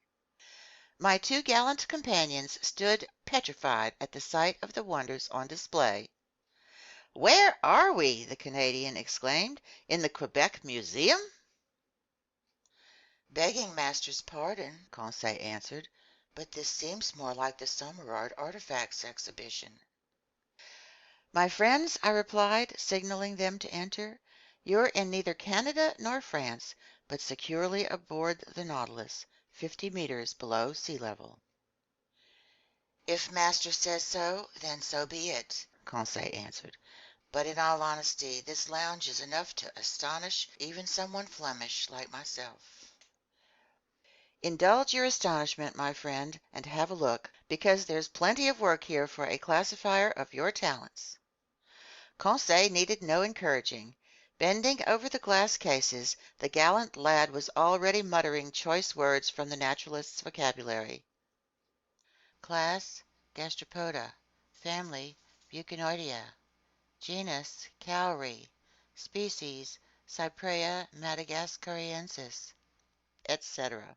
Speaker 1: My 2 gallant companions stood petrified at the sight of the wonders on display. "Where are we?" the Canadian exclaimed. "In the Quebec Museum?" "Begging master's pardon," Conseil answered, "but this seems more like the Sommerard Artifacts exhibition." "My friends," I replied, signaling them to enter, "you're in neither Canada nor France, but securely aboard the Nautilus, 50 meters below sea level." "If master says so, then so be it," Conseil answered. "But in all honesty, this lounge is enough to astonish even someone Flemish like myself." "Indulge your astonishment, my friend, and have a look, because there's plenty of work here for a classifier of your talents." Conseil needed no encouraging. Bending over the glass cases, the gallant lad was already muttering choice words from the naturalist's vocabulary. "Class, Gastropoda. Family, Bucinoidea. Genus, Cowrie. Species, Cypraea madagascariensis," etc.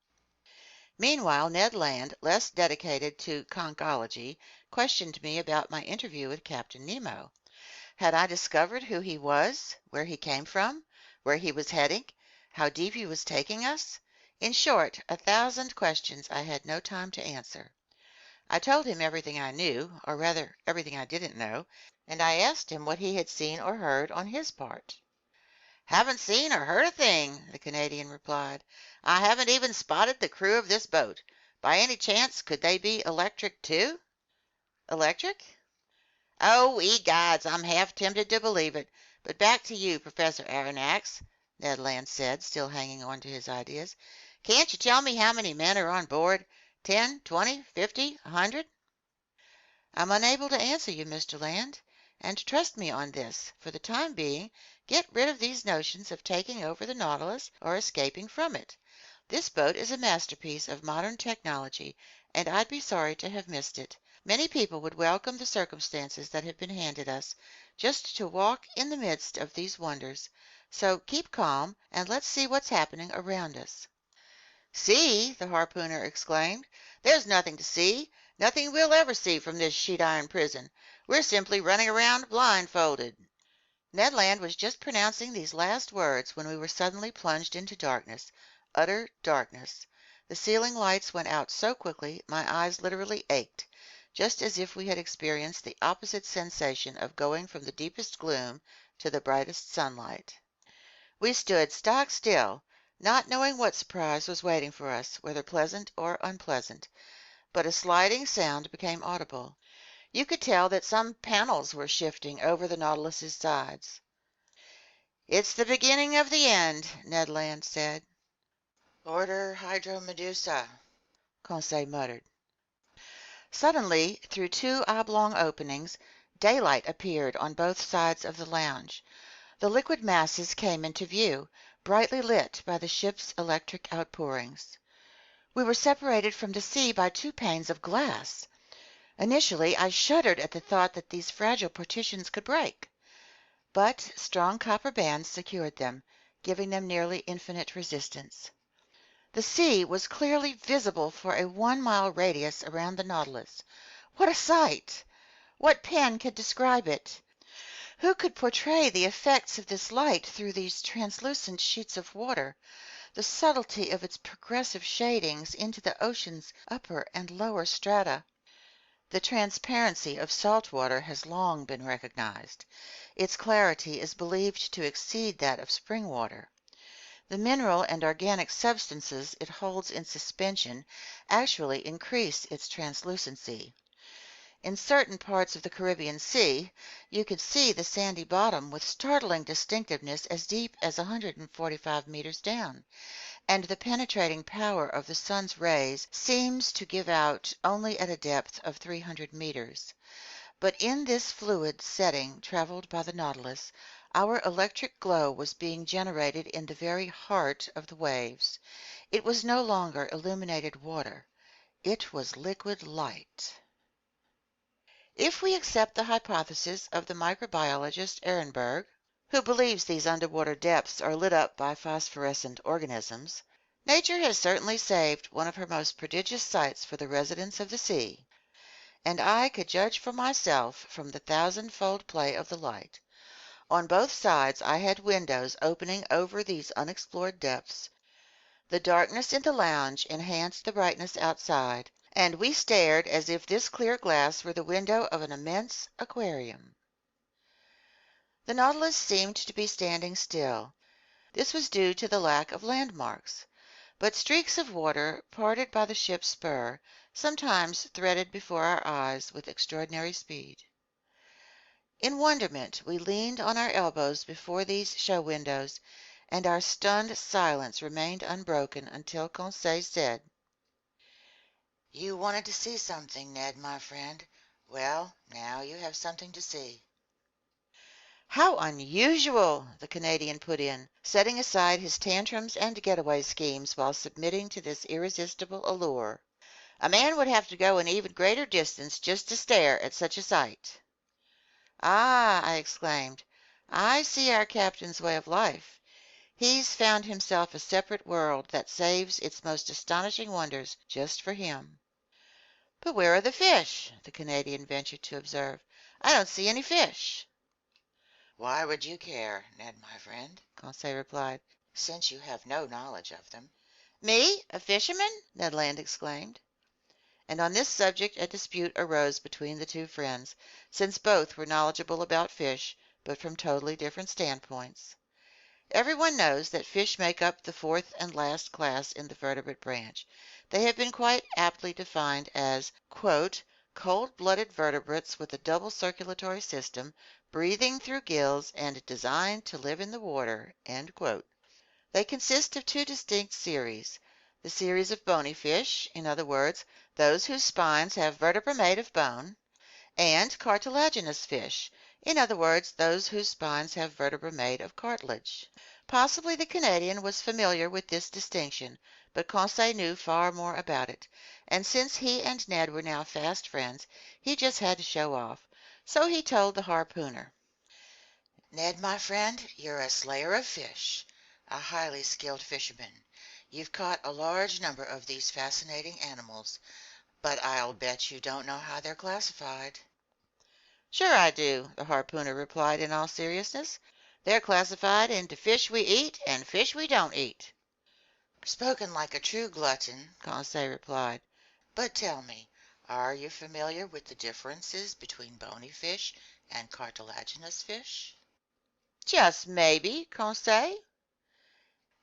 Speaker 1: Meanwhile, Ned Land, less dedicated to conchology, questioned me about my interview with Captain Nemo. Had I discovered who he was, where he came from, where he was heading, how deep he was taking us? In short, 1,000 questions I had no time to answer. I told him everything I knew, or rather everything I didn't know, and I asked him what he had seen or heard on his part. "Haven't seen or heard a thing," the Canadian replied. "I haven't even spotted the crew of this boat. By any chance, could they be electric too? Electric? Oh, egods, I'm half tempted to believe it. But back to you, Professor Aronnax, Ned Land said, still hanging on to his ideas. Can't you tell me how many men are on board? 10, 20, 50, 100? I'm unable to answer you, Mr. Land, and trust me on this. For the time being, get rid of these notions of taking over the Nautilus or escaping from it. This boat is a masterpiece of modern technology, and I'd be sorry to have missed it. Many people would welcome the circumstances that have been handed us, just to walk in the midst of these wonders. So keep calm, and let's see what's happening around us. See, the harpooner exclaimed. There's nothing to see, nothing we'll ever see from this sheet iron prison. We're simply running around blindfolded. Ned Land was just pronouncing these last words when we were suddenly plunged into darkness, utter darkness. The ceiling lights went out so quickly my eyes literally ached, just as if we had experienced the opposite sensation of going from the deepest gloom to the brightest sunlight. We stood stock still, not knowing what surprise was waiting for us, whether pleasant or unpleasant. But a sliding sound became audible. You could tell that some panels were shifting over the Nautilus's sides. "It's the beginning of the end," Ned Land said. "Order Hydromedusa," Conseil muttered. Suddenly, through two oblong openings, daylight appeared on both sides of the lounge. The liquid masses came into view, brightly lit by the ship's electric outpourings. We were separated from the sea by two panes of glass. Initially, I shuddered at the thought that these fragile partitions could break. But strong copper bands secured them, giving them nearly infinite resistance. The sea was clearly visible for a 1-mile radius around the Nautilus. What a sight! What pen could describe it? Who could portray the effects of this light through these translucent sheets of water, the subtlety of its progressive shadings into the ocean's upper and lower strata? The transparency of salt water has long been recognized. Its clarity is believed to exceed that of spring water. The mineral and organic substances it holds in suspension actually increase its translucency. In certain parts of the Caribbean Sea, you could see the sandy bottom with startling distinctiveness as deep as 145 meters down, and the penetrating power of the sun's rays seems to give out only at a depth of 300 meters. But in this fluid setting traveled by the Nautilus, our electric glow was being generated in the very heart of the waves. It was no longer illuminated water. It was liquid light. If we accept the hypothesis of the microbiologist Ehrenberg, who believes these underwater depths are lit up by phosphorescent organisms, Nature has certainly saved one of her most prodigious sights for the residents of the sea. And I could judge for myself from the thousand-fold play of the light. On both sides I had windows opening over these unexplored depths. The darkness in the lounge enhanced the brightness outside, and we stared as if this clear glass were the window of an immense aquarium. The Nautilus seemed to be standing still. This was due to the lack of landmarks, but streaks of water, parted by the ship's spur, sometimes threaded before our eyes with extraordinary speed. In wonderment, we leaned on our elbows before these show windows, and our stunned silence remained unbroken until Conseil said, "You wanted to see something, Ned, my friend. Well, now you have something to see." "How unusual!" the Canadian put in, setting aside his tantrums and getaway schemes while submitting to this irresistible allure. "A man would have to go an even greater distance just to stare at such a sight." "Ah!" I exclaimed, "I see our captain's way of life. He's found himself a separate world that saves its most astonishing wonders just for him." "But where are the fish?" the Canadian ventured to observe. "I don't see any fish." "Why would you care, Ned, my friend?" Conseil replied, "since you have no knowledge of them." "Me, a fisherman?" Ned Land exclaimed. And on this subject a dispute arose between the two friends, since both were knowledgeable about fish, but from totally different standpoints. Everyone knows that fish make up the fourth and last class in the vertebrate branch. They have been quite aptly defined as, quote, cold-blooded vertebrates with a double circulatory system, breathing through gills and designed to live in the water, end quote. They consist of two distinct series. The series of bony fish, in other words, those whose spines have vertebra made of bone, and cartilaginous fish, in other words, those whose spines have vertebra made of cartilage. Possibly the Canadian was familiar with this distinction, but Conseil knew far more about it, and since he and Ned were now fast friends, he just had to show off. So he told the harpooner, "Ned, my friend, you're a slayer of fish, a highly skilled fisherman. You've caught a large number of these fascinating animals, but I'll bet you don't know how they're classified." "Sure I do," the harpooner replied in all seriousness. "They're classified into fish we eat and fish we don't eat." "Spoken like a true glutton," Conseil replied. "But tell me, are you familiar with the differences between bony fish and cartilaginous fish?" "Just maybe, Conseil."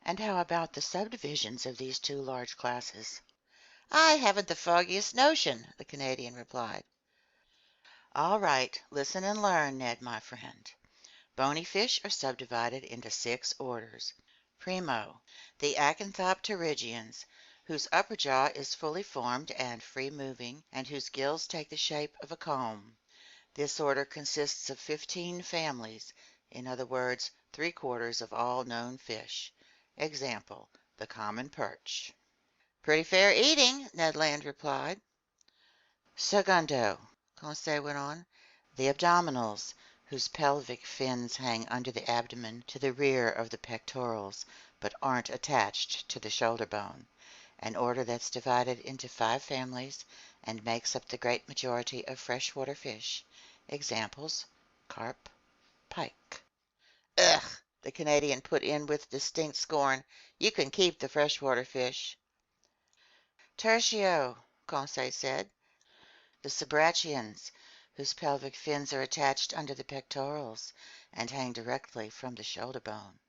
Speaker 1: "And how about the subdivisions of these two large classes?" "I haven't the foggiest notion," the Canadian replied. "All right, listen and learn, Ned, my friend. Bony fish are subdivided into 6 orders. Primo, the acanthopterygians, whose upper jaw is fully formed and free-moving, and whose gills take the shape of a comb. This order consists of 15 families, in other words, 3/4 of all known fish. Example, the common perch." "Pretty fair eating," Ned Land replied. "Segundo," Conseil went on, "the abdominals, whose pelvic fins hang under the abdomen to the rear of the pectorals, but aren't attached to the shoulder bone. An order that's divided into 5 families and makes up the great majority of freshwater fish. Examples, carp, pike." "Ugh," the Canadian put in with distinct scorn. "You can keep the freshwater fish." "Tertio," Conseil said, "the Sabrachians, whose pelvic fins are attached under the pectorals and hang directly from the shoulder bone.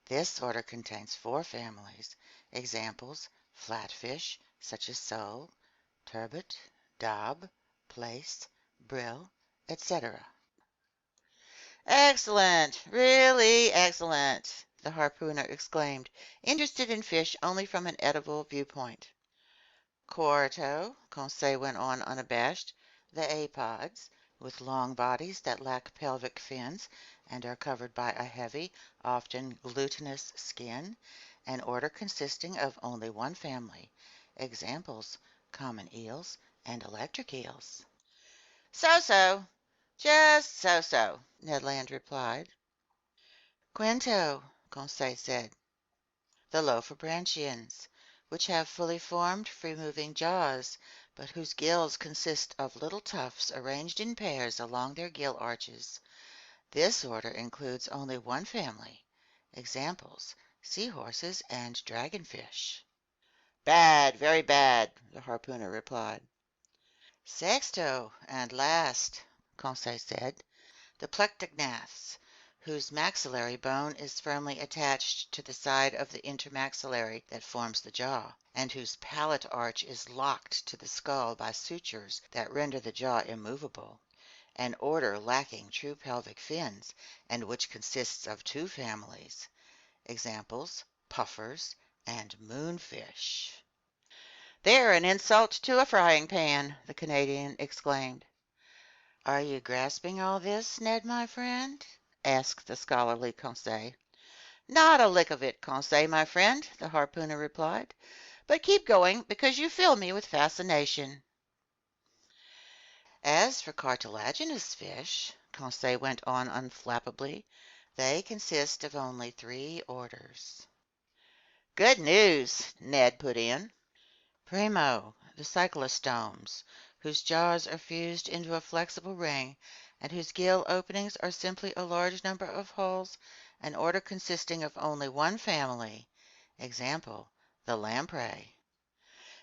Speaker 1: This order contains 4 families. Examples, flatfish, such as sole, turbot, daub, plaice, brill, etc." "Excellent, really excellent," the harpooner exclaimed, interested in fish only from an edible viewpoint. "Quarto," Conseil went on unabashed, "the apods, with long bodies that lack pelvic fins and are covered by a heavy, often glutinous skin, an order consisting of only 1 family. Examples, common eels and electric eels." "So-so, just so-so," Ned Land replied. "Quinto," Conseil said, "the Lophobranchians, which have fully formed, free-moving jaws, but whose gills consist of little tufts arranged in pairs along their gill arches. This order includes only 1 family. Examples, seahorses and dragonfish." "Bad, very bad," the harpooner replied. "Sexto, and last," Conseil said, "the plectognaths, whose maxillary bone is firmly attached to the side of the intermaxillary that forms the jaw, and whose palate arch is locked to the skull by sutures that render the jaw immovable. An order lacking true pelvic fins, and which consists of 2 families. Examples, puffers and moonfish." "They're an insult to a frying pan," the Canadian exclaimed. "Are you grasping all this, Ned, my friend?" asked the scholarly Conseil. "Not a lick of it, Conseil, my friend," the harpooner replied. "But keep going, because you fill me with fascination." "As for cartilaginous fish," Conseil went on unflappably, "they consist of only 3 orders." "Good news," Ned put in. "Primo, the cyclostomes, whose jaws are fused into a flexible ring, and whose gill openings are simply a large number of holes, an order consisting of only 1 family. Example, the lamprey."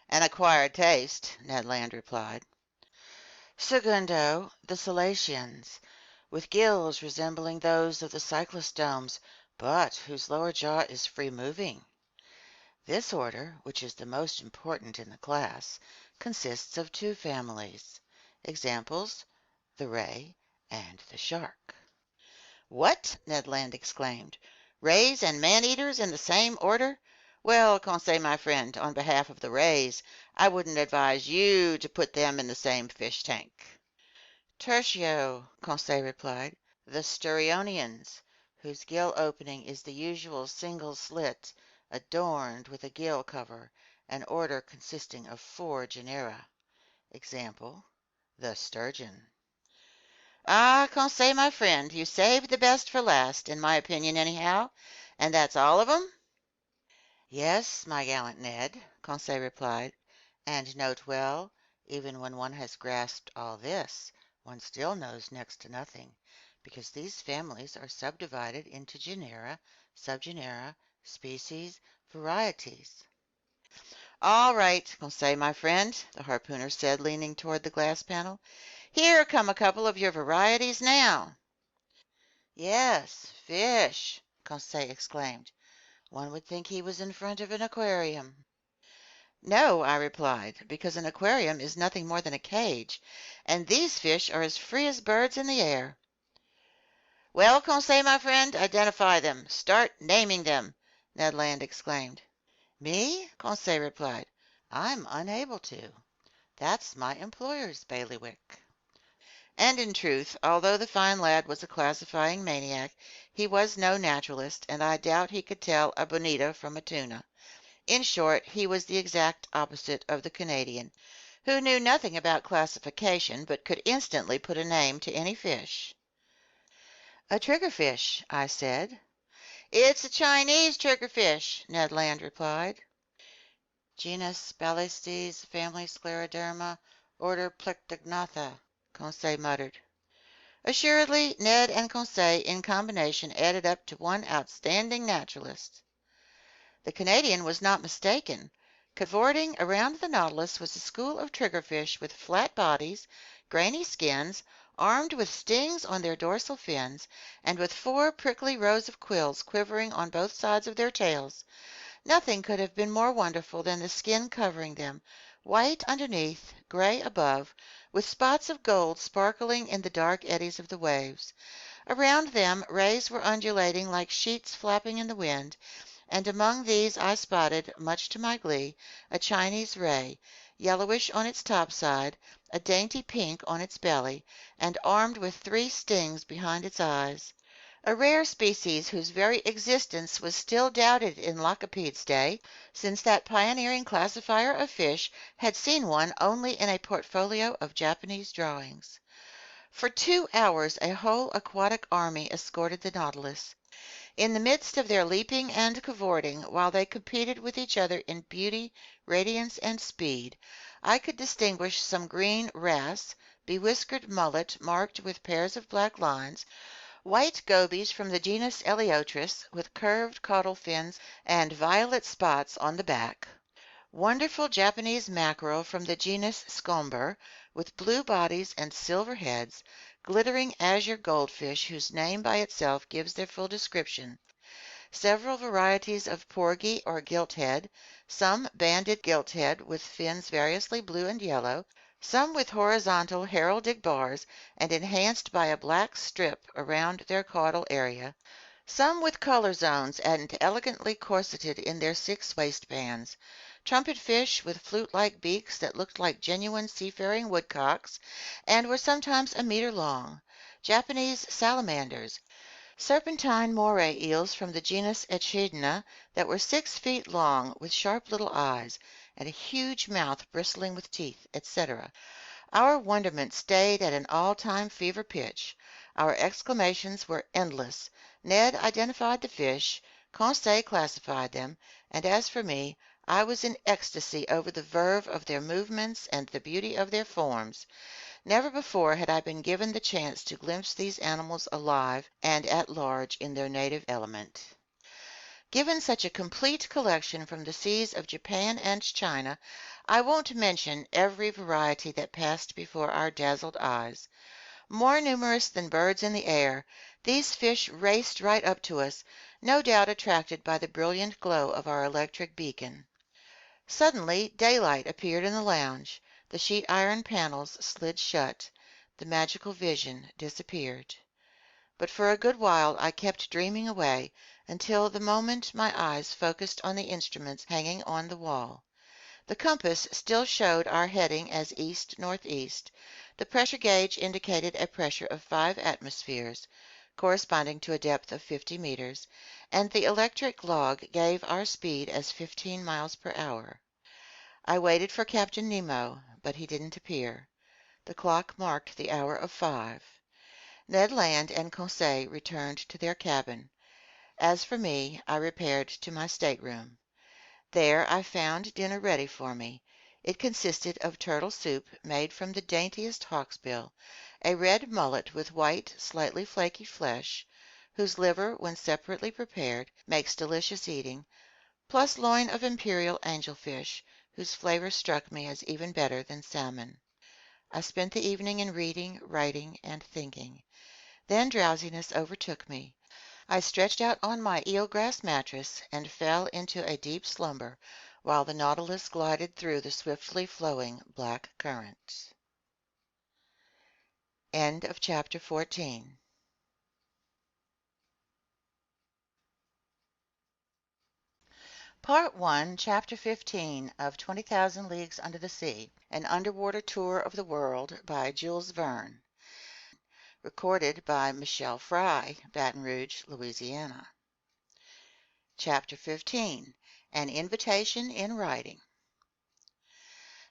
Speaker 1: "An acquired taste," Ned Land replied. "Segundo, the selacians, with gills resembling those of the cyclostomes, but whose lower jaw is free-moving. This order, which is the most important in the class, consists of two families. Examples: the ray and the shark. What? Ned Land exclaimed. Rays and man-eaters in the same order? Well, Conseil, my friend, on behalf of the rays, I wouldn't advise you to put them in the same fish tank. Tertio, Conseil replied, the Sturionians, whose gill opening is the usual single slit, adorned with a gill cover, an order consisting of 4 genera. Example: the sturgeon. Ah, Conseil, my friend, you saved the best for last, in my opinion, anyhow. And that's all of 'em? Yes, my gallant Ned, Conseil replied. And note well, even when one has grasped all this, one still knows next to nothing, because these families are subdivided into genera, subgenera, species, varieties. All right, Conseil, my friend, the harpooner said, leaning toward the glass panel. Here come a couple of your varieties now. Yes, fish, Conseil exclaimed. One would think he was in front of an aquarium. No, I replied, because an aquarium is nothing more than a cage, and these fish are as free as birds in the air. Well, Conseil, my friend, identify them. Start naming them, Ned Land exclaimed. Me? Conseil replied. I'm unable to. That's my employer's bailiwick. And in truth, although the fine lad was a classifying maniac, he was no naturalist, and I doubt he could tell a bonita from a tuna. In short, he was the exact opposite of the Canadian, who knew nothing about classification, but could instantly put a name to any fish. A triggerfish, I said. It's a Chinese triggerfish, Ned Land replied. Genus Balistes, family Scleroderma, order Plectognatha, Conseil muttered. Assuredly, Ned and Conseil in combination added up to one outstanding naturalist. The Canadian was not mistaken. Cavorting around the Nautilus was a school of triggerfish with flat bodies, grainy skins, armed with stings on their dorsal fins, and with 4 prickly rows of quills quivering on both sides of their tails. Nothing could have been more wonderful than the skin covering them, white underneath, gray above, with spots of gold sparkling in the dark eddies of the waves. Around them rays were undulating like sheets flapping in the wind, and among these I spotted, much to my glee, a Chinese ray, yellowish on its topside, a dainty pink on its belly, and armed with 3 stings behind its eyes. A rare species whose very existence was still doubted in Lacapede's day, since that pioneering classifier of fish had seen one only in a portfolio of Japanese drawings. For 2 hours a whole aquatic army escorted the Nautilus. In the midst of their leaping and cavorting, while they competed with each other in beauty, radiance, and speed, I could distinguish some green wrasse, bewhiskered mullet marked with pairs of black lines, white gobies from the genus Eleotris with curved caudal fins and violet spots on the back, wonderful Japanese mackerel from the genus Scomber with blue bodies and silver heads, glittering azure goldfish whose name by itself gives their full description, several varieties of porgy or gilthead, some banded gilthead with fins variously blue and yellow, some with horizontal heraldic bars and enhanced by a black strip around their caudal area, some with color zones and elegantly corseted in their 6 waistbands, trumpetfish with flute-like beaks that looked like genuine seafaring woodcocks and were sometimes a meter long, Japanese salamanders, serpentine moray eels from the genus Echidna that were 6 feet long with sharp little eyes and a huge mouth bristling with teeth, etc. Our wonderment stayed at an all-time fever pitch. Our exclamations were endless. Ned identified the fish, Conseil classified them, and as for me, I was in ecstasy over the verve of their movements and the beauty of their forms. Never before had I been given the chance to glimpse these animals alive and at large in their native element. Given such a complete collection from the seas of Japan and China, I won't mention every variety that passed before our dazzled eyes. More numerous than birds in the air, these fish raced right up to us, no doubt attracted by the brilliant glow of our electric beacon. Suddenly daylight appeared in the lounge, the sheet iron panels slid shut, the magical vision disappeared. But for a good while I kept dreaming away until the moment my eyes focused on the instruments hanging on the wall. The compass still showed our heading as east-northeast. The pressure gauge indicated a pressure of 5 atmospheres, corresponding to a depth of 50 meters, and the electric log gave our speed as 15 miles per hour. I waited for Captain Nemo, but he didn't appear. The clock marked the hour of 5. Ned Land and Conseil returned to their cabin. As for me, I repaired to my stateroom. There I found dinner ready for me. It consisted of turtle soup made from the daintiest hawksbill, a red mullet with white, slightly flaky flesh, whose liver, when separately prepared, makes delicious eating, plus loin of imperial angelfish, whose flavor struck me as even better than salmon. I spent the evening in reading, writing, and thinking. Then drowsiness overtook me. I stretched out on my eelgrass mattress and fell into a deep slumber while the Nautilus glided through the swiftly flowing black currents. End of chapter 14. Part 1, Chapter 15 of 20,000 Leagues Under the Sea, An Underwater Tour of the World by Jules Verne. Recorded by Michele, Baton Rouge, Louisiana. Chapter 15, An Invitation in Writing.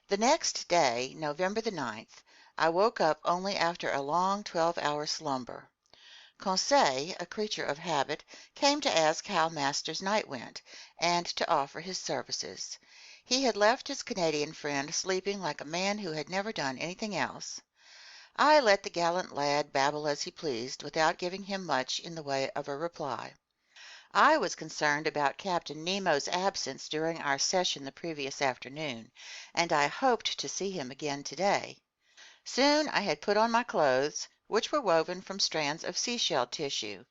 Speaker 1: The next day, November the 9th, I woke up only after a long 12-hour slumber. Conseil, a creature of habit, came to ask how Master's night went, and to offer his services. He had left his Canadian friend sleeping like a man who had never done anything else. I let the gallant lad babble as he pleased, without giving him much in the way of a reply. I was concerned about Captain Nemo's absence during our session the previous afternoon, and I hoped to see him again today. Soon I had put on my clothes, which were woven from strands of seashell tissue.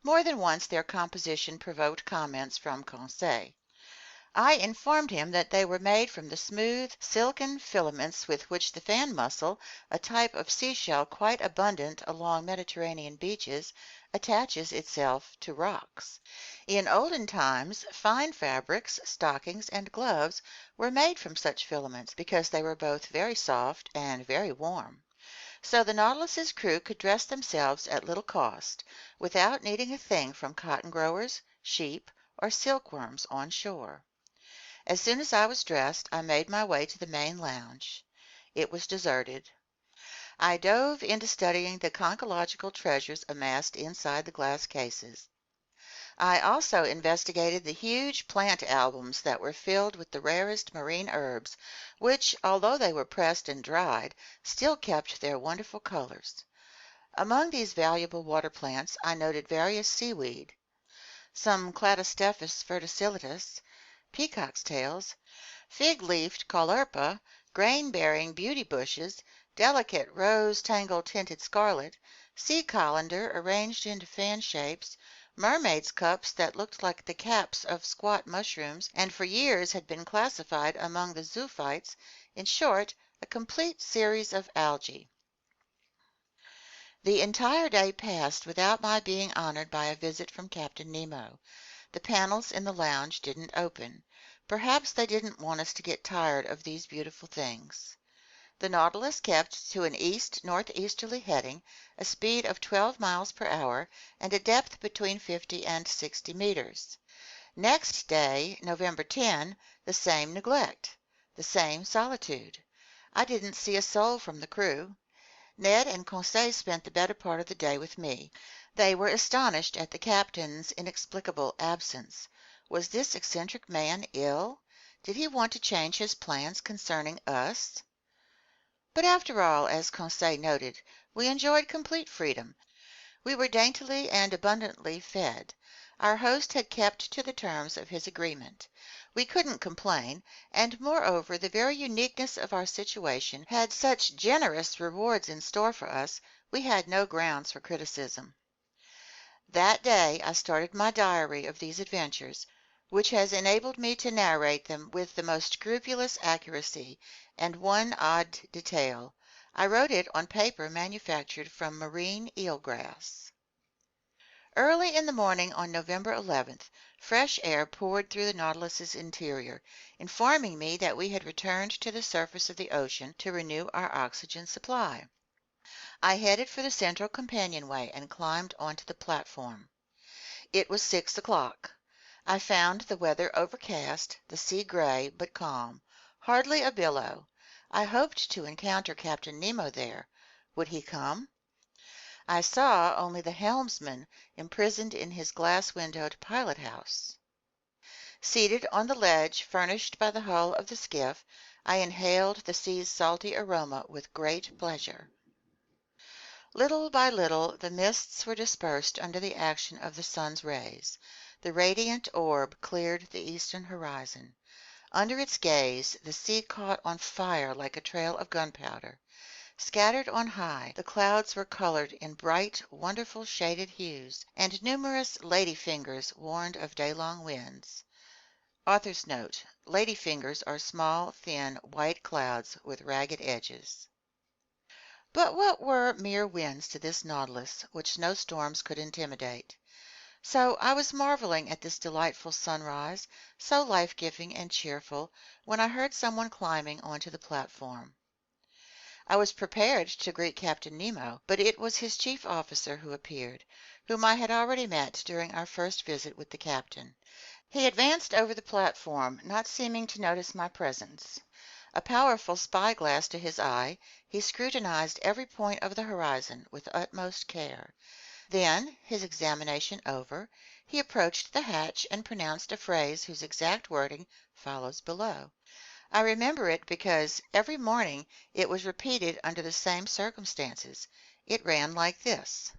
Speaker 1: More than once their composition provoked comments from Conseil. I informed him that they were made from the smooth, silken filaments with which the fan mussel, a type of seashell quite abundant along Mediterranean beaches, attaches itself to rocks. In olden times, fine fabrics, stockings, and gloves were made from such filaments because they were both very soft and very warm. So the Nautilus's crew could dress themselves at little cost, without needing a thing from cotton growers, sheep, or silkworms on shore. As soon as I was dressed, I made my way to the main lounge. It was deserted. I dove into studying the conchological treasures amassed inside the glass cases. I also investigated the huge plant albums that were filled with the rarest marine herbs, which, although they were pressed and dried, still kept their wonderful colors. Among these valuable water plants I noted various seaweed, some Cladostephus verticillus, peacock's tails, fig-leafed caulerpa, grain-bearing beauty bushes, delicate rose-tangle tinted scarlet, sea colander arranged into fan shapes, mermaids' cups that looked like the caps of squat mushrooms and for years had been classified among the zoophytes, in short, a complete series of algae. The entire day passed without my being honored by a visit from Captain Nemo. The panels in the lounge didn't open. Perhaps they didn't want us to get tired of these beautiful things. The Nautilus kept to an east-northeasterly heading, a speed of 12 miles per hour, and a depth between 50 and 60 meters. Next day, November 10, the same neglect, the same solitude. I didn't see a soul from the crew. Ned and Conseil spent the better part of the day with me. They were astonished at the captain's inexplicable absence. Was this eccentric man ill? Did he want to change his plans concerning us? But after all, as Conseil noted, we enjoyed complete freedom. We were daintily and abundantly fed. Our host had kept to the terms of his agreement. We couldn't complain, and moreover the very uniqueness of our situation had such generous rewards in store for us, we had no grounds for criticism. That day I started my diary of these adventures, which has enabled me to narrate them with the most scrupulous accuracy, and one odd detail. I wrote it on paper manufactured from marine eelgrass. Early in the morning on November 11th, fresh air poured through the Nautilus's interior, informing me that we had returned to the surface of the ocean to renew our oxygen supply. I headed for the central companionway and climbed onto the platform. It was 6 o'clock. I found the weather overcast, the sea gray but calm, hardly a billow. I hoped to encounter Captain Nemo there. Would he come? I saw only the helmsman imprisoned in his glass-windowed pilot-house. Seated on the ledge furnished by the hull of the skiff, I inhaled the sea's salty aroma with great pleasure. Little by little the mists were dispersed under the action of the sun's rays. The radiant orb cleared the eastern horizon. Under its gaze the sea caught on fire like a trail of gunpowder. Scattered on high, the clouds were colored in bright, wonderful shaded hues, and numerous lady fingers warned of day-long winds. Author's note: lady fingers are small, thin, white clouds with ragged edges. But what were mere winds to this Nautilus, which no storms could intimidate? So I was marveling at this delightful sunrise, so life-giving and cheerful, when I heard someone climbing onto the platform. I was prepared to greet Captain Nemo, but it was his chief officer who appeared, whom I had already met during our first visit with the captain. He advanced over the platform, not seeming to notice my presence. A powerful spy-glass to his eye, he scrutinized every point of the horizon with utmost care. Then, his examination over, he approached the hatch and pronounced a phrase whose exact wording follows below. I remember it because every morning it was repeated under the same circumstances. It ran like this: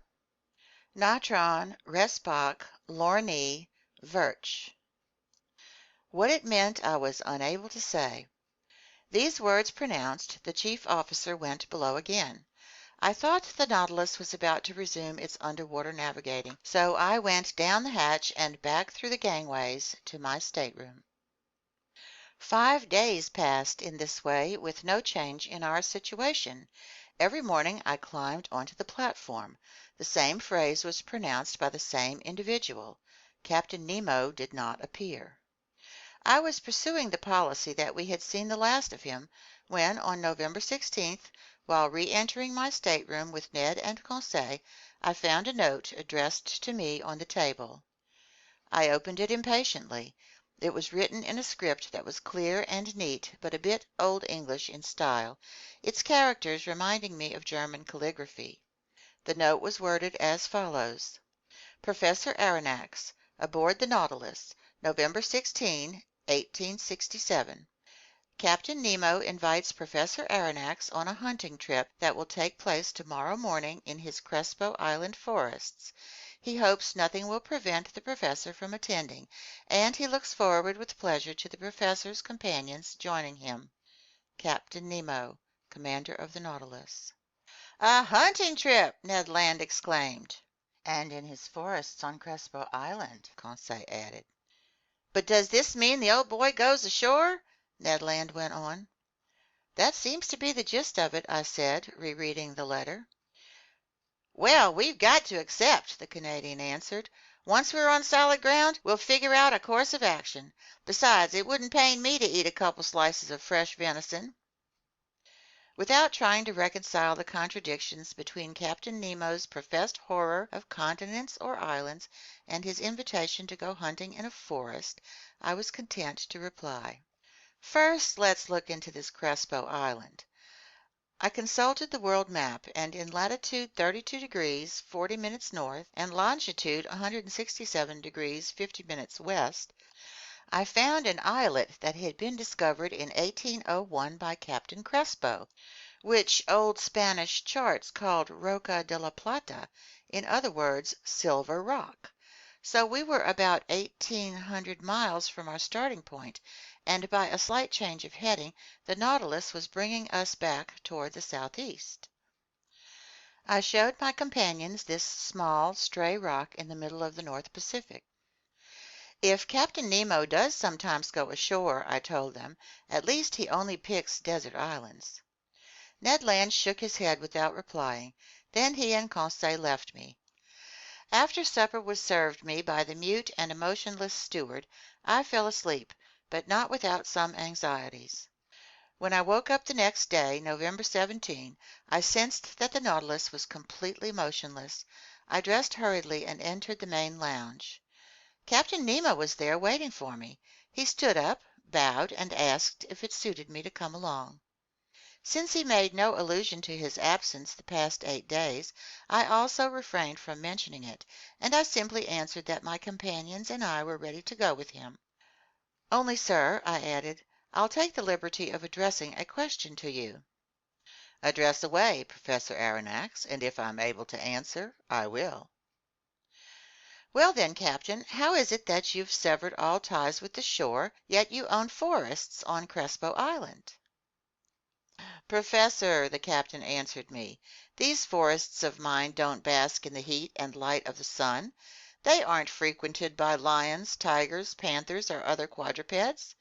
Speaker 1: Natron, Respach, Lorni, Verch. What it meant I was unable to say. These words pronounced, the chief officer went below again. I thought the Nautilus was about to resume its underwater navigating, so I went down the hatch and back through the gangways to my stateroom. 5 days passed in this way with no change in our situation. Every morning I climbed onto the platform. The same phrase was pronounced by the same individual. Captain Nemo did not appear. I was pursuing the policy that we had seen the last of him, when, on November 16th, while re-entering my stateroom with Ned and Conseil, I found a note addressed to me on the table. I opened it impatiently. It was written in a script that was clear and neat, but a bit Old English in style, its characters reminding me of German calligraphy. The note was worded as follows: Professor Aronnax, aboard the Nautilus, November 16, 1867. Captain Nemo invites Professor Aronnax on a hunting trip that will take place tomorrow morning in his Crespo Island forests. He hopes nothing will prevent the professor from attending, and he looks forward with pleasure to the professor's companions joining him. Captain Nemo, commander of the Nautilus. A hunting trip! Ned Land exclaimed. And in his forests on Crespo Island, Conseil added. But does this mean the old boy goes ashore? Ned Land went on. That seems to be the gist of it, I said, rereading the letter. Well, we've got to accept, the Canadian answered. Once we're on solid ground, we'll figure out a course of action. Besides, it wouldn't pain me to eat a couple slices of fresh venison. Without trying to reconcile the contradictions between Captain Nemo's professed horror of continents or islands and his invitation to go hunting in a forest, I was content to reply. First, let's look into this Crespo Island. I consulted the world map, and in latitude 32 degrees 40 minutes north and longitude 167 degrees 50 minutes west, I found an islet that had been discovered in 1801 by Captain Crespo, which old Spanish charts called Roca de la Plata, in other words, Silver Rock. So we were about 1,800 miles from our starting point, and by a slight change of heading, the Nautilus was bringing us back toward the southeast. I showed my companions this small, stray rock in the middle of the North Pacific. If Captain Nemo does sometimes go ashore, I told them, at least he only picks desert islands. Ned Land shook his head without replying. Then he and Conseil left me. After supper was served me by the mute and emotionless steward, I fell asleep, but not without some anxieties. When I woke up the next day, November 17, I sensed that the Nautilus was completely motionless. I dressed hurriedly and entered the main lounge. Captain Nemo was there waiting for me. He stood up, bowed, and asked if it suited me to come along. Since he made no allusion to his absence the past 8 days, I also refrained from mentioning it, and I simply answered that my companions and I were ready to go with him. "Only, sir," I added, "I'll take the liberty of addressing a question to you." "Address away, Professor Aronnax, and if I'm able to answer, I will." "Well then, Captain, how is it that you've severed all ties with the shore, yet you own forests on Crespo Island?" "Professor," the captain answered me, "these forests of mine don't bask in the heat and light of the sun. They aren't frequented by lions, tigers, panthers, or other quadrupeds.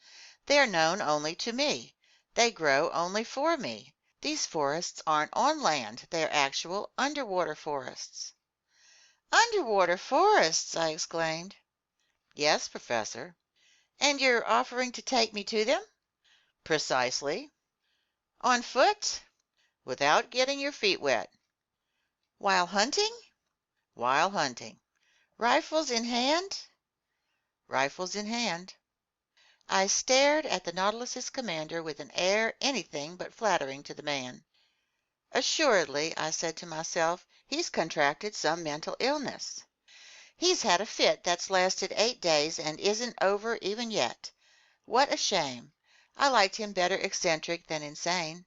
Speaker 1: They are known only to me. They grow only for me. These forests aren't on land. They are actual underwater forests." "Underwater forests!" I exclaimed. "Yes, Professor." "And you're offering to take me to them?" "Precisely." "On foot?" "Without getting your feet wet." "While hunting?" "While hunting." "Rifles in hand?" "Rifles in hand." I stared at the Nautilus's commander with an air anything but flattering to the man. "Assuredly," I said to myself, "he's contracted some mental illness. He's had a fit that's lasted 8 days and isn't over even yet. What a shame. I liked him better eccentric than insane."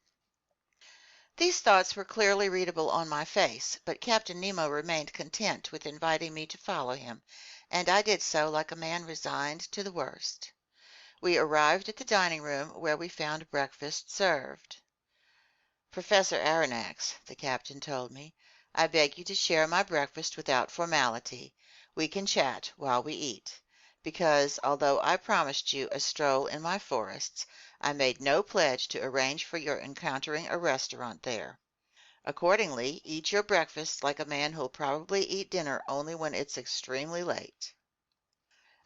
Speaker 1: These thoughts were clearly readable on my face, but Captain Nemo remained content with inviting me to follow him, and I did so like a man resigned to the worst. We arrived at the dining room, where we found breakfast served. "Professor Aronnax," the captain told me, "I beg you to share my breakfast without formality. We can chat while we eat, because, although I promised you a stroll in my forests, I made no pledge to arrange for your encountering a restaurant there. Accordingly, eat your breakfast like a man who'll probably eat dinner only when it's extremely late."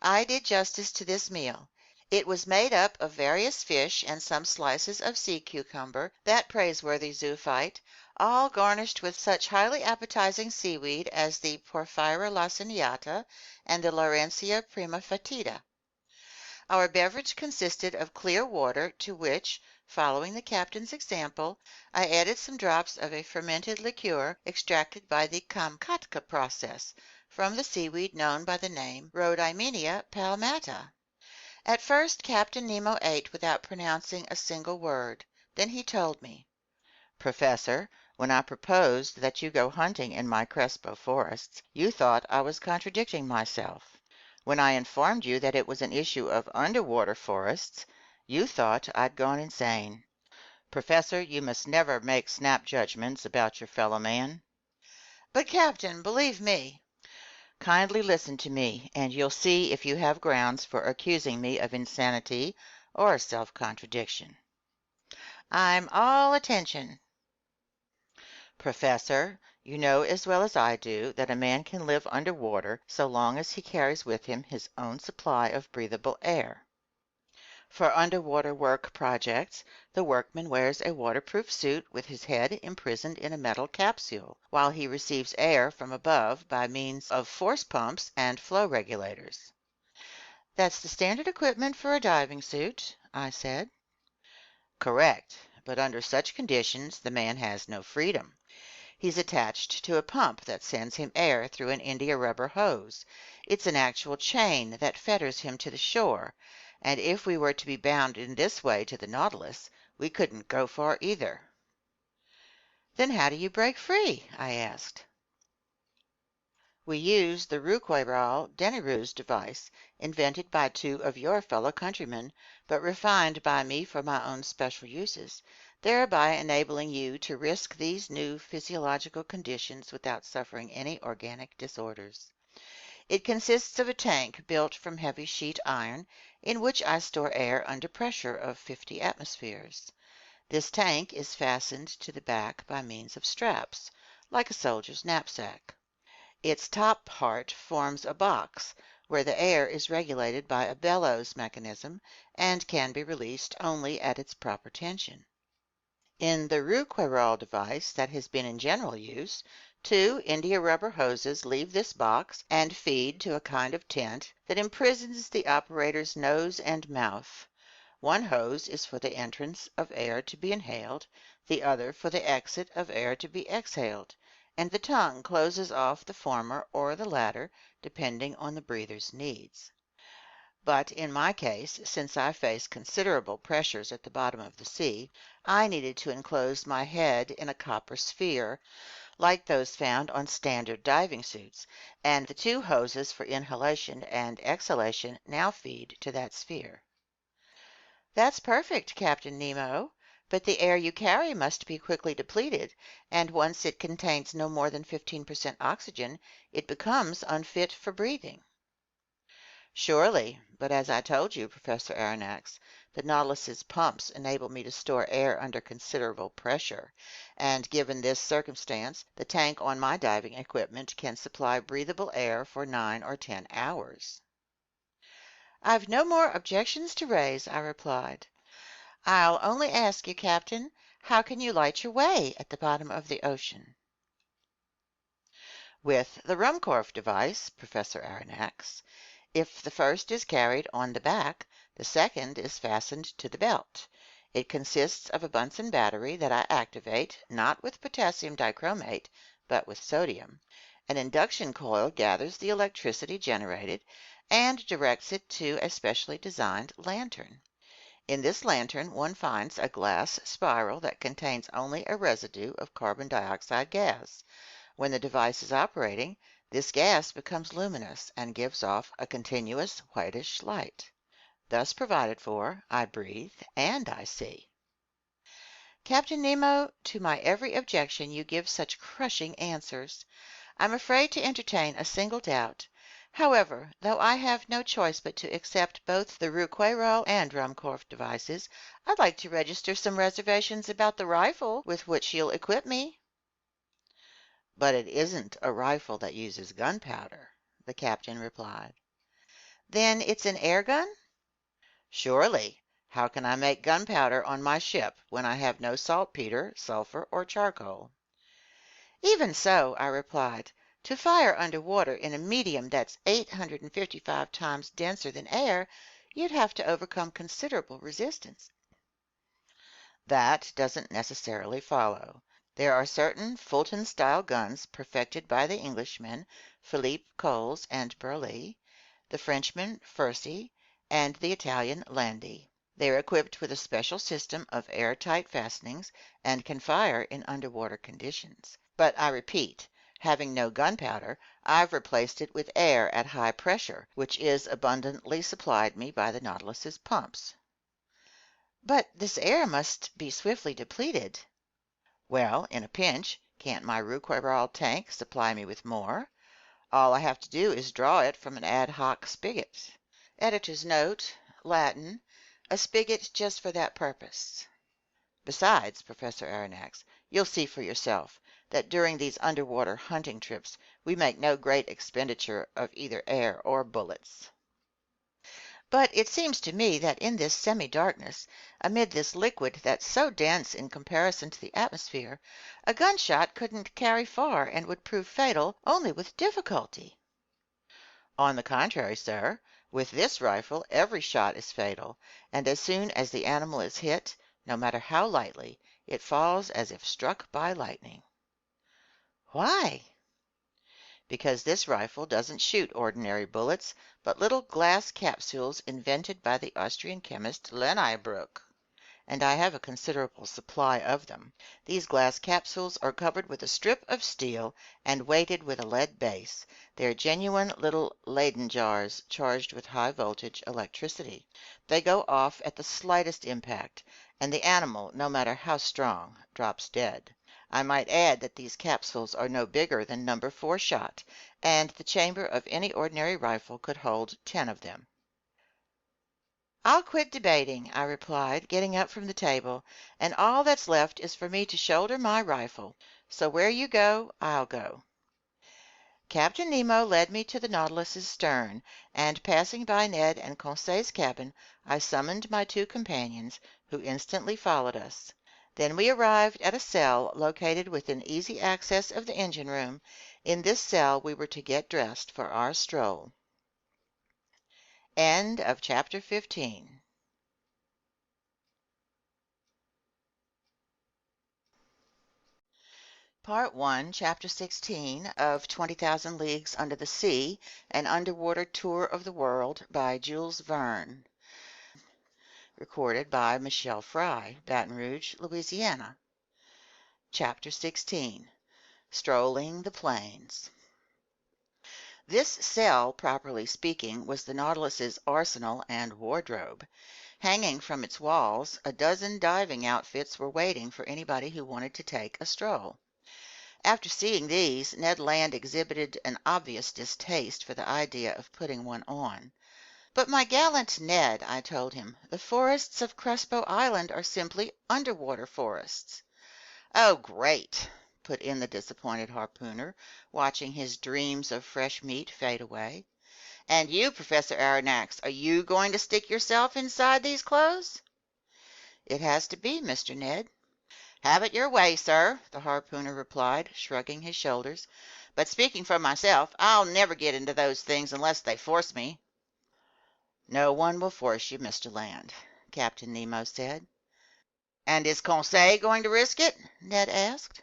Speaker 1: I did justice to this meal. It was made up of various fish and some slices of sea cucumber, that praiseworthy zoophyte, all garnished with such highly appetizing seaweed as the Porphyra laciniata and the Laurencia prima fatida. Our beverage consisted of clear water, to which, following the captain's example, I added some drops of a fermented liqueur extracted by the Kamchatka process from the seaweed known by the name Rhodymenia palmata. At first Captain Nemo ate without pronouncing a single word. Then he told me, "Professor, when I proposed that you go hunting in my Crespo forests, you thought I was contradicting myself. When I informed you that it was an issue of underwater forests, you thought I'd gone insane. Professor, you must never make snap judgments about your fellow man." "But, Captain, believe me—" "Kindly listen to me, and you'll see if you have grounds for accusing me of insanity or self-contradiction." "I'm all attention." "Professor, you know as well as I do that a man can live underwater so long as he carries with him his own supply of breathable air. For underwater work projects, the workman wears a waterproof suit with his head imprisoned in a metal capsule, while he receives air from above by means of force pumps and flow regulators." "That's the standard equipment for a diving suit," I said. "Correct, but under such conditions the man has no freedom. He's attached to a pump that sends him air through an India rubber hose. It's an actual chain that fetters him to the shore, and if we were to be bound in this way to the Nautilus, we couldn't go far either." "Then how do you break free?" I asked. We use the Rouquayrol-Denneroux device, invented by two of your fellow countrymen, but refined by me for my own special uses, thereby enabling you to risk these new physiological conditions without suffering any organic disorders. It consists of a tank built from heavy sheet iron, in which I store air under pressure of 50 atmospheres. This tank is fastened to the back by means of straps, like a soldier's knapsack. Its top part forms a box, where the air is regulated by a bellows mechanism and can be released only at its proper tension. In the Rouquayrol device that has been in general use, two India rubber hoses leave this box and feed to a kind of tent that imprisons the operator's nose and mouth. One hose is for the entrance of air to be inhaled, the other for the exit of air to be exhaled, and the tongue closes off the former or the latter, depending on the breather's needs. But in my case, since I face considerable pressures at the bottom of the sea, I needed to enclose my head in a copper sphere, like those found on standard diving suits, and the two hoses for inhalation and exhalation now feed to that sphere. That's perfect, Captain Nemo, but the air you carry must be quickly depleted, and once it contains no more than 15% oxygen, it becomes unfit for breathing. Surely, but as I told you, Professor Aronnax, the Nautilus's pumps enable me to store air under considerable pressure, and given this circumstance, the tank on my diving equipment can supply breathable air for 9 or 10 hours. I've no more objections to raise, I replied. I'll only ask you, Captain, how can you light your way at the bottom of the ocean? With the Ruhmkorff device, Professor Aronnax. If the first is carried on the back, the second is fastened to the belt. It consists of a Bunsen battery that I activate, not with potassium dichromate, but with sodium. An induction coil gathers the electricity generated and directs it to a specially designed lantern. In this lantern one finds a glass spiral that contains only a residue of carbon dioxide gas. When the device is operating, this gas becomes luminous and gives off a continuous whitish light. Thus provided for, I breathe and I see. Captain Nemo, to my every objection you give such crushing answers. I'm afraid to entertain a single doubt. However, though I have no choice but to accept both the Rouquayrol and Ruhmkorff devices, I'd like to register some reservations about the rifle with which you'll equip me. But it isn't a rifle that uses gunpowder, the captain replied. Then it's an air gun? Surely. How can I make gunpowder on my ship when I have no saltpeter, sulfur, or charcoal? Even so, I replied, to fire underwater in a medium that's 855 times denser than air, you'd have to overcome considerable resistance. That doesn't necessarily follow. There are certain Fulton-style guns perfected by the Englishmen Philippe Coles and Burly, the Frenchman Fursey, and the Italian Landi. They are equipped with a special system of airtight fastenings and can fire in underwater conditions. But I repeat, having no gunpowder, I've replaced it with air at high pressure, which is abundantly supplied me by the Nautilus's pumps. But this air must be swiftly depleted. Well, in a pinch, can't my Rouquayrol tank supply me with more? All I have to do is draw it from an ad hoc spigot. Editor's note, Latin, a spigot just for that purpose. Besides, Professor Aronnax, you'll see for yourself that during these underwater hunting trips we make no great expenditure of either air or bullets. But it seems to me that in this semi-darkness, amid this liquid that's so dense in comparison to the atmosphere, a gunshot couldn't carry far and would prove fatal only with difficulty. On the contrary, sir, with this rifle every shot is fatal, and as soon as the animal is hit, no matter how lightly, it falls as if struck by lightning. Why? Because this rifle doesn't shoot ordinary bullets, but little glass capsules invented by the Austrian chemist Lenibruck. and I have a considerable supply of them. These glass capsules are covered with a strip of steel and weighted with a lead base. They are genuine little Leyden jars charged with high voltage electricity. They go off at the slightest impact, and the animal, no matter how strong, drops dead. I might add that these capsules are no bigger than number 4 shot, and the chamber of any ordinary rifle could hold 10 of them. "I'll quit debating," I replied, getting up from the table, "and all that's left is for me to shoulder my rifle. So where you go, I'll go." Captain Nemo led me to the Nautilus's stern, and passing by Ned and Conseil's cabin, I summoned my 2 companions, who instantly followed us. Then we arrived at a cell located within easy access of the engine room. In this cell we were to get dressed for our stroll. End of chapter 15. Part 1, Chapter 16 of 20,000 Leagues Under the Sea, An Underwater Tour of the World by Jules Verne. Recorded by Michele Fry, Baton Rouge, Louisiana. Chapter 16. Strolling the Plains. This cell, properly speaking, was the Nautilus's arsenal and wardrobe. Hanging from its walls, a dozen diving outfits were waiting for anybody who wanted to take a stroll. After seeing these, Ned Land exhibited an obvious distaste for the idea of putting one on. "But my gallant Ned," I told him, "the forests of Crespo Island are simply underwater forests." "Oh, great," put in the disappointed harpooner, watching his dreams of fresh meat fade away. "And you, Professor Aronnax, are you going to stick yourself inside these clothes?" "It has to be, Mr. Ned." "Have it your way, sir," the harpooner replied, shrugging his shoulders. "But speaking for myself, I'll never get into those things unless they force me." "No one will force you, Mr. Land," Captain Nemo said. "And is Conseil going to risk it?" Ned asked.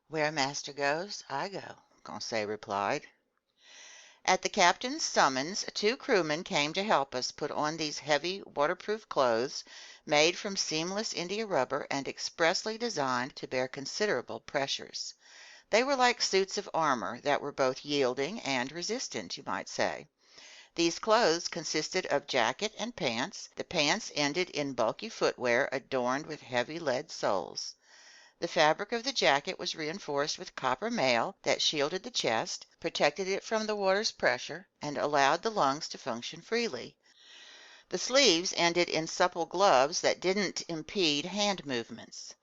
Speaker 1: "Where master goes, I go," Conseil replied. At the captain's summons, 2 crewmen came to help us put on these heavy, waterproof clothes, made from seamless India rubber and expressly designed to bear considerable pressures. They were like suits of armor that were both yielding and resistant, you might say. These clothes consisted of jacket and pants. The pants ended in bulky footwear adorned with heavy lead soles. The fabric of the jacket was reinforced with copper mail that shielded the chest, protected it from the water's pressure, and allowed the lungs to function freely. The sleeves ended in supple gloves that didn't impede hand movements.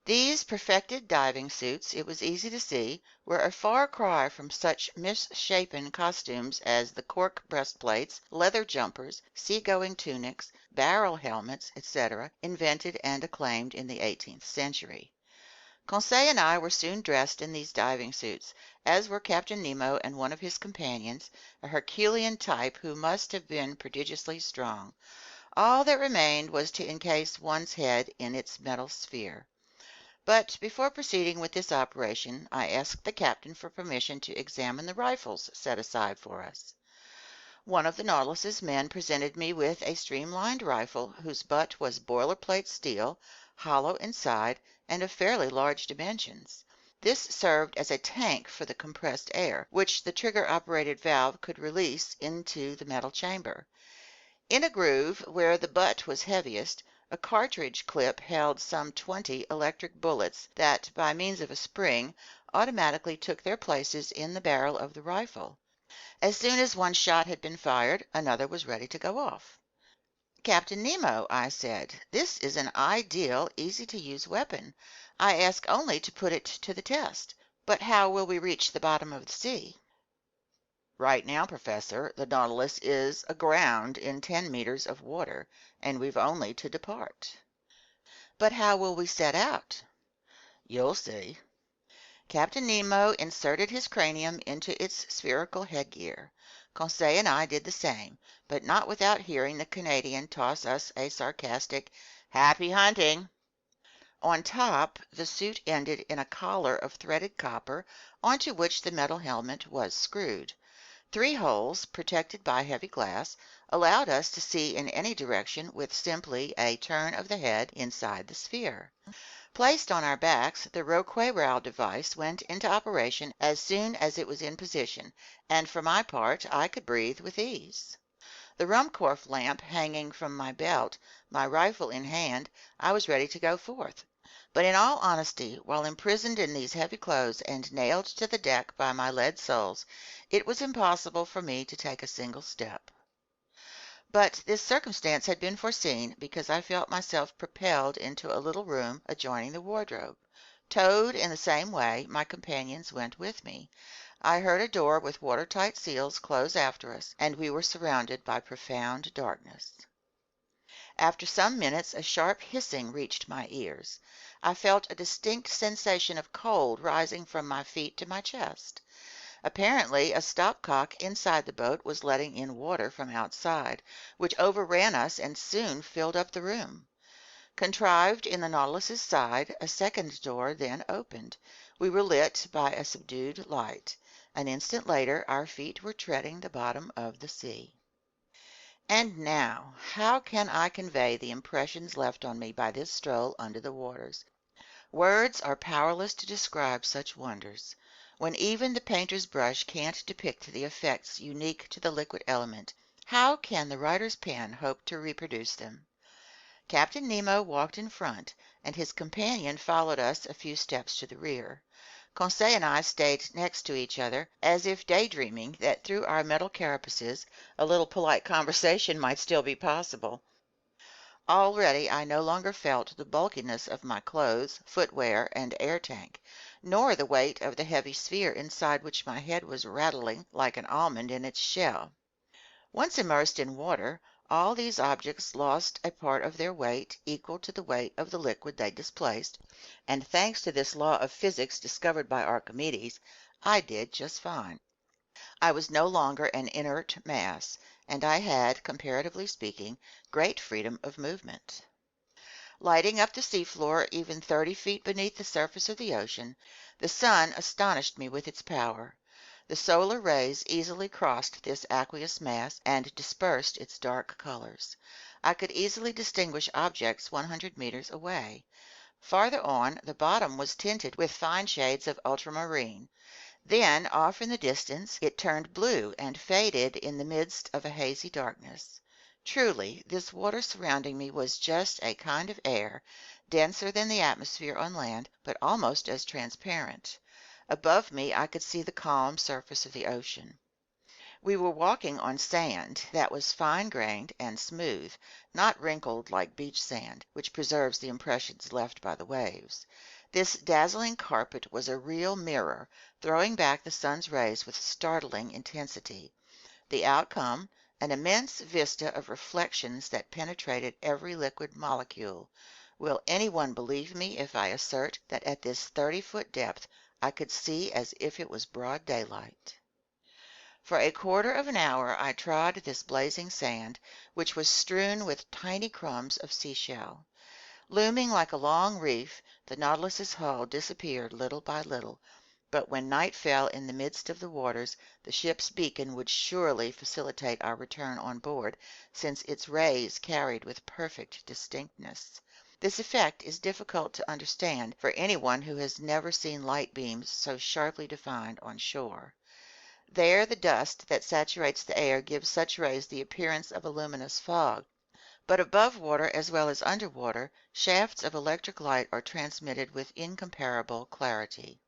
Speaker 1: These perfected diving suits, it was easy to see, were a far cry from such misshapen costumes as the cork breastplates, leather jumpers, sea-going tunics, barrel helmets, etc., invented and acclaimed in the 18th century. Conseil and I were soon dressed in these diving suits, as were Captain Nemo and one of his companions, a Herculean type who must have been prodigiously strong. All that remained was to encase one's head in its metal sphere. But before proceeding with this operation, I asked the captain for permission to examine the rifles set aside for us. One of the Nautilus's men presented me with a streamlined rifle whose butt was boilerplate steel, hollow inside, and of fairly large dimensions. This served as a tank for the compressed air, which the trigger-operated valve could release into the metal chamber. In a groove, where the butt was heaviest, a cartridge clip held some 20 electric bullets that, by means of a spring, automatically took their places in the barrel of the rifle. As soon as one shot had been fired, another was ready to go off. "Captain Nemo," I said, "this is an ideal, easy-to-use weapon. I ask only to put it to the test. But how will we reach the bottom of the sea?" "Right now, Professor, the Nautilus is aground in 10 meters of water, and we've only to depart." "But how will we set out?" "You'll see." Captain Nemo inserted his cranium into its spherical headgear. Conseil and I did the same, but not without hearing the Canadian toss us a sarcastic "Happy hunting." On top, the suit ended in a collar of threaded copper onto which the metal helmet was screwed. Three holes, protected by heavy glass, allowed us to see in any direction with simply a turn of the head inside the sphere. Placed on our backs, the Roquet-Rao device went into operation as soon as it was in position, and for my part, I could breathe with ease. The Ruhmkorff lamp hanging from my belt, my rifle in hand, I was ready to go forth. But in all honesty, while imprisoned in these heavy clothes and nailed to the deck by my lead soles, it was impossible for me to take a single step. But this circumstance had been foreseen, because I felt myself propelled into a little room adjoining the wardrobe. Towed in the same way, my companions went with me. I heard a door with watertight seals close after us, and we were surrounded by profound darkness. After some minutes a sharp hissing reached my ears. I felt a distinct sensation of cold rising from my feet to my chest. Apparently a stopcock inside the boat was letting in water from outside, which overran us and soon filled up the room. Contrived in the Nautilus's side, a second door then opened. We were lit by a subdued light. An instant later our feet were treading the bottom of the sea. And now, how can I convey the impressions left on me by this stroll under the waters? Words are powerless to describe such wonders. When even the painter's brush can't depict the effects unique to the liquid element, how can the writer's pen hope to reproduce them? Captain Nemo walked in front, and his companion followed us a few steps to the rear. Conseil and I stayed next to each other, as if daydreaming that through our metal carapaces a little polite conversation might still be possible. Already I no longer felt the bulkiness of my clothes, footwear, and air tank, nor the weight of the heavy sphere inside which my head was rattling like an almond in its shell. Once immersed in water, all these objects lost a part of their weight equal to the weight of the liquid they displaced, and thanks to this law of physics discovered by Archimedes, I did just fine. I was no longer an inert mass, and I had, comparatively speaking, great freedom of movement. Lighting up the seafloor even 30 feet beneath the surface of the ocean, the sun astonished me with its power. The solar rays easily crossed this aqueous mass and dispersed its dark colors. I could easily distinguish objects 100 meters away. Farther on, the bottom was tinted with fine shades of ultramarine. Then, off in the distance, it turned blue and faded in the midst of a hazy darkness. Truly, this water surrounding me was just a kind of air, denser than the atmosphere on land, but almost as transparent. Above me I could see the calm surface of the ocean. We were walking on sand that was fine-grained and smooth, not wrinkled like beach sand, which preserves the impressions left by the waves. This dazzling carpet was a real mirror, throwing back the sun's rays with startling intensity. The outcome, an immense vista of reflections that penetrated every liquid molecule. Will anyone believe me if I assert that at this 30-foot depth I could see as if it was broad daylight? For a quarter of an hour I trod this blazing sand, which was strewn with tiny crumbs of seashell. Looming like a long reef, the Nautilus's hull disappeared little by little, but when night fell in the midst of the waters, the ship's beacon would surely facilitate our return on board, since its rays carried with perfect distinctness. This effect is difficult to understand for anyone who has never seen light beams so sharply defined on shore. There the dust that saturates the air gives such rays the appearance of a luminous fog, but above water as well as under water, shafts of electric light are transmitted with incomparable clarity.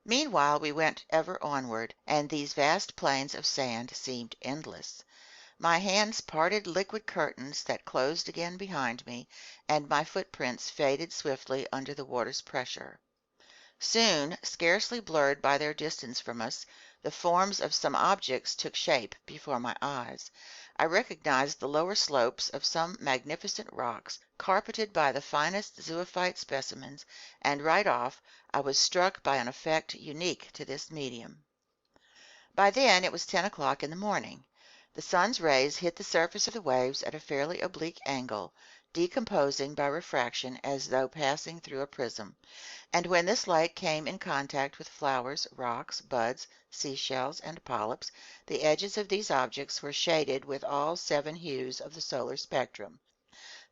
Speaker 1: Meanwhile we went ever onward, and these vast plains of sand seemed endless. My hands parted liquid curtains that closed again behind me, and my footprints faded swiftly under the water's pressure. Soon, scarcely blurred by their distance from us, the forms of some objects took shape before my eyes. I recognized the lower slopes of some magnificent rocks, carpeted by the finest zoophyte specimens, and right off I was struck by an effect unique to this medium. By then it was 10 o'clock in the morning. The sun's rays hit the surface of the waves at a fairly oblique angle, decomposing by refraction as though passing through a prism. And when this light came in contact with flowers, rocks, buds, seashells, and polyps, the edges of these objects were shaded with all 7 hues of the solar spectrum.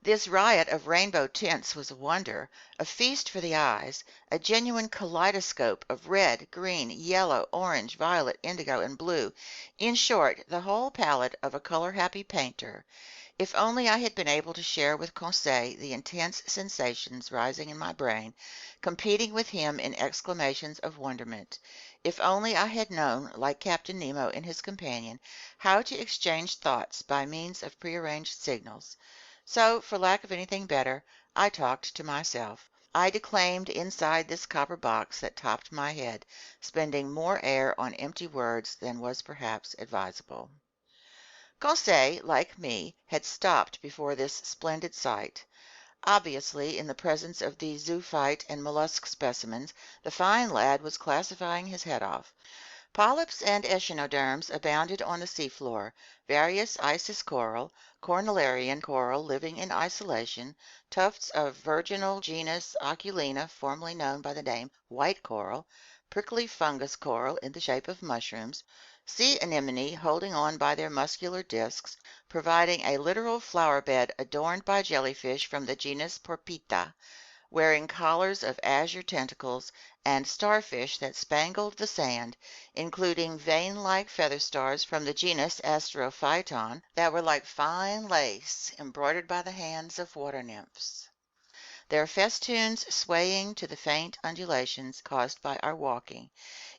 Speaker 1: This riot of rainbow tints was a wonder, a feast for the eyes, a genuine kaleidoscope of red, green, yellow, orange, violet, indigo, and blue, in short, the whole palette of a color-happy painter. If only I had been able to share with Conseil the intense sensations rising in my brain, competing with him in exclamations of wonderment. If only I had known, like Captain Nemo and his companion, how to exchange thoughts by means of prearranged signals. So, for lack of anything better, I talked to myself. I declaimed inside this copper box that topped my head, spending more air on empty words than was perhaps advisable. Conseil, like me, had stopped before this splendid sight. Obviously, in the presence of these zoophyte and mollusk specimens, the fine lad was classifying his head off. Polyps and echinoderms abounded on the seafloor, various Isis coral, cornellarian coral living in isolation, tufts of virginal genus Oculina, formerly known by the name white coral, prickly fungus coral in the shape of mushrooms, sea anemone holding on by their muscular discs, providing a literal flower bed adorned by jellyfish from the genus Porpita, wearing collars of azure tentacles, and starfish that spangled the sand, including vein-like feather stars from the genus Astrophyton that were like fine lace embroidered by the hands of water nymphs, their festoons swaying to the faint undulations caused by our walking.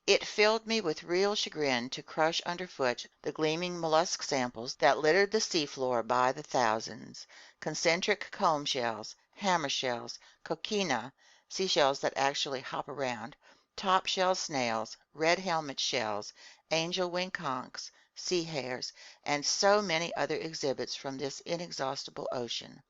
Speaker 1: It filled me with real chagrin to crush underfoot the gleaming mollusk samples that littered the seafloor by the thousands: concentric comb shells, hammer shells, coquina, seashells that actually hop around, top shell snails, red helmet shells, angel wing conchs, sea hares, and so many other exhibits from this inexhaustible ocean.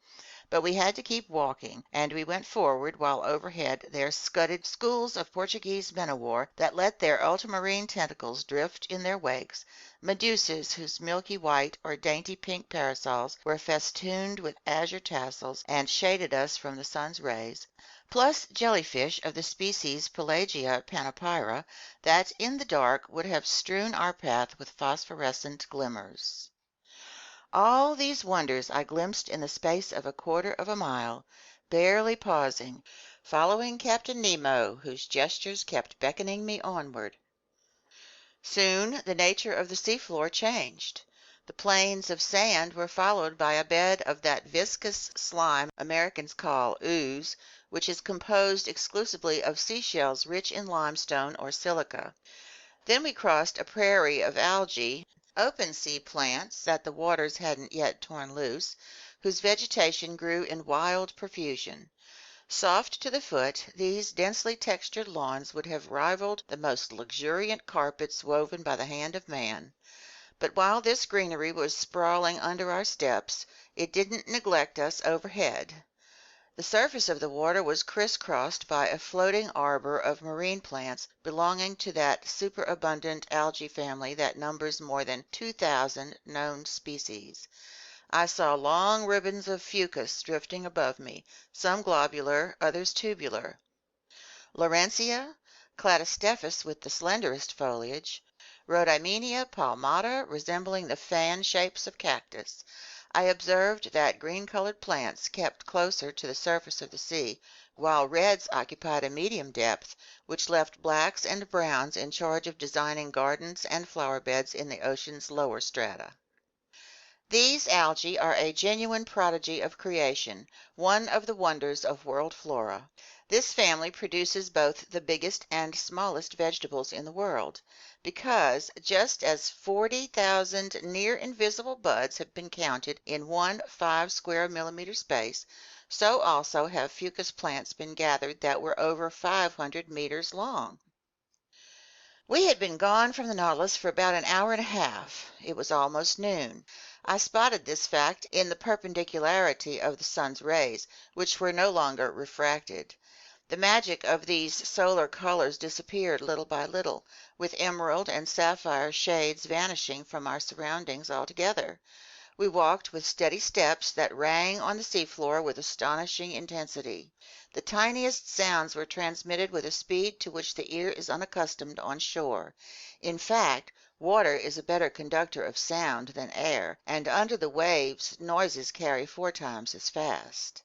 Speaker 1: But we had to keep walking, and we went forward while overhead there scudded schools of Portuguese men o' war that let their ultramarine tentacles drift in their wakes, medusas whose milky white or dainty pink parasols were festooned with azure tassels and shaded us from the sun's rays, plus jellyfish of the species Pelagia panopyra that in the dark would have strewn our path with phosphorescent glimmers. All these wonders I glimpsed in the space of a quarter of a mile, barely pausing, following Captain Nemo, whose gestures kept beckoning me onward. Soon the nature of the seafloor changed. The plains of sand were followed by a bed of that viscous slime Americans call ooze, which is composed exclusively of seashells rich in limestone or silica. Then we crossed a prairie of algae, open sea plants that the waters hadn't yet torn loose, whose vegetation grew in wild profusion. Soft to the foot, these densely textured lawns would have rivaled the most luxuriant carpets woven by the hand of man. But while this greenery was sprawling under our steps, it didn't neglect us overhead. The surface of the water was crisscrossed by a floating arbor of marine plants belonging to that superabundant algae family that numbers more than 2,000 known species. I saw long ribbons of fucus drifting above me, some globular, others tubular. Laurencia, Cladostephus with the slenderest foliage, Rhodymenia palmata resembling the fan shapes of cactus. I observed that green-colored plants kept closer to the surface of the sea, while reds occupied a medium depth, which left blacks and browns in charge of designing gardens and flower beds in the ocean's lower strata. These algae are a genuine prodigy of creation, one of the wonders of world flora. This family produces both the biggest and smallest vegetables in the world, because just as 40,000 near invisible buds have been counted in one 5 square millimeter space, so also have fucus plants been gathered that were over 500 meters long. We had been gone from the Nautilus for about an hour and a half. It was almost noon. I spotted this fact in the perpendicularity of the sun's rays, which were no longer refracted. The magic of these solar colors disappeared little by little, with emerald and sapphire shades vanishing from our surroundings altogether. We walked with steady steps that rang on the seafloor with astonishing intensity. The tiniest sounds were transmitted with a speed to which the ear is unaccustomed on shore. In fact, water is a better conductor of sound than air, and under the waves noises carry 4 times as fast.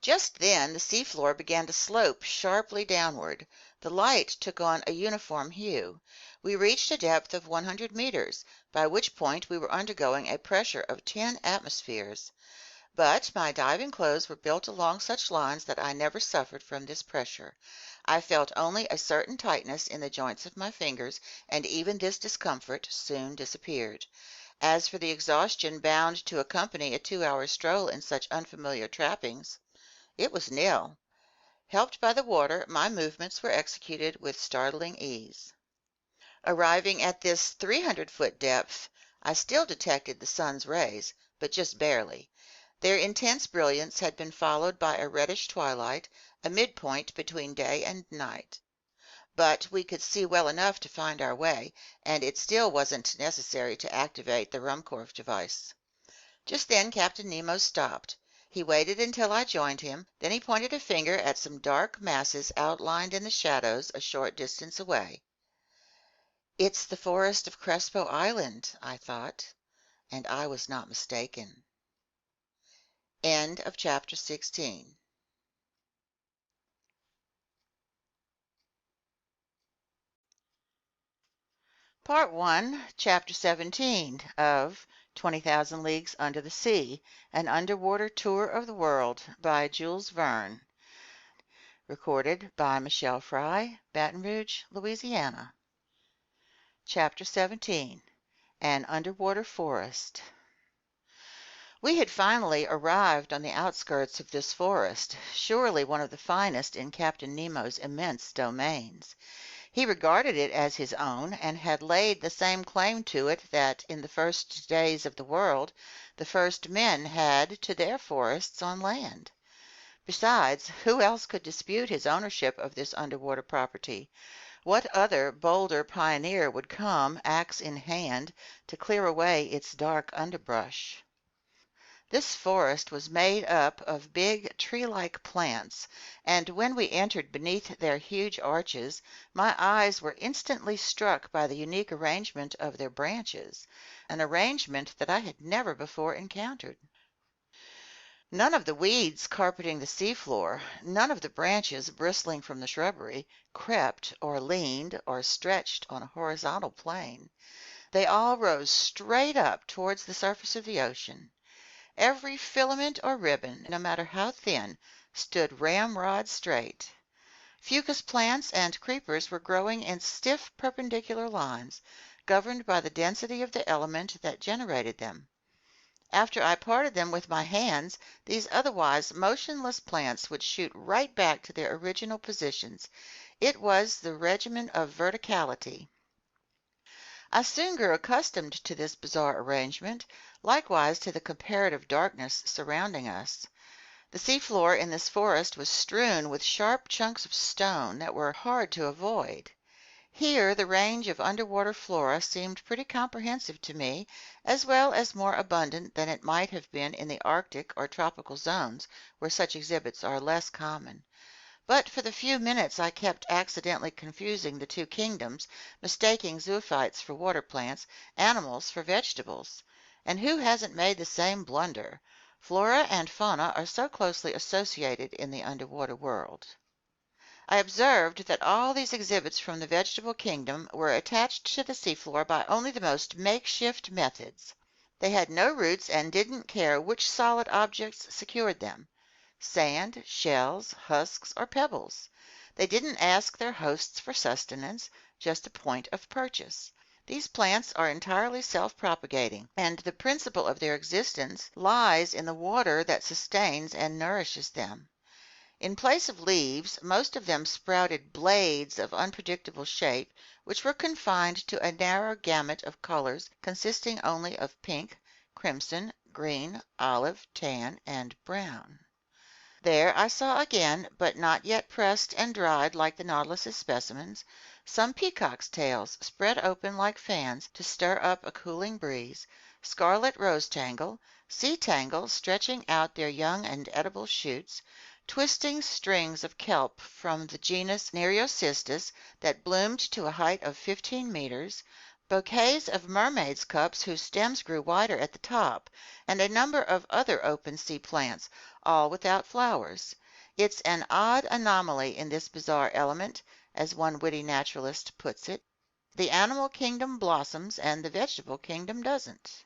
Speaker 1: Just then the seafloor began to slope sharply downward. The light took on a uniform hue. We reached a depth of 100 meters, by which point we were undergoing a pressure of 10 atmospheres. But my diving clothes were built along such lines that I never suffered from this pressure. I felt only a certain tightness in the joints of my fingers, and even this discomfort soon disappeared. As for the exhaustion bound to accompany a 2-hour stroll in such unfamiliar trappings, it was nil. Helped by the water, my movements were executed with startling ease. Arriving at this 300-foot depth, I still detected the sun's rays, but just barely. Their intense brilliance had been followed by a reddish twilight, a midpoint between day and night. But we could see well enough to find our way, and it still wasn't necessary to activate the Ruhmkorff device. Just then Captain Nemo stopped. He waited until I joined him, then he pointed a finger at some dark masses outlined in the shadows a short distance away. "It's the forest of Crespo Island," I thought, and I was not mistaken. End of chapter 16. Part 1, Chapter 17 of 20,000 Leagues Under the Sea, An Underwater Tour of the World by Jules Verne. Recorded by Michele Fry, Baton Rouge, Louisiana. Chapter 17, An Underwater Forest. We had finally arrived on the outskirts of this forest, surely one of the finest in Captain Nemo's immense domains. He regarded it as his own, and had laid the same claim to it that, in the first days of the world, the first men had to their forests on land. Besides, who else could dispute his ownership of this underwater property? What other bolder pioneer would come, axe in hand, to clear away its dark underbrush? This forest was made up of big tree-like plants, and when we entered beneath their huge arches, my eyes were instantly struck by the unique arrangement of their branches, an arrangement that I had never before encountered. None of the weeds carpeting the seafloor, none of the branches bristling from the shrubbery, crept or leaned or stretched on a horizontal plane. They all rose straight up towards the surface of the ocean. Every filament or ribbon, no matter how thin, stood ramrod straight. Fucus plants and creepers were growing in stiff perpendicular lines, governed by the density of the element that generated them. After I parted them with my hands, these otherwise motionless plants would shoot right back to their original positions. It was the regimen of verticality. I soon grew accustomed to this bizarre arrangement, likewise to the comparative darkness surrounding us. The seafloor in this forest was strewn with sharp chunks of stone that were hard to avoid. Here the range of underwater flora seemed pretty comprehensive to me, as well as more abundant than it might have been in the Arctic or tropical zones, where such exhibits are less common. But for the few minutes I kept accidentally confusing the two kingdoms, mistaking zoophytes for water plants, animals for vegetables. And who hasn't made the same blunder? Flora and fauna are so closely associated in the underwater world. I observed that all these exhibits from the vegetable kingdom were attached to the seafloor by only the most makeshift methods. They had no roots and didn't care which solid objects secured them. Sand, shells, husks, or pebbles. They didn't ask their hosts for sustenance, just a point of purchase. These plants are entirely self-propagating, and the principle of their existence lies in the water that sustains and nourishes them. In place of leaves, most of them sprouted blades of unpredictable shape, which were confined to a narrow gamut of colors consisting only of pink, crimson, green, olive, tan, and brown. There I saw again, but not yet pressed and dried like the Nautilus's specimens, some peacocks' tails spread open like fans to stir up a cooling breeze, scarlet rose tangle, sea tangles stretching out their young and edible shoots, twisting strings of kelp from the genus Nereocystis that bloomed to a height of 15 meters, bouquets of mermaids' cups whose stems grew wider at the top, and a number of other open sea plants, all without flowers. It's an odd anomaly in this bizarre element, as one witty naturalist puts it. The animal kingdom blossoms and the vegetable kingdom doesn't.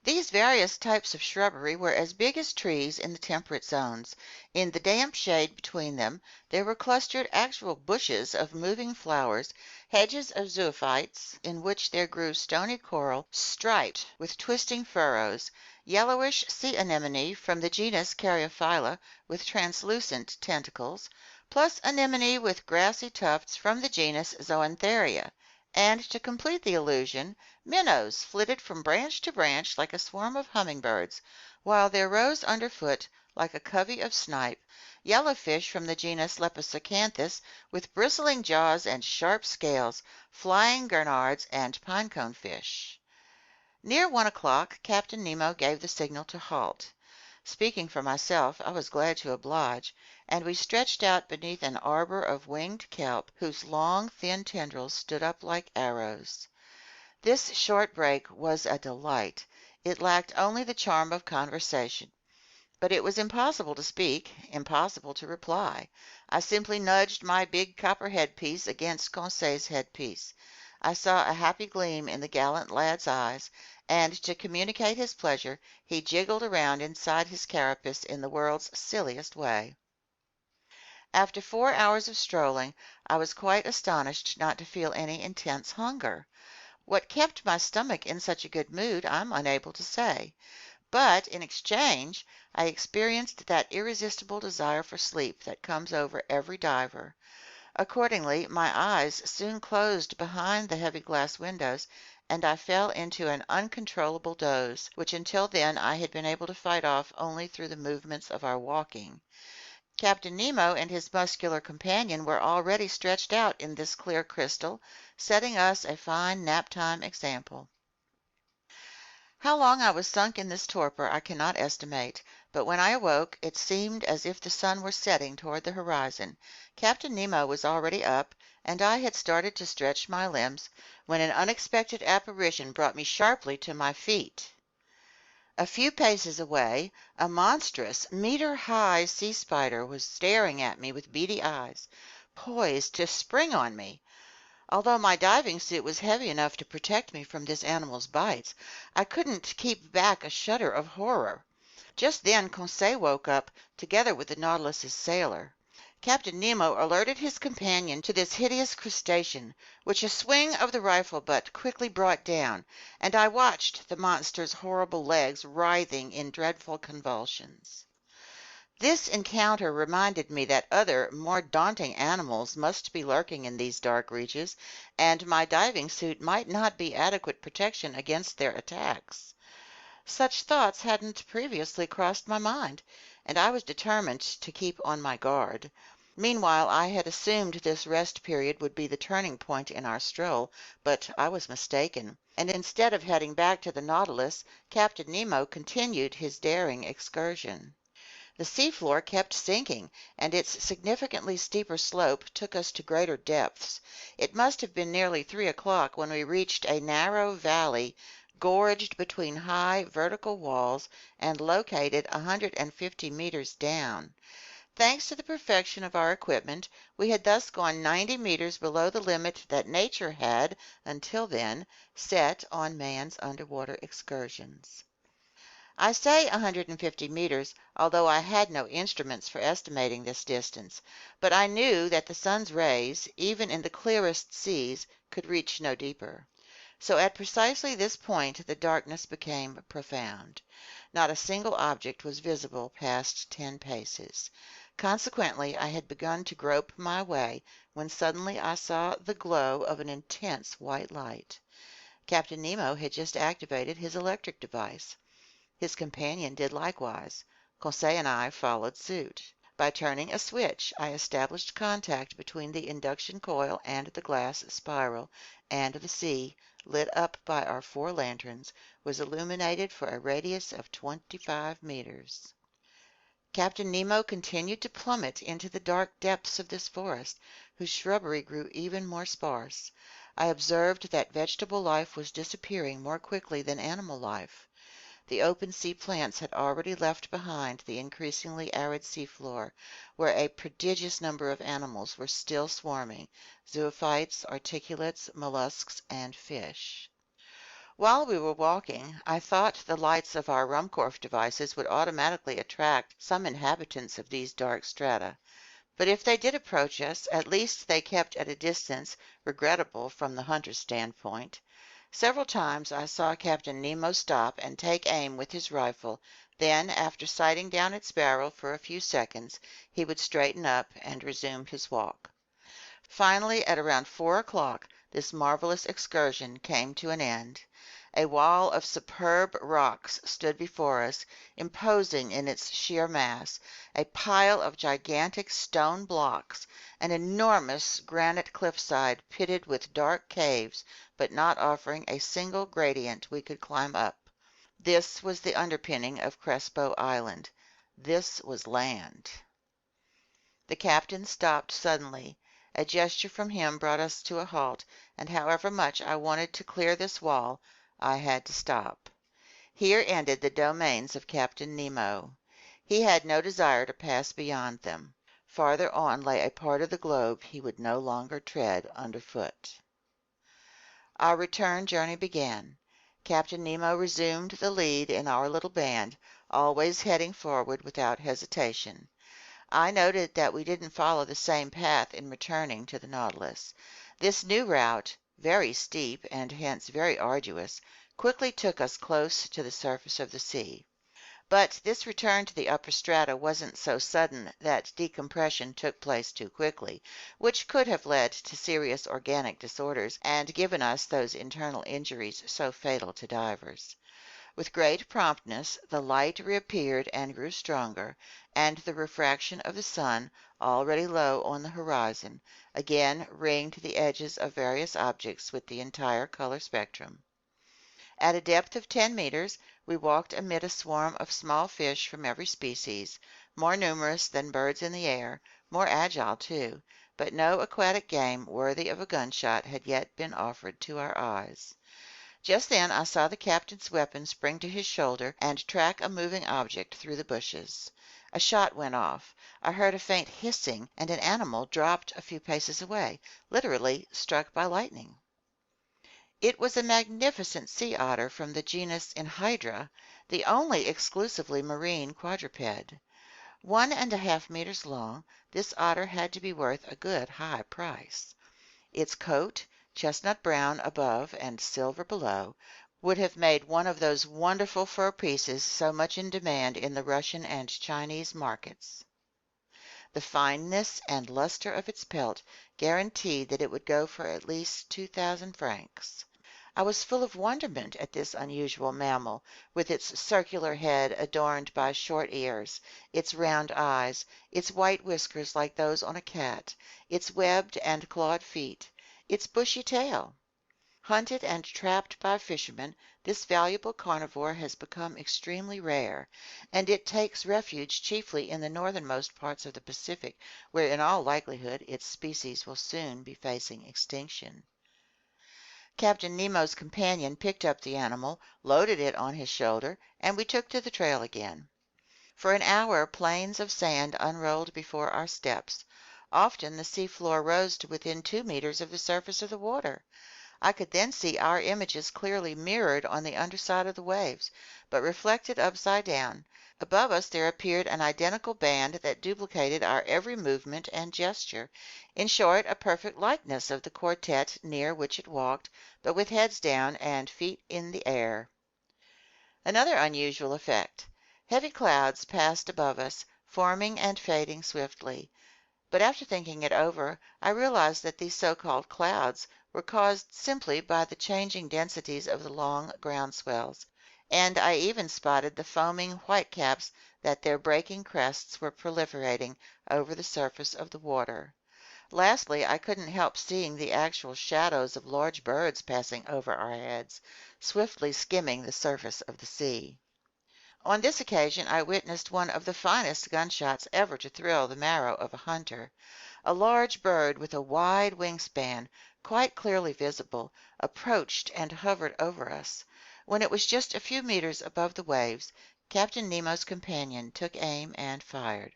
Speaker 1: These various types of shrubbery were as big as trees in the temperate zones. In the damp shade between them there were clustered actual bushes of moving flowers, hedges of zoophytes in which there grew stony coral striped with twisting furrows, yellowish sea anemone from the genus Caryophylla with translucent tentacles, plus anemone with grassy tufts from the genus Zoantheria. And to complete the illusion, minnows flitted from branch to branch like a swarm of hummingbirds, while there rose underfoot, like a covey of snipe, yellowfish from the genus Lepisacanthus with bristling jaws and sharp scales, flying gurnards, and pinecone fish. Near 1 o'clock, Captain Nemo gave the signal to halt. Speaking for myself, I was glad to oblige, and we stretched out beneath an arbor of winged kelp whose long, thin tendrils stood up like arrows. This short break was a delight. It lacked only the charm of conversation. But it was impossible to speak, impossible to reply. I simply nudged my big copper headpiece against Conseil's headpiece. I saw a happy gleam in the gallant lad's eyes, and to communicate his pleasure, he jiggled around inside his carapace in the world's silliest way. After 4 hours of strolling, I was quite astonished not to feel any intense hunger. What kept my stomach in such a good mood, I'm unable to say. But in exchange, I experienced that irresistible desire for sleep that comes over every diver. Accordingly, my eyes soon closed behind the heavy glass windows, and I fell into an uncontrollable doze, which until then I had been able to fight off only through the movements of our walking. Captain Nemo and his muscular companion were already stretched out in this clear crystal, setting us a fine nap-time example. How long I was sunk in this torpor I cannot estimate, but when I awoke it seemed as if the sun were setting toward the horizon. Captain Nemo was already up, and I had started to stretch my limbs, when an unexpected apparition brought me sharply to my feet. A few paces away, a monstrous, meter-high sea spider was staring at me with beady eyes, poised to spring on me. Although my diving suit was heavy enough to protect me from this animal's bites, I couldn't keep back a shudder of horror. Just then Conseil woke up, together with the Nautilus's sailor. Captain Nemo alerted his companion to this hideous crustacean, which a swing of the rifle butt quickly brought down, and I watched the monster's horrible legs writhing in dreadful convulsions. This encounter reminded me that other, more daunting animals must be lurking in these dark reaches, and my diving suit might not be adequate protection against their attacks. Such thoughts hadn't previously crossed my mind, and I was determined to keep on my guard. Meanwhile, I had assumed this rest period would be the turning point in our stroll, but I was mistaken, and instead of heading back to the Nautilus, Captain Nemo continued his daring excursion. The seafloor kept sinking, and its significantly steeper slope took us to greater depths. It must have been nearly 3 o'clock when we reached a narrow valley gorged between high vertical walls and located 150 meters down. Thanks to the perfection of our equipment, we had thus gone 90 meters below the limit that nature had, until then, set on man's underwater excursions. I say 150 meters, although I had no instruments for estimating this distance, but I knew that the sun's rays, even in the clearest seas, could reach no deeper. So at precisely this point the darkness became profound. Not a single object was visible past 10 paces. Consequently, I had begun to grope my way when suddenly I saw the glow of an intense white light. Captain Nemo had just activated his electric device. His companion did likewise. Conseil and I followed suit. By turning a switch, I established contact between the induction coil and the glass spiral, and the sea, lit up by our 4 lanterns, was illuminated for a radius of 25 meters. Captain Nemo continued to plummet into the dark depths of this forest, whose shrubbery grew even more sparse. I observed that vegetable life was disappearing more quickly than animal life. The open sea plants had already left behind the increasingly arid seafloor, where a prodigious number of animals were still swarming: zoophytes, articulates, mollusks, and fish. While we were walking, I thought the lights of our Ruhmkorff devices would automatically attract some inhabitants of these dark strata. But if they did approach us, at least they kept at a distance regrettable from the hunter's standpoint. Several times I saw Captain Nemo stop and take aim with his rifle, then, after sighting down its barrel for a few seconds, he would straighten up and resume his walk. Finally, at around 4 o'clock, this marvelous excursion came to an end. A wall of superb rocks stood before us, imposing in its sheer mass, a pile of gigantic stone blocks, an enormous granite cliffside pitted with dark caves, but not offering a single gradient we could climb up. This was the underpinning of Crespo Island. This was land. The captain stopped suddenly. A gesture from him brought us to a halt, and however much I wanted to clear this wall, I had to stop. Here ended the domains of Captain Nemo. He had no desire to pass beyond them. Farther on lay a part of the globe he would no longer tread underfoot. Our return journey began. Captain Nemo resumed the lead in our little band, always heading forward without hesitation. I noted that we didn't follow the same path in returning to the Nautilus. This new route, very steep and hence very arduous, quickly took us close to the surface of the sea. But this return to the upper strata wasn't so sudden that decompression took place too quickly, which could have led to serious organic disorders and given us those internal injuries so fatal to divers. With great promptness the light reappeared and grew stronger, and the refraction of the sun, already low on the horizon, again ringed the edges of various objects with the entire color spectrum. At a depth of 10 meters, we walked amid a swarm of small fish from every species, more numerous than birds in the air, more agile too, but no aquatic game worthy of a gunshot had yet been offered to our eyes. Just then I saw the captain's weapon spring to his shoulder and track a moving object through the bushes. A shot went off. I heard a faint hissing, and an animal dropped a few paces away, literally struck by lightning. It was a magnificent sea otter from the genus Enhydra, the only exclusively marine quadruped. 1½ meters long, this otter had to be worth a good high price. Its coat, chestnut brown above and silver below, would have made one of those wonderful fur pieces so much in demand in the Russian and Chinese markets. The fineness and luster of its pelt guaranteed that it would go for at least 2,000 francs. I was full of wonderment at this unusual mammal, with its circular head adorned by short ears, its round eyes, its white whiskers like those on a cat, its webbed and clawed feet, its bushy tail. Hunted and trapped by fishermen, this valuable carnivore has become extremely rare, and it takes refuge chiefly in the northernmost parts of the Pacific, where in all likelihood its species will soon be facing extinction. Captain Nemo's companion picked up the animal, loaded it on his shoulder, and we took to the trail again. For an hour plains of sand unrolled before our steps. Often the seafloor rose to within 2 meters of the surface of the water. I could then see our images clearly mirrored on the underside of the waves, but reflected upside down. Above us there appeared an identical band that duplicated our every movement and gesture, in short, a perfect likeness of the quartet near which it walked, but with heads down and feet in the air. Another unusual effect. Heavy clouds passed above us, forming and fading swiftly. But after thinking it over, I realized that these so-called clouds were caused simply by the changing densities of the long ground swells. and I even spotted the foaming whitecaps that their breaking crests were proliferating over the surface of the water. Lastly, I couldn't help seeing the actual shadows of large birds passing over our heads, swiftly skimming the surface of the sea. On this occasion I witnessed one of the finest gunshots ever to thrill the marrow of a hunter. A large bird with a wide wingspan, quite clearly visible, approached and hovered over us. When it was just a few meters above the waves, Captain Nemo's companion took aim and fired.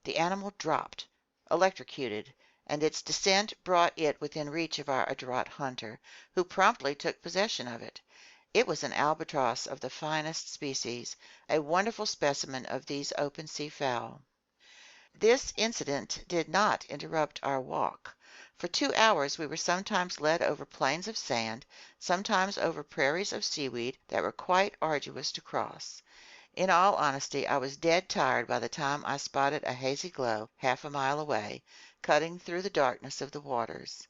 Speaker 1: The animal dropped, electrocuted, and its descent brought it within reach of our adroit hunter, who promptly took possession of it. It was an albatross of the finest species, a wonderful specimen of these open sea fowl. This incident did not interrupt our walk. For 2 hours we were sometimes led over plains of sand, sometimes over prairies of seaweed that were quite arduous to cross. In all honesty, I was dead tired by the time I spotted a hazy glow half a mile away, cutting through the darkness of the waters.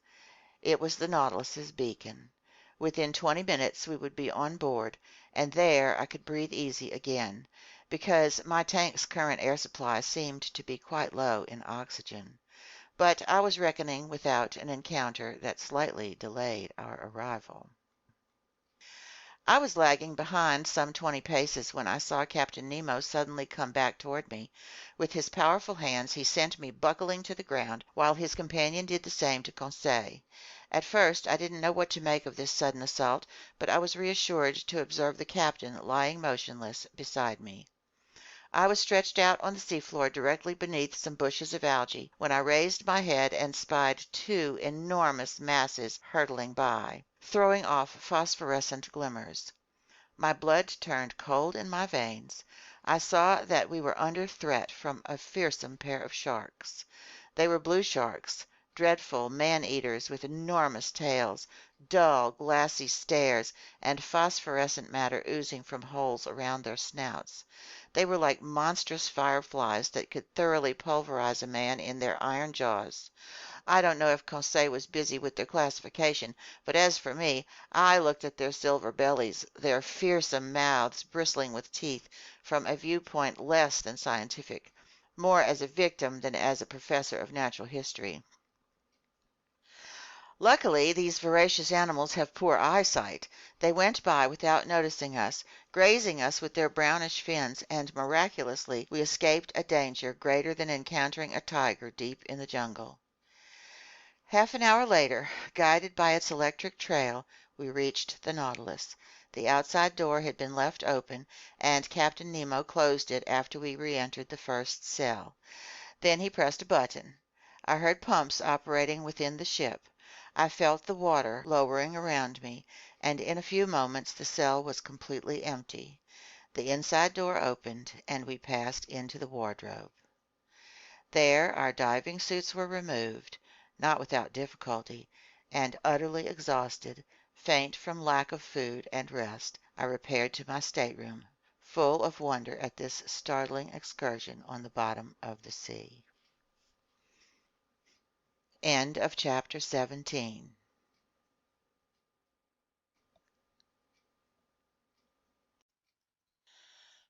Speaker 1: It was the Nautilus's beacon. Within 20 minutes we would be on board, and there I could breathe easy again, because my tank's current air supply seemed to be quite low in oxygen. But I was reckoning without an encounter that slightly delayed our arrival. I was lagging behind some 20 paces when I saw Captain Nemo suddenly come back toward me. With his powerful hands he sent me buckling to the ground, while his companion did the same to Conseil. At first I didn't know what to make of this sudden assault, but I was reassured to observe the captain lying motionless beside me. I was stretched out on the seafloor directly beneath some bushes of algae, when I raised my head and spied two enormous masses hurtling by, throwing off phosphorescent glimmers. My blood turned cold in my veins. I saw that we were under threat from a fearsome pair of sharks. They were blue sharks, dreadful man-eaters with enormous tails, dull, glassy stares, and phosphorescent matter oozing from holes around their snouts. They were like monstrous fireflies that could thoroughly pulverize a man in their iron jaws. I don't know if Conseil was busy with their classification, but as for me, I looked at their silver bellies, their fearsome mouths bristling with teeth, from a viewpoint less than scientific, more as a victim than as a professor of natural history. Luckily, these voracious animals have poor eyesight. They went by without noticing us, grazing us with their brownish fins, and miraculously we escaped a danger greater than encountering a tiger deep in the jungle. Half an hour later, guided by its electric trail, we reached the Nautilus. The outside door had been left open, and Captain Nemo closed it after we re-entered the first cell. Then he pressed a button. I heard pumps operating within the ship. I felt the water lowering around me, and in a few moments the cell was completely empty. The inside door opened, and we passed into the wardrobe. There our diving suits were removed, not without difficulty, and utterly exhausted, faint from lack of food and rest, I repaired to my stateroom, full of wonder at this startling excursion on the bottom of the sea. End of chapter 17.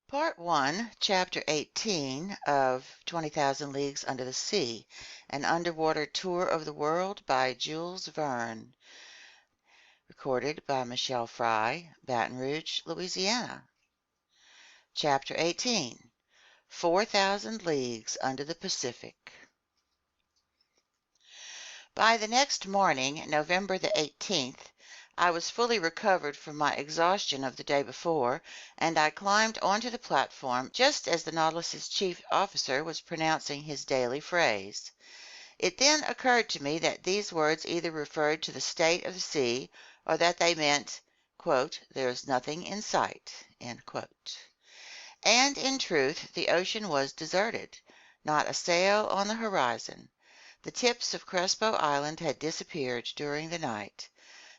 Speaker 1: Part 1, Chapter 18 of 20,000 Leagues Under the Sea, an underwater tour of the world by Jules Verne. Recorded by Michele, Baton Rouge, Louisiana. Chapter 18, 4,000 Leagues Under the Pacific. By the next morning, November the 18th, I was fully recovered from my exhaustion of the day before, and I climbed onto the platform just as the Nautilus's chief officer was pronouncing his daily phrase. It then occurred to me that these words either referred to the state of the sea, or that they meant, quote, "There is nothing in sight," end quote. And in truth, the ocean was deserted. Not a sail on the horizon. The tips of Crespo Island had disappeared during the night.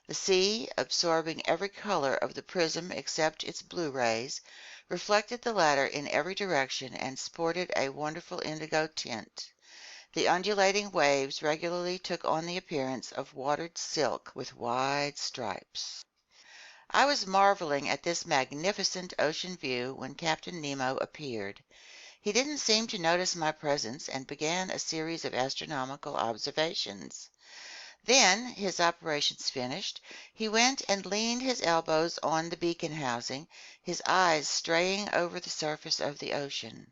Speaker 1: The sea, absorbing every color of the prism except its blue rays, reflected the latter in every direction and sported a wonderful indigo tint. The undulating waves regularly took on the appearance of watered silk with wide stripes. I was marveling at this magnificent ocean view when Captain Nemo appeared. He didn't seem to notice my presence and began a series of astronomical observations. Then, his operations finished, he went and leaned his elbows on the beacon housing, his eyes straying over the surface of the ocean.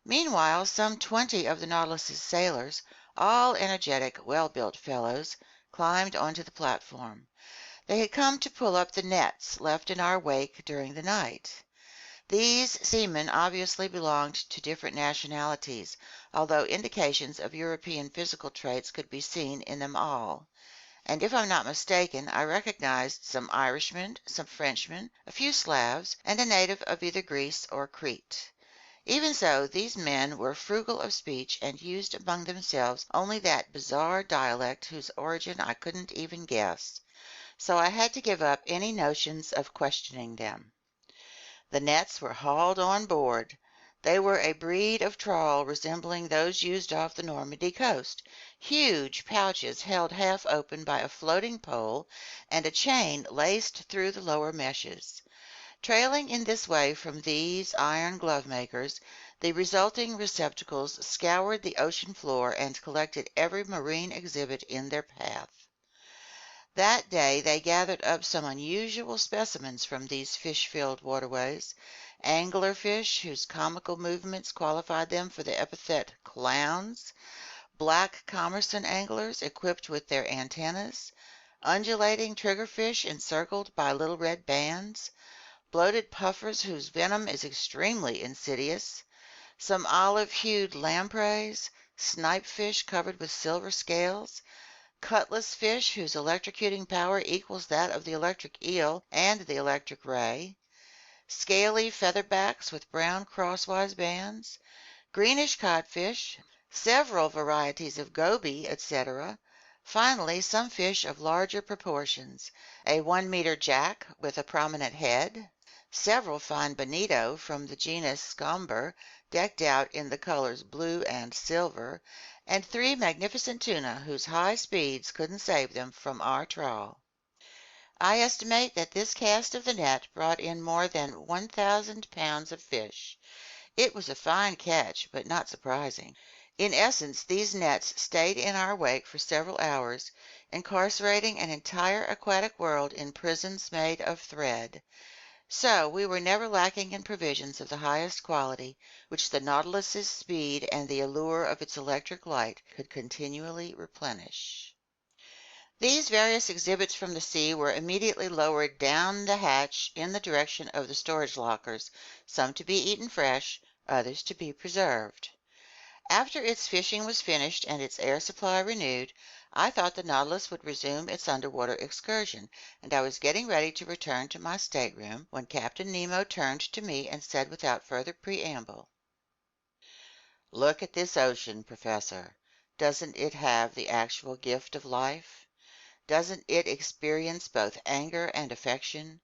Speaker 1: Meanwhile, some 20 of the Nautilus's sailors, all energetic, well-built fellows, climbed onto the platform. They had come to pull up the nets left in our wake during the night. These seamen obviously belonged to different nationalities, although indications of European physical traits could be seen in them all. And if I'm not mistaken, I recognized some Irishmen, some Frenchmen, a few Slavs, and a native of either Greece or Crete. Even so, these men were frugal of speech and used among themselves only that bizarre dialect whose origin I couldn't even guess, so I had to give up any notions of questioning them. The nets were hauled on board. They were a breed of trawl resembling those used off the Normandy coast, huge pouches held half open by a floating pole and a chain laced through the lower meshes. Trailing in this way from these iron glove makers, the resulting receptacles scoured the ocean floor and collected every marine exhibit in their path. That day they gathered up some unusual specimens from these fish-filled waterways, anglerfish whose comical movements qualified them for the epithet clowns, black commerson anglers equipped with their antennas, undulating triggerfish encircled by little red bands, bloated puffers whose venom is extremely insidious, some olive-hued lampreys, snipefish covered with silver scales, cutlass fish whose electrocuting power equals that of the electric eel and the electric ray, scaly featherbacks with brown crosswise bands, greenish codfish, several varieties of goby, etc. Finally, some fish of larger proportions, a 1-meter jack with a prominent head, several fine bonito from the genus Scomber, decked out in the colors blue and silver, and 3 magnificent tuna whose high speeds couldn't save them from our trawl. I estimate that this cast of the net brought in more than 1,000 pounds of fish. It was a fine catch, but not surprising. In essence, these nets stayed in our wake for several hours, incarcerating an entire aquatic world in prisons made of thread. So we were never lacking in provisions of the highest quality, which the Nautilus's speed and the allure of its electric light could continually replenish. These various exhibits from the sea were immediately lowered down the hatch in the direction of the storage lockers, some to be eaten fresh, others to be preserved. After its fishing was finished and its air supply renewed, I thought the Nautilus would resume its underwater excursion, and I was getting ready to return to my stateroom when Captain Nemo turned to me and said without further preamble, "Look at this ocean, Professor. Doesn't it have the actual gift of life? Doesn't it experience both anger and affection?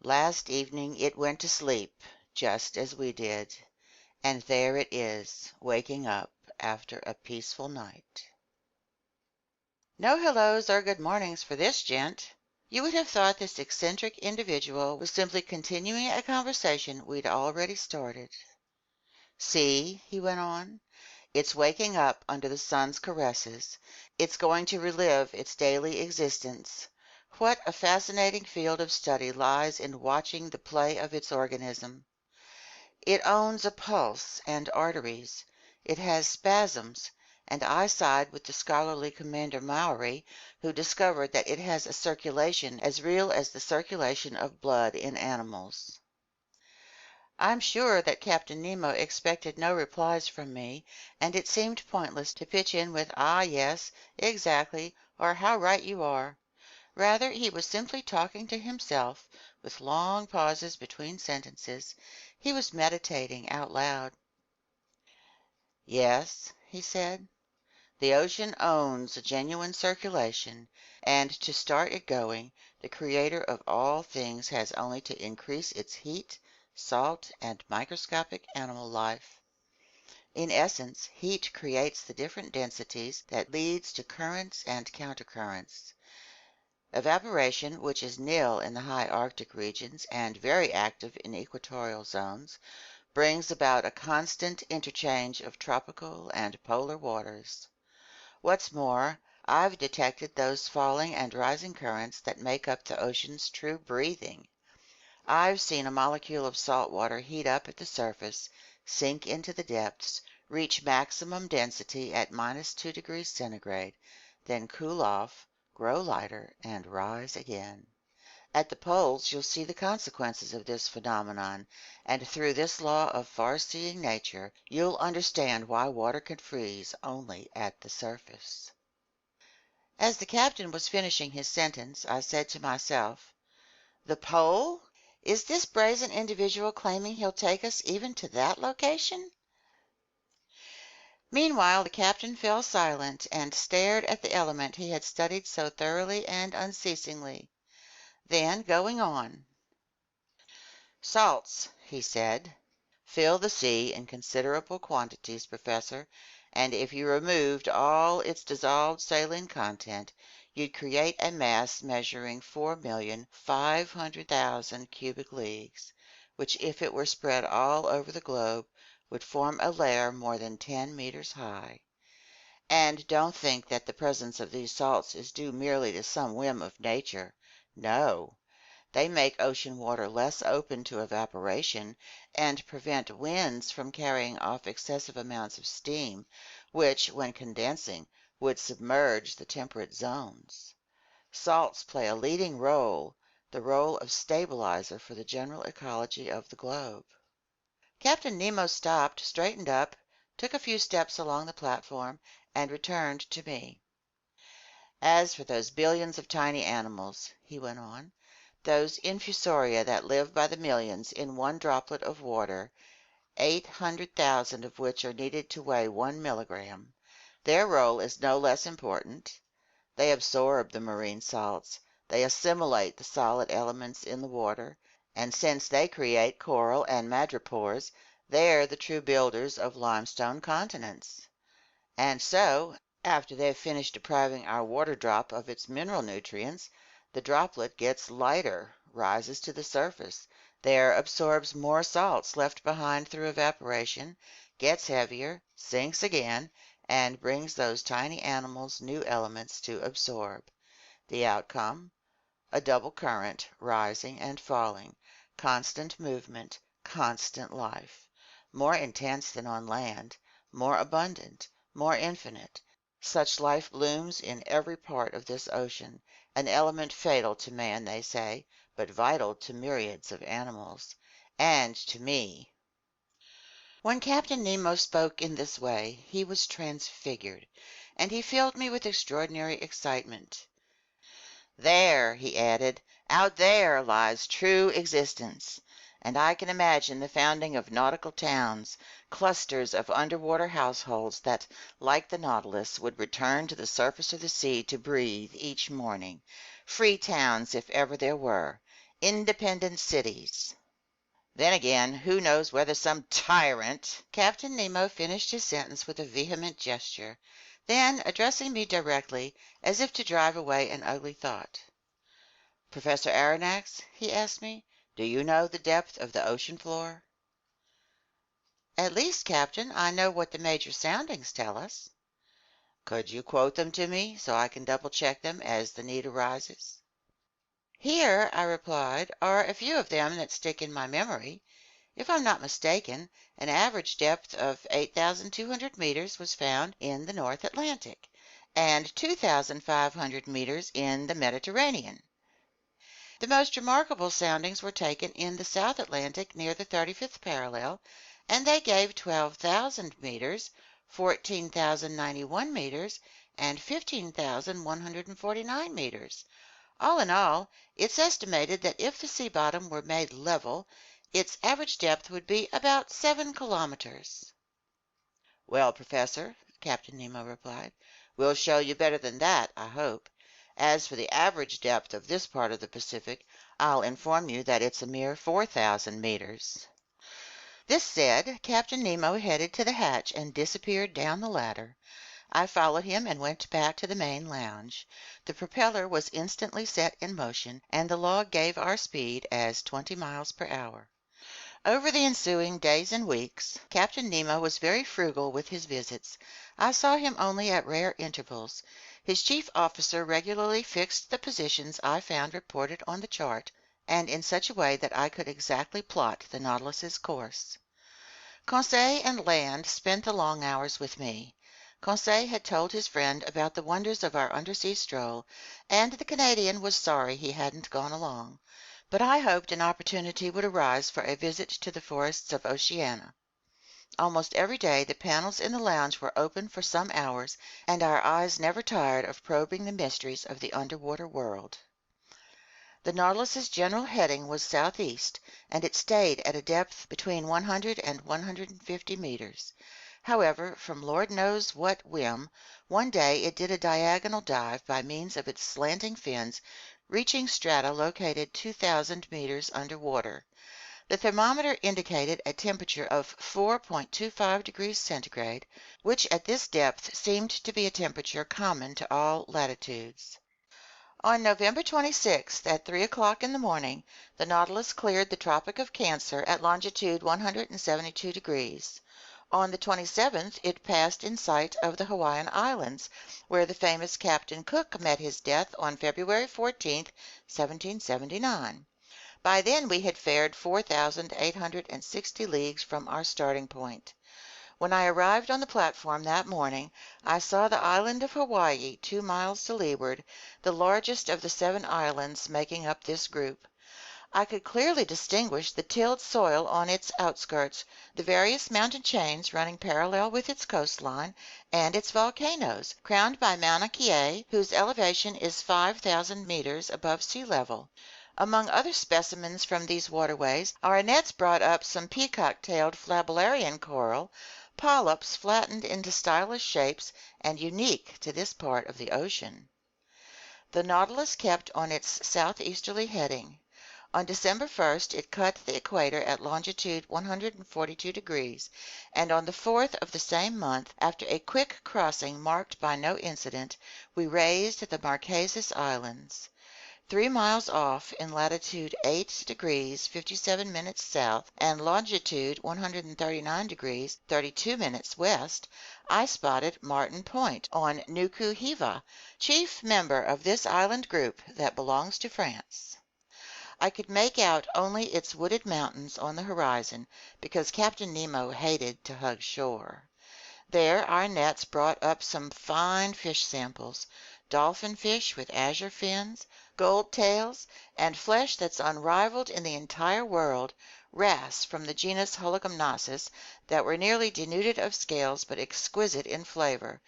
Speaker 1: Last evening it went to sleep, just as we did. And there it is, waking up after a peaceful night." No hellos or good mornings for this gent. You would have thought this eccentric individual was simply continuing a conversation we'd already started. "See," he went on, "it's waking up under the sun's caresses. It's going to relive its daily existence. What a fascinating field of study lies in watching the play of its organism. It owns a pulse and arteries. It has spasms, and I side with the scholarly Commander Maury, who discovered that it has a circulation as real as the circulation of blood in animals." I'm sure that Captain Nemo expected no replies from me, and it seemed pointless to pitch in with "Ah, yes, exactly," or "How right you are." Rather, he was simply talking to himself, with long pauses between sentences. He was meditating out loud. "Yes," he said, "the ocean owns a genuine circulation, and to start it going, the Creator of all things has only to increase its heat, salt, and microscopic animal life. In essence, heat creates the different densities that leads to currents and countercurrents. Evaporation, which is nil in the high Arctic regions and very active in equatorial zones, brings about a constant interchange of tropical and polar waters. What's more, I've detected those falling and rising currents that make up the ocean's true breathing. I've seen a molecule of salt water heat up at the surface, sink into the depths, reach maximum density at -2 degrees centigrade, then cool off, grow lighter, and rise again. At the poles you'll see the consequences of this phenomenon, and through this law of far-seeing nature you'll understand why water can freeze only at the surface. As the captain was finishing his sentence, I said to myself, "The pole? Is this brazen individual claiming he'll take us even to that location?" Meanwhile the captain fell silent and stared at the element he had studied so thoroughly and unceasingly. Then, going on, "Salts," he said, "fill the sea in considerable quantities, Professor, and if you removed all its dissolved saline content, you'd create a mass measuring 4,500,000 cubic leagues, which, if it were spread all over the globe, would form a layer more than 10 meters high. And don't think that the presence of these salts is due merely to some whim of nature. No. They make ocean water less open to evaporation and prevent winds from carrying off excessive amounts of steam, which, when condensing, would submerge the temperate zones. Salts play a leading role, the role of stabilizer for the general ecology of the globe." Captain Nemo stopped, straightened up, took a few steps along the platform, and returned to me. "As for those billions of tiny animals," he went on, "those infusoria that live by the millions in one droplet of water, 800,000 of which are needed to weigh 1 milligram, their role is no less important. They absorb the marine salts, they assimilate the solid elements in the water, and since they create coral and madrepores, they're the true builders of limestone continents. And so, after they've finished depriving our water drop of its mineral nutrients, the droplet gets lighter, rises to the surface, there absorbs more salts left behind through evaporation, gets heavier, sinks again, and brings those tiny animals new elements to absorb. The outcome? A double current, rising and falling, constant movement, constant life, more intense than on land, more abundant, more infinite. Such life blooms in every part of this ocean, an element fatal to man, they say, but vital to myriads of animals, and to me." When Captain Nemo spoke in this way, he was transfigured, and he filled me with extraordinary excitement. "There," he added, "out there lies true existence, and I can imagine the founding of nautical towns, clusters of underwater households that, like the Nautilus, would return to the surface of the sea to breathe each morning. Free towns, if ever there were. Independent cities. Then again, who knows whether some tyrant—" Captain Nemo finished his sentence with a vehement gesture. Then, addressing me directly, as if to drive away an ugly thought, "Professor Aronnax," he asked me, "do you know the depth of the ocean floor?" "At least, Captain, I know what the major soundings tell us." "Could you quote them to me, so I can double-check them as the need arises?" "Here," I replied, "are a few of them that stick in my memory. If I'm not mistaken, an average depth of 8,200 meters was found in the North Atlantic, and 2,500 meters in the Mediterranean. The most remarkable soundings were taken in the South Atlantic near the 35th parallel, and they gave 12,000 meters, 14,091 meters, and 15,149 meters. All in all, it's estimated that if the sea bottom were made level, its average depth would be about 7 kilometers." "Well, Professor," Captain Nemo replied, "we'll show you better than that, I hope. As for the average depth of this part of the Pacific, I'll inform you that it's a mere 4,000 meters." This said, Captain Nemo headed to the hatch and disappeared down the ladder. I followed him and went back to the main lounge. The propeller was instantly set in motion, and the log gave our speed as 20 miles per hour. Over the ensuing days and weeks, Captain Nemo was very frugal with his visits. I saw him only at rare intervals. His chief officer regularly fixed the positions I found reported on the chart, and in such a way that I could exactly plot the Nautilus's course. Conseil and Land spent the long hours with me. Conseil had told his friend about the wonders of our undersea stroll, and the Canadian was sorry he hadn't gone along. But I hoped an opportunity would arise for a visit to the forests of Oceania. Almost every day the panels in the lounge were open for some hours, and our eyes never tired of probing the mysteries of the underwater world. The Nautilus's general heading was southeast, and it stayed at a depth between 100 and 150 meters. However, from Lord knows what whim, one day it did a diagonal dive by means of its slanting fins, reaching strata located 2,000 meters underwater. The thermometer indicated a temperature of 4.25 degrees centigrade, which at this depth seemed to be a temperature common to all latitudes. On November 26th, at 3 o'clock in the morning, the Nautilus cleared the Tropic of Cancer at longitude 172 degrees. On the 27th, it passed in sight of the Hawaiian Islands, where the famous Captain Cook met his death on February 14th, 1779. By then we had fared 4,860 leagues from our starting point. When I arrived on the platform that morning, I saw the island of Hawaii 2 miles to leeward, the largest of the 7 islands making up this group. I could clearly distinguish the tilled soil on its outskirts, the various mountain chains running parallel with its coastline, and its volcanoes, crowned by Mauna Kea, whose elevation is 5,000 meters above sea level. Among other specimens from these waterways, our nets brought up some peacock-tailed flabellarian coral, polyps flattened into stylish shapes and unique to this part of the ocean. The Nautilus kept on its southeasterly heading. On December 1st it cut the equator at longitude 142 degrees, and on the 4th of the same month, after a quick crossing marked by no incident, we raised the Marquesas Islands. 3 miles off, in latitude 8 degrees 57 minutes south and longitude 139 degrees 32 minutes west, I spotted Martin Point on Nuku Hiva, chief member of this island group that belongs to France. I could make out only its wooded mountains on the horizon, because Captain Nemo hated to hug shore. There our nets brought up some fine fish samples, dolphin fish with azure fins, gold tails, and flesh that's unrivaled in the entire world, wrasse from the genus Hologymnosus that were nearly denuded of scales but exquisite in flavor,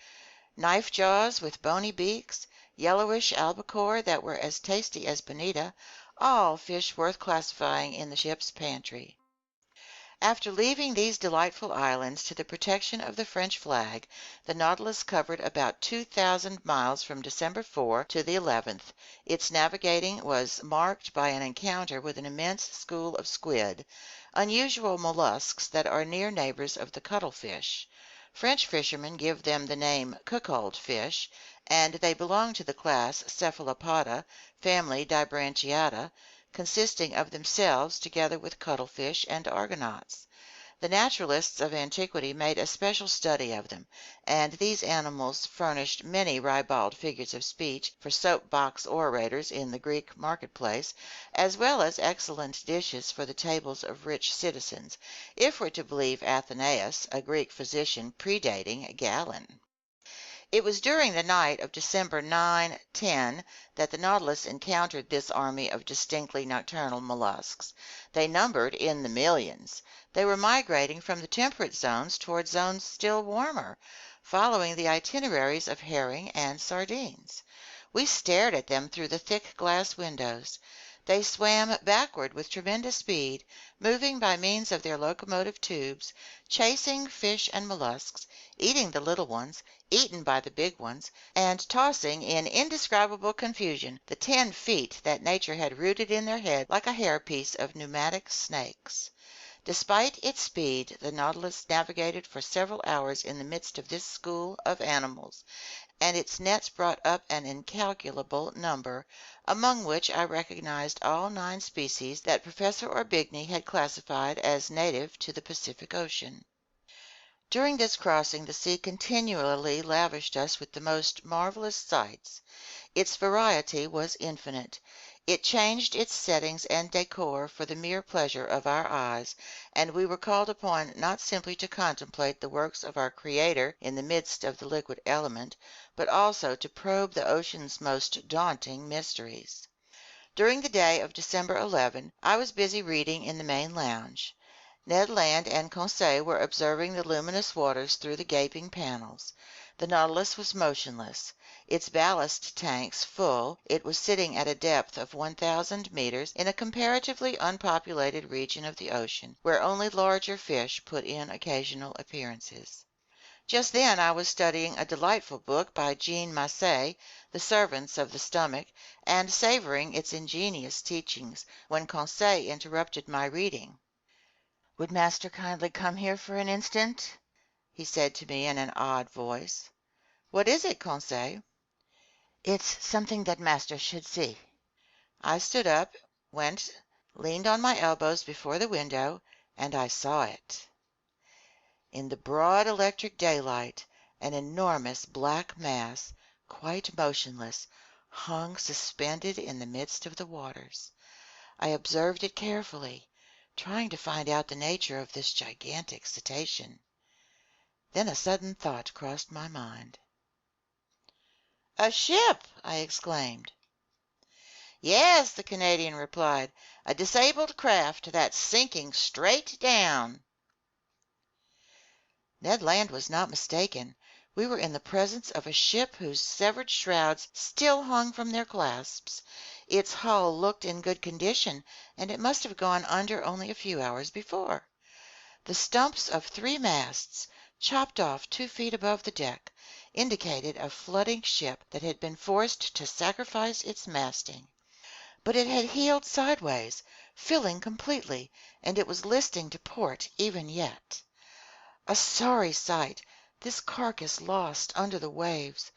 Speaker 1: knife jaws with bony beaks, yellowish albacore that were as tasty as bonita, all fish worth classifying in the ship's pantry. After leaving these delightful islands to the protection of the French flag, the Nautilus covered about 2,000 miles from December 4 to the 11th. Its navigating was marked by an encounter with an immense school of squid, unusual mollusks that are near neighbors of the cuttlefish. French fishermen give them the name cuckold fish, and they belong to the class Cephalopoda, family Dibranchiata, consisting of themselves together with cuttlefish and argonauts. The naturalists of antiquity made a special study of them, and these animals furnished many ribald figures of speech for soap-box orators in the Greek marketplace, as well as excellent dishes for the tables of rich citizens, if we're to believe Athenaeus, a Greek physician predating Galen. It was during the night of December 9–10 that the Nautilus encountered this army of distinctly nocturnal mollusks. They numbered in the millions. They were migrating from the temperate zones toward zones still warmer, following the itineraries of herring and sardines. We stared at them through the thick glass windows. They swam backward with tremendous speed, moving by means of their locomotive tubes, chasing fish and mollusks, eating the little ones, eaten by the big ones, and tossing in indescribable confusion the 10 feet that nature had rooted in their head like a hairpiece of pneumatic snakes. Despite its speed, the Nautilus navigated for several hours in the midst of this school of animals, and its nets brought up an incalculable number, among which I recognized all 9 species that Professor Orbigny had classified as native to the Pacific Ocean. During this crossing, the sea continually lavished us with the most marvelous sights. Its variety was infinite. It changed its settings and decor for the mere pleasure of our eyes, and we were called upon not simply to contemplate the works of our Creator in the midst of the liquid element, but also to probe the ocean's most daunting mysteries. During the day of December 11, I was busy reading in the main lounge. Ned Land and Conseil were observing the luminous waters through the gaping panels. The Nautilus was motionless. Its ballast tanks full, it was sitting at a depth of 1,000 meters in a comparatively unpopulated region of the ocean, where only larger fish put in occasional appearances. Just then I was studying a delightful book by Jean Masse, The Servants of the Stomach, and savoring its ingenious teachings, when Conseil interrupted my reading. "Would master kindly come here for an instant?" he said to me in an odd voice. "What is it, Conseil?" "It's something that master should see." I stood up, went, leaned on my elbows before the window, and I saw it. In the broad electric daylight, an enormous black mass, quite motionless, hung suspended in the midst of the waters. I observed it carefully, trying to find out the nature of this gigantic cetacean. Then a sudden thought crossed my mind. "A ship!" I exclaimed. "Yes," the Canadian replied, "a disabled craft that's sinking straight down." Ned Land was not mistaken. We were in the presence of a ship whose severed shrouds still hung from their clasps. Its hull looked in good condition, and it must have gone under only a few hours before. The stumps of 3 masts, chopped off 2 feet above the deck, indicated a flooding ship that had been forced to sacrifice its masting. But it had heeled sideways, filling completely, and it was listing to port even yet. A sorry sight, this carcass lost under the waves,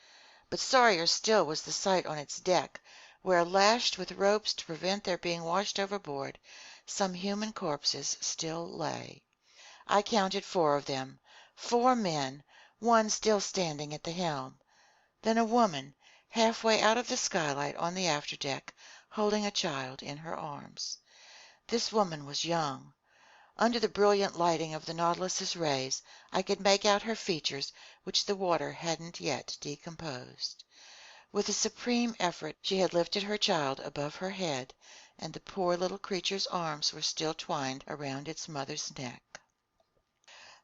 Speaker 1: but sorrier still was the sight on its deck, where, lashed with ropes to prevent their being washed overboard, some human corpses still lay. I counted 4 of them, 4 men, one still standing at the helm. Then a woman, halfway out of the skylight on the afterdeck, holding a child in her arms. This woman was young. Under the brilliant lighting of the Nautilus's rays, I could make out her features, which the water hadn't yet decomposed. With a supreme effort she had lifted her child above her head, and the poor little creature's arms were still twined around its mother's neck.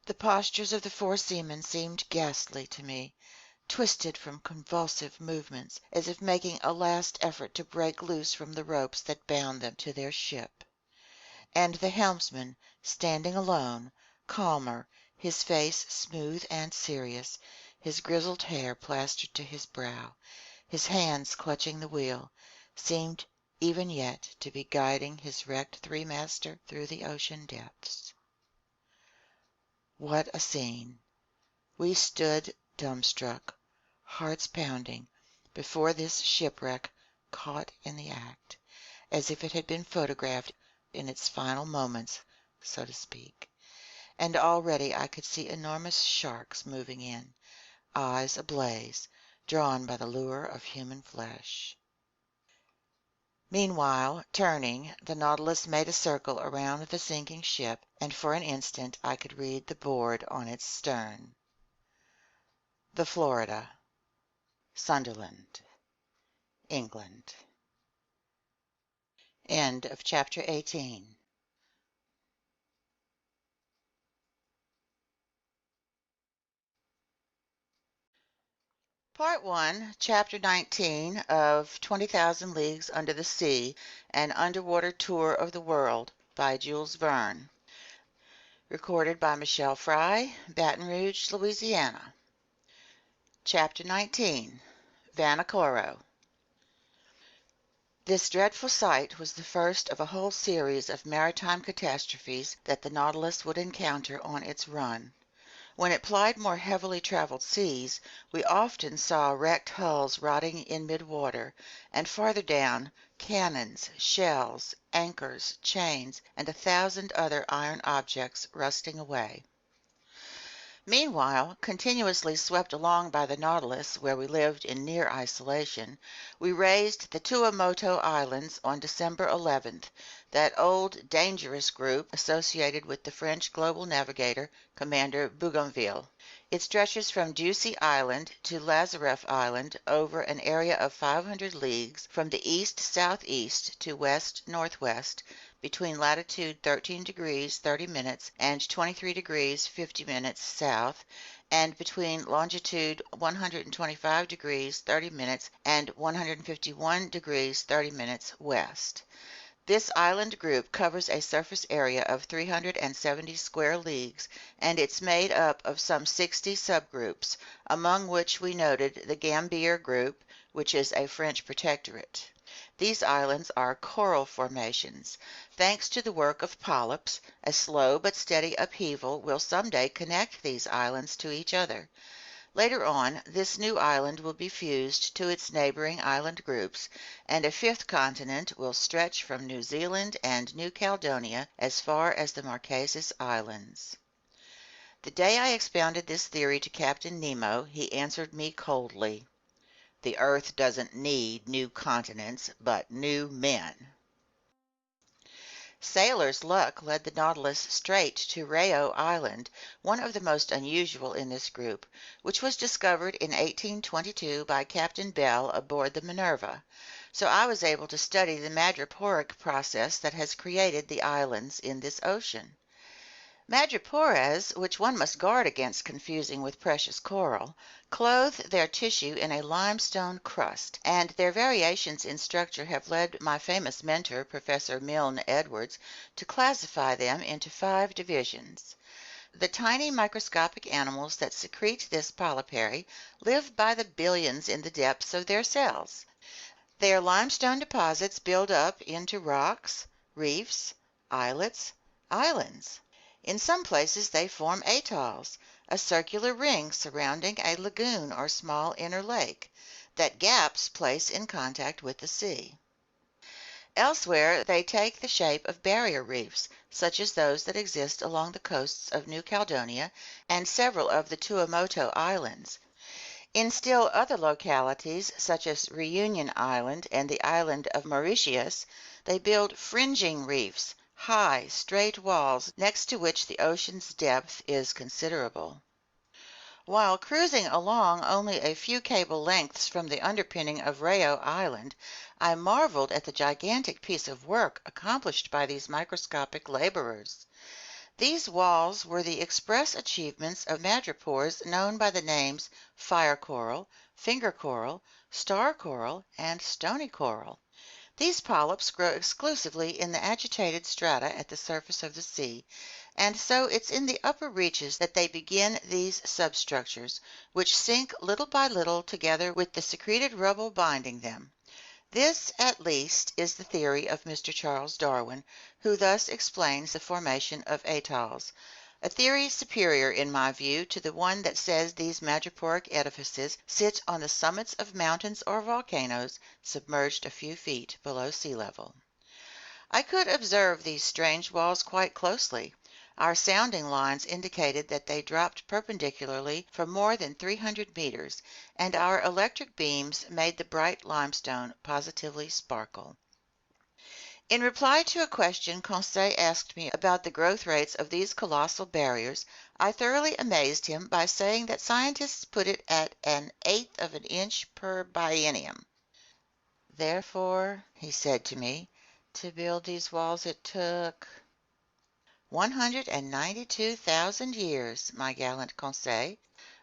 Speaker 1: The postures of the 4 seamen seemed ghastly to me, twisted from convulsive movements, as if making a last effort to break loose from the ropes that bound them to their ship. And the helmsman, standing alone, calmer, his face smooth and serious, his grizzled hair plastered to his brow, his hands clutching the wheel, seemed even yet to be guiding his wrecked 3-master through the ocean depths. What a scene! We stood dumbstruck, hearts pounding, before this shipwreck caught in the act, as if it had been photographed in its final moments, so to speak. And already I could see enormous sharks moving in, eyes ablaze, drawn by the lure of human flesh. Meanwhile, turning, the Nautilus made a circle around the sinking ship, and for an instant I could read the board on its stern. The Florida, Sunderland, England. End of chapter 18. Part 1, Chapter 19 of 20,000 Leagues Under the Sea, An Underwater Tour of the World by Jules Verne. Recorded by Michele Fry, Baton Rouge, Louisiana. Chapter 19, Vanikoro. This dreadful sight was the first of a whole series of maritime catastrophes that the Nautilus would encounter on its run. When it plied more heavily traveled seas, we often saw wrecked hulls rotting in mid-water, and farther down, cannons, shells, anchors, chains, and 1,000 other iron objects rusting away. Meanwhile, continuously swept along by the Nautilus, where we lived in near isolation, we raised the Tuamotu Islands on December 11th, that old, dangerous group associated with the French global navigator, Commander Bougainville. It stretches from Ducie Island to Lazareff Island over an area of 500 leagues from the east-southeast to west-northwest, between latitude 13 degrees 30 minutes and 23 degrees 50 minutes south, and between longitude 125 degrees 30 minutes and 151 degrees 30 minutes west. This island group covers a surface area of 370 square leagues, and it's made up of some 60 subgroups, among which we noted the Gambier group, which is a French protectorate. These islands are coral formations. Thanks to the work of polyps, a slow but steady upheaval will someday connect these islands to each other. Later on, this new island will be fused to its neighboring island groups, and a fifth continent will stretch from New Zealand and New Caledonia as far as the Marquesas Islands. The day I expounded this theory to Captain Nemo, he answered me coldly, "The earth doesn't need new continents, but new men." Sailor's luck led the Nautilus straight to Rayo Island, one of the most unusual in this group, which was discovered in 1822 by Captain Bell aboard the Minerva. So I was able to study the madreporic process that has created the islands in this ocean. Madrepores, which one must guard against confusing with precious coral, clothe their tissue in a limestone crust, and their variations in structure have led my famous mentor, Professor Milne Edwards, to classify them into 5 divisions. The tiny microscopic animals that secrete this polypary live by the billions in the depths of their cells. Their limestone deposits build up into rocks, reefs, islets, islands. In some places they form atolls, a circular ring surrounding a lagoon or small inner lake, that gaps place in contact with the sea. Elsewhere they take the shape of barrier reefs, such as those that exist along the coasts of New Caledonia and several of the Tuamotu Islands. In still other localities, such as Reunion Island and the island of Mauritius, they build fringing reefs, high, straight walls next to which the ocean's depth is considerable. While cruising along only a few cable lengths from the underpinning of Rayo Island, I marveled at the gigantic piece of work accomplished by these microscopic laborers. These walls were the express achievements of madrepores known by the names fire coral, finger coral, star coral, and stony coral. These polyps grow exclusively in the agitated strata at the surface of the sea, and so it's in the upper reaches that they begin these substructures, which sink little by little together with the secreted rubble binding them. This, at least, is the theory of Mr. Charles Darwin, who thus explains the formation of atolls, a theory superior, in my view, to the one that says these madreporic edifices sit on the summits of mountains or volcanoes submerged a few feet below sea level. I could observe these strange walls quite closely. Our sounding lines indicated that they dropped perpendicularly for more than 300 meters, and our electric beams made the bright limestone positively sparkle. In reply to a question Conseil asked me about the growth rates of these colossal barriers, I thoroughly amazed him by saying that scientists put it at 1/8 of an inch per biennium. Therefore, he said to me, to build these walls it took 192,000 years, my gallant Conseil,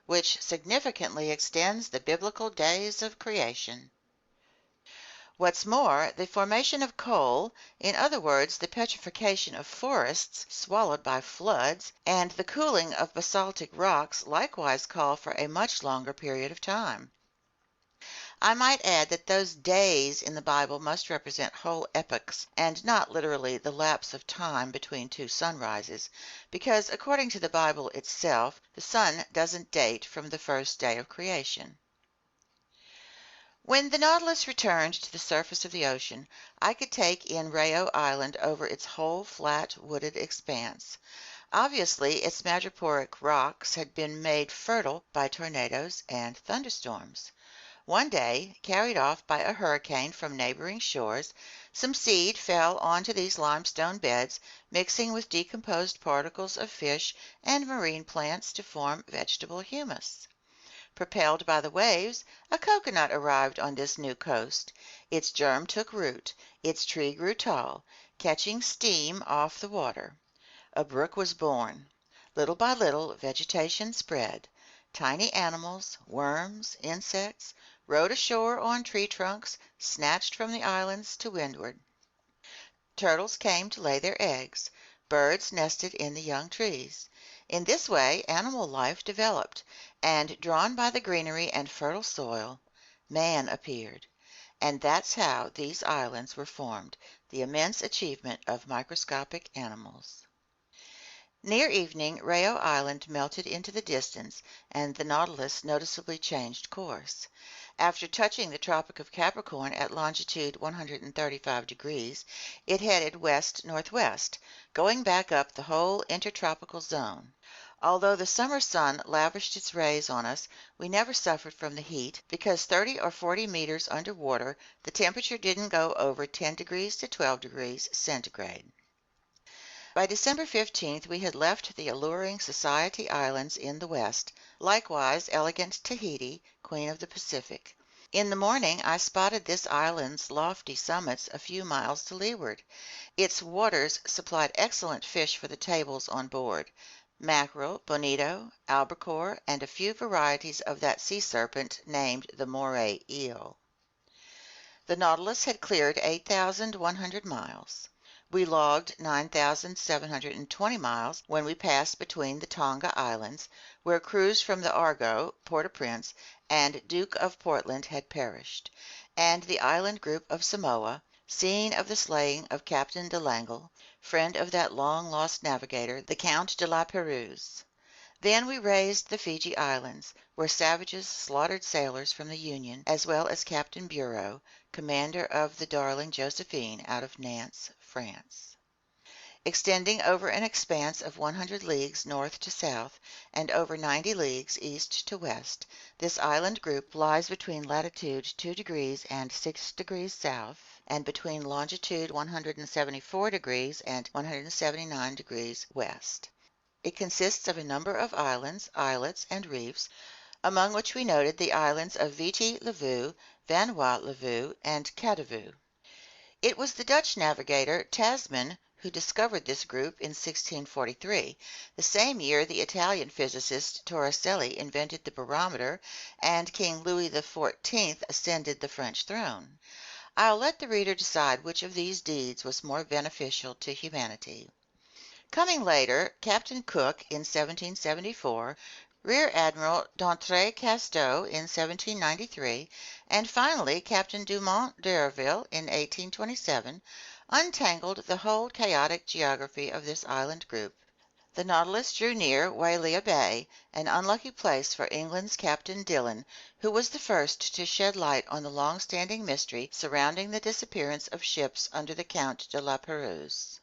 Speaker 1: which significantly extends the biblical days of creation. What's more, the formation of coal, in other words, the petrification of forests swallowed by floods, and the cooling of basaltic rocks likewise call for a much longer period of time. I might add that those days in the Bible must represent whole epochs and not literally the lapse of time between two sunrises, because according to the Bible itself, the sun doesn't date from the first day of creation. When the Nautilus returned to the surface of the ocean, I could take in Rayo Island over its whole flat, wooded expanse. Obviously, its madreporic rocks had been made fertile by tornadoes and thunderstorms. One day, carried off by a hurricane from neighboring shores, some seed fell onto these limestone beds, mixing with decomposed particles of fish and marine plants to form vegetable humus. Propelled by the waves, a coconut arrived on this new coast. Its germ took root, its tree grew tall, catching steam off the water. A brook was born. Little by little, vegetation spread. Tiny animals, worms, insects, rode ashore on tree trunks, snatched from the islands to windward. Turtles came to lay their eggs. Birds nested in the young trees. In this way, animal life developed, and drawn by the greenery and fertile soil, man appeared. And that's how these islands were formed, the immense achievement of microscopic animals. Near evening, Rayo Island melted into the distance, and the Nautilus noticeably changed course. After touching the Tropic of Capricorn at longitude 135 degrees, it headed west-northwest, going back up the whole intertropical zone. Although the summer sun lavished its rays on us, we never suffered from the heat, because 30 or 40 meters under water, the temperature didn't go over 10 degrees to 12 degrees centigrade. By December 15th we had left the alluring Society Islands in the west, likewise elegant Tahiti, Queen of the Pacific. In the morning I spotted this island's lofty summits a few miles to leeward. Its waters supplied excellent fish for the tables on board: mackerel, bonito, albacore, and a few varieties of that sea serpent named the moray eel. The Nautilus had cleared 8,100 miles. We logged 9,720 miles when we passed between the Tonga Islands, where crews from the Argo, Port-au-Prince, and Duke of Portland had perished, and the island group of Samoa, scene of the slaying of Captain de Langle, friend of that long-lost navigator, the Count de la Pérouse. Then we raised the Fiji Islands, where savages slaughtered sailors from the Union, as well as Captain Bureau, commander of the Darling Josephine out of Nantes, France. Extending over an expanse of 100 leagues north to south and over 90 leagues east to west, this island group lies between latitude 2 degrees and 6 degrees south and between longitude 174 degrees and 179 degrees west. It consists of a number of islands, islets, and reefs, among which we noted the islands of Viti Levu, Vanuat Levu, and Kadavu. It was the Dutch navigator Tasman who discovered this group in 1643, the same year the Italian physicist Torricelli invented the barometer and King Louis XIV ascended the French throne. I'll let the reader decide which of these deeds was more beneficial to humanity. Coming later, Captain Cook in 1774, Rear Admiral d'Entrecasteaux in 1793, and finally Captain Dumont d'Urville in 1827, untangled the whole chaotic geography of this island group. The Nautilus drew near Wailea Bay, an unlucky place for England's Captain Dillon, who was the first to shed light on the long-standing mystery surrounding the disappearance of ships under the Count de la Pérouse.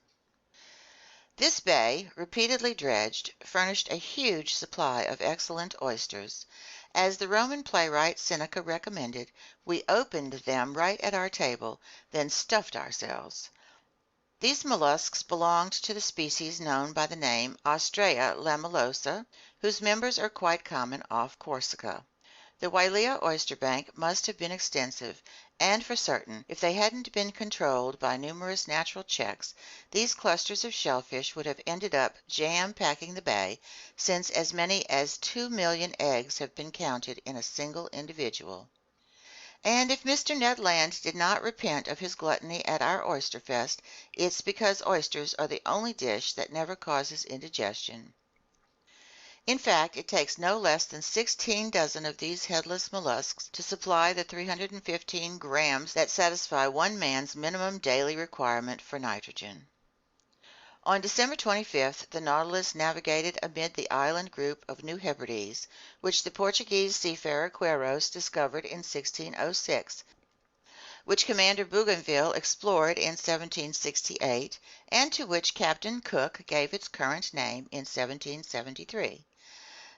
Speaker 1: This bay, repeatedly dredged, furnished a huge supply of excellent oysters. As the Roman playwright Seneca recommended, we opened them right at our table, then stuffed ourselves. These mollusks belonged to the species known by the name Ostrea lamellosa, whose members are quite common off Corsica. The Wailea oyster bank must have been extensive, and for certain, if they hadn't been controlled by numerous natural checks, these clusters of shellfish would have ended up jam-packing the bay, since as many as 2,000,000 eggs have been counted in a single individual. And if Mr. Ned Land did not repent of his gluttony at our oyster fest, it's because oysters are the only dish that never causes indigestion. In fact, it takes no less than 16 dozen of these headless mollusks to supply the 315 grams that satisfy one man's minimum daily requirement for nitrogen. On December 25th, the Nautilus navigated amid the island group of New Hebrides, which the Portuguese seafarer Quiros discovered in 1606, which Commander Bougainville explored in 1768, and to which Captain Cook gave its current name in 1773.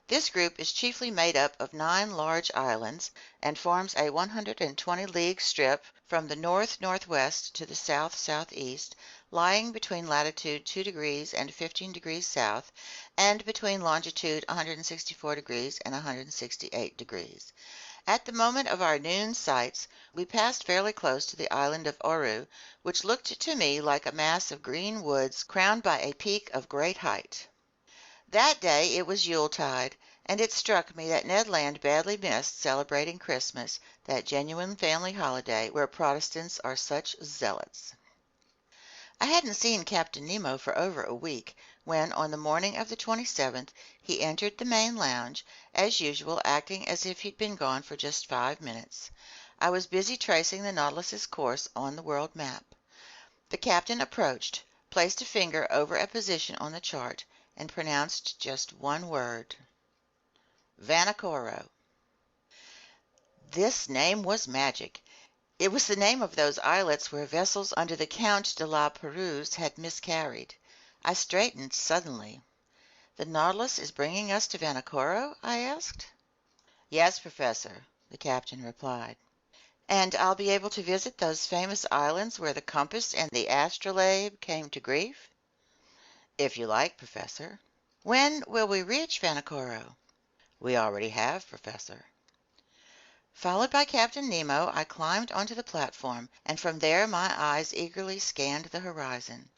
Speaker 1: This group is chiefly made up of 9 large islands and forms a 120-league strip from the north-northwest to the south-southeast, lying between latitude 2 degrees and 15 degrees south and between longitude 164 degrees and 168 degrees. At the moment of our noon sights, we passed fairly close to the island of Oru, which looked to me like a mass of green woods crowned by a peak of great height. That day it was Yuletide, and it struck me that Ned Land badly missed celebrating Christmas, that genuine family holiday where Protestants are such zealots. I hadn't seen Captain Nemo for over a week, when on the morning of the 27th he entered the main lounge, as usual acting as if he'd been gone for just 5 minutes. I was busy tracing the Nautilus's course on the world map. The captain approached, placed a finger over a position on the chart, and pronounced just one word: Vanikoro. This name was magic. It was the name of those islets where vessels under the Count de la Pérouse had miscarried. I straightened suddenly. "The Nautilus is bringing us to Vanikoro?" I asked. "Yes, Professor," the captain replied. "And I'll be able to visit those famous islands where the compass and the astrolabe came to grief?" "If you like, Professor." "When will we reach Vanikoro?" "We already have, Professor." Followed by Captain Nemo, I climbed onto the platform, and from there my eyes eagerly scanned the horizon.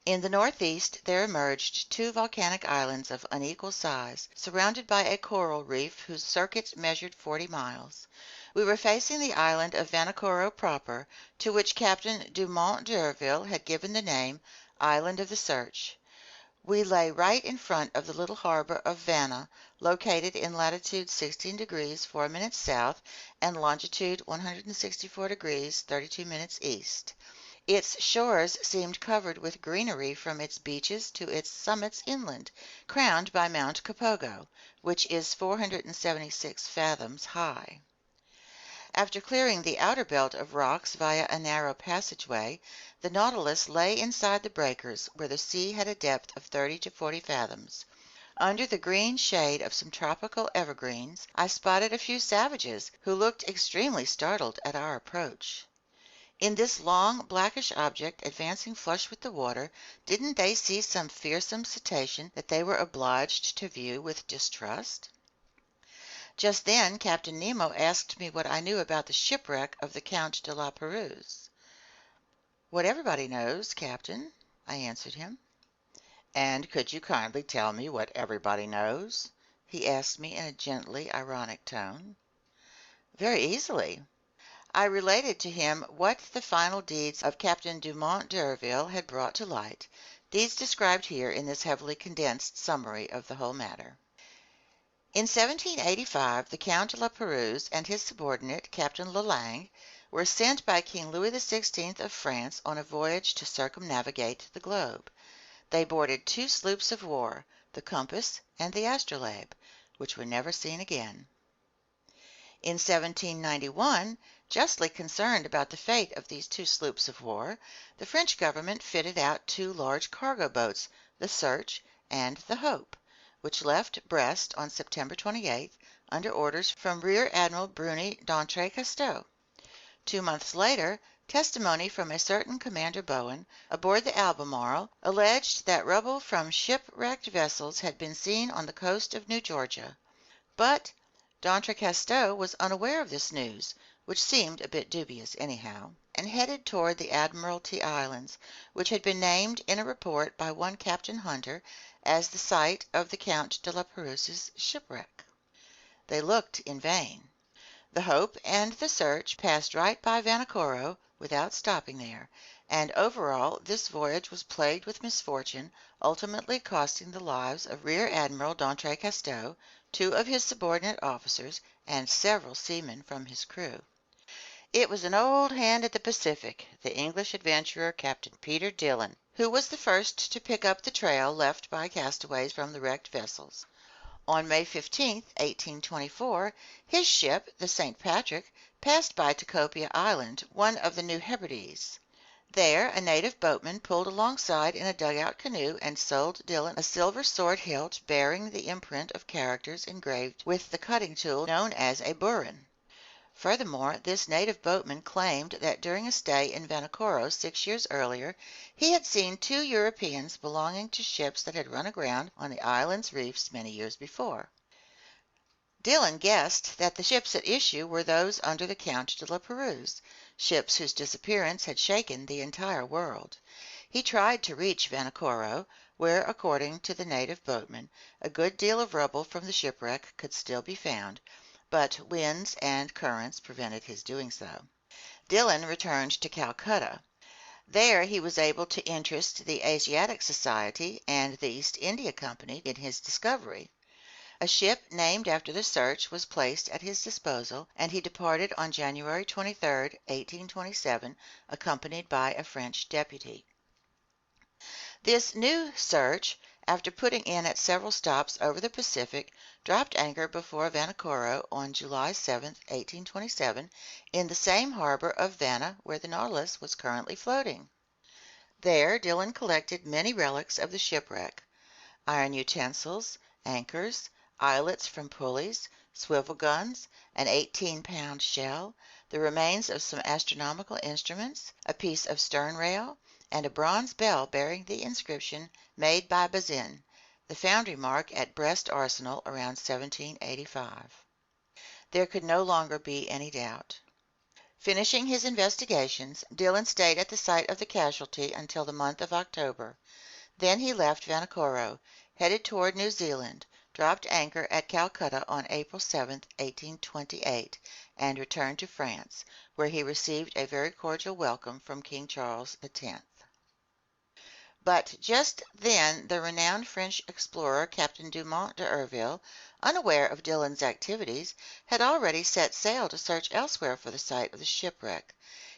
Speaker 1: In the northeast there emerged 2 volcanic islands of unequal size, surrounded by a coral reef whose circuit measured 40 miles. We were facing the island of Vanikoro proper, to which Captain Dumont d'Urville had given the name Island of the Search. We lay right in front of the little harbor of Vana, located in latitude 16 degrees 4 minutes south and longitude 164 degrees 32 minutes east. Its shores seemed covered with greenery from its beaches to its summits inland, crowned by Mount Kapogo, which is 476 fathoms high. After clearing the outer belt of rocks via a narrow passageway, the Nautilus lay inside the breakers where the sea had a depth of 30 to 40 fathoms. Under the green shade of some tropical evergreens, I spotted a few savages who looked extremely startled at our approach. In this long, blackish object advancing flush with the water, didn't they see some fearsome cetacean that they were obliged to view with distrust? Just then Captain Nemo asked me what I knew about the shipwreck of the Count de la Pérouse. "What everybody knows, Captain," I answered him. "And could you kindly tell me what everybody knows?" he asked me in a gently ironic tone. "Very easily." I related to him what the final deeds of Captain Dumont d'Urville had brought to light, deeds described here in this heavily condensed summary of the whole matter. In 1785 the Count de la Pérouse and his subordinate, Captain Lalande, were sent by King Louis XVI of France on a voyage to circumnavigate the globe. They boarded 2 sloops of war, the Compass and the Astrolabe, which were never seen again. In 1791, justly concerned about the fate of these 2 sloops of war, the French government fitted out 2 large cargo boats, the Search and the Hope, which left Brest on September 28th under orders from Rear Admiral Bruni d'Entrecasteaux. 2 months later, testimony from a certain Commander Bowen, aboard the Albemarle, alleged that rubble from shipwrecked vessels had been seen on the coast of New Georgia. But d'Entrecasteaux was unaware of this news, which seemed a bit dubious anyhow, and headed toward the Admiralty Islands, which had been named in a report by one Captain Hunter as the site of the Count de la Pérouse's shipwreck. They looked in vain. The Hope and the Search passed right by Vanikoro without stopping there, and overall this voyage was plagued with misfortune, ultimately costing the lives of Rear Admiral d'Entrecasteaux, two of his subordinate officers, and several seamen from his crew. It was an old hand at the Pacific, the English adventurer Captain Peter Dillon, who was the first to pick up the trail left by castaways from the wrecked vessels. On May 15, 1824, his ship, the St. Patrick, passed by Tikopia Island, one of the New Hebrides. There a native boatman pulled alongside in a dugout canoe and sold Dillon a silver sword hilt bearing the imprint of characters engraved with the cutting tool known as a burin. Furthermore, this native boatman claimed that during a stay in Vanikoro 6 years earlier, he had seen two Europeans belonging to ships that had run aground on the island's reefs many years before. Dillon guessed that the ships at issue were those under the Count de la Pérouse, ships whose disappearance had shaken the entire world. He tried to reach Vanikoro, where, according to the native boatman, a good deal of rubble from the shipwreck could still be found, but winds and currents prevented his doing so. Dillon returned to Calcutta. There he was able to interest the Asiatic Society and the East India Company in his discovery. A ship named after the search was placed at his disposal, and he departed on January 23, 1827, accompanied by a French deputy. This new search, after putting in at several stops over the Pacific, dropped anchor before Vanikoro on July 7, 1827, in the same harbor of Vanna where the Nautilus was currently floating. There Dillon collected many relics of the shipwreck: iron utensils, anchors, eyelets from pulleys, swivel guns, an 18-pound shell, the remains of some astronomical instruments, a piece of stern rail, and a bronze bell bearing the inscription "Made by Bazin," the foundry mark at Brest Arsenal around 1785. There could no longer be any doubt. Finishing his investigations, Dillon stayed at the site of the casualty until the month of October. Then he left Vanikoro, headed toward New Zealand, dropped anchor at Calcutta on April 7, 1828, and returned to France, where he received a very cordial welcome from King Charles X. But just then the renowned French explorer Captain Dumont d'Urville, unaware of Dillon's activities, had already set sail to search elsewhere for the site of the shipwreck.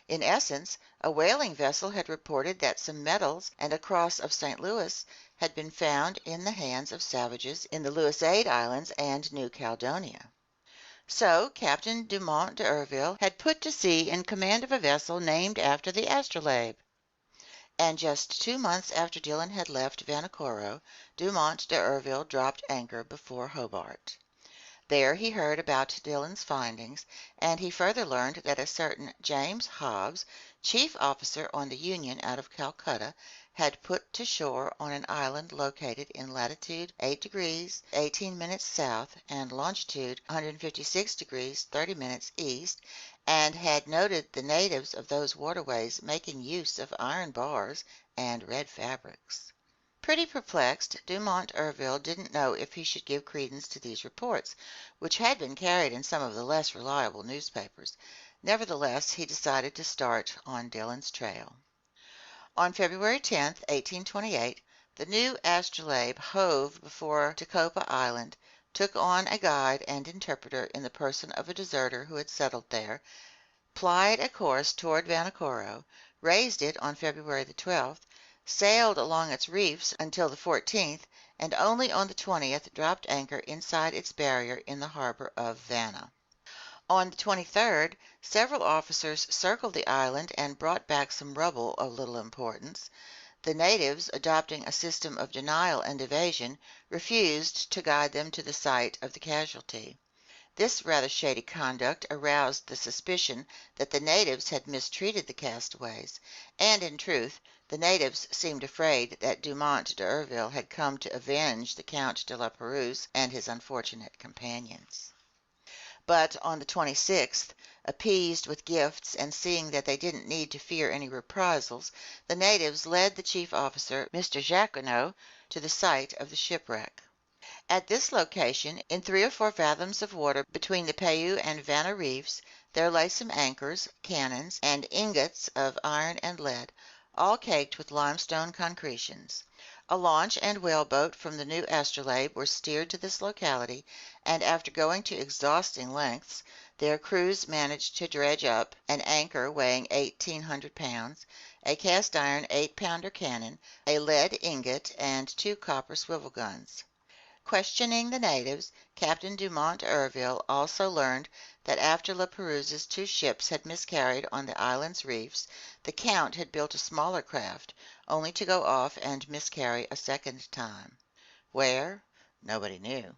Speaker 1: In essence, a whaling vessel had reported that some medals and a cross of St. Louis had been found in the hands of savages in the Louisade Islands and New Caledonia. So Captain Dumont d'Urville had put to sea in command of a vessel named after the astrolabe. And just 2 months after Dillon had left Vanikoro, Dumont d'Urville dropped anchor before Hobart. There he heard about Dillon's findings, and he further learned that a certain James Hobbs, chief officer on the Union out of Calcutta, had put to shore on an island located in latitude 8 degrees 18 minutes south and longitude 156 degrees 30 minutes east, and had noted the natives of those waterways making use of iron bars and red fabrics. Pretty perplexed, Dumont d'Urville didn't know if he should give credence to these reports, which had been carried in some of the less reliable newspapers. Nevertheless, he decided to start on Dillon's trail. On February 10, 1828, the new astrolabe hove before Tikopia Island, took on a guide and interpreter in the person of a deserter who had settled there, plied a course toward Vanikoro, raised it on February the 12th, sailed along its reefs until the 14th, and only on the 20th dropped anchor inside its barrier in the harbor of Vanna. On the 23rd, several officers circled the island and brought back some rubble of little importance. The natives, adopting a system of denial and evasion, refused to guide them to the site of the casualty. This rather shady conduct aroused the suspicion that the natives had mistreated the castaways, and in truth, the natives seemed afraid that Dumont d'Urville had come to avenge the Count de la Pérouse and his unfortunate companions. But on the 26th, appeased with gifts and seeing that they didn't need to fear any reprisals, the natives led the chief officer, Mr. Jacquinot, to the site of the shipwreck. At this location, in 3 or 4 fathoms of water between the Payou and Vanna reefs, there lay some anchors, cannons, and ingots of iron and lead, all caked with limestone concretions. A launch and whaleboat from the new astrolabe were steered to this locality, and after going to exhausting lengths, their crews managed to dredge up an anchor weighing 1,800 pounds, a cast-iron 8-pounder cannon, a lead ingot, and 2 copper swivel guns. Questioning the natives, Captain Dumont d'Urville also learned that after La Pérouse's 2 ships had miscarried on the island's reefs, the Count had built a smaller craft, only to go off and miscarry a second time. Where? Nobody knew.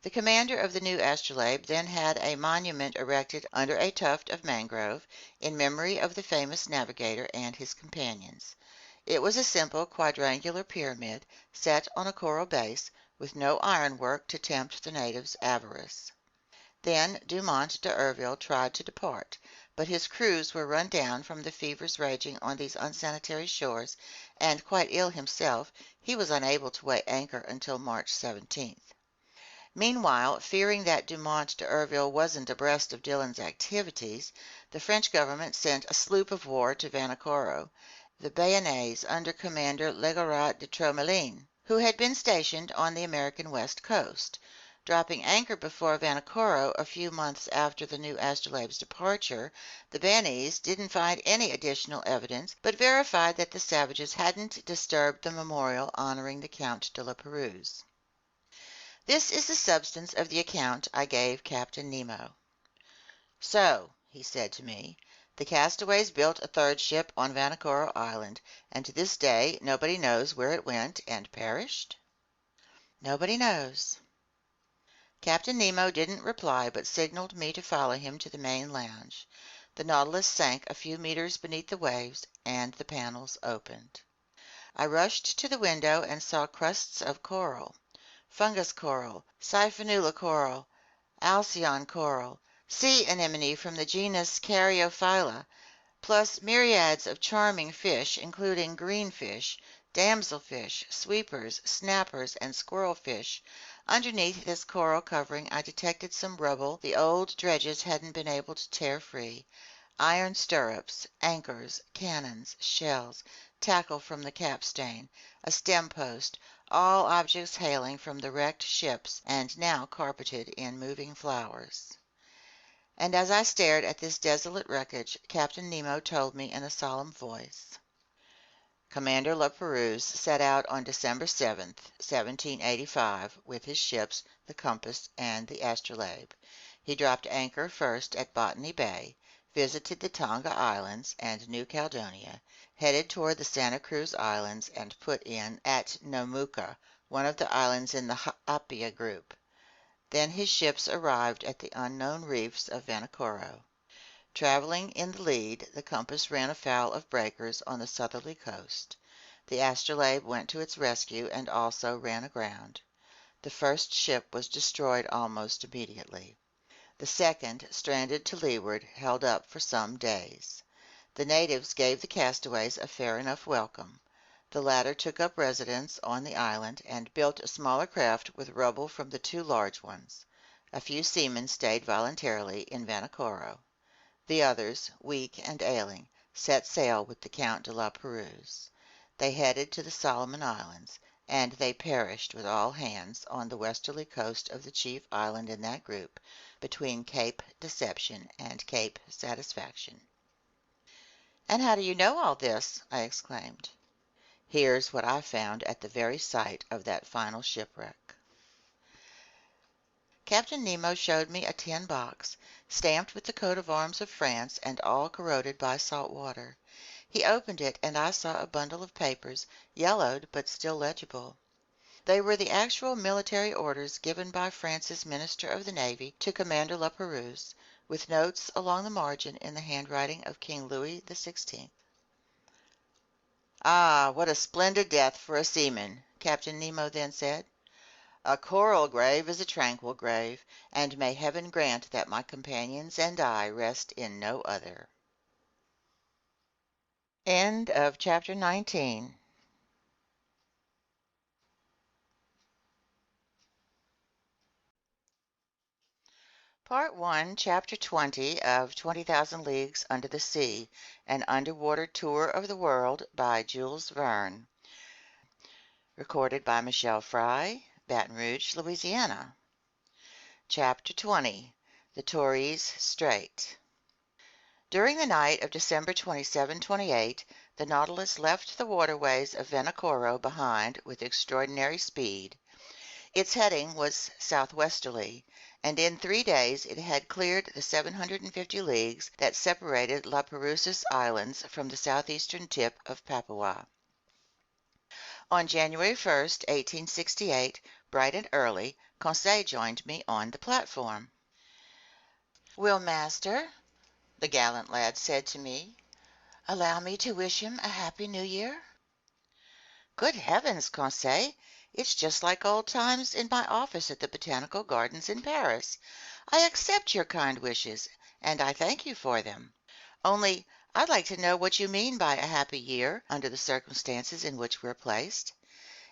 Speaker 1: The commander of the new astrolabe then had a monument erected under a tuft of mangrove, in memory of the famous navigator and his companions. It was a simple quadrangular pyramid, set on a coral base, with no ironwork to tempt the natives' avarice. Then Dumont d'Urville tried to depart, but his crews were run down from the fevers raging on these unsanitary shores, and quite ill himself, he was unable to weigh anchor until March 17th. Meanwhile, fearing that Dumont d'Urville wasn't abreast of Dillon's activities, the French government sent a sloop of war to Vanikoro, the Bayonnaise, under Commander Legourat de Tromelin, who had been stationed on the American west coast. Dropping anchor before Vanikoro a few months after the new astrolabe's departure, the Bayonnaise didn't find any additional evidence, but verified that the savages hadn't disturbed the memorial honoring the Count de La Pérouse. This is the substance of the account I gave Captain Nemo. "So," he said to me, "the castaways built a 3rd ship on Vanikoro Island, and to this day nobody knows where it went and perished?" "Nobody knows." Captain Nemo didn't reply, but signaled me to follow him to the main lounge. The Nautilus sank a few meters beneath the waves, and the panels opened. I rushed to the window and saw crusts of coral. Fungus coral, Siphonoula coral, Alcyon coral, sea anemone from the genus Caryophylla, plus myriads of charming fish, including greenfish, damselfish, sweepers, snappers, and squirrelfish. Underneath this coral covering I detected some rubble the old dredges hadn't been able to tear free: iron stirrups, anchors, cannons, shells, tackle from the capstan, a stem post, all objects hailing from the wrecked ships and now carpeted in moving flowers. And as I stared at this desolate wreckage, Captain Nemo told me in a solemn voice: "Commander La Pérouse set out on December 7th, 1785, with his ships, the Compass and the Astrolabe. He dropped anchor first at Botany Bay, visited the Tonga Islands and New Caledonia, headed toward the Santa Cruz Islands, and put in at Nomuka, one of the islands in the Apia group. Then his ships arrived at the unknown reefs of Vanikoro. Traveling in the lead, the Compass ran afoul of breakers on the southerly coast. The Astrolabe went to its rescue and also ran aground. The first ship was destroyed almost immediately. The second, stranded to leeward, held up for some days. The natives gave the castaways a fair enough welcome. The latter took up residence on the island and built a smaller craft with rubble from the 2 large ones. A few seamen stayed voluntarily in Vanikoro. The others, weak and ailing, set sail with the Count de La Pérouse. They headed to the Solomon Islands, and they perished with all hands on the westerly coast of the chief island in that group, between Cape Deception and Cape Satisfaction." "And how do you know all this?" I exclaimed. "Here's what I found at the very site of that final shipwreck." Captain Nemo showed me a tin box, stamped with the coat of arms of France and all corroded by salt water. He opened it, and I saw a bundle of papers, yellowed but still legible. They were the actual military orders given by France's Minister of the Navy to Commander La Pérouse, with notes along the margin in the handwriting of King Louis XVI. "Ah, what a splendid death for a seaman!" Captain Nemo then said. "A coral grave is a tranquil grave, and may Heaven grant that my companions and I rest in no other." End of chapter 19. Part 1, Chapter 20 of 20,000 Leagues Under the Sea, An Underwater Tour of the World by Jules Verne. Recorded by Michele, Baton Rouge, Louisiana. Chapter 20, The Torres Strait. During the night of December 27-28, the Nautilus left the waterways of Vanikoro behind with extraordinary speed. Its heading was southwesterly, and in 3 days it had cleared the 750 leagues that separated La Perouse's Islands from the southeastern tip of Papua. On January 1st, 1868, bright and early, Conseil joined me on the platform. "Will master," the gallant lad said to me, "allow me to wish him a happy New Year?" "Good heavens, Conseil! It's just like old times in my office at the Botanical Gardens in Paris. I accept your kind wishes, and I thank you for them. Only, I'd like to know what you mean by a happy year under the circumstances in which we're placed.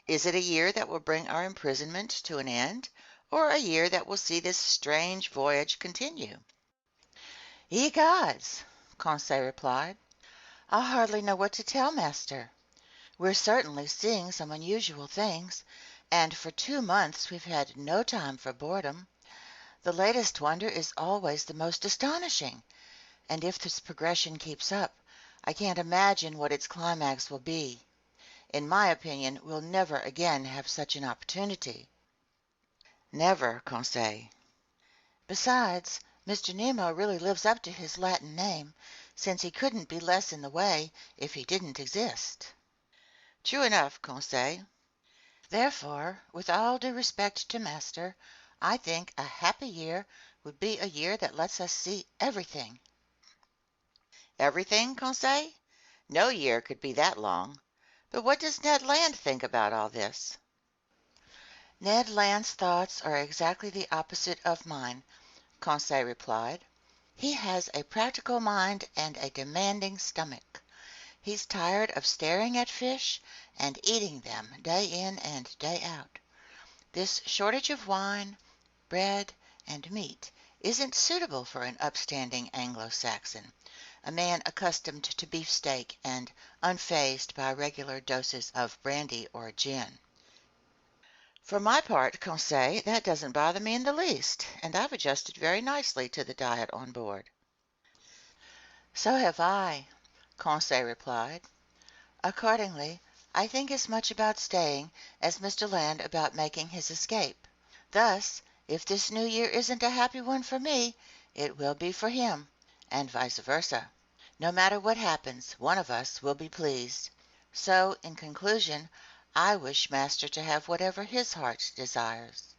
Speaker 1: Is it a year that will bring our imprisonment to an end, or a year that will see this strange voyage continue?" "Ye gods!" Conseil replied. "I hardly know what to tell master. We're certainly seeing some unusual things, and for 2 months we've had no time for boredom. The latest wonder is always the most astonishing, and if this progression keeps up, I can't imagine what its climax will be. In my opinion, we'll never again have such an opportunity." "Never, Conseil." "Besides, Mr. Nemo really lives up to his Latin name, since he couldn't be less in the way if he didn't exist." "True enough, Conseil." "Therefore, with all due respect to master, I think a happy year would be a year that lets us see everything." "Everything, Conseil? No year could be that long. But what does Ned Land think about all this?" "Ned Land's thoughts are exactly the opposite of mine," Conseil replied. "He has a practical mind and a demanding stomach. He's tired of staring at fish and eating them day in and day out. This shortage of wine, bread, and meat isn't suitable for an upstanding Anglo-Saxon, a man accustomed to beefsteak and unfazed by regular doses of brandy or gin. For my part, Conseil, that doesn't bother me in the least, and I've adjusted very nicely to the diet on board." "So have I," Conseil replied. "Accordingly, I think as much about staying as Mr. Land about making his escape. Thus, if this new year isn't a happy one for me, it will be for him, and vice versa. No matter what happens, one of us will be pleased. So, in conclusion, I wish master to have whatever his heart desires."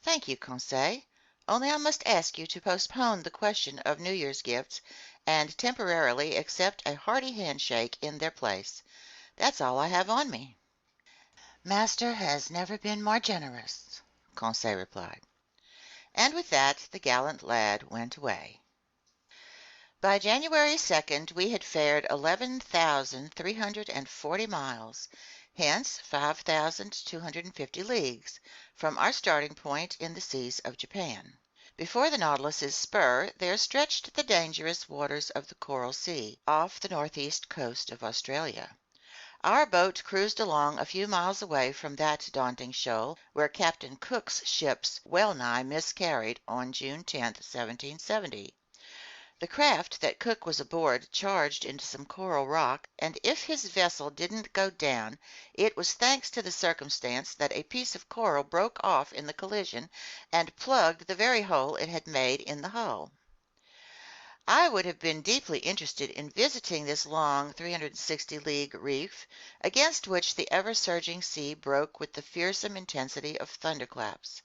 Speaker 1: "Thank you, Conseil. Only I must ask you to postpone the question of New Year's gifts and temporarily accept a hearty handshake in their place. That's all I have on me." "Master has never been more generous," Conseil replied. And with that the gallant lad went away. By January 2nd we had fared 11,340 miles, hence 5,250 leagues, from our starting point in the seas of Japan. Before the Nautilus's spur there stretched the dangerous waters of the Coral Sea, off the northeast coast of Australia. Our boat cruised along a few miles away from that daunting shoal, where Captain Cook's ships well nigh miscarried on June 10th, 1770. The craft that Cook was aboard charged into some coral rock, and if his vessel didn't go down, it was thanks to the circumstance that a piece of coral broke off in the collision and plugged the very hole it had made in the hull. I would have been deeply interested in visiting this long 360-league reef, against which the ever-surging sea broke with the fearsome intensity of thunderclaps.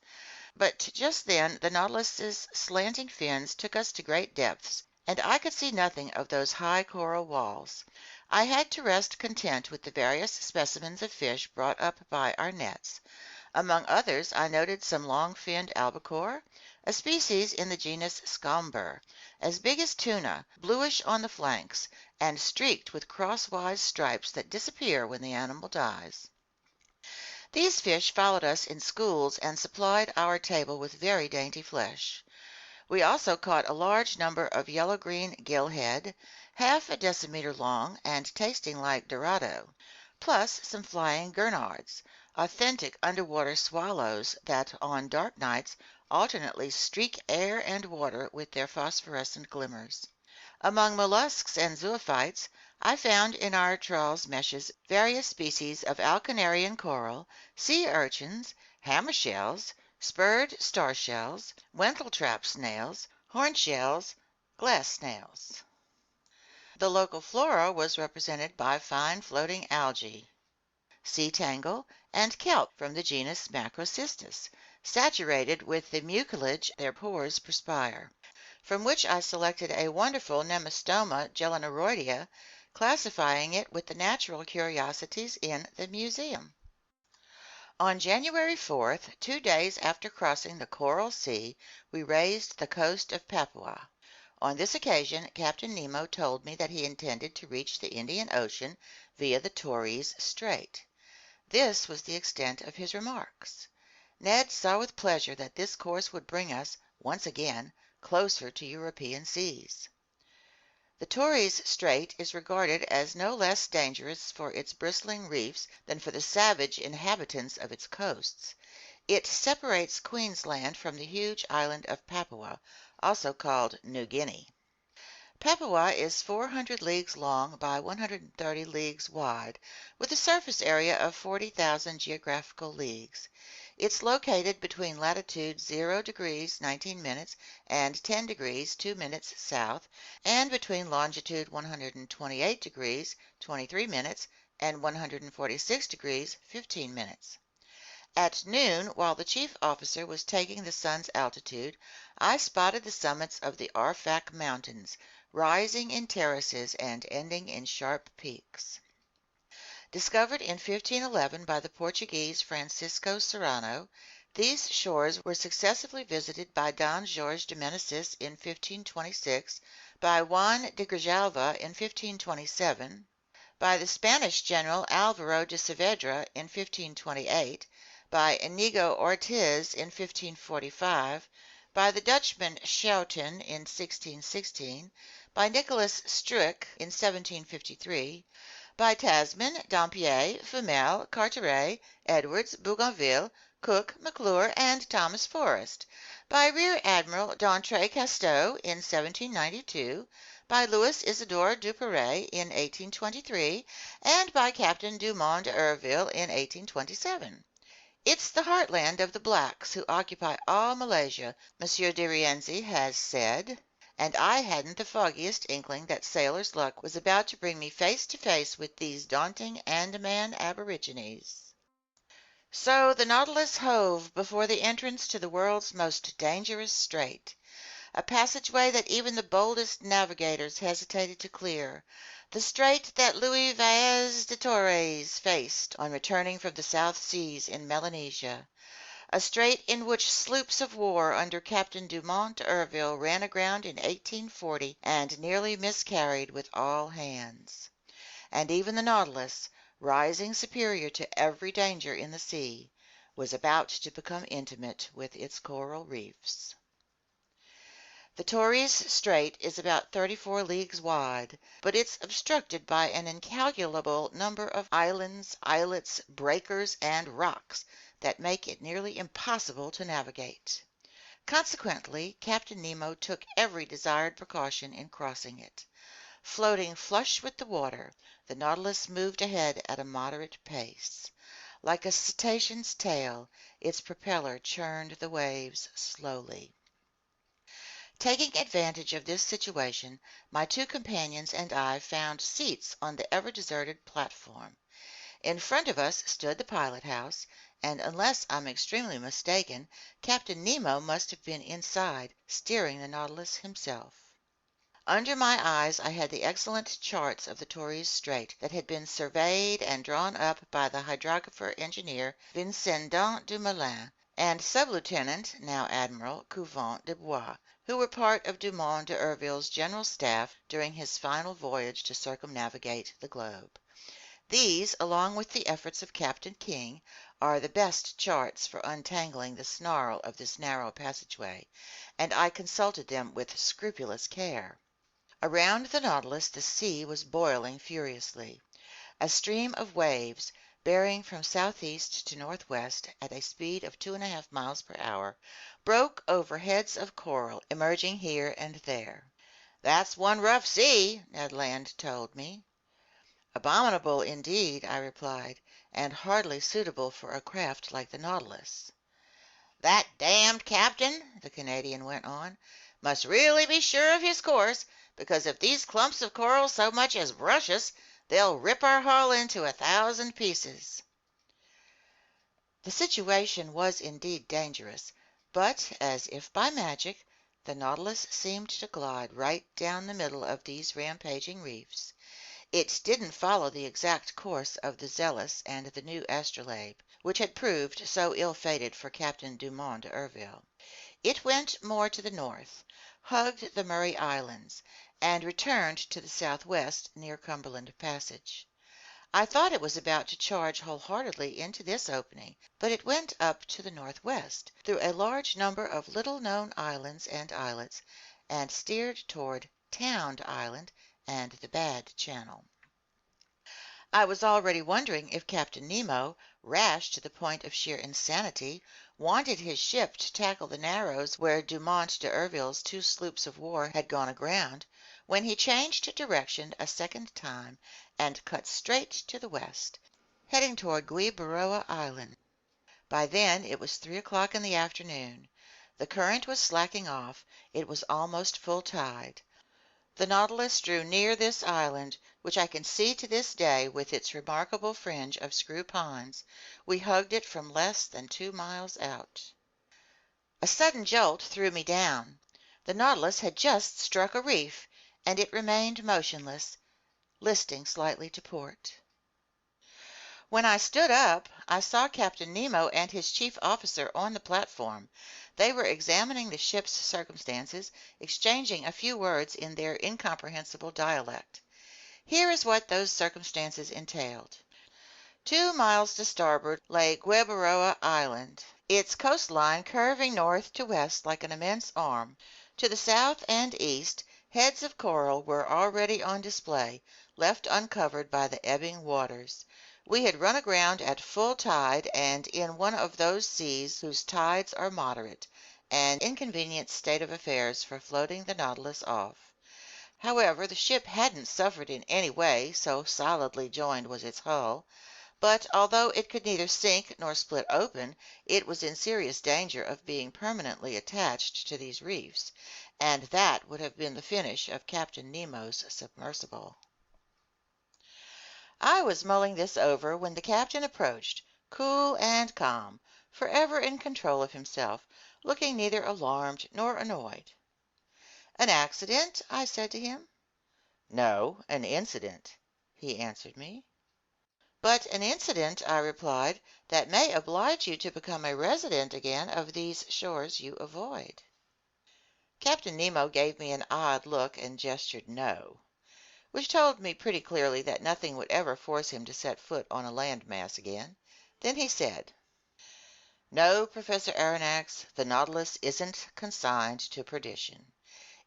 Speaker 1: But just then the Nautilus's slanting fins took us to great depths, and I could see nothing of those high coral walls. I had to rest content with the various specimens of fish brought up by our nets. Among others I noted some long-finned albacore, a species in the genus Scomber, as big as tuna, bluish on the flanks, and streaked with crosswise stripes that disappear when the animal dies. These fish followed us in schools and supplied our table with very dainty flesh. We also caught a large number of yellow-green gillhead, half a decimeter long and tasting like dorado, plus some flying gurnards, authentic underwater swallows that on dark nights alternately streak air and water with their phosphorescent glimmers. Among mollusks and zoophytes, I found in our trawls meshes various species of alcanarian coral, sea urchins, hammer shells, spurred star shells, wentletrap snails, horn shells, glass snails. The local flora was represented by fine floating algae, sea tangle, and kelp from the genus Macrocystis, saturated with the mucilage their pores perspire, from which I selected a wonderful Nemostoma gelineroidea, classifying it with the natural curiosities in the museum. On January 4th, 2 days after crossing the Coral Sea, we raised the coast of Papua. On this occasion, Captain Nemo told me that he intended to reach the Indian Ocean via the Torres Strait. This was the extent of his remarks. Ned saw with pleasure that this course would bring us, once again, closer to European seas. The Torres Strait is regarded as no less dangerous for its bristling reefs than for the savage inhabitants of its coasts. It separates Queensland from the huge island of Papua, also called New Guinea. Papua is 400 leagues long by 130 leagues wide, with a surface area of 40,000 geographical leagues. It's located between latitude 0 degrees 19 minutes and 10 degrees 2 minutes south, and between longitude 128 degrees 23 minutes and 146 degrees 15 minutes. At noon, while the chief officer was taking the sun's altitude, I spotted the summits of the Arfak Mountains, rising in terraces and ending in sharp peaks. Discovered in 1511 by the Portuguese Francisco Serrano, these shores were successively visited by Don Jorge de Meneses in 1526, by Juan de Grijalva in 1527, by the Spanish general Alvaro de Saavedra in 1528, by Inigo Ortiz in 1545, by the Dutchman Schouten in 1616, by Nicholas Struik in 1753, by Tasman, Dampier, Fumel, Carteret, Edwards, Bougainville, Cook, McClure, and Thomas Forrest, by Rear Admiral d'Entrée Casteau in 1792, by Louis Isidore Duperrey in 1823, and by Captain Dumont d'Urville in 1827. It's the heartland of the blacks who occupy all Malaysia, Monsieur de Rienzi has said, and I hadn't the foggiest inkling that sailor's luck was about to bring me face to face with these daunting Andaman aborigines. So the Nautilus hove before the entrance to the world's most dangerous strait, a passageway that even the boldest navigators hesitated to clear, the strait that Louis Vaez de Torres faced on returning from the South Seas in Melanesia, a strait in which sloops of war under Captain Dumont d'Urville ran aground in 1840 and nearly miscarried with all hands. And even the Nautilus, rising superior to every danger in the sea, was about to become intimate with its coral reefs. The Torres Strait is about 34 leagues wide, but it's obstructed by an incalculable number of islands, islets, breakers, and rocks that make it nearly impossible to navigate. Consequently, Captain Nemo took every desired precaution in crossing it. Floating flush with the water, the Nautilus moved ahead at a moderate pace. Like a cetacean's tail, its propeller churned the waves slowly. Taking advantage of this situation, my two companions and I found seats on the ever-deserted platform. In front of us stood the pilot-house, and unless I'm extremely mistaken, Captain Nemo must have been inside, steering the Nautilus himself. Under my eyes I had the excellent charts of the Torres Strait that had been surveyed and drawn up by the hydrographer engineer Vincendant Dumoulin and Sub-Lieutenant, now Admiral, Couvent de Bois, who were part of Dumont d'Urville's general staff during his final voyage to circumnavigate the globe. These, along with the efforts of Captain King, are the best charts for untangling the snarl of this narrow passageway, and I consulted them with scrupulous care. Around the Nautilus the sea was boiling furiously. A stream of waves, bearing from southeast to northwest at a speed of 2½ miles per hour, broke over heads of coral emerging here and there. "That's one rough sea," Ned Land told me. "Abominable indeed," I replied, "and hardly suitable for a craft like the Nautilus." "That damned captain," the Canadian went on, "must really be sure of his course, because if these clumps of coral so much as brush us, they'll rip our hull into 1,000 pieces." The situation was indeed dangerous, but, as if by magic, the Nautilus seemed to glide right down the middle of these rampaging reefs. It didn't follow the exact course of the Zealous and the new Astrolabe, which had proved so ill-fated for Captain Dumont d'Urville. It went more to the north, hugged the Murray Islands, and returned to the southwest near Cumberland Passage. I thought it was about to charge wholeheartedly into this opening, but it went up to the northwest, through a large number of little-known islands and islets, and steered toward Tound Island and the Bad Channel. I was already wondering if Captain Nemo, rash to the point of sheer insanity, wanted his ship to tackle the Narrows where Dumont d'Urville's 2 sloops of war had gone aground, when he changed direction a second time and cut straight to the west, heading toward Gueboroa Island. By then it was 3 o'clock in the afternoon. The current was slacking off. It was almost full tide. The Nautilus drew near this island, which I can see to this day with its remarkable fringe of screw ponds. We hugged it from less than 2 miles out. A sudden jolt threw me down. The Nautilus had just struck a reef, and it remained motionless, listing slightly to port. When I stood up, I saw Captain Nemo and his chief officer on the platform. They were examining the ship's circumstances, exchanging a few words in their incomprehensible dialect. Here is what those circumstances entailed. 2 miles to starboard lay Gueboroa Island, its coastline curving north to west like an immense arm. To the south and east, heads of coral were already on display, left uncovered by the ebbing waters. We had run aground at full tide and in one of those seas whose tides are moderate, an inconvenient state of affairs for floating the Nautilus off. However, the ship hadn't suffered in any way, so solidly joined was its hull. But although it could neither sink nor split open, it was in serious danger of being permanently attached to these reefs, and that would have been the finish of Captain Nemo's submersible. I was mulling this over when the captain approached, cool and calm, forever in control of himself, looking neither alarmed nor annoyed. "An accident?" I said to him. "No, an incident," he answered me. "But an incident," I replied, "that may oblige you to become a resident again of these shores you avoid." Captain Nemo gave me an odd look and gestured no, which told me pretty clearly that nothing would ever force him to set foot on a land mass again. Then he said, "No, Professor Aronnax, the Nautilus isn't consigned to perdition.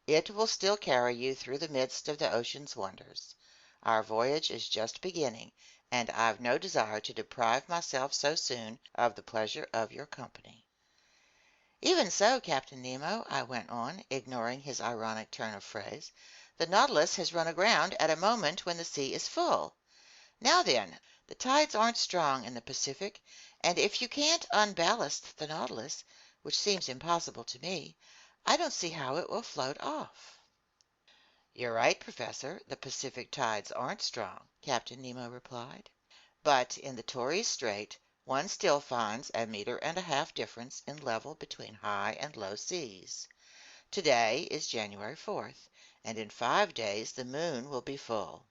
Speaker 1: It will still carry you through the midst of the ocean's wonders. Our voyage is just beginning, and I've no desire to deprive myself so soon of the pleasure of your company." "Even so, Captain Nemo," I went on, ignoring his ironic turn of phrase, "the Nautilus has run aground at a moment when the sea is full. Now then, the tides aren't strong in the Pacific, and if you can't unballast the Nautilus, which seems impossible to me, I don't see how it will float off." "You're right, Professor, the Pacific tides aren't strong," Captain Nemo replied. "But in the Torres Strait one still finds a 1.5 meter difference in level between high and low seas. Today is January 4th, and in 5 days the moon will be full.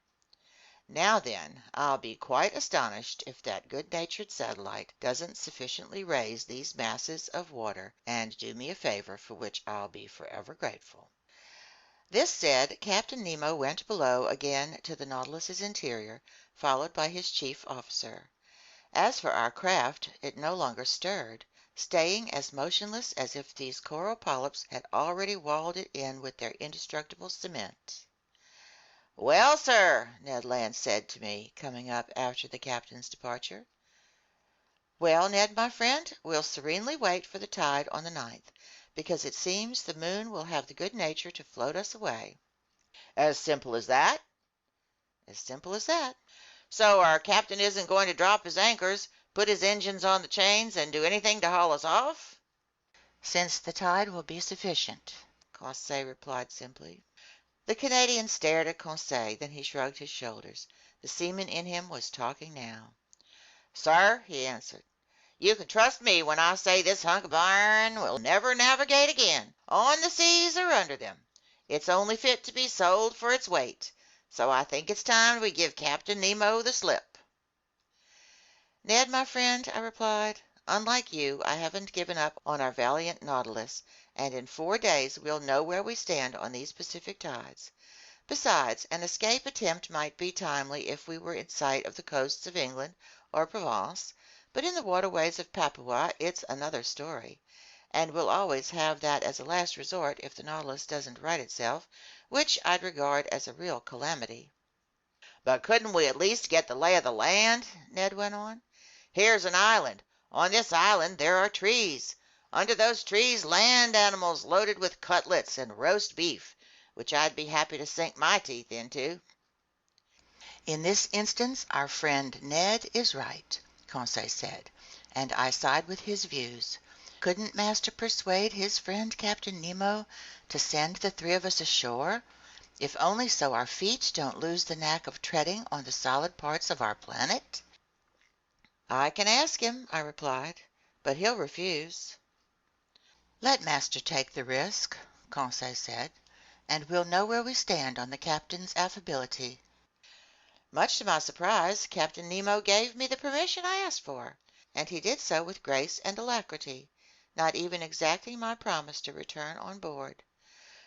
Speaker 1: Now then, I'll be quite astonished if that good-natured satellite doesn't sufficiently raise these masses of water and do me a favor for which I'll be forever grateful." This said, Captain Nemo went below again to the Nautilus's interior, followed by his chief officer. As for our craft, it no longer stirred, staying as motionless as if these coral polyps had already walled it in with their indestructible cement. "Well, sir," Ned Land said to me, coming up after the captain's departure. "Well, Ned, my friend, we'll serenely wait for the tide on the 9th, because it seems the moon will have the good nature to float us away." "As simple as that?" "As simple as that." "So our captain isn't going to drop his anchors, put his engines on the chains, and do anything to haul us off?" "Since the tide will be sufficient," Conseil replied simply. The Canadian stared at Conseil, then he shrugged his shoulders. The seaman in him was talking now. "Sir," he answered, "you can trust me when I say this hunk of iron will never navigate again, on the seas or under them. It's only fit to be sold for its weight. So I think it's time we give Captain Nemo the slip." "Ned, my friend," I replied, "unlike you, I haven't given up on our valiant Nautilus, and in 4 days we'll know where we stand on these Pacific tides. Besides, an escape attempt might be timely if we were in sight of the coasts of England or Provence, but in the waterways of Papua it's another story, and we'll always have that as a last resort if the Nautilus doesn't right itself, which I'd regard as a real calamity." "But couldn't we at least get the lay of the land?" Ned went on. "Here's an island. On this island there are trees. Under those trees land animals loaded with cutlets and roast beef, which I'd be happy to sink my teeth into." "In this instance our friend Ned is right," Conseil said, and I side with his views. "Couldn't master persuade his friend Captain Nemo to send the 3 of us ashore, if only so our feet don't lose the knack of treading on the solid parts of our planet?" "I can ask him," I replied, "but he'll refuse." "Let master take the risk," Conseil said, "and we'll know where we stand on the captain's affability." Much to my surprise, Captain Nemo gave me the permission I asked for, and he did so with grace and alacrity, not even exacting my promise to return on board.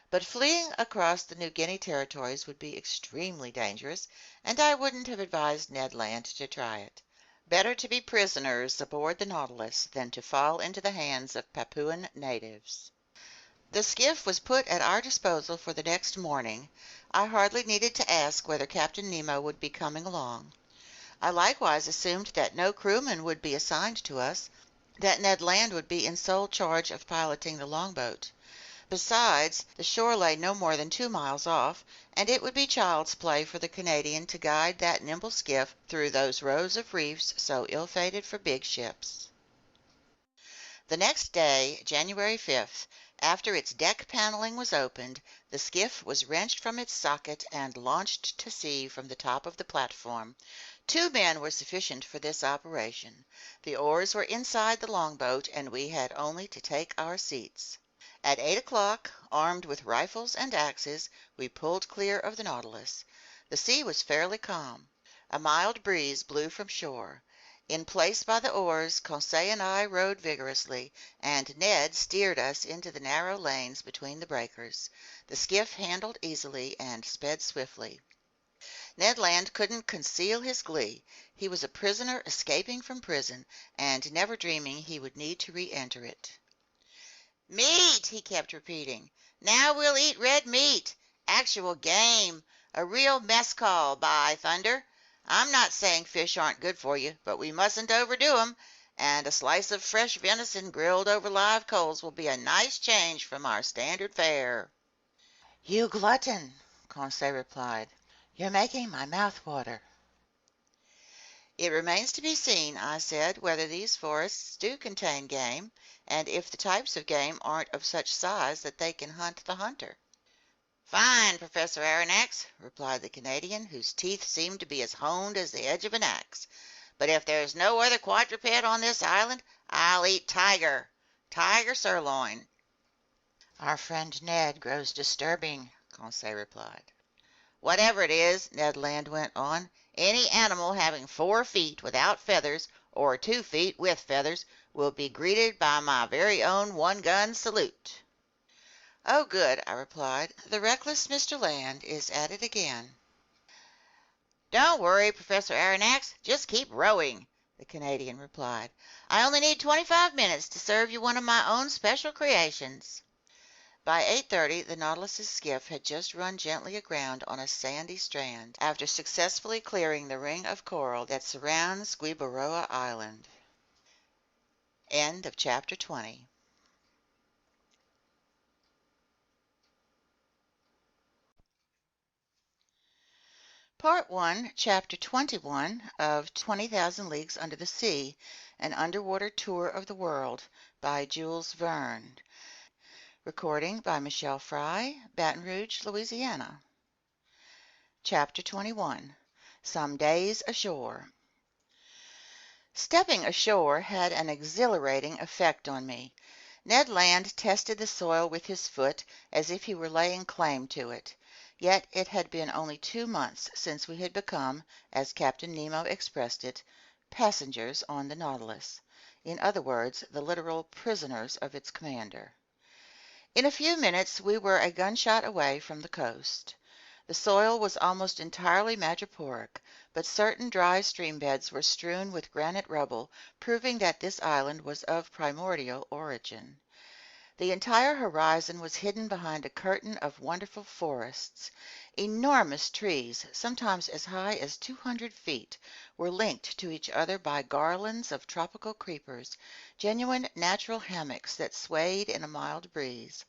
Speaker 1: But fleeing across the New Guinea territories would be extremely dangerous, and I wouldn't have advised Ned Land to try it. Better to be prisoners aboard the Nautilus than to fall into the hands of Papuan natives. The skiff was put at our disposal for the next morning. I hardly needed to ask whether Captain Nemo would be coming along. I likewise assumed that no crewman would be assigned to us, that Ned Land would be in sole charge of piloting the longboat. Besides, the shore lay no more than 2 miles off, and it would be child's play for the Canadian to guide that nimble skiff through those rows of reefs so ill-fated for big ships. The next day, January 5th, after its deck paneling was opened, the skiff was wrenched from its socket and launched to sea from the top of the platform. 2 men were sufficient for this operation. The oars were inside the longboat, and we had only to take our seats. At 8 o'clock, armed with rifles and axes, we pulled clear of the Nautilus. The sea was fairly calm. A mild breeze blew from shore. In place by the oars, Conseil and I rowed vigorously, and Ned steered us into the narrow lanes between the breakers. The skiff handled easily and sped swiftly. Ned Land couldn't conceal his glee. He was a prisoner escaping from prison, and never dreaming he would need to re-enter it. "Meat!" he kept repeating. "Now we'll eat red meat. Actual game. A real mess call, by thunder! I'm not saying fish aren't good for you, but we mustn't overdo 'em, and a slice of fresh venison grilled over live coals will be a nice change from our standard fare." "You glutton," Conseil replied. "You're making my mouth water." "It remains to be seen," I said, "whether these forests do contain game, and if the types of game aren't of such size that they can hunt the hunter." "Fine, Professor Aronnax," replied the Canadian, whose teeth seemed to be as honed as the edge of an axe. "But if there's no other quadruped on this island, I'll eat tiger. Tiger sirloin." "Our friend Ned grows disturbing," Conseil replied. "Whatever it is," Ned Land went on, "any animal having 4 feet without feathers, or 2 feet with feathers, will be greeted by my very own 1-gun salute." "Oh, good," I replied. "The reckless Mr. Land is at it again." "Don't worry, Professor Aronnax. Just keep rowing," the Canadian replied. "I only need 25 minutes to serve you one of my own special creations." By 8:30 the Nautilus's skiff had just run gently aground on a sandy strand, after successfully clearing the ring of coral that surrounds Guibaroa Island. End of chapter 20. Part 1, Chapter 21 of 20,000 Leagues Under the Sea, An Underwater Tour of the World by Jules Verne. Recording by Michele, Baton Rouge, Louisiana. Chapter 21. Some Days Ashore. Stepping ashore had an exhilarating effect on me. Ned Land tested the soil with his foot as if he were laying claim to it. Yet it had been only 2 months since we had become, as Captain Nemo expressed it, passengers on the Nautilus. In other words, the literal prisoners of its commander. In a few minutes we were a gunshot away from the coast. The soil was almost entirely madreporic, but certain dry stream beds were strewn with granite rubble, proving that this island was of primordial origin. The entire horizon was hidden behind a curtain of wonderful forests. Enormous trees, sometimes as high as 200 feet, were linked to each other by garlands of tropical creepers, genuine natural hammocks that swayed in a mild breeze.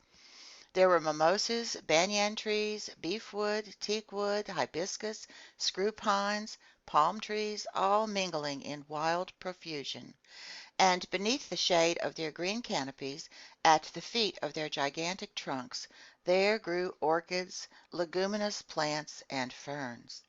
Speaker 1: There were mimosas, banyan trees, beefwood, teakwood, hibiscus, screw pines, palm trees, all mingling in wild profusion. And beneath the shade of their green canopies, at the feet of their gigantic trunks, there grew orchids, leguminous plants, and ferns.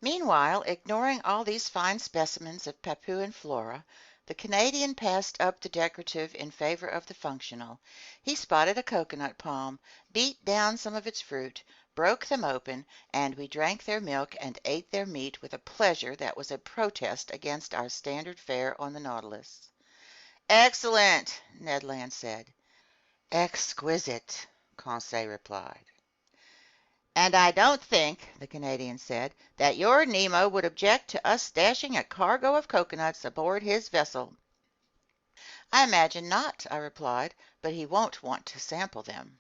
Speaker 1: Meanwhile, ignoring all these fine specimens of Papuan flora, the Canadian passed up the decorative in favor of the functional. He spotted a coconut palm, beat down some of its fruit, broke them open, and we drank their milk and ate their meat with a pleasure that was a protest against our standard fare on the Nautilus. "Excellent," Ned Land said. "Exquisite," Conseil replied. "And I don't think," the Canadian said, "that your Nemo would object to us stashing a cargo of coconuts aboard his vessel." "I imagine not," I replied, "but he won't want to sample them."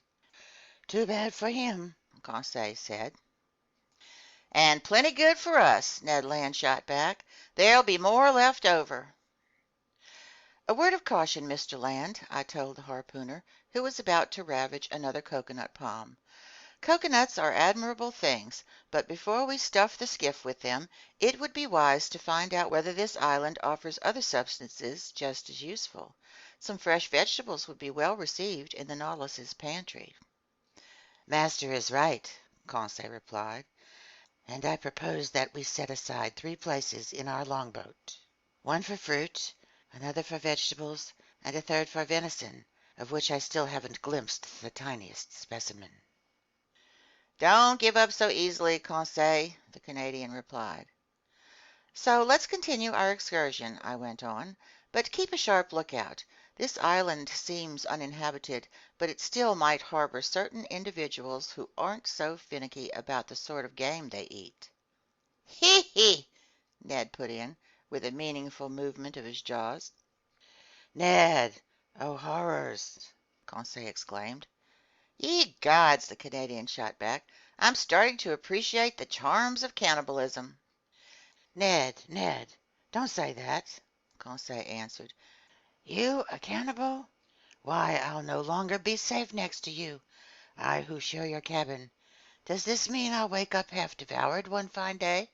Speaker 1: "Too bad for him," Conseil said. "And plenty good for us," Ned Land shot back. "There'll be more left over." "A word of caution, Mr. Land," I told the harpooner, who was about to ravage another coconut palm. "Coconuts are admirable things, but before we stuff the skiff with them, it would be wise to find out whether this island offers other substances just as useful. Some fresh vegetables would be well received in the Nautilus's pantry." "Master is right," Conseil replied, "and I propose that we set aside 3 places in our longboat. One for fruit, another for vegetables, and a third for venison, of which I still haven't glimpsed the tiniest specimen." "Don't give up so easily, Conseil," the Canadian replied. "So let's continue our excursion," I went on, "but keep a sharp lookout. This island seems uninhabited, but it still might harbor certain individuals who aren't so finicky about the sort of game they eat." "He he!" Ned put in, with a meaningful movement of his jaws. "Ned! Oh, horrors!" Conseil exclaimed. "Ye gods!" the Canadian shot back. "I'm starting to appreciate the charms of cannibalism." "Ned, don't say that," Conseil answered. "You a cannibal? Why, I'll no longer be safe next to you, I who share your cabin. Does this mean I'll wake up half devoured one fine day?"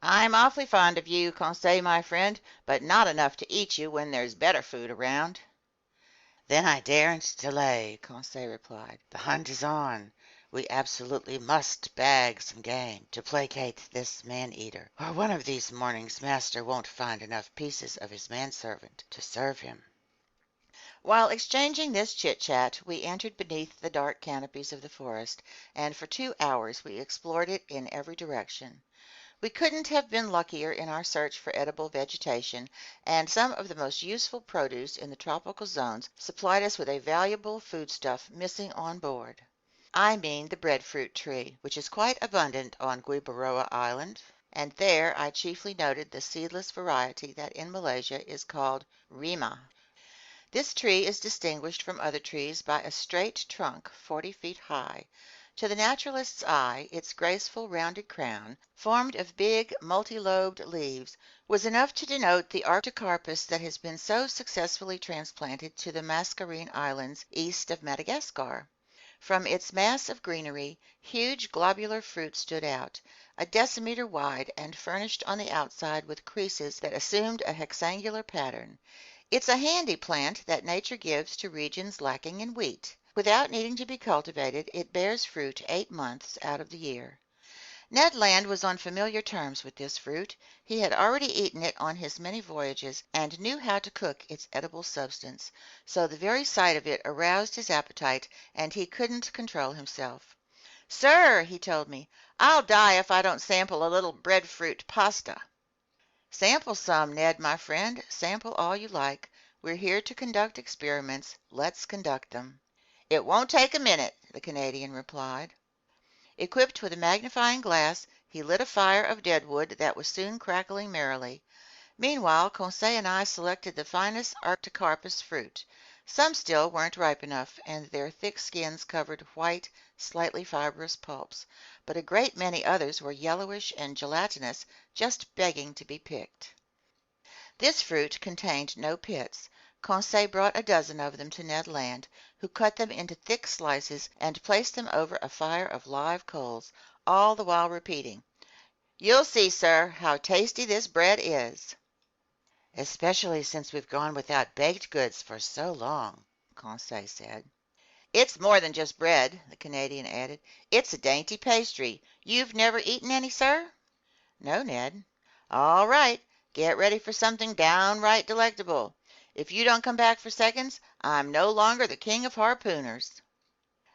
Speaker 1: "I'm awfully fond of you, Conseil, my friend, but not enough to eat you when there's better food around." "Then I daren't delay," Conseil replied. "The hunt is on. We absolutely must bag some game to placate this man-eater, or one of these mornings master won't find enough pieces of his manservant to serve him." While exchanging this chit-chat, we entered beneath the dark canopies of the forest, and for 2 hours we explored it in every direction. We couldn't have been luckier in our search for edible vegetation, and some of the most useful produce in the tropical zones supplied us with a valuable foodstuff missing on board. I mean the breadfruit tree, which is quite abundant on Guibaroa Island, and there I chiefly noted the seedless variety that in Malaysia is called rima. This tree is distinguished from other trees by a straight trunk 40 feet high. To the naturalist's eye, its graceful rounded crown, formed of big multi-lobed leaves, was enough to denote the arctocarpus that has been so successfully transplanted to the Mascarene Islands east of Madagascar. From its mass of greenery, huge globular fruit stood out, a decimeter wide and furnished on the outside with creases that assumed a hexangular pattern. It's a handy plant that nature gives to regions lacking in wheat. Without needing to be cultivated, it bears fruit 8 months out of the year. Ned Land was on familiar terms with this fruit. He had already eaten it on his many voyages and knew how to cook its edible substance, so the very sight of it aroused his appetite and he couldn't control himself. "Sir," he told me, "I'll die if I don't sample a little breadfruit pasta." "Sample some, Ned, my friend. Sample all you like. We're here to conduct experiments. Let's conduct them." "It won't take a minute," the Canadian replied. Equipped with a magnifying glass, he lit a fire of deadwood that was soon crackling merrily. Meanwhile, Conseil and I selected the finest arctocarpus fruit. Some still weren't ripe enough, and their thick skins covered white, slightly fibrous pulps, but a great many others were yellowish and gelatinous, just begging to be picked. This fruit contained no pits. Conseil brought a dozen of them to Ned Land, who cut them into thick slices and placed them over a fire of live coals, all the while repeating, "You'll see, sir, how tasty this bread is." "Especially since we've gone without baked goods for so long," Conseil said. "It's more than just bread," the Canadian added. "It's a dainty pastry. You've never eaten any, sir?" "No, Ned." "All right. Get ready for something downright delectable. If you don't come back for seconds, I'm no longer the king of harpooners."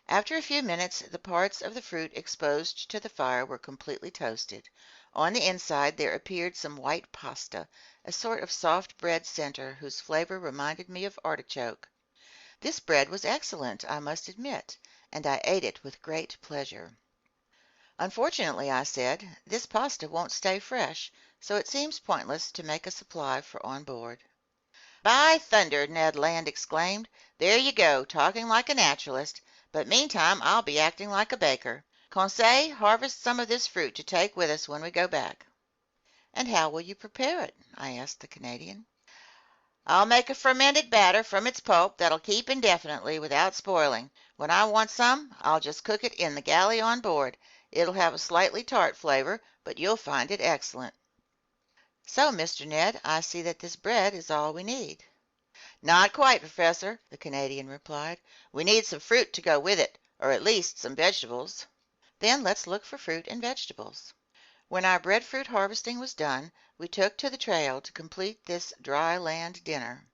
Speaker 1: After a few minutes, the parts of the fruit exposed to the fire were completely toasted. On the inside there appeared some white pasta, a sort of soft bread center whose flavor reminded me of artichoke. This bread was excellent, I must admit, and I ate it with great pleasure. "Unfortunately," I said, "this pasta won't stay fresh, so it seems pointless to make a supply for on board." "By thunder!" Ned Land exclaimed. "There you go, talking like a naturalist. But meantime I'll be acting like a baker. Conseil, harvest some of this fruit to take with us when we go back." "And how will you prepare it?" I asked the Canadian. "I'll make a fermented batter from its pulp that'll keep indefinitely without spoiling. When I want some, I'll just cook it in the galley on board. It'll have a slightly tart flavor, but you'll find it excellent." "So, Mr. Ned, I see that this bread is all we need." "Not quite, Professor," the Canadian replied. "We need some fruit to go with it, or at least some vegetables." "Then let's look for fruit and vegetables." When our breadfruit harvesting was done, we took to the trail to complete this dry land dinner.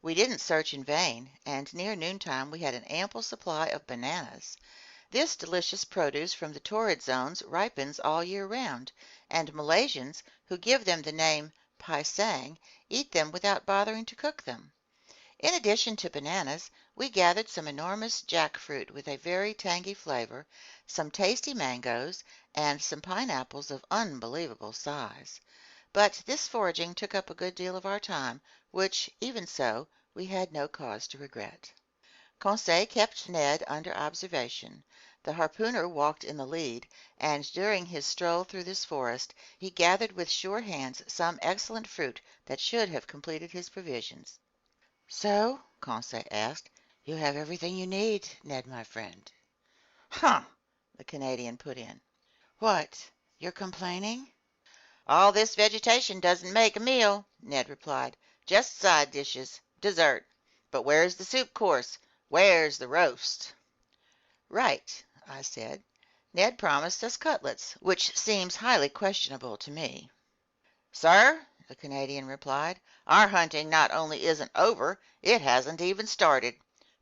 Speaker 1: We didn't search in vain, and near noontime we had an ample supply of bananas. This delicious produce from the torrid zones ripens all year round, and Malaysians, who give them the name pisang, eat them without bothering to cook them. In addition to bananas, we gathered some enormous jackfruit with a very tangy flavor, some tasty mangoes, and some pineapples of unbelievable size. But this foraging took up a good deal of our time, which, even so, we had no cause to regret. Conseil kept Ned under observation. The harpooner walked in the lead, and during his stroll through this forest, he gathered with sure hands some excellent fruit that should have completed his provisions. "So," Conseil asked, "you have everything you need, Ned, my friend." "Huh!" the Canadian put in. "What? You're complaining?" "All this vegetation doesn't make a meal," Ned replied. "Just side dishes, dessert. But where's the soup course? Where's the roast?" "Right," I said. "Ned promised us cutlets, which seems highly questionable to me." "Sir," the Canadian replied, "our hunting not only isn't over, it hasn't even started.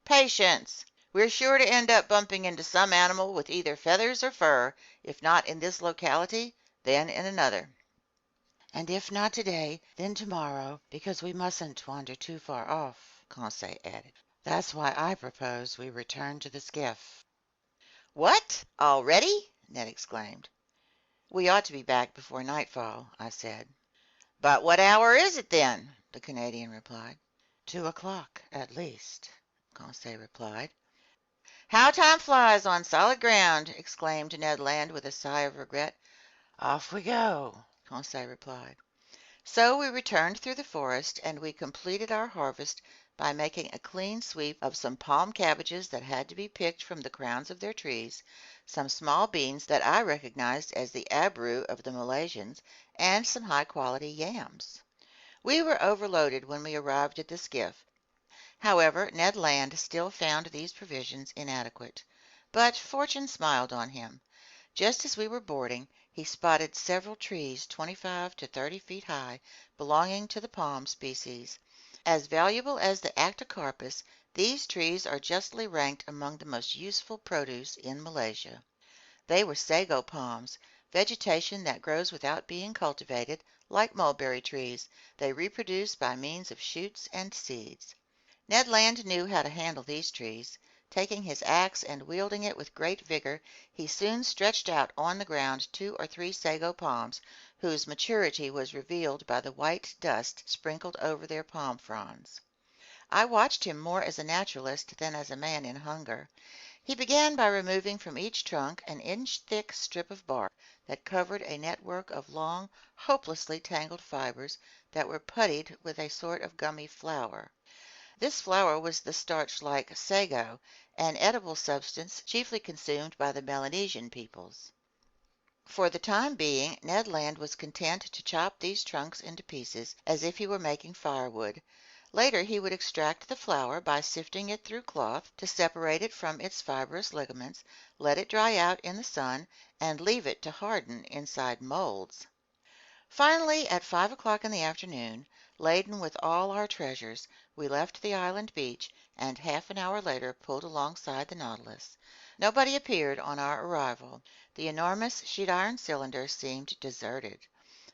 Speaker 1: Patience! We're sure to end up bumping into some animal with either feathers or fur. If not in this locality, then in another. "And if not today, then tomorrow, because we mustn't wander too far off," Conseil added. "That's why I propose we return to the skiff." "What? Already?" Ned exclaimed. "We ought to be back before nightfall," I said. "But what hour is it then?" the Canadian replied. 2 o'clock, at least," Conseil replied. "How time flies on solid ground!" exclaimed Ned Land with a sigh of regret. "Off we go," Conseil replied. So we returned through the forest, and we completed our harvest by making a clean sweep of some palm cabbages that had to be picked from the crowns of their trees, some small beans that I recognized as the abrou of the Malaysians, and some high-quality yams. We were overloaded when we arrived at the skiff. However, Ned Land still found these provisions inadequate. But fortune smiled on him. Just as we were boarding, he spotted several trees 25 to 30 feet high, belonging to the palm species. As valuable as the Actocarpus, these trees are justly ranked among the most useful produce in Malaysia. They were sago palms, vegetation that grows without being cultivated, like mulberry trees. They reproduce by means of shoots and seeds. Ned Land knew how to handle these trees. Taking his axe and wielding it with great vigor, he soon stretched out on the ground 2 or 3 sago palms, whose maturity was revealed by the white dust sprinkled over their palm fronds. I watched him more as a naturalist than as a man in hunger. He began by removing from each trunk an inch-thick strip of bark that covered a network of long, hopelessly tangled fibers that were puttied with a sort of gummy flour. This flour was the starch-like sago, an edible substance chiefly consumed by the Melanesian peoples. For the time being, Ned Land was content to chop these trunks into pieces as if he were making firewood. Later he would extract the flour by sifting it through cloth to separate it from its fibrous ligaments, let it dry out in the sun, and leave it to harden inside molds. Finally, at 5 o'clock in the afternoon, laden with all our treasures, we left the island beach, and half an hour later pulled alongside the Nautilus. Nobody appeared on our arrival. The enormous sheet-iron cylinder seemed deserted.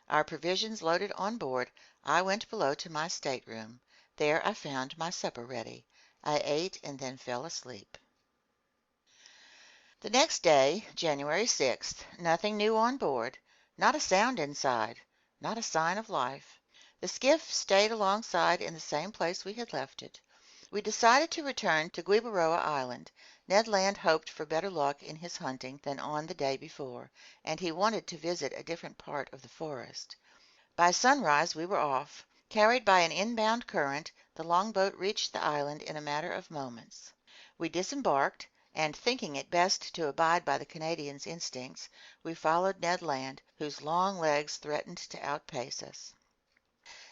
Speaker 1: Our provisions loaded on board, I went below to my stateroom. There I found my supper ready. I ate and then fell asleep. The next day, January 6th, nothing new on board, not a sound inside, not a sign of life. The skiff stayed alongside in the same place we had left it. We decided to return to Guibaroa Island. Ned Land hoped for better luck in his hunting than on the day before, and he wanted to visit a different part of the forest. By sunrise we were off. Carried by an inbound current, the longboat reached the island in a matter of moments. We disembarked, and thinking it best to abide by the Canadian's instincts, we followed Ned Land, whose long legs threatened to outpace us.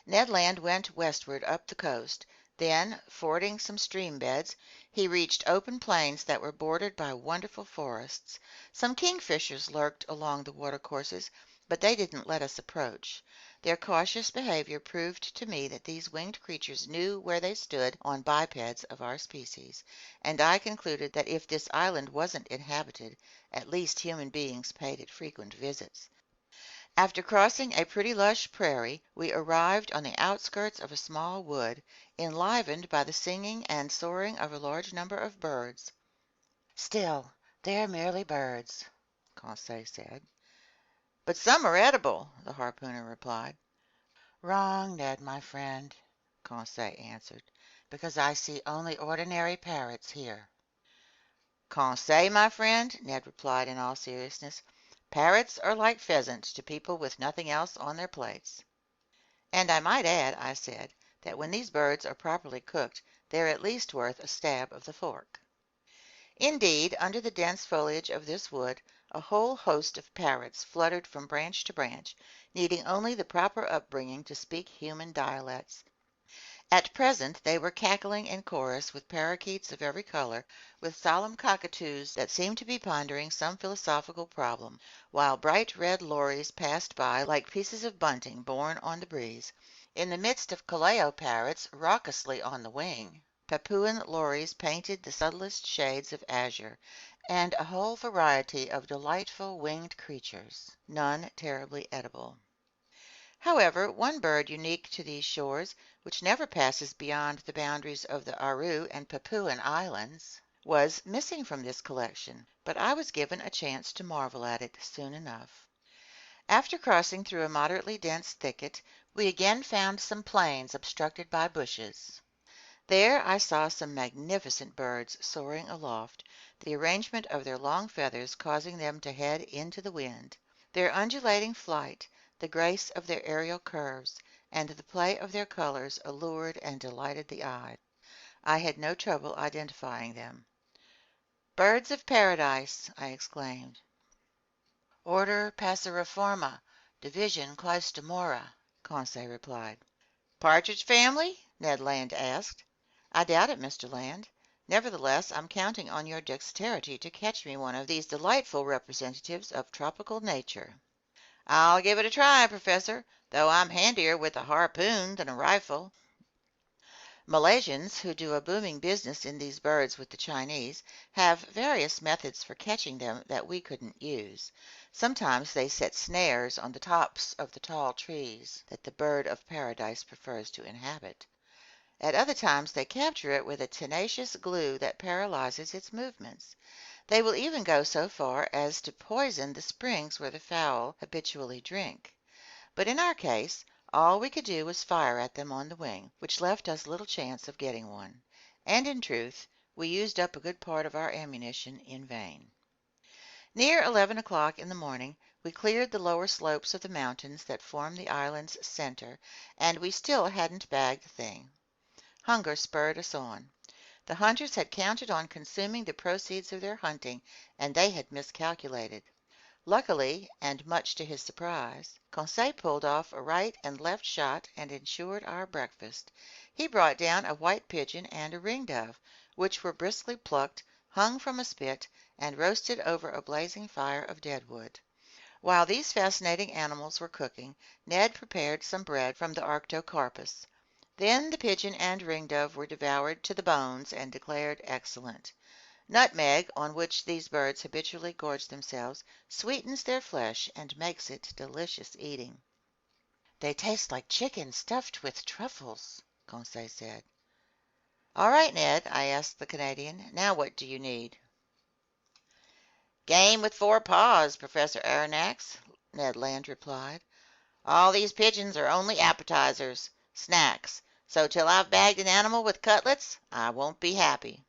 Speaker 1: Ned Land went westward up the coast. Then, fording some stream beds, he reached open plains that were bordered by wonderful forests. Some kingfishers lurked along the watercourses, but they didn't let us approach. Their cautious behavior proved to me that these winged creatures knew where they stood on bipeds of our species, and I concluded that if this island wasn't inhabited, at least human beings paid it frequent visits. After crossing a pretty lush prairie, we arrived on the outskirts of a small wood, enlivened by the singing and soaring of a large number of birds. "Still, they are merely birds," Conseil said. "But some are edible," the harpooner replied. "Wrong, Ned, my friend," Conseil answered, "because I see only ordinary parrots here." "Conseil, my friend," Ned replied in all seriousness, "parrots are like pheasants to people with nothing else on their plates." "And I might add," I said, "that when these birds are properly cooked, they're at least worth a stab of the fork." Indeed, under the dense foliage of this wood, a whole host of parrots fluttered from branch to branch, needing only the proper upbringing to speak human dialects. At present they were cackling in chorus with parakeets of every color, with solemn cockatoos that seemed to be pondering some philosophical problem, while bright red lories passed by like pieces of bunting borne on the breeze. In the midst of callao parrots raucously on the wing, Papuan lories painted the subtlest shades of azure, and a whole variety of delightful winged creatures, none terribly edible. However, one bird unique to these shores, which never passes beyond the boundaries of the Aru and Papuan Islands, was missing from this collection, but I was given a chance to marvel at it soon enough. After crossing through a moderately dense thicket, we again found some plains obstructed by bushes. There I saw some magnificent birds soaring aloft, the arrangement of their long feathers causing them to head into the wind. Their undulating flight, the grace of their aerial curves, and the play of their colors allured and delighted the eye. I had no trouble identifying them. "Birds of paradise!" I exclaimed. "Order Passeriforma, division Clystomora," Conseil replied. "Partridge family?" Ned Land asked. "I doubt it, Mr. Land. Nevertheless, I'm counting on your dexterity to catch me one of these delightful representatives of tropical nature." "I'll give it a try, Professor, though I'm handier with a harpoon than a rifle." Malaysians, who do a booming business in these birds with the Chinese, have various methods for catching them that we couldn't use. Sometimes they set snares on the tops of the tall trees that the bird of paradise prefers to inhabit. At other times they capture it with a tenacious glue that paralyzes its movements. They will even go so far as to poison the springs where the fowl habitually drink. But in our case, all we could do was fire at them on the wing, which left us little chance of getting one. And in truth, we used up a good part of our ammunition in vain. Near 11 o'clock in the morning, we cleared the lower slopes of the mountains that form the island's center, and we still hadn't bagged a thing. Hunger spurred us on. The hunters had counted on consuming the proceeds of their hunting, and they had miscalculated. Luckily, and much to his surprise, Conseil pulled off a right and left shot and ensured our breakfast. He brought down a white pigeon and a ringdove, which were briskly plucked, hung from a spit, and roasted over a blazing fire of deadwood. While these fascinating animals were cooking, Ned prepared some bread from the arctocarpus. Then the pigeon and ringdove were devoured to the bones and declared excellent. Nutmeg, on which these birds habitually gorge themselves, sweetens their flesh and makes it delicious eating. "They taste like chicken stuffed with truffles," Conseil said. "All right, Ned," I asked the Canadian. "Now what do you need?" "Game with 4 paws, Professor Aronnax," Ned Land replied. "All these pigeons are only appetizers, snacks, so till I've bagged an animal with cutlets, I won't be happy."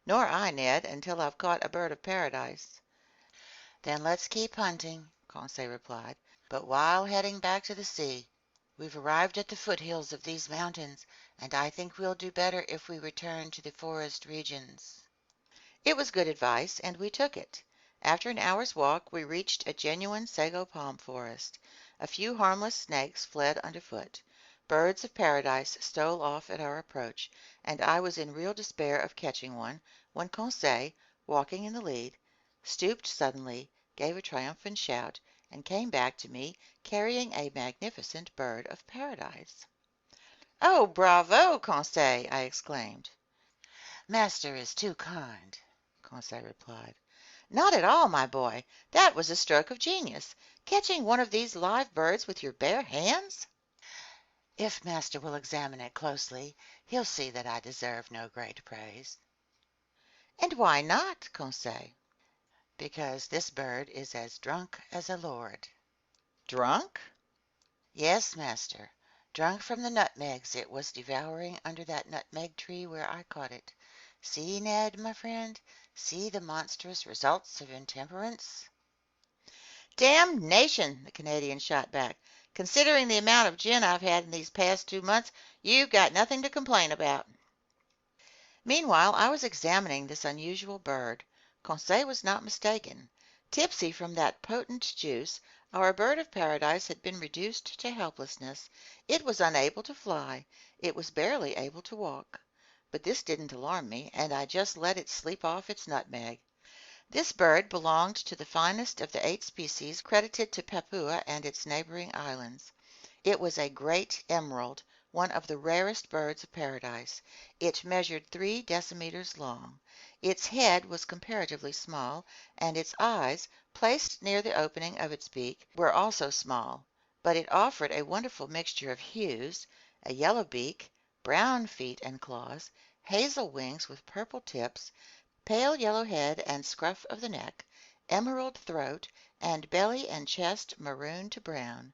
Speaker 1: "Nor I, Ned, until I've caught a bird of paradise." "Then let's keep hunting," Conseil replied, "but while heading back to the sea. We've arrived at the foothills of these mountains, and I think we'll do better if we return to the forest regions." It was good advice, and we took it. After an hour's walk, we reached a genuine sago palm forest. A few harmless snakes fled underfoot. Birds of paradise stole off at our approach, and I was in real despair of catching one, when Conseil, walking in the lead, stooped suddenly, gave a triumphant shout, and came back to me carrying a magnificent bird of paradise. "Oh, bravo, Conseil!" I exclaimed. "Master is too kind," Conseil replied. "Not at all, my boy. That was a stroke of genius. Catching one of these live birds with your bare hands." "If master will examine it closely, he'll see that I deserve no great praise." "And why not, Conseil?" "Because this bird is as drunk as a lord." "Drunk?" "Yes, master. Drunk from the nutmegs it was devouring under that nutmeg tree where I caught it. See, Ned, my friend, see the monstrous results of intemperance." "Damnation!" the Canadian shot back. "Considering the amount of gin I've had in these past 2 months, you've got nothing to complain about." Meanwhile I was examining this unusual bird. Conseil was not mistaken. Tipsy from that potent juice, our bird of paradise had been reduced to helplessness. It was unable to fly. It was barely able to walk. But this didn't alarm me, and I just let it sleep off its nutmeg. This bird belonged to the finest of the 8 species credited to Papua and its neighboring islands. It was a great emerald, one of the rarest birds of paradise. It measured 3 decimeters long. Its head was comparatively small, and its eyes, placed near the opening of its beak, were also small, but it offered a wonderful mixture of hues: a yellow beak, brown feet and claws, hazel wings with purple tips, pale yellow head and scruff of the neck, emerald throat, and belly and chest maroon to brown.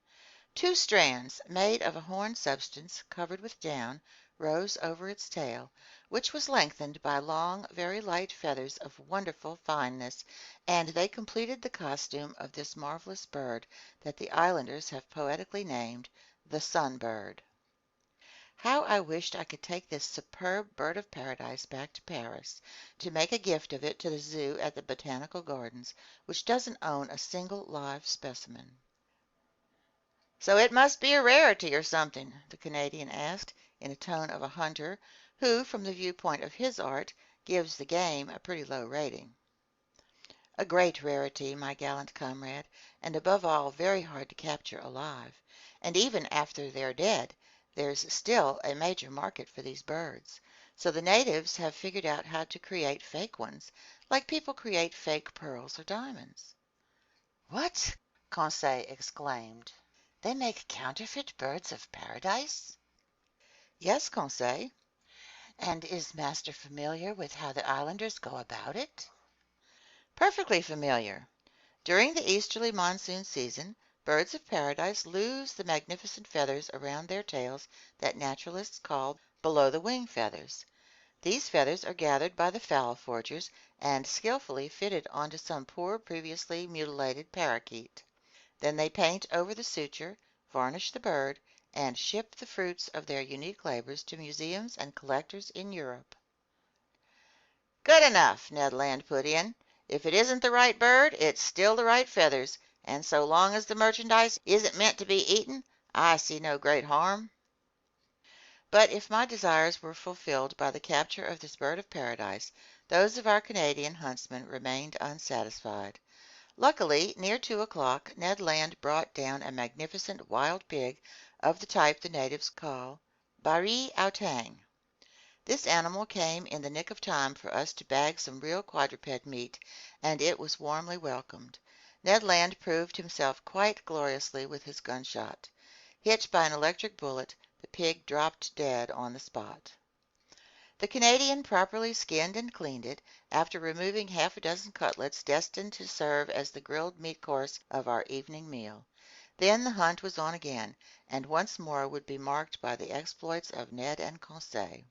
Speaker 1: 2 strands, made of a horn substance covered with down, rose over its tail, which was lengthened by long, very light feathers of wonderful fineness, and they completed the costume of this marvelous bird that the islanders have poetically named the Sun-Bird. How I wished I could take this superb bird of paradise back to Paris, to make a gift of it to the zoo at the Botanical Gardens, which doesn't own a single live specimen. "So it must be a rarity or something?" the Canadian asked, in a tone of a hunter who, from the viewpoint of his art, gives the game a pretty low rating. "A great rarity, my gallant comrade, and above all very hard to capture alive. And even after they're dead, there's still a major market for these birds. So the natives have figured out how to create fake ones, like people create fake pearls or diamonds." "What!" Conseil exclaimed. "They make counterfeit birds of paradise?" "Yes, Conseil." "And is master familiar with how the islanders go about it?" "Perfectly familiar. During the easterly monsoon season, birds of paradise lose the magnificent feathers around their tails that naturalists call below the wing feathers. These feathers are gathered by the fowl forgers and skillfully fitted onto some poor previously mutilated parakeet. Then they paint over the suture, varnish the bird, and ship the fruits of their unique labors to museums and collectors in Europe." "Good enough," Ned Land put in. "If it isn't the right bird, it's still the right feathers, and so long as the merchandise isn't meant to be eaten, I see no great harm." But if my desires were fulfilled by the capture of this bird of paradise, those of our Canadian huntsmen remained unsatisfied. Luckily, near 2 o'clock, Ned Land brought down a magnificent wild pig of the type the natives call bari outang. This animal came in the nick of time for us to bag some real quadruped meat, and it was warmly welcomed. Ned Land proved himself quite gloriously with his gunshot. Hit by an electric bullet, the pig dropped dead on the spot. The Canadian properly skinned and cleaned it, after removing half a dozen cutlets destined to serve as the grilled meat course of our evening meal. Then the hunt was on again, and once more would be marked by the exploits of Ned and Conseil.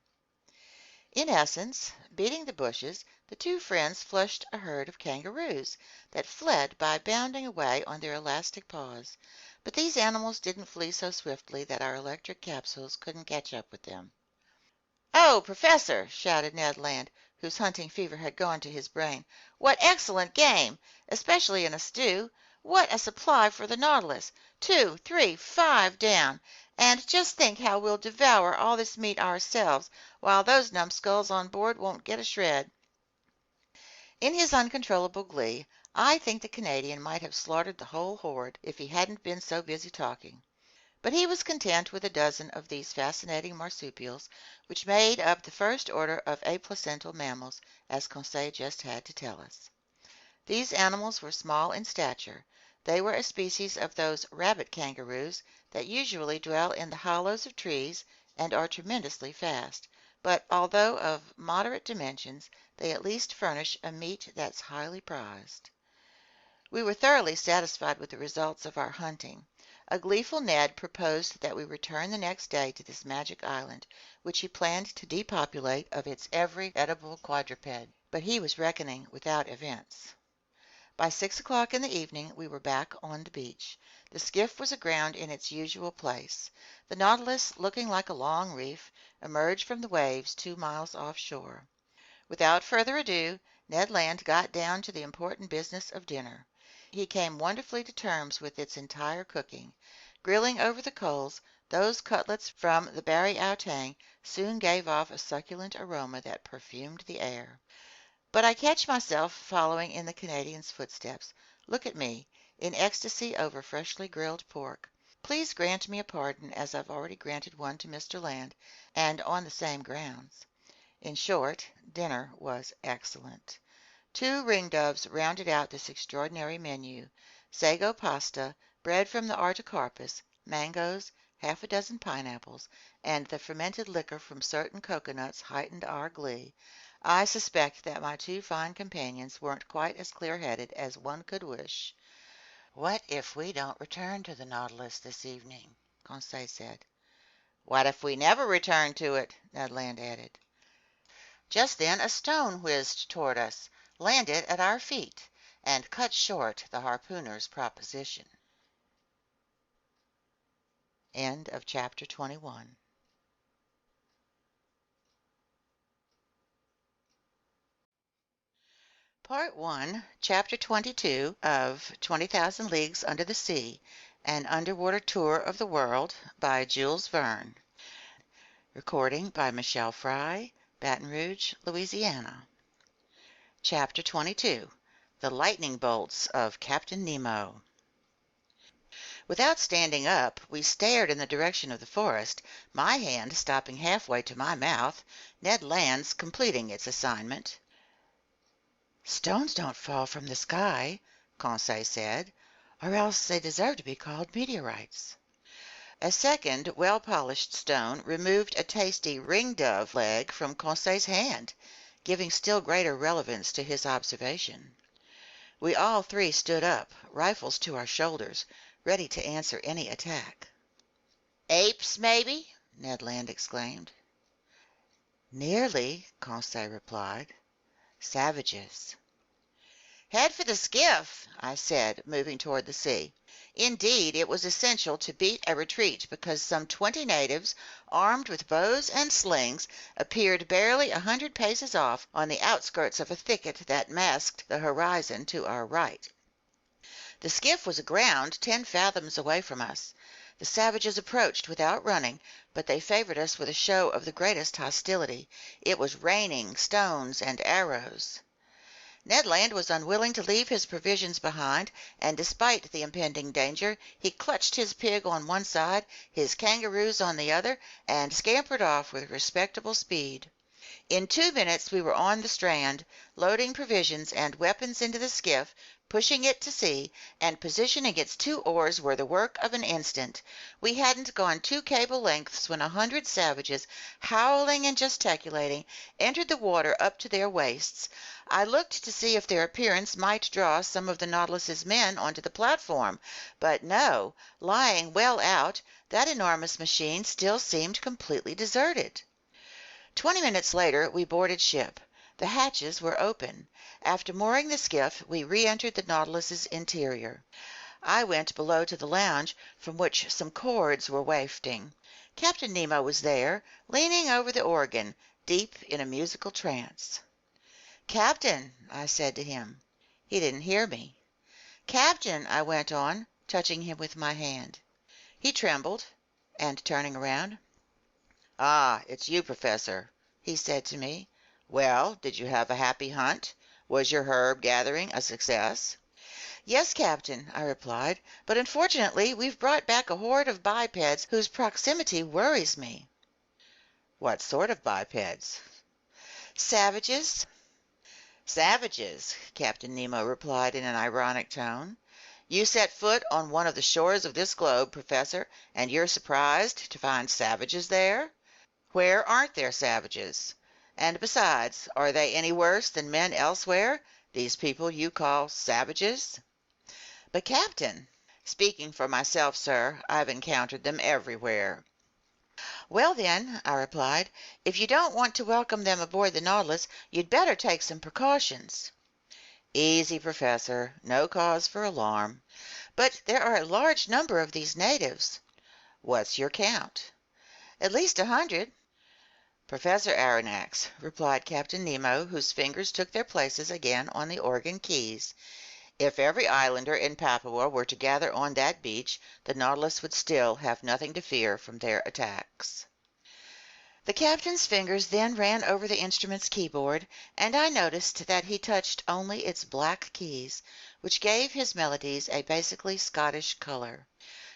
Speaker 1: In essence, beating the bushes, the two friends flushed a herd of kangaroos that fled by bounding away on their elastic paws. But these animals didn't flee so swiftly that our electric capsules couldn't catch up with them. "Oh, Professor!" shouted Ned Land, whose hunting fever had gone to his brain. "What excellent game! Especially in a stew. What a supply for the Nautilus! 2, 3, 5 down! And just think how we'll devour all this meat ourselves, while those numbskulls on board won't get a shred." In his uncontrollable glee, I think the Canadian might have slaughtered the whole horde if he hadn't been so busy talking. But he was content with a dozen of these fascinating marsupials, which made up the first order of aplacental mammals, as Conseil just had to tell us. These animals were small in stature. They were a species of those rabbit kangaroos that usually dwell in the hollows of trees and are tremendously fast. But although of moderate dimensions, they at least furnish a meat that's highly prized. We were thoroughly satisfied with the results of our hunting. A gleeful Ned proposed that we return the next day to this magic island, which he planned to depopulate of its every edible quadruped. But he was reckoning without events. By 6 o'clock in the evening we were back on the beach. The skiff was aground in its usual place. The Nautilus, looking like a long reef, emerged from the waves 2 miles offshore. Without further ado, Ned Land got down to the important business of dinner. He came wonderfully to terms with its entire cooking. Grilling over the coals, those cutlets from the bari outang soon gave off a succulent aroma that perfumed the air. But I catch myself following in the Canadian's footsteps. Look at me, in ecstasy over freshly grilled pork. Please grant me a pardon, as I've already granted one to Mr. Land, and on the same grounds. In short, dinner was excellent. 2 ringdoves rounded out this extraordinary menu. Sago pasta, bread from the artocarpus, mangoes, half a dozen pineapples, and the fermented liquor from certain coconuts heightened our glee. I suspect that my 2 fine companions weren't quite as clear-headed as one could wish. "What if we don't return to the Nautilus this evening?" Conseil said. "What if we never return to it?" Ned Land added. Just then a stone whizzed toward us, landed at our feet, and cut short the harpooner's proposition. End of chapter 21. Part 1, Chapter 22 of 20,000 Leagues Under the Sea, An Underwater Tour of the World by Jules Verne. Recording by Michele Fry, Baton Rouge, Louisiana. Chapter 22, The Lightning Bolts of Captain Nemo. Without standing up, we stared in the direction of the forest, my hand stopping halfway to my mouth, Ned Land's completing its assignment. "Stones don't fall from the sky," Conseil said, "or else they deserve to be called meteorites." A second well-polished stone removed a tasty ring-dove leg from Conseil's hand, giving still greater relevance to his observation. We all 3 stood up, rifles to our shoulders, ready to answer any attack. "Apes, maybe?" Ned Land exclaimed. "Nearly," Conseil replied. "Savages." "Head for the skiff," I said, moving toward the sea. Indeed, it was essential to beat a retreat because some 20 natives, armed with bows and slings, appeared barely 100 paces off on the outskirts of a thicket that masked the horizon to our right. The skiff was aground 10 fathoms away from us. The savages approached without running, but they favored us with a show of the greatest hostility. It was raining stones and arrows. Ned Land was unwilling to leave his provisions behind, and despite the impending danger, he clutched his pig on one side, his kangaroos on the other, and scampered off with respectable speed. In 2 minutes we were on the strand, loading provisions and weapons into the skiff, pushing it to sea, and positioning its 2 oars were the work of an instant. We hadn't gone 2 cable lengths when 100 savages, howling and gesticulating, entered the water up to their waists. I looked to see if their appearance might draw some of the Nautilus's men onto the platform, but no, lying well out, that enormous machine still seemed completely deserted. 20 minutes later we boarded ship. The hatches were open. After mooring the skiff, we re-entered the Nautilus's interior. I went below to the lounge, from which some chords were wafting. Captain Nemo was there, leaning over the organ, deep in a musical trance. "Captain," I said to him. He didn't hear me. "Captain," I went on, touching him with my hand. He trembled, and turning around, "Ah, it's you, Professor," he said to me. "Well, did you have a happy hunt? Was your herb gathering a success?" "Yes, Captain," I replied, "but unfortunately we've brought back a horde of bipeds whose proximity worries me." "What sort of bipeds?" "Savages." "Savages," Captain Nemo replied in an ironic tone. "You set foot on one of the shores of this globe, Professor, and you're surprised to find savages there? Where aren't there savages? And besides, are they any worse than men elsewhere, these people you call savages?" "But, Captain—" "Speaking for myself, sir, I've encountered them everywhere." "Well, then," I replied, "if you don't want to welcome them aboard the Nautilus, you'd better take some precautions." "Easy, Professor. No cause for alarm." "But there are a large number of these natives." "What's your count?" "At least 100." "Professor Aronnax," replied Captain Nemo, whose fingers took their places again on the organ keys, "if every islander in Papua were to gather on that beach, the Nautilus would still have nothing to fear from their attacks." The captain's fingers then ran over the instrument's keyboard, and I noticed that he touched only its black keys, which gave his melodies a basically Scottish color.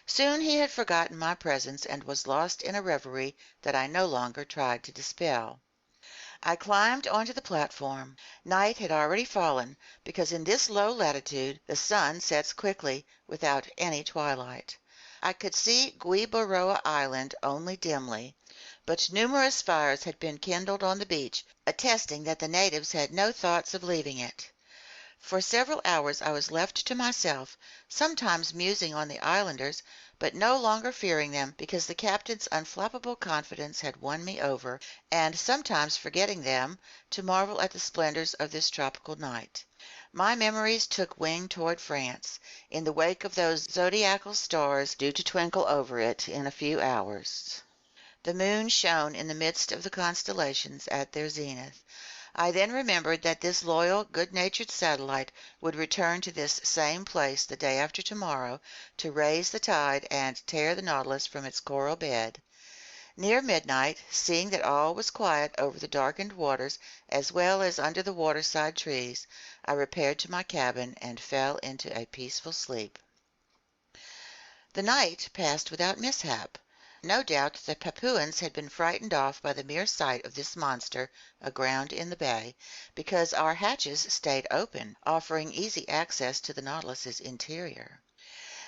Speaker 1: Soon he had forgotten my presence and was lost in a reverie that I no longer tried to dispel. I climbed onto the platform. Night had already fallen, because in this low latitude the sun sets quickly, without any twilight. I could see Gueboroa Island only dimly, but numerous fires had been kindled on the beach, attesting that the natives had no thoughts of leaving it. For several hours I was left to myself, sometimes musing on the islanders, but no longer fearing them because the captain's unflappable confidence had won me over, and sometimes forgetting them to marvel at the splendors of this tropical night. My memories took wing toward France, in the wake of those zodiacal stars due to twinkle over it in a few hours. The moon shone in the midst of the constellations at their zenith. I then remembered that this loyal, good-natured satellite would return to this same place the day after tomorrow to raise the tide and tear the Nautilus from its coral bed. Near midnight, seeing that all was quiet over the darkened waters as well as under the waterside trees, I repaired to my cabin and fell into a peaceful sleep. The night passed without mishap. No doubt the Papuans had been frightened off by the mere sight of this monster aground in the bay, because our hatches stayed open, offering easy access to the Nautilus's interior.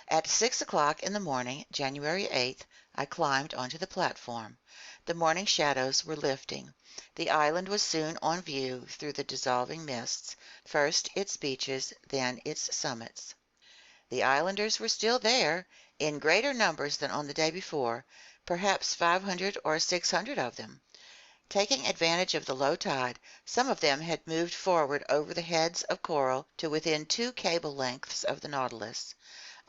Speaker 1: At 6 o'clock in the morning, January 8th, I climbed onto the platform. The morning shadows were lifting. The island was soon on view through the dissolving mists, first its beaches, then its summits. The islanders were still there, in greater numbers than on the day before, perhaps 500 or 600 of them. Taking advantage of the low tide, some of them had moved forward over the heads of coral to within 2 cable lengths of the Nautilus.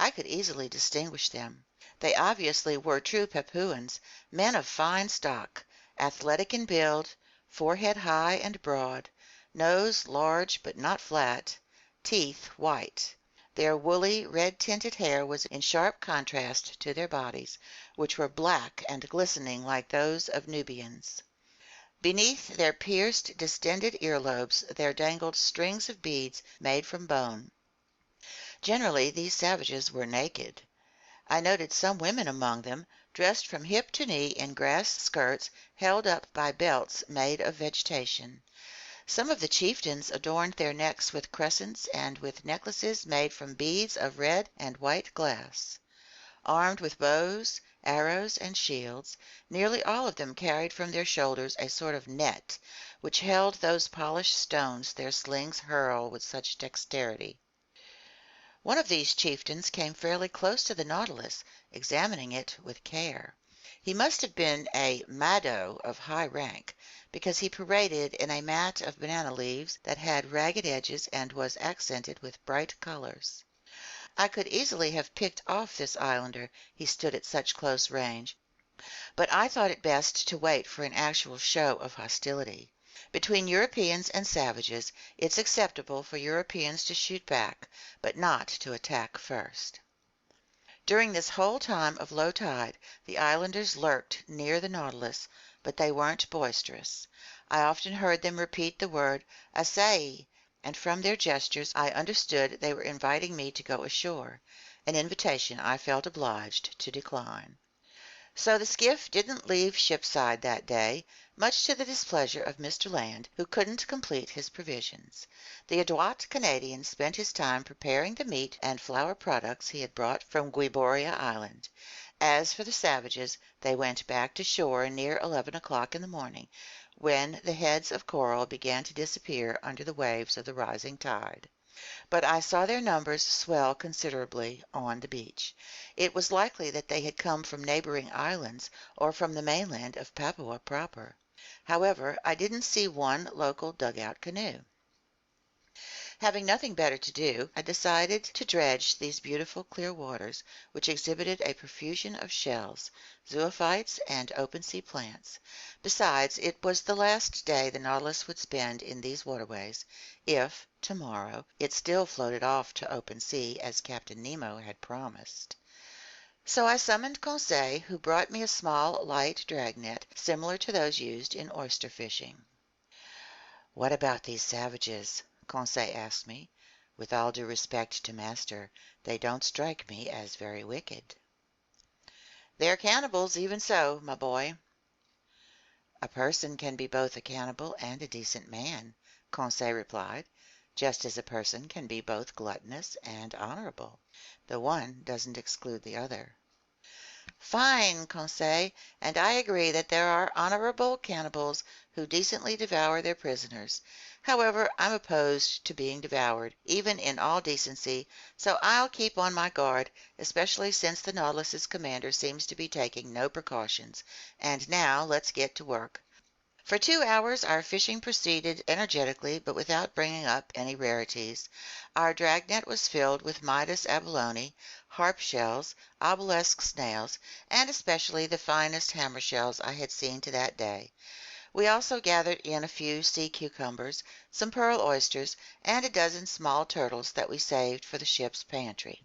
Speaker 1: I could easily distinguish them. They obviously were true Papuans, men of fine stock, athletic in build, forehead high and broad, nose large but not flat, teeth white. Their woolly, red-tinted hair was in sharp contrast to their bodies, which were black and glistening like those of Nubians. Beneath their pierced, distended earlobes there dangled strings of beads made from bone. Generally these savages were naked. I noted some women among them, dressed from hip to knee in grass skirts held up by belts made of vegetation. Some of the chieftains adorned their necks with crescents and with necklaces made from beads of red and white glass. Armed with bows, arrows, and shields, nearly all of them carried from their shoulders a sort of net, which held those polished stones their slings hurl with such dexterity. One of these chieftains came fairly close to the Nautilus, examining it with care. He must have been a Mado of high rank, because he paraded in a mat of banana leaves that had ragged edges and was accented with bright colors. I could easily have picked off this islander, he stood at such close range, but I thought it best to wait for an actual show of hostility. Between Europeans and savages, it's acceptable for Europeans to shoot back, but not to attack first. During this whole time of low tide, the islanders lurked near the Nautilus, but they weren't boisterous. I often heard them repeat the word "Assai," and from their gestures I understood they were inviting me to go ashore, an invitation I felt obliged to decline. So the skiff didn't leave shipside that day, much to the displeasure of Mr. Land, who couldn't complete his provisions. The adroit Canadian spent his time preparing the meat and flour products he had brought from Gueboroa Island. As for the savages, they went back to shore near 11 o'clock in the morning, when the heads of coral began to disappear under the waves of the rising tide. But I saw their numbers swell considerably on the beach. It was likely that they had come from neighboring islands or from the mainland of Papua proper. However, I didn't see one local dugout canoe. Having nothing better to do, I decided to dredge these beautiful clear waters, which exhibited a profusion of shells, zoophytes, and open-sea plants. Besides, it was the last day the Nautilus would spend in these waterways, if, tomorrow, it still floated off to open sea as Captain Nemo had promised. So I summoned Conseil, who brought me a small, light dragnet, similar to those used in oyster fishing. "What about these savages?" Conseil asked me. "With all due respect to master, they don't strike me as very wicked." "They're cannibals, even so, my boy." "A person can be both a cannibal and a decent man," Conseil replied, "just as a person can be both gluttonous and honorable. The one doesn't exclude the other." "Fine, Conseil, and I agree that there are honorable cannibals who decently devour their prisoners. However, I'm opposed to being devoured, even in all decency, so I'll keep on my guard, especially since the Nautilus's commander seems to be taking no precautions. And now let's get to work." For 2 hours our fishing proceeded energetically, but without bringing up any rarities. Our dragnet was filled with Midas abalone, harp shells, obelisk snails, and especially the finest hammer shells I had seen to that day. We also gathered in a few sea cucumbers, some pearl oysters, and a dozen small turtles that we saved for the ship's pantry.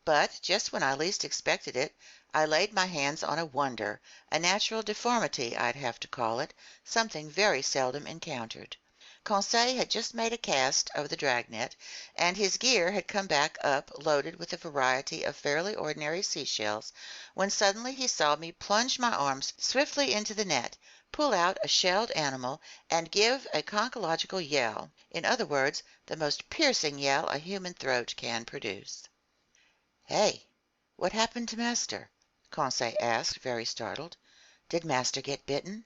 Speaker 1: But just when I least expected it, I laid my hands on a wonder, a natural deformity I'd have to call it, something very seldom encountered. Conseil had just made a cast of the dragnet, and his gear had come back up loaded with a variety of fairly ordinary seashells, when suddenly he saw me plunge my arms swiftly into the net, pull out a shelled animal, and give a conchological yell, in other words, the most piercing yell a human throat can produce. "Hey, what happened to master?" Conseil asked, very startled. "Did master get bitten?"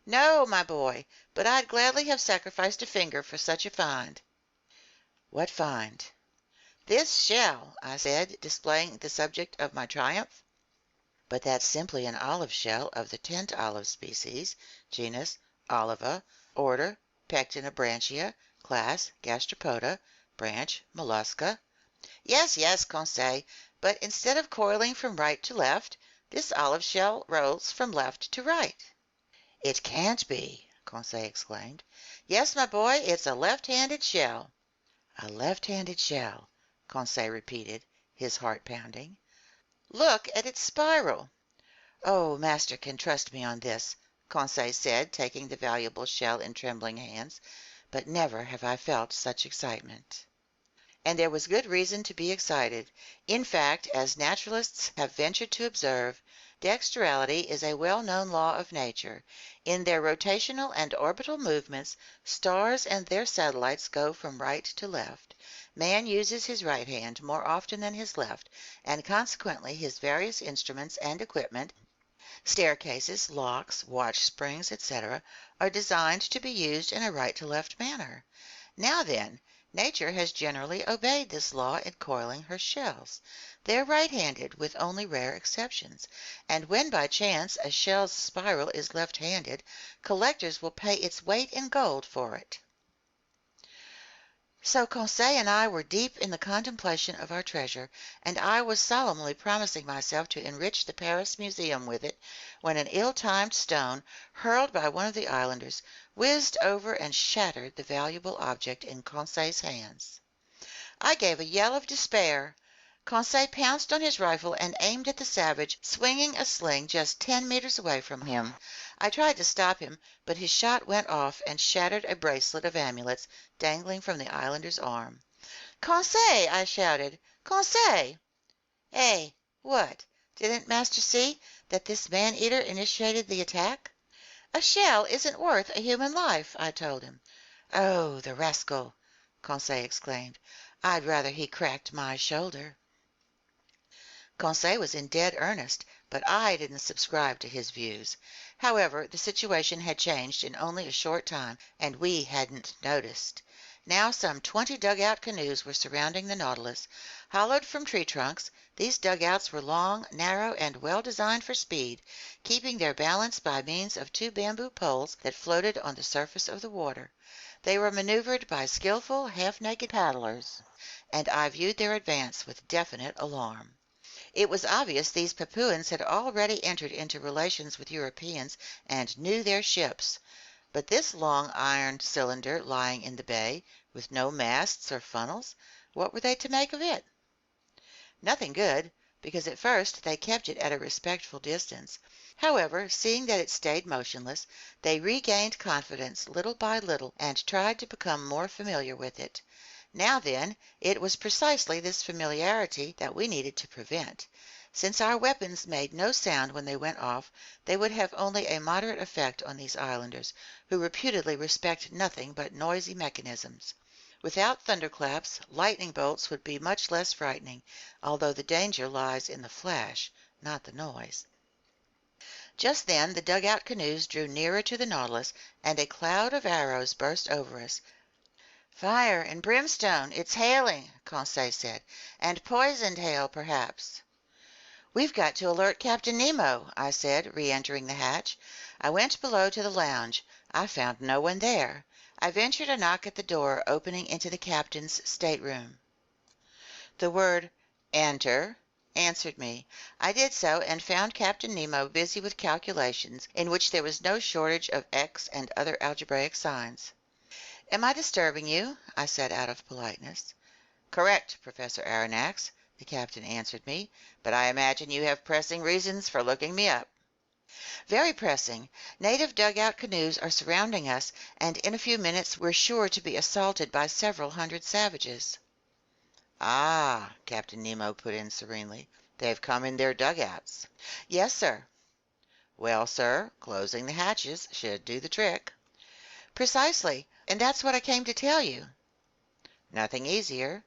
Speaker 1: "No, my boy, but I'd gladly have sacrificed a finger for such a find." "What find?" "This shell," I said, displaying the subject of my triumph. "But that's simply an olive shell of the tent olive species, genus Oliva, order Pectinobranchia, class Gastropoda, branch Mollusca." "Yes, yes, Conseil, but instead of coiling from right to left, this olive shell rolls from left to right." "It can't be!" Conseil exclaimed. "Yes, my boy, it's a left-handed shell." "A left-handed shell," Conseil repeated, his heart pounding. "Look at its spiral." "Oh, master can trust me on this," Conseil said, taking the valuable shell in trembling hands. "But never have I felt such excitement." And there was good reason to be excited. In fact, as naturalists have ventured to observe, dexterality is a well-known law of nature. In their rotational and orbital movements, stars and their satellites go from right to left. Man uses his right hand more often than his left, and consequently his various instruments and equipment, staircases, locks, watch springs, etc., are designed to be used in a right-to-left manner. Now then, nature has generally obeyed this law in coiling her shells. They're right-handed, with only rare exceptions, and when by chance a shell's spiral is left-handed, collectors will pay its weight in gold for it. So Conseil and I were deep in the contemplation of our treasure, and I was solemnly promising myself to enrich the Paris Museum with it, when an ill-timed stone, hurled by one of the islanders, whizzed over and shattered the valuable object in Conseil's hands. I gave a yell of despair. Conseil pounced on his rifle and aimed at the savage, swinging a sling just 10 meters away from him. I tried to stop him, but his shot went off and shattered a bracelet of amulets dangling from the islander's arm. "Conseil!" I shouted. "Conseil!" "Eh, what? Didn't master see that this man-eater initiated the attack?" "A shell isn't worth a human life," I told him. "Oh, the rascal!" Conseil exclaimed. "I'd rather he cracked my shoulder." Conseil was in dead earnest, but I didn't subscribe to his views. However, the situation had changed in only a short time, and we hadn't noticed. Now some 20 dugout canoes were surrounding the Nautilus. Hollowed from tree trunks, these dugouts were long, narrow, and well designed for speed, keeping their balance by means of 2 bamboo poles that floated on the surface of the water. They were maneuvered by skillful, half-naked paddlers, and I viewed their advance with definite alarm. It was obvious these Papuans had already entered into relations with Europeans and knew their ships. But this long iron cylinder lying in the bay, with no masts or funnels, what were they to make of it? Nothing good, because at first they kept it at a respectful distance. However, seeing that it stayed motionless, they regained confidence little by little and tried to become more familiar with it. Now then, it was precisely this familiarity that we needed to prevent. Since our weapons made no sound when they went off, they would have only a moderate effect on these islanders, who reputedly respect nothing but noisy mechanisms. Without thunderclaps, lightning bolts would be much less frightening, although the danger lies in the flash, not the noise. Just then the dugout canoes drew nearer to the Nautilus, and a cloud of arrows burst over us. "Fire and brimstone! It's hailing," Conseil said, "and poisoned hail, perhaps." "We've got to alert Captain Nemo," I said, re-entering the hatch. I went below to the lounge. I found no one there. I ventured a knock at the door opening into the captain's stateroom. The word "Enter" answered me. I did so, and found Captain Nemo busy with calculations in which there was no shortage of X and other algebraic signs. "Am I disturbing you?" I said out of politeness. "Correct, Professor Aronnax," the captain answered me, "but I imagine you have pressing reasons for looking me up." "Very pressing. Native dugout canoes are surrounding us, and in a few minutes we're sure to be assaulted by several hundred savages." "Ah," Captain Nemo put in serenely, "they've come in their dugouts." "Yes, sir." "Well, sir, closing the hatches should do the trick." "Precisely, and that's what I came to tell you." "Nothing easier,"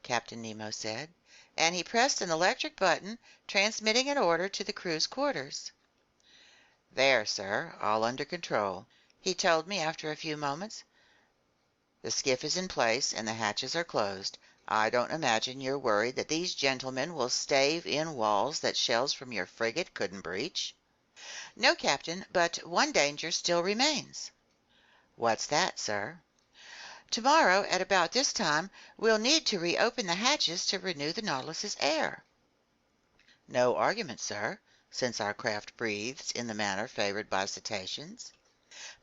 Speaker 1: Captain Nemo said, and he pressed an electric button, transmitting an order to the crew's quarters. "There, sir, all under control," he told me after a few moments. "The skiff is in place and the hatches are closed. I don't imagine you're worried that these gentlemen will stave in walls that shells from your frigate couldn't breach?" "No, Captain, but one danger still remains." "What's that, sir?" "Tomorrow, at about this time, we'll need to reopen the hatches to renew the Nautilus's air." "No argument, sir, since our craft breathes in the manner favored by cetaceans."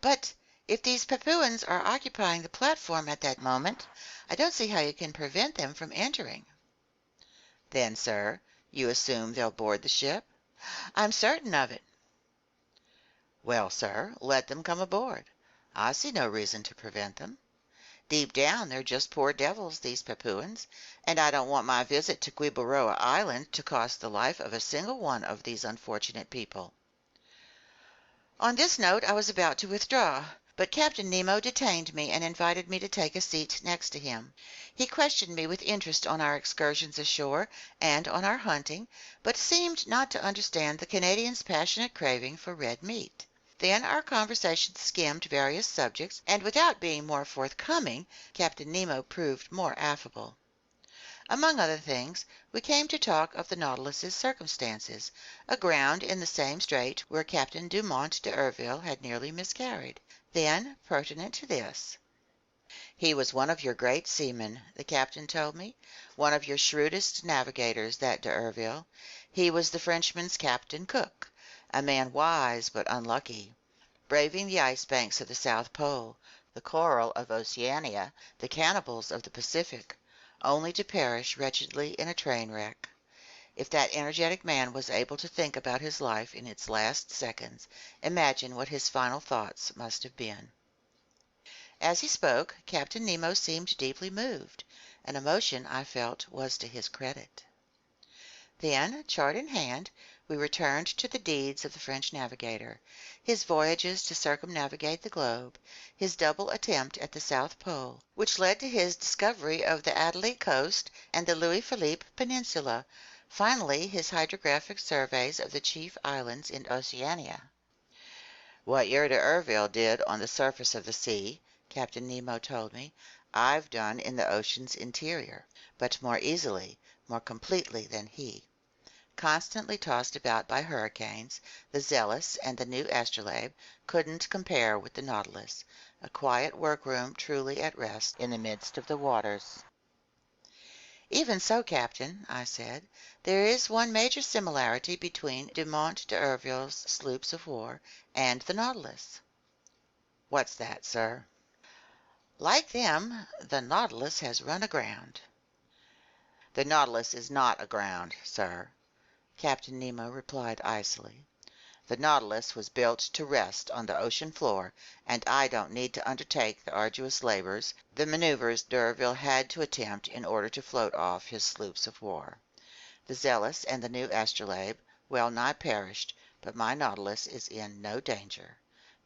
Speaker 1: "But if these Papuans are occupying the platform at that moment, I don't see how you can prevent them from entering." "Then, sir, you assume they'll board the ship?" "I'm certain of it." "Well, sir, let them come aboard. I see no reason to prevent them. Deep down they're just poor devils, these Papuans, and I don't want my visit to Gueboroa Island to cost the life of a single one of these unfortunate people." On this note I was about to withdraw, but Captain Nemo detained me and invited me to take a seat next to him. He questioned me with interest on our excursions ashore and on our hunting, but seemed not to understand the Canadian's passionate craving for red meat. Then our conversation skimmed various subjects, and without being more forthcoming, Captain Nemo proved more affable. Among other things, we came to talk of the Nautilus's circumstances, aground in the same strait where Captain Dumont d'Urville had nearly miscarried. Then, pertinent to this: "He was one of your great seamen," the captain told me, "one of your shrewdest navigators, that d'Urville. He was the Frenchman's Captain Cook, a man wise but unlucky, braving the ice banks of the South Pole, the coral of Oceania, the cannibals of the Pacific, only to perish wretchedly in a train wreck. If that energetic man was able to think about his life in its last seconds, imagine what his final thoughts must have been." As he spoke, Captain Nemo seemed deeply moved. An emotion, I felt, was to his credit. Then, chart in hand, we returned to the deeds of the French navigator, his voyages to circumnavigate the globe, his double attempt at the South Pole, which led to his discovery of the Adelie coast and the Louis Philippe Peninsula, finally his hydrographic surveys of the chief islands in Oceania. "What your d'Urville did on the surface of the sea," Captain Nemo told me, "I've done in the ocean's interior, but more easily, more completely than he. Constantly tossed about by hurricanes, the Zealous and the new Astrolabe couldn't compare with the Nautilus, a quiet workroom truly at rest in the midst of the waters." "Even so, Captain," I said, "there is one major similarity between Dumont d'Urville's sloops of war and the Nautilus." "What's that, sir?" "Like them, the Nautilus has run aground." "The Nautilus is not aground, sir," Captain Nemo replied icily. The Nautilus was built to rest on the ocean floor, and I don't need to undertake the arduous labors, the maneuvers d'Urville had to attempt in order to float off his sloops of war. The Zealous and the new Astrolabe well nigh perished, but my Nautilus is in no danger.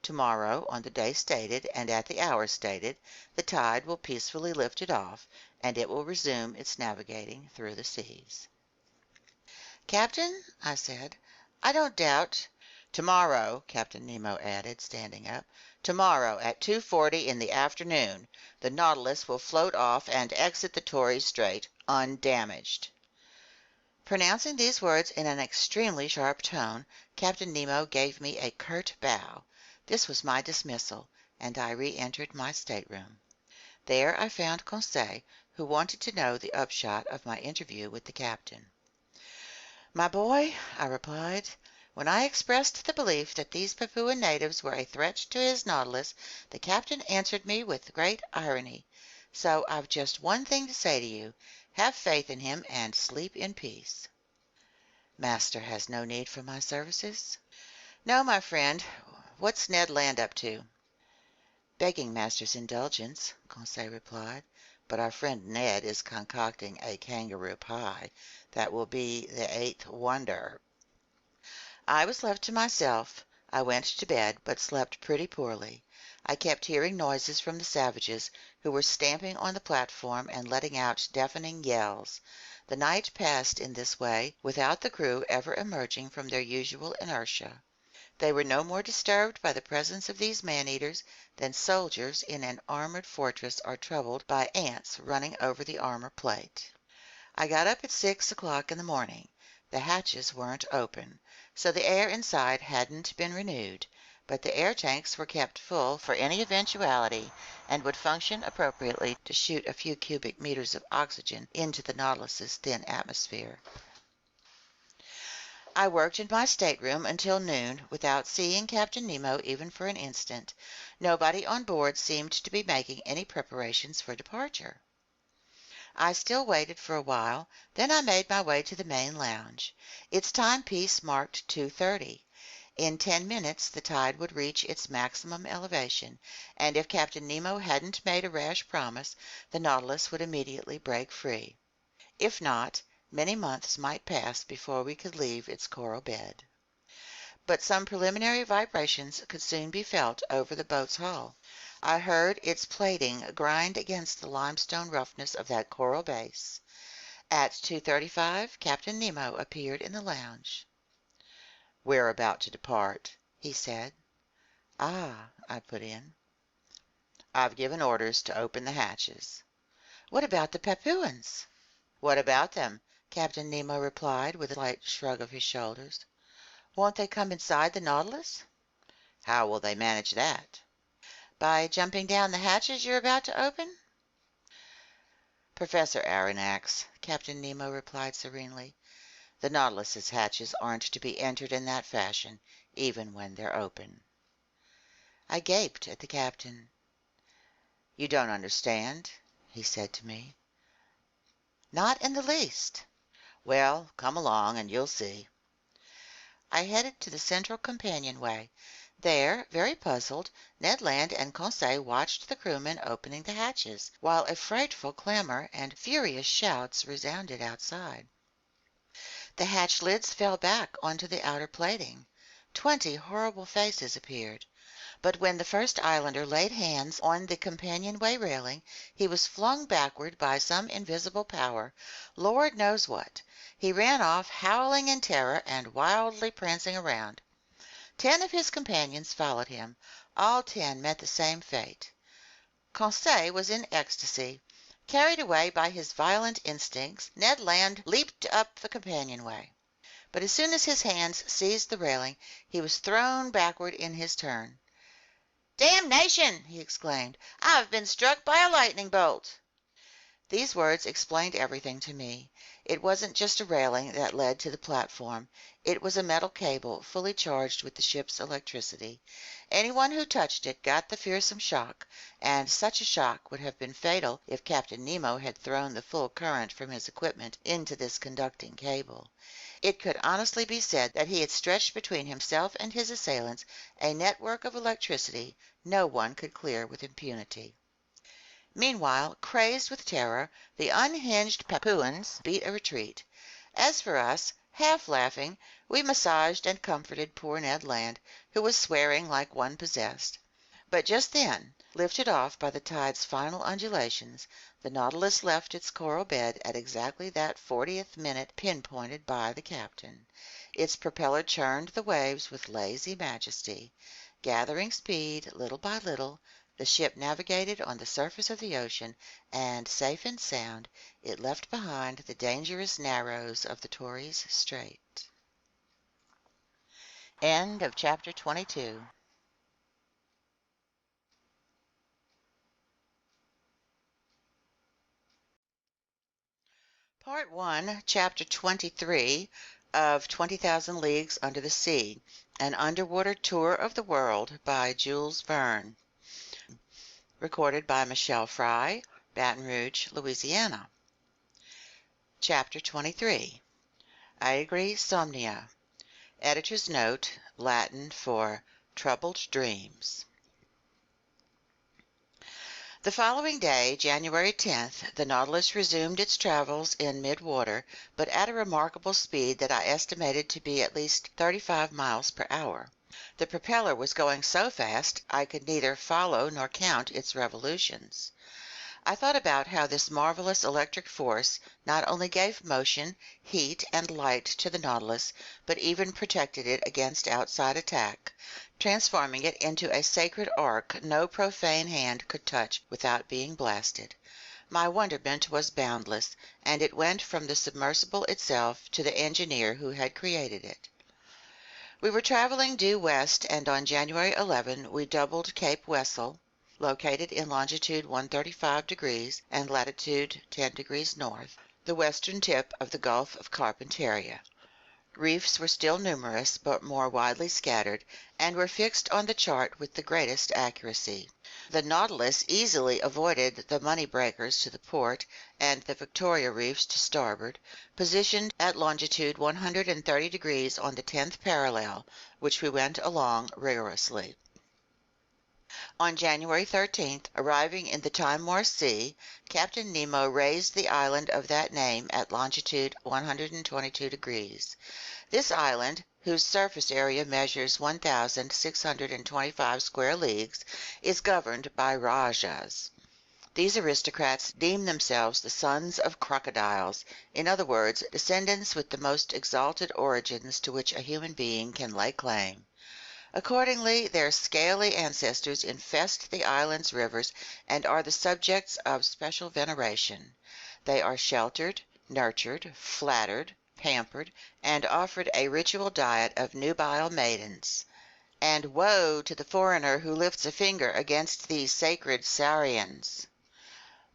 Speaker 1: Tomorrow, on the day stated and at the hour stated, the tide will peacefully lift it off, and it will resume its navigating through the seas. "Captain," I said, "I don't doubt—" "Tomorrow," Captain Nemo added, standing up, "tomorrow at 2:40 in the afternoon, the Nautilus will float off and exit the Torres Strait undamaged." Pronouncing these words in an extremely sharp tone, Captain Nemo gave me a curt bow. This was my dismissal, and I re-entered my stateroom. There I found Conseil, who wanted to know the upshot of my interview with the captain. "My boy," I replied, "when I expressed the belief that these Papuan natives were a threat to his Nautilus, the captain answered me with great irony. So I've just one thing to say to you. Have faith in him and sleep in peace." "Master has no need for my services?" "No, my friend. What's Ned Land up to?" "Begging master's indulgence," Conseil replied, "but our friend Ned is concocting a kangaroo pie that will be the eighth wonder." I was left to myself. I went to bed, but slept pretty poorly. I kept hearing noises from the savages, who were stamping on the platform and letting out deafening yells. The night passed in this way, without the crew ever emerging from their usual inertia. They were no more disturbed by the presence of these man-eaters than soldiers in an armored fortress are troubled by ants running over the armor plate. I got up at 6 o'clock in the morning. The hatches weren't open, so the air inside hadn't been renewed, but the air tanks were kept full for any eventuality and would function appropriately to shoot a few cubic meters of oxygen into the Nautilus's thin atmosphere. I worked in my stateroom until noon without seeing Captain Nemo even for an instant. Nobody on board seemed to be making any preparations for departure. I still waited for a while, then I made my way to the main lounge. Its timepiece marked 2:30. In 10 minutes the tide would reach its maximum elevation, and if Captain Nemo hadn't made a rash promise, the Nautilus would immediately break free. If not, many months might pass before we could leave its coral bed. But some preliminary vibrations could soon be felt over the boat's hull. I heard its plating grind against the limestone roughness of that coral base. At 2:35, Captain Nemo appeared in the lounge. "We're about to depart," he said. "Ah," I put in. "I've given orders to open the hatches." "What about the Papuans?" "What about them?" Captain Nemo replied with a slight shrug of his shoulders. "Won't they come inside the Nautilus?" "How will they manage that?" "By jumping down the hatches you're about to open?" "Professor Aronnax," Captain Nemo replied serenely, "the Nautilus's hatches aren't to be entered in that fashion, even when they're open." I gaped at the captain. "You don't understand," he said to me. "Not in the least." "Well, come along and you'll see." I headed to the central companionway. There, very puzzled, Ned Land and Conseil watched the crewmen opening the hatches, while a frightful clamor and furious shouts resounded outside. The hatch lids fell back onto the outer plating. 20 horrible faces appeared. But when the first islander laid hands on the companionway railing, he was flung backward by some invisible power, Lord knows what. He ran off, howling in terror and wildly prancing around. 10 of his companions followed him. All 10 met the same fate. Conseil was in ecstasy. Carried away by his violent instincts, Ned Land leaped up the companionway. But as soon as his hands seized the railing, he was thrown backward in his turn. "Damnation!" he exclaimed. "I've been struck by a lightning bolt." These words explained everything to me. It wasn't just a railing that led to the platform. It was a metal cable fully charged with the ship's electricity. Anyone who touched it got the fearsome shock, and such a shock would have been fatal if Captain Nemo had thrown the full current from his equipment into this conducting cable. It could honestly be said that he had stretched between himself and his assailants a network of electricity no one could clear with impunity. Meanwhile, crazed with terror, the unhinged Papuans beat a retreat. As for us, half laughing, we massaged and comforted poor Ned Land, who was swearing like one possessed. But just then, lifted off by the tide's final undulations, the Nautilus left its coral bed at exactly that 40th minute pinpointed by the captain. Its propeller churned the waves with lazy majesty. Gathering speed little by little, the ship navigated on the surface of the ocean, and, safe and sound, it left behind the dangerous narrows of the Torres Strait. End of chapter 22. Part 1, Chapter 23 of 20,000 Leagues Under the Sea, An Underwater Tour of the World by Jules Verne. Recorded by Michele Fry, Baton Rouge, Louisiana. Chapter 23. Aegri, Somnia. Editor's Note, Latin for Troubled Dreams. The following day, January 10th, the Nautilus resumed its travels in mid-water, but at a remarkable speed that I estimated to be at least 35 miles per hour. The propeller was going so fast I could neither follow nor count its revolutions. I thought about how this marvelous electric force not only gave motion, heat, and light to the Nautilus, but even protected it against outside attack, transforming it into a sacred ark no profane hand could touch without being blasted. My wonderment was boundless, and it went from the submersible itself to the engineer who had created it. We were traveling due west, and on January 11 we doubled Cape Wessel, located in longitude 135 degrees and latitude 10 degrees north, the western tip of the Gulf of Carpentaria. Reefs were still numerous, but more widely scattered, and were fixed on the chart with the greatest accuracy. The Nautilus easily avoided the money breakers to the port and the Victoria reefs to starboard, positioned at longitude 130 degrees on the 10th parallel, which we went along rigorously. On January 13th, arriving in the Timor Sea, Captain Nemo raised the island of that name at longitude 122 degrees. This island, whose surface area measures 1,625 square leagues, is governed by Rajas. These aristocrats deem themselves the sons of crocodiles, in other words, descendants with the most exalted origins to which a human being can lay claim. Accordingly, their scaly ancestors infest the island's rivers and are the subjects of special veneration. They are sheltered, nurtured, flattered, pampered, and offered a ritual diet of nubile maidens. And woe to the foreigner who lifts a finger against these sacred saurians!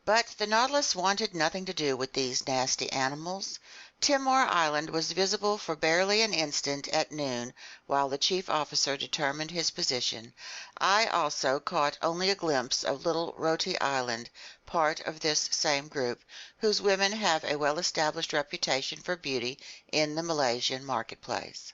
Speaker 1: But the Nautilus wanted nothing to do with these nasty animals. Timor Island was visible for barely an instant at noon while the chief officer determined his position. I also caught only a glimpse of little Roti Island, part of this same group, whose women have a well-established reputation for beauty in the Malaysian marketplace.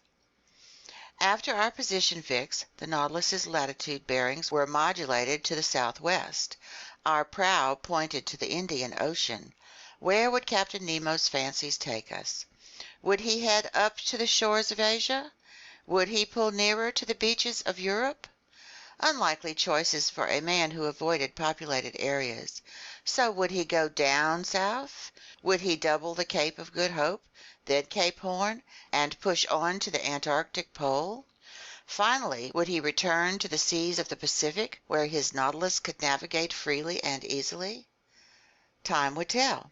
Speaker 1: After our position fix, the Nautilus's latitude bearings were modulated to the southwest. Our prow pointed to the Indian Ocean. Where would Captain Nemo's fancies take us? Would he head up to the shores of Asia? Would he pull nearer to the beaches of Europe? Unlikely choices for a man who avoided populated areas. So would he go down south? Would he double the Cape of Good Hope, then Cape Horn, and push on to the Antarctic Pole? Finally, would he return to the seas of the Pacific, where his Nautilus could navigate freely and easily? Time would tell.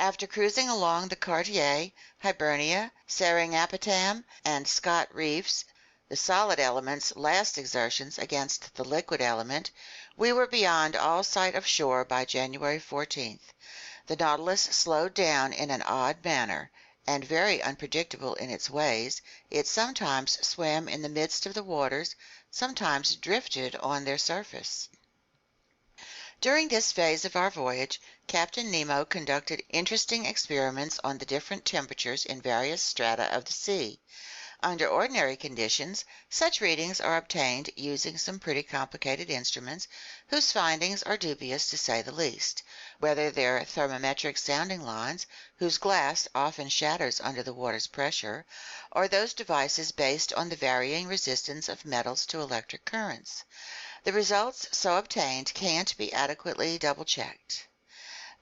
Speaker 1: After cruising along the Cartier, Hibernia, Seringapatam, and Scott reefs, the solid element's last exertions against the liquid element, we were beyond all sight of shore by January 14th. The Nautilus slowed down in an odd manner, and very unpredictable in its ways. It sometimes swam in the midst of the waters, sometimes drifted on their surface. During this phase of our voyage, Captain Nemo conducted interesting experiments on the different temperatures in various strata of the sea. Under ordinary conditions, such readings are obtained using some pretty complicated instruments, whose findings are dubious to say the least, whether they're thermometric sounding lines, whose glass often shatters under the water's pressure, or those devices based on the varying resistance of metals to electric currents. The results so obtained can't be adequately double-checked.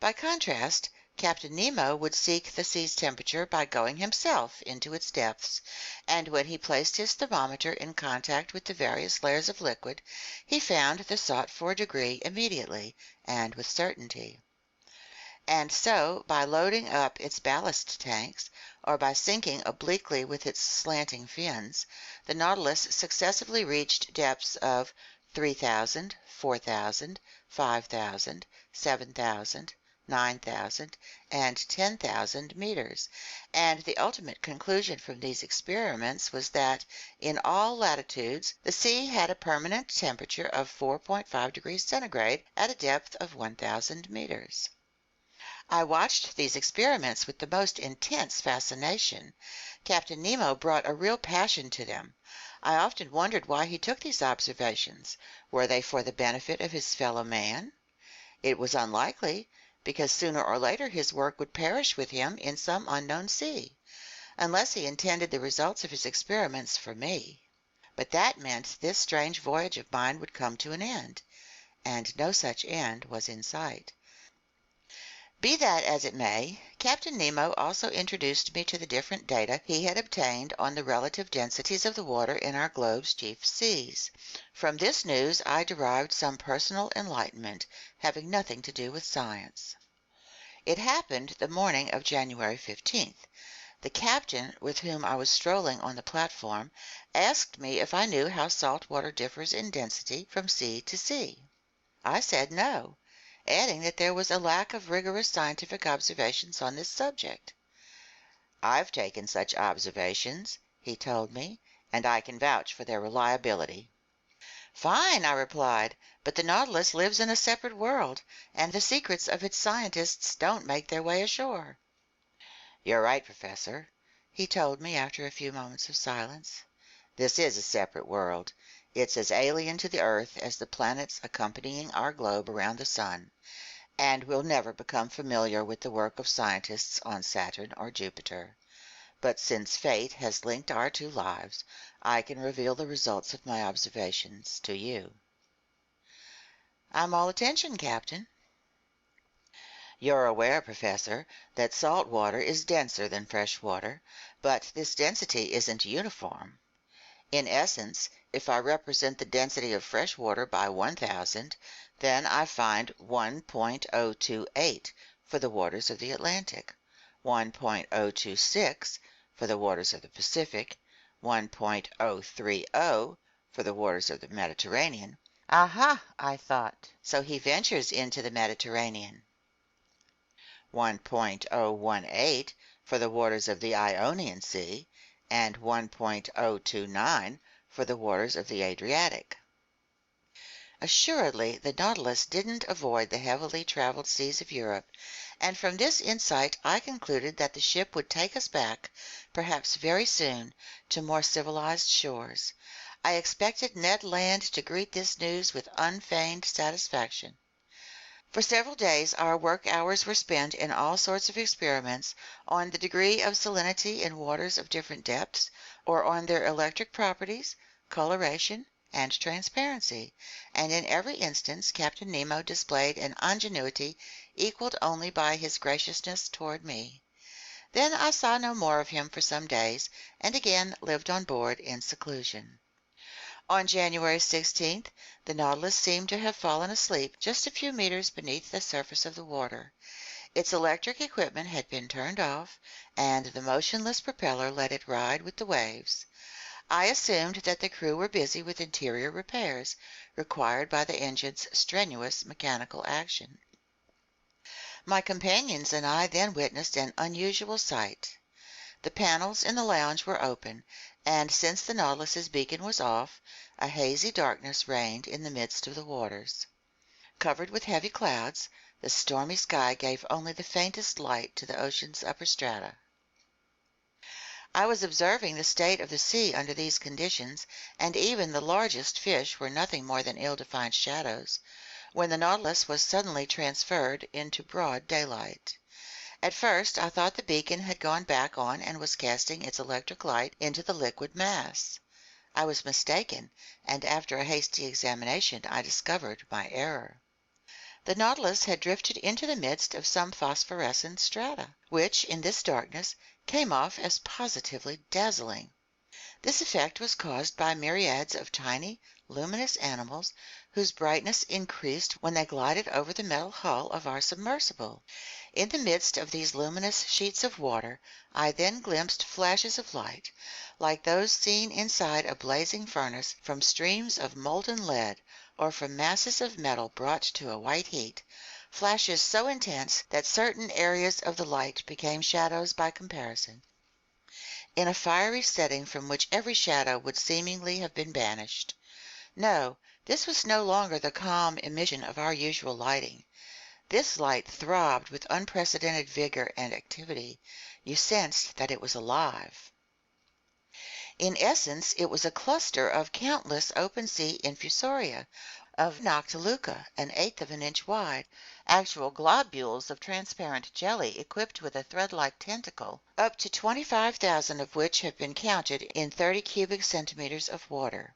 Speaker 1: By contrast, Captain Nemo would seek the sea's temperature by going himself into its depths, and when he placed his thermometer in contact with the various layers of liquid, he found the sought-for degree immediately and with certainty. And so, by loading up its ballast tanks, or by sinking obliquely with its slanting fins, the Nautilus successively reached depths of 3,000, 4,000, 5,000, 7,000, 9,000, and 10,000 meters, and the ultimate conclusion from these experiments was that, in all latitudes, the sea had a permanent temperature of 4.5 degrees centigrade at a depth of 1,000 meters. I watched these experiments with the most intense fascination. Captain Nemo brought a real passion to them. I often wondered why he took these observations. Were they for the benefit of his fellow man? It was unlikely, because sooner or later his work would perish with him in some unknown sea, unless he intended the results of his experiments for me. But that meant this strange voyage of mine would come to an end, and no such end was in sight. Be that as it may, Captain Nemo also introduced me to the different data he had obtained on the relative densities of the water in our globe's chief seas. From this news I derived some personal enlightenment, having nothing to do with science. It happened the morning of January 15th. The captain, with whom I was strolling on the platform, asked me if I knew how salt water differs in density from sea to sea. I said no, adding that there was a lack of rigorous scientific observations on this subject. "I've taken such observations," he told me, "and I can vouch for their reliability." "Fine," I replied, "but the Nautilus lives in a separate world, and the secrets of its scientists don't make their way ashore." "You're right, Professor," he told me after a few moments of silence. "This is a separate world. It's as alien to the Earth as the planets accompanying our globe around the sun, and we'll never become familiar with the work of scientists on Saturn or Jupiter. But since fate has linked our two lives, I can reveal the results of my observations to you." "I'm all attention, Captain." "You're aware, Professor, that salt water is denser than fresh water, but this density isn't uniform. In essence, if I represent the density of fresh water by 1,000, then I find 1.028 for the waters of the Atlantic, 1.026 for the waters of the Pacific, 1.030 for the waters of the Mediterranean. Aha, I thought, so he ventures into the Mediterranean. 1.018 for the waters of the Ionian Sea, and 1.029 for the waters of the Adriatic. Assuredly, the Nautilus didn't avoid the heavily traveled seas of Europe, and from this insight I concluded that the ship would take us back, perhaps very soon, to more civilized shores. I expected Ned Land to greet this news with unfeigned satisfaction. For several days our work hours were spent in all sorts of experiments on the degree of salinity in waters of different depths, or on their electric properties, coloration, and transparency, and in every instance Captain Nemo displayed an ingenuity equaled only by his graciousness toward me. Then I saw no more of him for some days, and again lived on board in seclusion. On January 16th, the Nautilus seemed to have fallen asleep just a few meters beneath the surface of the water. Its electric equipment had been turned off, and the motionless propeller let it ride with the waves. I assumed that the crew were busy with interior repairs required by the engine's strenuous mechanical action. My companions and I then witnessed an unusual sight. The panels in the lounge were open, and since the Nautilus's beacon was off, a hazy darkness reigned in the midst of the waters. Covered with heavy clouds, the stormy sky gave only the faintest light to the ocean's upper strata. I was observing the state of the sea under these conditions, and even the largest fish were nothing more than ill-defined shadows, when the Nautilus was suddenly transferred into broad daylight. At first I thought the beacon had gone back on and was casting its electric light into the liquid mass. I was mistaken, and after a hasty examination I discovered my error. The Nautilus had drifted into the midst of some phosphorescent strata, which, in this darkness, came off as positively dazzling. This effect was caused by myriads of tiny, luminous animals whose brightness increased when they glided over the metal hull of our submersible. In the midst of these luminous sheets of water, I then glimpsed flashes of light, like those seen inside a blazing furnace from streams of molten lead or from masses of metal brought to a white heat, flashes so intense that certain areas of the light became shadows by comparison, in a fiery setting from which every shadow would seemingly have been banished. No, this was no longer the calm emission of our usual lighting. This light throbbed with unprecedented vigor and activity. You sensed that it was alive. In essence, it was a cluster of countless open-sea infusoria, of noctiluca, an eighth of an inch wide, actual globules of transparent jelly equipped with a thread-like tentacle, up to 25,000 of which have been counted in 30 cubic centimeters of water.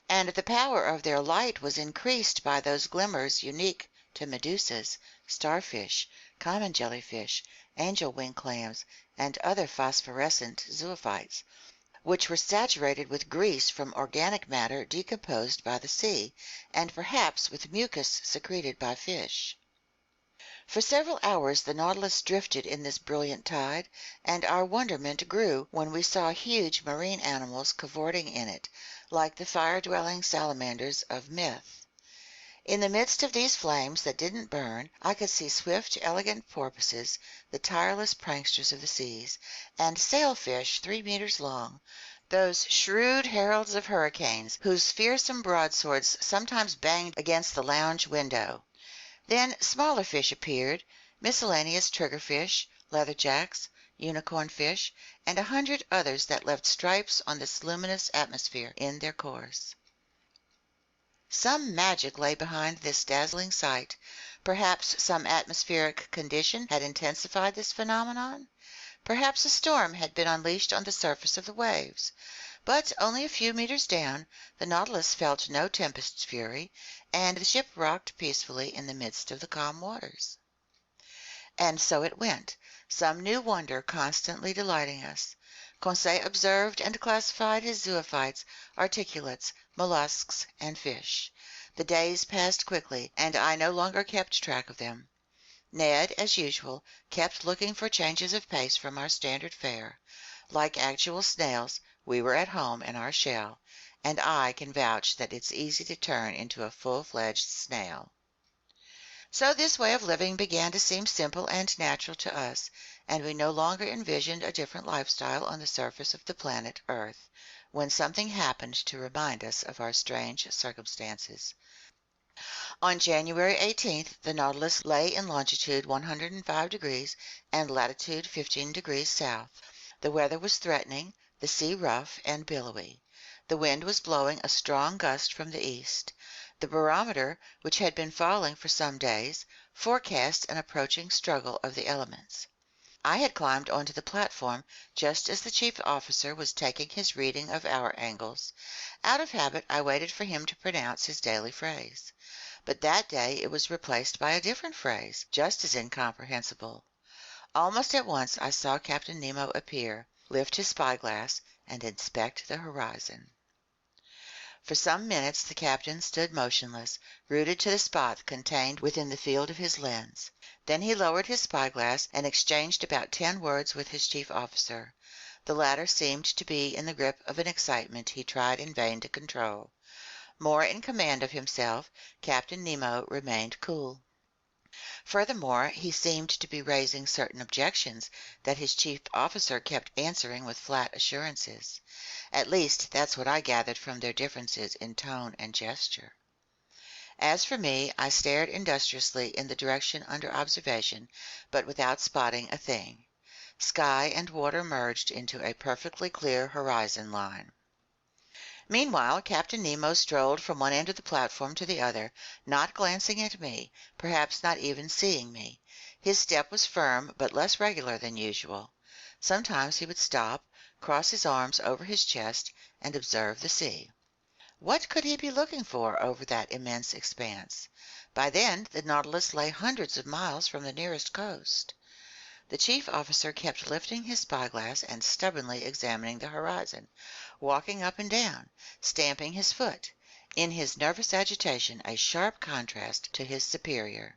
Speaker 1: And the power of their light was increased by those glimmers unique to medusas, starfish, common jellyfish, angel-wing clams, and other phosphorescent zoophytes, which were saturated with grease from organic matter decomposed by the sea, and perhaps with mucus secreted by fish. For several hours the Nautilus drifted in this brilliant tide, and our wonderment grew when we saw huge marine animals cavorting in it, like the fire-dwelling salamanders of myth. In the midst of these flames that didn't burn, I could see swift, elegant porpoises, the tireless pranksters of the seas, and sailfish 3 meters long, those shrewd heralds of hurricanes, whose fearsome broadswords sometimes banged against the lounge window. Then smaller fish appeared, miscellaneous triggerfish, leatherjacks, unicorn fish, and 100 others that left stripes on this luminous atmosphere in their course. Some magic lay behind this dazzling sight. Perhaps some atmospheric condition had intensified this phenomenon. Perhaps a storm had been unleashed on the surface of the waves. But only a few meters down, the Nautilus felt no tempest's fury, and the ship rocked peacefully in the midst of the calm waters. And so it went, some new wonder constantly delighting us. Conseil observed and classified his zoophytes, articulates, mollusks, and fish. The days passed quickly, and I no longer kept track of them. Ned, as usual, kept looking for changes of pace from our standard fare. Like actual snails, we were at home in our shell, and I can vouch that it's easy to turn into a full-fledged snail. So this way of living began to seem simple and natural to us, and we no longer envisioned a different lifestyle on the surface of the planet Earth, when something happened to remind us of our strange circumstances. On January 18th, the Nautilus lay in longitude 105 degrees and latitude 15 degrees south. The weather was threatening, the sea rough and billowy. The wind was blowing a strong gust from the east. The barometer, which had been falling for some days, forecast an approaching struggle of the elements. I had climbed onto the platform just as the chief officer was taking his reading of hour angles. Out of habit, I waited for him to pronounce his daily phrase. But that day it was replaced by a different phrase, just as incomprehensible. Almost at once I saw Captain Nemo appear, lift his spyglass, and inspect the horizon. For some minutes the captain stood motionless, rooted to the spot contained within the field of his lens. Then he lowered his spyglass and exchanged about 10 words with his chief officer. The latter seemed to be in the grip of an excitement he tried in vain to control. More in command of himself, Captain Nemo remained cool. Furthermore, he seemed to be raising certain objections that his chief officer kept answering with flat assurances. At least, that's what I gathered from their differences in tone and gesture. As for me, I stared industriously in the direction under observation, but without spotting a thing. Sky and water merged into a perfectly clear horizon line. Meanwhile, Captain Nemo strolled from one end of the platform to the other, not glancing at me, perhaps not even seeing me. His step was firm, but less regular than usual. Sometimes he would stop, cross his arms over his chest, and observe the sea. What could he be looking for over that immense expanse? By then, the Nautilus lay hundreds of miles from the nearest coast. The chief officer kept lifting his spyglass and stubbornly examining the horizon, walking up and down, stamping his foot, in his nervous agitation a sharp contrast to his superior.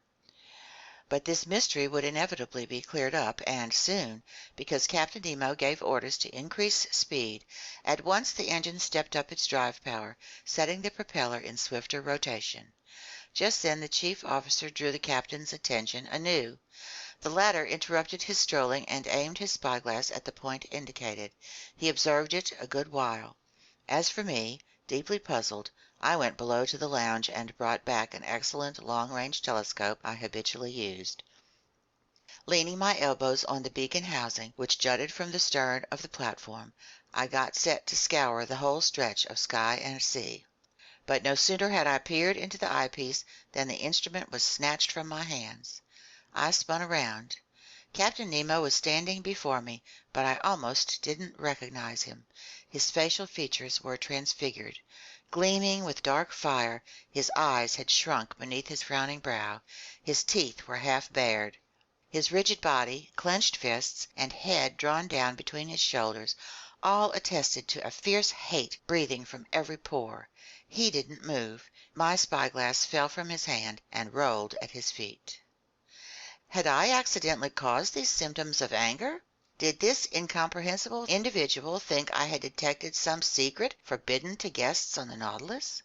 Speaker 1: But this mystery would inevitably be cleared up, and soon, because Captain Nemo gave orders to increase speed. At once the engine stepped up its drive power, setting the propeller in swifter rotation. Just then the chief officer drew the captain's attention anew. The latter interrupted his strolling and aimed his spyglass at the point indicated. He observed it a good while. As for me, deeply puzzled, I went below to the lounge and brought back an excellent long-range telescope I habitually used. Leaning my elbows on the beacon housing, which jutted from the stern of the platform, I got set to scour the whole stretch of sky and sea. But no sooner had I peered into the eyepiece than the instrument was snatched from my hands. I spun around. Captain Nemo was standing before me, but I almost didn't recognize him. His facial features were transfigured. Gleaming with dark fire, his eyes had shrunk beneath his frowning brow. His teeth were half bared. His rigid body, clenched fists, and head drawn down between his shoulders, all attested to a fierce hate breathing from every pore. He didn't move. My spyglass fell from his hand and rolled at his feet. Had I accidentally caused these symptoms of anger? Did this incomprehensible individual think I had detected some secret forbidden to guests on the Nautilus?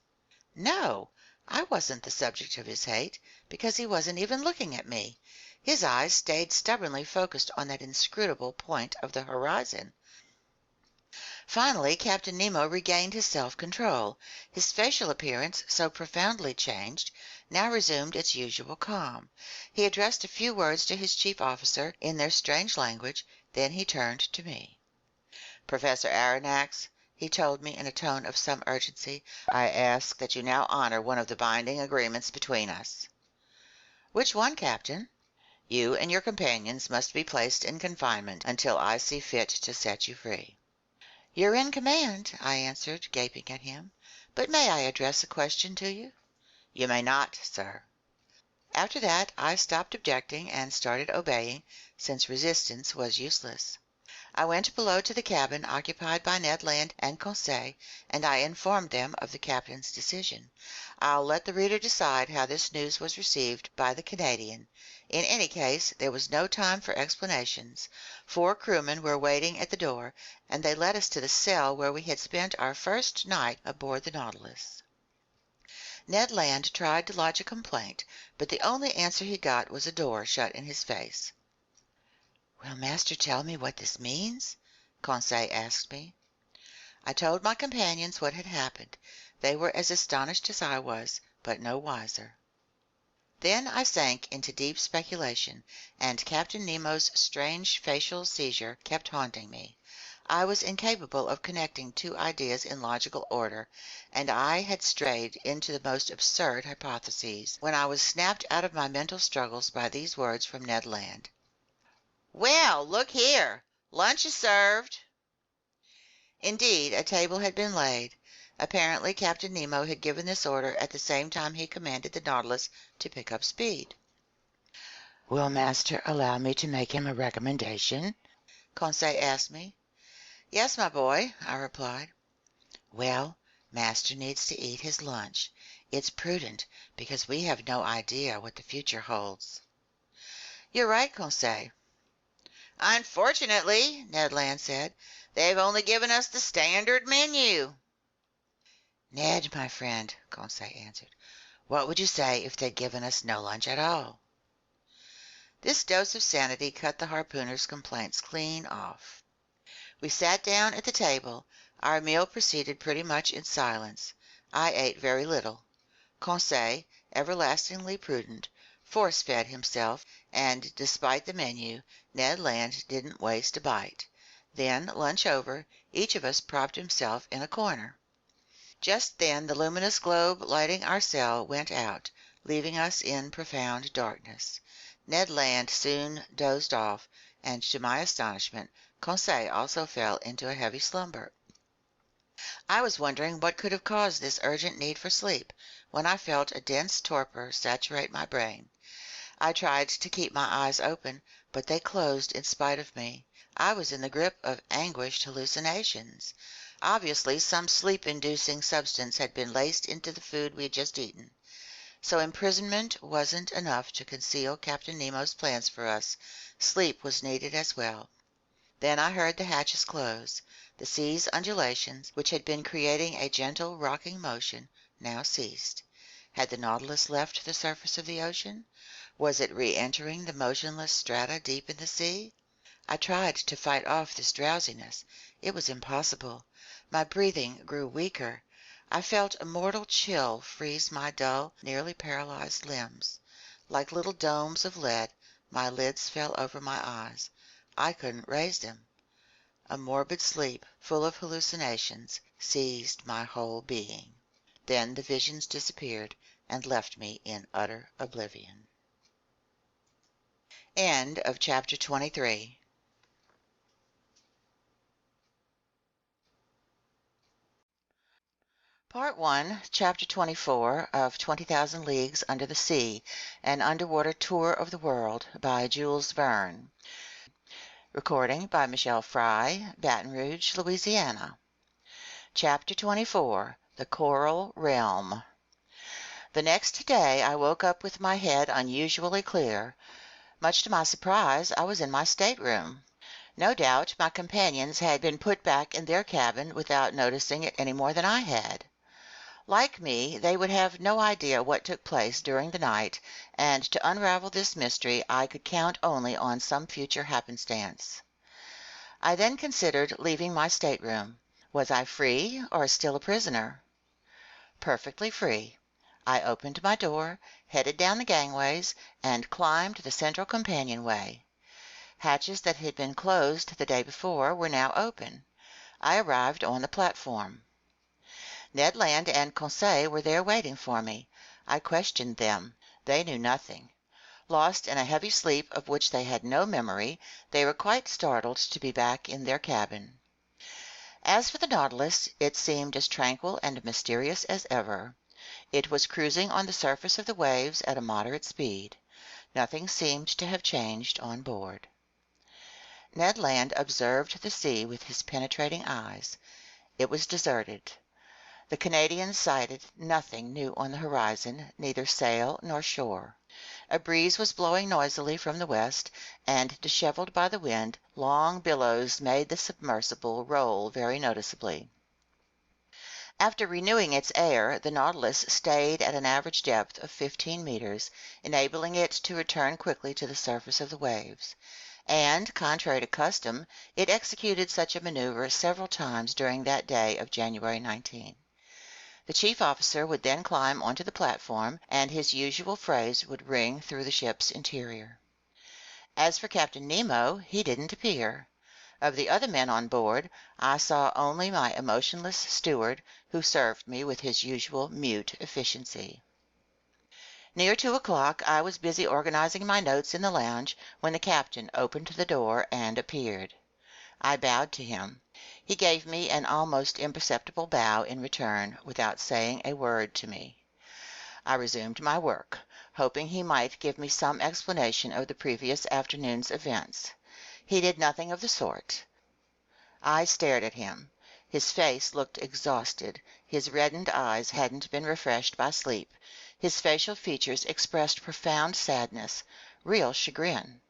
Speaker 1: No, I wasn't the subject of his hate, because he wasn't even looking at me. His eyes stayed stubbornly focused on that inscrutable point of the horizon. Finally, Captain Nemo regained his self-control. His facial appearance, so profoundly changed, now resumed its usual calm. He addressed a few words to his chief officer in their strange language, then he turned to me. "Professor Aronnax," he told me in a tone of some urgency, "I ask that you now honor one of the binding agreements between us." "Which one, Captain?" "You and your companions must be placed in confinement until I see fit to set you free." "You're in command," I answered, gaping at him. "But may I address a question to you?" "You may not, sir." After that I stopped objecting and started obeying, since resistance was useless. I went below to the cabin occupied by Ned Land and Conseil, and I informed them of the captain's decision. I'll let the reader decide how this news was received by the Canadian. In any case, there was no time for explanations. 4 crewmen were waiting at the door, and they led us to the cell where we had spent our first night aboard the Nautilus. Ned Land tried to lodge a complaint, but the only answer he got was a door shut in his face. "Will master tell me what this means?" Conseil asked me. I told my companions what had happened. They were as astonished as I was, but no wiser. Then I sank into deep speculation, and Captain Nemo's strange facial seizure kept haunting me. I was incapable of connecting two ideas in logical order, and I had strayed into the most absurd hypotheses, when I was snapped out of my mental struggles by these words from Ned Land. "Well, look here! Lunch is served." Indeed, a table had been laid. Apparently, Captain Nemo had given this order at the same time he commanded the Nautilus to pick up speed. "Will master allow me to make him a recommendation?" Conseil asked me. "Yes, my boy," I replied. "Well, master needs to eat his lunch. It's prudent, because we have no idea what the future holds." "You're right, Conseil." "Unfortunately," Ned Land said, "they've only given us the standard menu." "Ned, my friend," Conseil answered, "what would you say if they'd given us no lunch at all?" This dose of sanity cut the harpooner's complaints clean off. We sat down at the table. Our meal proceeded pretty much in silence. I ate very little. Conseil, everlastingly prudent, force-fed himself, and, despite the menu, Ned Land didn't waste a bite. Then, lunch over, each of us propped himself in a corner. Just then the luminous globe lighting our cell went out, leaving us in profound darkness. Ned Land soon dozed off, and to my astonishment, Conseil also fell into a heavy slumber. I was wondering what could have caused this urgent need for sleep, when I felt a dense torpor saturate my brain. I tried to keep my eyes open, but they closed in spite of me. I was in the grip of anguished hallucinations. Obviously, some sleep-inducing substance had been laced into the food we had just eaten. So imprisonment wasn't enough to conceal Captain Nemo's plans for us. Sleep was needed as well. Then I heard the hatches close. The sea's undulations, which had been creating a gentle rocking motion, now ceased. Had the Nautilus left the surface of the ocean? Was it re-entering the motionless strata deep in the sea? I tried to fight off this drowsiness. It was impossible. My breathing grew weaker. I felt a mortal chill freeze my dull, nearly paralyzed limbs. Like little domes of lead, my lids fell over my eyes. I couldn't raise them. A morbid sleep, full of hallucinations, seized my whole being. Then the visions disappeared and left me in utter oblivion. End of chapter 23. Part 1, Chapter 24 of 20,000 Leagues Under the Sea, An Underwater Tour of the World by Jules Verne. Recording by Michele Fry, Baton Rouge, Louisiana. Chapter 24, The Coral Realm. The next day I woke up with my head unusually clear. Much to my surprise, I was in my stateroom. No doubt my companions had been put back in their cabin without noticing it any more than I had. Like me, they would have no idea what took place during the night, and to unravel this mystery I could count only on some future happenstance. I then considered leaving my stateroom. Was I free or still a prisoner? Perfectly free. I opened my door, headed down the gangways, and climbed the central companionway. Hatches that had been closed the day before were now open. I arrived on the platform. Ned Land and Conseil were there waiting for me. I questioned them. They knew nothing. Lost in a heavy sleep of which they had no memory, they were quite startled to be back in their cabin. As for the Nautilus, it seemed as tranquil and mysterious as ever. It was cruising on the surface of the waves at a moderate speed. Nothing seemed to have changed on board. Ned Land observed the sea with his penetrating eyes. It was deserted. The Canadians sighted nothing new on the horizon, neither sail nor shore. A breeze was blowing noisily from the west, and, disheveled by the wind, long billows made the submersible roll very noticeably. After renewing its air, the Nautilus stayed at an average depth of 15 meters, enabling it to return quickly to the surface of the waves. And, contrary to custom, it executed such a maneuver several times during that day of January 19. The chief officer would then climb onto the platform, and his usual phrase would ring through the ship's interior. As for Captain Nemo, he didn't appear. Of the other men on board, I saw only my emotionless steward, who served me with his usual mute efficiency. Near 2 o'clock, I was busy organizing my notes in the lounge when the captain opened the door and appeared. I bowed to him. He gave me an almost imperceptible bow in return, without saying a word to me. I resumed my work, hoping he might give me some explanation of the previous afternoon's events. He did nothing of the sort. I stared at him. His face looked exhausted. His reddened eyes hadn't been refreshed by sleep. His facial features expressed profound sadness, real chagrin.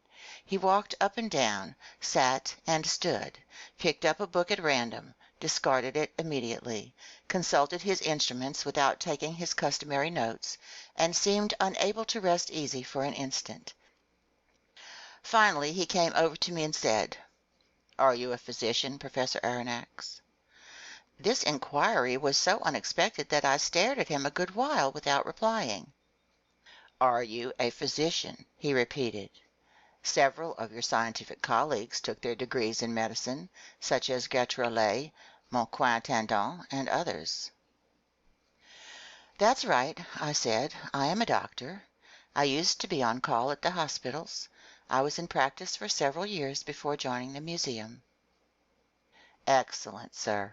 Speaker 1: He walked up and down, sat and stood, picked up a book at random, discarded it immediately, consulted his instruments without taking his customary notes, and seemed unable to rest easy for an instant. Finally he came over to me and said, "Are you a physician, Professor Aronnax?" This inquiry was so unexpected that I stared at him a good while without replying. "Are you a physician?" he repeated. "Several of your scientific colleagues took their degrees in medicine, such as Gautrelet, Moncointendant, and others." "That's right," I said. "I am a doctor. I used to be on call at the hospitals. I was in practice for several years before joining the museum." "Excellent, sir."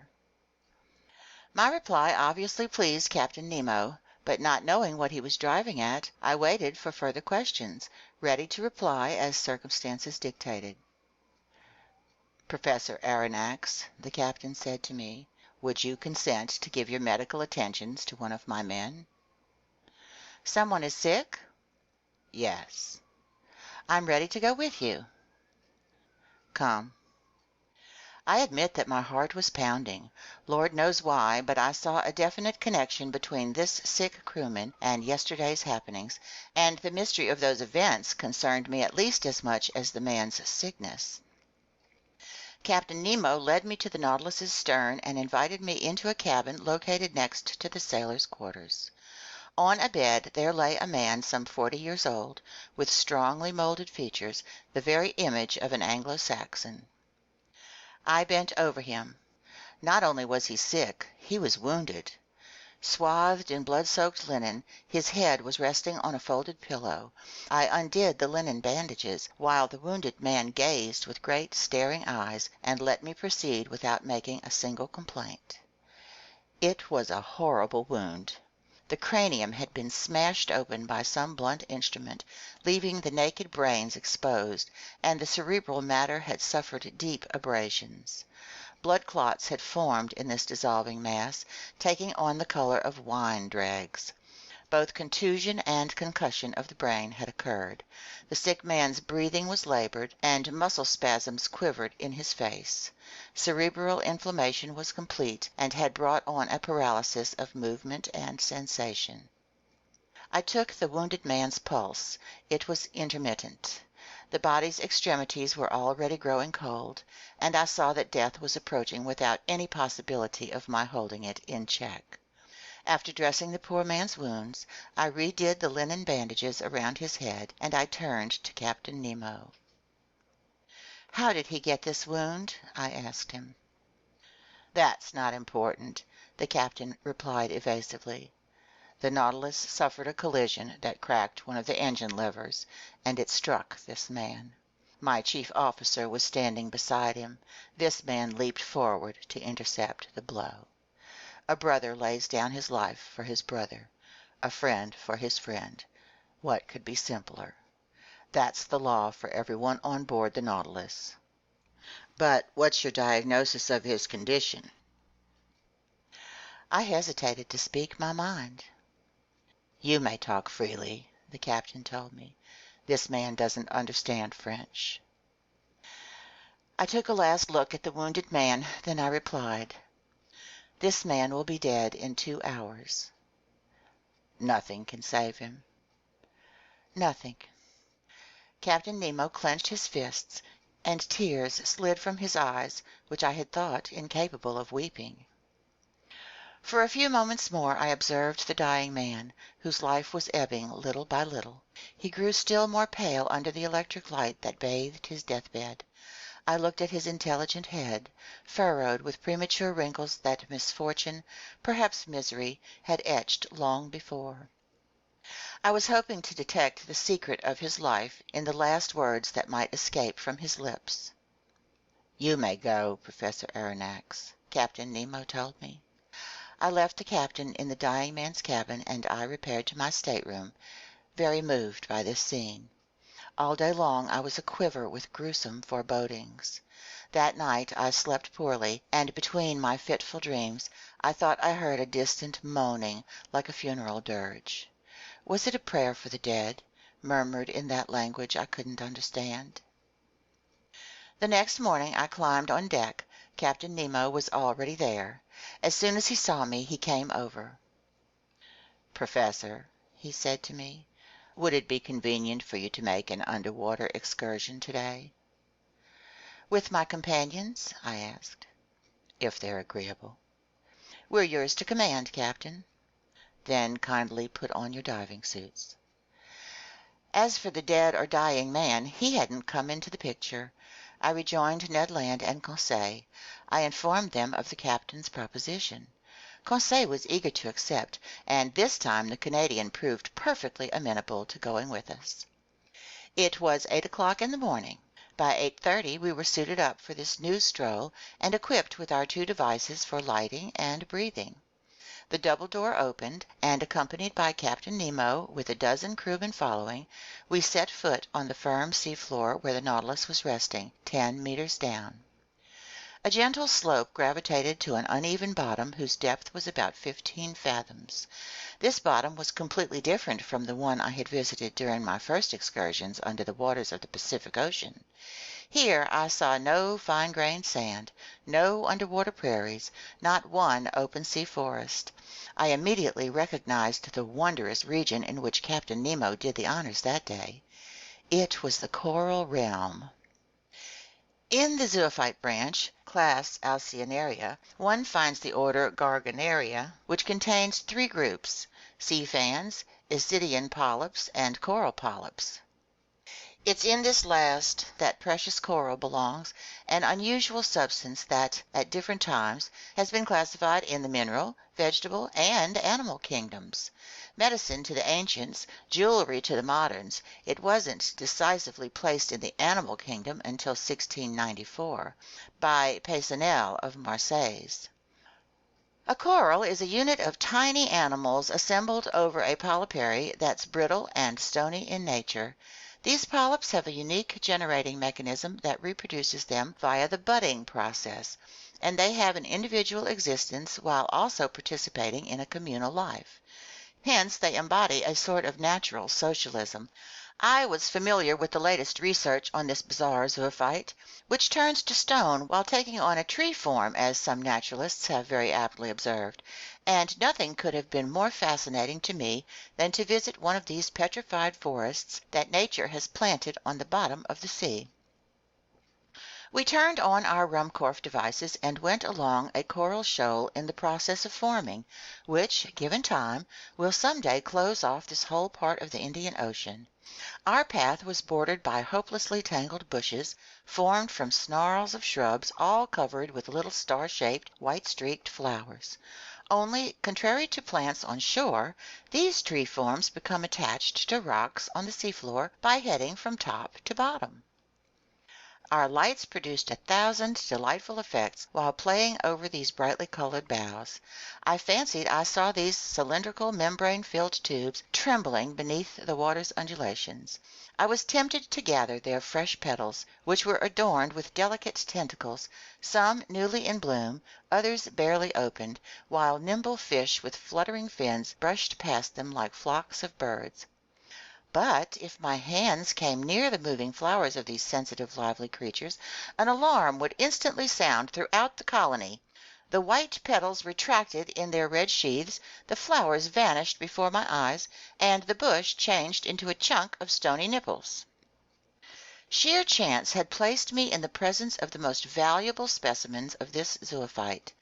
Speaker 1: My reply obviously pleased Captain Nemo, but not knowing what he was driving at, I waited for further questions, ready to reply as circumstances dictated. "Professor Aronnax," the captain said to me, "would you consent to give your medical attentions to one of my men?" "Someone is sick?" "Yes." "I'm ready to go with you." "Come." I admit that my heart was pounding. Lord knows why, but I saw a definite connection between this sick crewman and yesterday's happenings, and the mystery of those events concerned me at least as much as the man's sickness. Captain Nemo led me to the Nautilus's stern and invited me into a cabin located next to the sailors' quarters. On a bed there lay a man some 40 years old, with strongly molded features, the very image of an Anglo-Saxon. I bent over him. Not only was he sick, he was wounded. Swathed in blood-soaked linen, his head was resting on a folded pillow. I undid the linen bandages, while the wounded man gazed with great staring eyes, and let me proceed without making a single complaint. It was a horrible wound. The cranium had been smashed open by some blunt instrument, leaving the naked brains exposed, and the cerebral matter had suffered deep abrasions. Blood clots had formed in this dissolving mass, taking on the color of wine dregs. Both contusion and concussion of the brain had occurred. The sick man's breathing was labored, and muscle spasms quivered in his face. Cerebral inflammation was complete, and had brought on a paralysis of movement and sensation. I took the wounded man's pulse. It was intermittent. The body's extremities were already growing cold, and I saw that death was approaching without any possibility of my holding it in check. After dressing the poor man's wounds, I redid the linen bandages around his head, and I turned to Captain Nemo. "How did he get this wound?" I asked him. "That's not important," the captain replied evasively. "The Nautilus suffered a collision that cracked one of the engine levers, and it struck this man. My chief officer was standing beside him. This man leaped forward to intercept the blow. A brother lays down his life for his brother, a friend for his friend. What could be simpler? That's the law for everyone on board the Nautilus." "But what's your diagnosis of his condition?" I hesitated to speak my mind. "You may talk freely," the captain told me. "This man doesn't understand French." I took a last look at the wounded man, then I replied, "This man will be dead in 2 hours." "Nothing can save him." "Nothing." Captain Nemo clenched his fists, and tears slid from his eyes, which I had thought incapable of weeping. For a few moments more I observed the dying man, whose life was ebbing little by little. He grew still more pale under the electric light that bathed his deathbed. I looked at his intelligent head, furrowed with premature wrinkles that misfortune, perhaps misery, had etched long before. I was hoping to detect the secret of his life in the last words that might escape from his lips. "You may go, Professor Aronnax," Captain Nemo told me. I left the captain in the dying man's cabin, and I repaired to my stateroom, very moved by this scene. All day long I was aquiver with gruesome forebodings. That night I slept poorly, and between my fitful dreams I thought I heard a distant moaning like a funeral dirge. Was it a prayer for the dead, murmured in that language I couldn't understand? The next morning I climbed on deck. Captain Nemo was already there. As soon as he saw me, he came over. "Professor," he said to me, "would it be convenient for you to make an underwater excursion today?" "With my companions?" I asked. "If they're agreeable." "We're yours to command, Captain." "Then kindly put on your diving suits." As for the dead or dying man, he hadn't come into the picture. I rejoined Ned Land and Conseil. I informed them of the captain's proposition. Conseil was eager to accept, and this time the Canadian proved perfectly amenable to going with us. It was 8 o'clock in the morning. By 8:30 we were suited up for this new stroll and equipped with our two devices for lighting and breathing. The double door opened, and accompanied by Captain Nemo, with a dozen crewmen following, we set foot on the firm seafloor where the Nautilus was resting, 10 meters down. A gentle slope gravitated to an uneven bottom whose depth was about 15 fathoms. This bottom was completely different from the one I had visited during my first excursions under the waters of the Pacific Ocean. Here I saw no fine-grained sand, no underwater prairies, not one open-sea forest. I immediately recognized the wondrous region in which Captain Nemo did the honors that day. It was the coral realm. In the zoophyte branch, class Alcyonaria, one finds the order Gorgonaria, which contains 3 groups: sea fans, Isidian polyps, and coral polyps. It's in this last that precious coral belongs, an unusual substance that, at different times, has been classified in the mineral, vegetable, and animal kingdoms. Medicine to the ancients, jewelry to the moderns, it wasn't decisively placed in the animal kingdom until 1694, by Peysonnel of Marseilles. A coral is a unit of tiny animals assembled over a polypary that's brittle and stony in nature. These polyps have a unique generating mechanism that reproduces them via the budding process, and they have an individual existence while also participating in a communal life. Hence they embody a sort of natural socialism. I was familiar with the latest research on this bizarre zoophyte, which turns to stone while taking on a tree form, as some naturalists have very aptly observed, and nothing could have been more fascinating to me than to visit one of these petrified forests that nature has planted on the bottom of the sea. We turned on our Ruhmkorff devices and went along a coral shoal in the process of forming, which, given time, will some day close off this whole part of the Indian Ocean. Our path was bordered by hopelessly tangled bushes, formed from snarls of shrubs all covered with little star-shaped, white-streaked flowers. Only, contrary to plants on shore, these tree forms become attached to rocks on the seafloor by heading from top to bottom. Our lights produced 1,000 delightful effects while playing over these brightly colored boughs. I fancied I saw these cylindrical membrane-filled tubes trembling beneath the water's undulations. I was tempted to gather their fresh petals, which were adorned with delicate tentacles, some newly in bloom, others barely opened, while nimble fish with fluttering fins brushed past them like flocks of birds. But if my hands came near the moving flowers of these sensitive, lively creatures, an alarm would instantly sound throughout the colony. The white petals retracted in their red sheaths, the flowers vanished before my eyes, and the bush changed into a chunk of stony nipples. Sheer chance had placed me in the presence of the most valuable specimens of this zoophyte.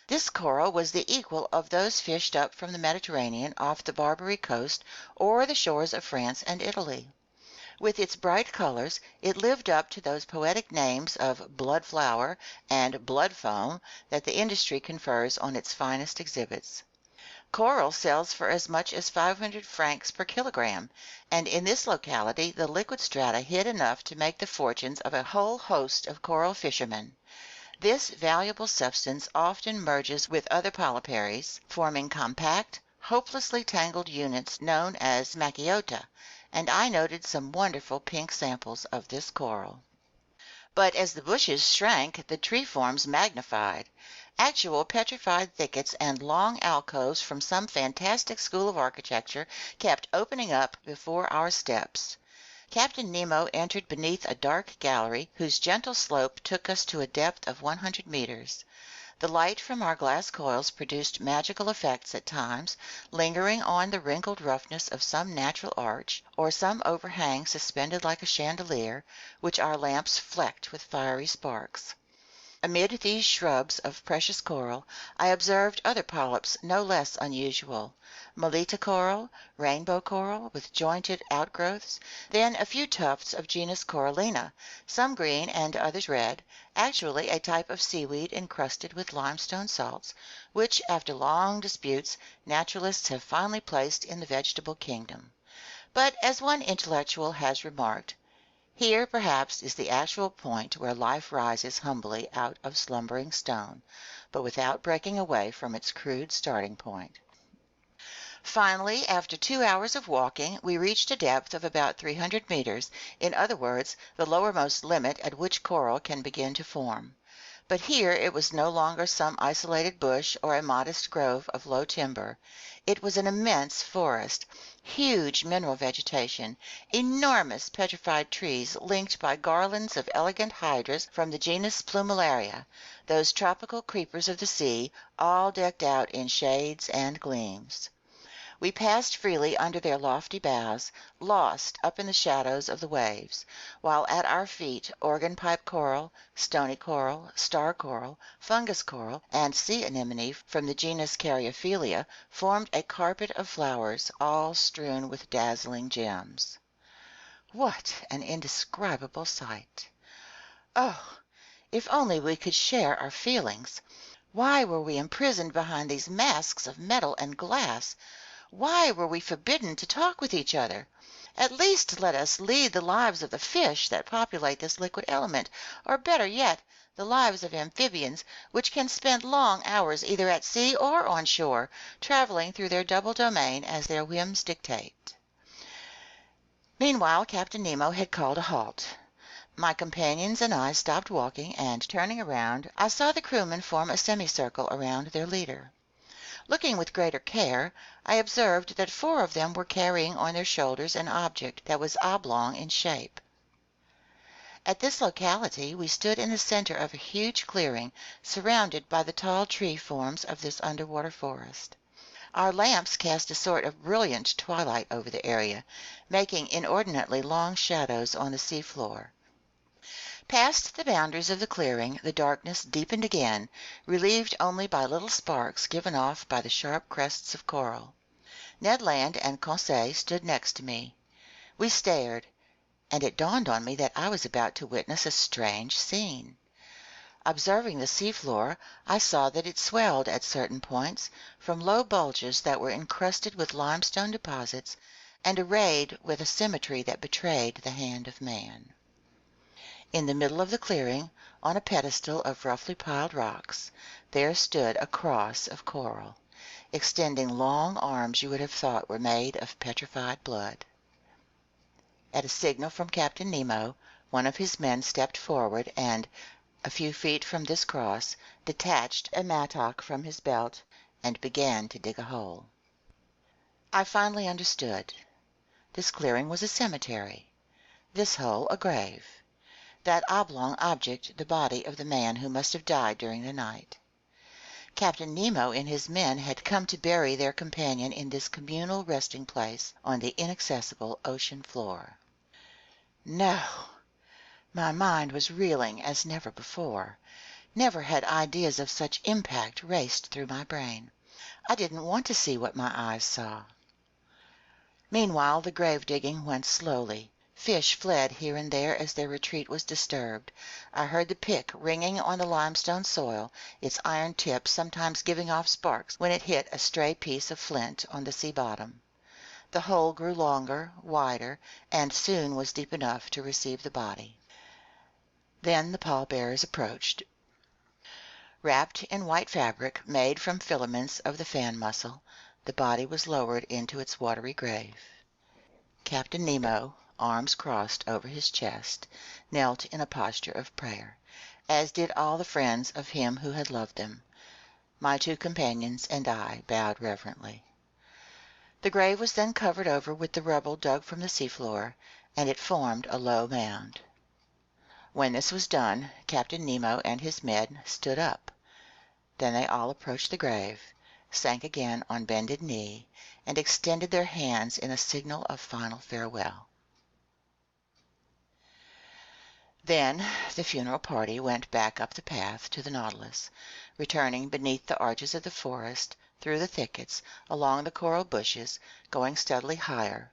Speaker 1: This coral was the equal of those fished up from the Mediterranean off the Barbary coast or the shores of France and Italy. With its bright colors, it lived up to those poetic names of blood flower and blood foam that the industry confers on its finest exhibits. Coral sells for as much as 500 francs per kilogram, and in this locality the liquid strata hid enough to make the fortunes of a whole host of coral fishermen. This valuable substance often merges with other polyparies, forming compact, hopelessly tangled units known as macchiota, and I noted some wonderful pink samples of this coral. But as the bushes shrank, the tree forms magnified. Actual petrified thickets and long alcoves from some fantastic school of architecture kept opening up before our steps. Captain Nemo entered beneath a dark gallery whose gentle slope took us to a depth of 100 meters. The light from our glass coils produced magical effects at times, lingering on the wrinkled roughness of some natural arch, or some overhang suspended like a chandelier, which our lamps flecked with fiery sparks. Amid these shrubs of precious coral, I observed other polyps no less unusual: Melita coral, rainbow coral with jointed outgrowths, then a few tufts of genus Corallina, some green and others red, actually a type of seaweed encrusted with limestone salts, which, after long disputes, naturalists have finally placed in the vegetable kingdom. But, as one intellectual has remarked, here, perhaps, is the actual point where life rises humbly out of slumbering stone, but without breaking away from its crude starting point. Finally, after 2 hours of walking, we reached a depth of about 300 meters, in other words, the lowermost limit at which coral can begin to form. But here it was no longer some isolated bush or a modest grove of low timber. It was an immense forest, huge mineral vegetation, enormous petrified trees linked by garlands of elegant hydras from the genus Plumellaria, those tropical creepers of the sea, all decked out in shades and gleams. We passed freely under their lofty boughs, lost up in the shadows of the waves, while at our feet organ-pipe coral, stony coral, star coral, fungus coral, and sea anemone from the genus Caryophylla formed a carpet of flowers, all strewn with dazzling gems. What an indescribable sight! Oh, if only we could share our feelings! Why were we imprisoned behind these masks of metal and glass? Why were we forbidden to talk with each other? At least let us lead the lives of the fish that populate this liquid element, or better yet, the lives of amphibians, which can spend long hours either at sea or on shore, traveling through their double domain as their whims dictate. Meanwhile, Captain Nemo had called a halt. My companions and I stopped walking, and turning around, I saw the crewmen form a semicircle around their leader. Looking with greater care, I observed that 4 of them were carrying on their shoulders an object that was oblong in shape. At this locality we stood in the center of a huge clearing, surrounded by the tall tree forms of this underwater forest. Our lamps cast a sort of brilliant twilight over the area, making inordinately long shadows on the seafloor. Past the boundaries of the clearing, the darkness deepened again, relieved only by little sparks given off by the sharp crests of coral. Ned Land and Conseil stood next to me. We stared, and it dawned on me that I was about to witness a strange scene. Observing the seafloor, I saw that it swelled at certain points from low bulges that were encrusted with limestone deposits and arrayed with a symmetry that betrayed the hand of man. In the middle of the clearing, on a pedestal of roughly piled rocks, there stood a cross of coral, extending long arms you would have thought were made of petrified blood. At a signal from Captain Nemo, one of his men stepped forward and, a few feet from this cross, detached a mattock from his belt and began to dig a hole. I finally understood. This clearing was a cemetery, this hole a grave, that oblong object the body of the man who must have died during the night. Captain Nemo and his men had come to bury their companion in this communal resting place on the inaccessible ocean floor. No! My mind was reeling as never before. Never had ideas of such impact raced through my brain. I didn't want to see what my eyes saw. Meanwhile, the grave digging went slowly. Fish fled here and there as their retreat was disturbed. I heard the pick ringing on the limestone soil, its iron tip sometimes giving off sparks when it hit a stray piece of flint on the sea bottom. The hole grew longer, wider, and soon was deep enough to receive the body. Then the pallbearers approached. Wrapped in white fabric made from filaments of the fan mussel, the body was lowered into its watery grave. Captain Nemo, arms crossed over his chest, knelt in a posture of prayer, as did all the friends of him who had loved them. My 2 companions and I bowed reverently. The grave was then covered over with the rubble dug from the seafloor, and it formed a low mound. When this was done, Captain Nemo and his men stood up. Then they all approached the grave, sank again on bended knee, and extended their hands in a signal of final farewell. Then the funeral party went back up the path to the Nautilus, returning beneath the arches of the forest, through the thickets, along the coral bushes, going steadily higher.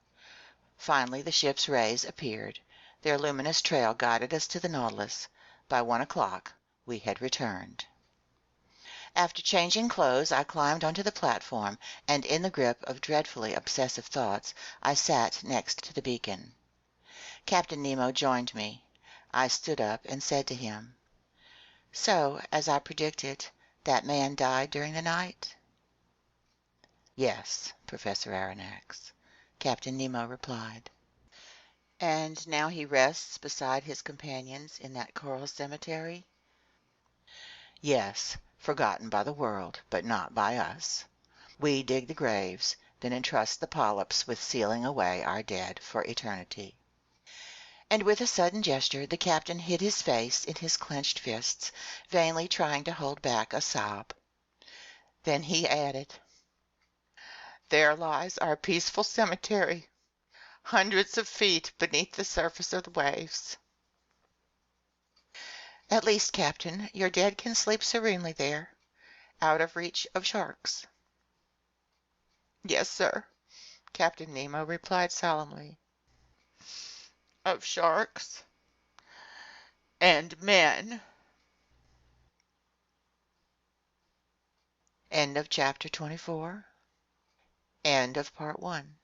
Speaker 1: Finally the ship's rays appeared. Their luminous trail guided us to the Nautilus. By 1 o'clock we had returned. After changing clothes, I climbed onto the platform, and in the grip of dreadfully obsessive thoughts, I sat next to the beacon. Captain Nemo joined me. I stood up and said to him, "So, as I predicted, that man died during the night?" "Yes, Professor Aronnax," Captain Nemo replied. "And now he rests beside his companions in that coral cemetery?" "Yes, forgotten by the world, but not by us. We dig the graves, then entrust the polyps with sealing away our dead for eternity." And with a sudden gesture the captain hid his face in his clenched fists, vainly trying to hold back a sob. Then he added, "There lies our peaceful cemetery, hundreds of feet beneath the surface of the waves. At least, Captain, your dead can sleep serenely there, out of reach of sharks." "Yes, sir," Captain Nemo replied solemnly. "Of sharks and men." End of chapter 24. End of part 1.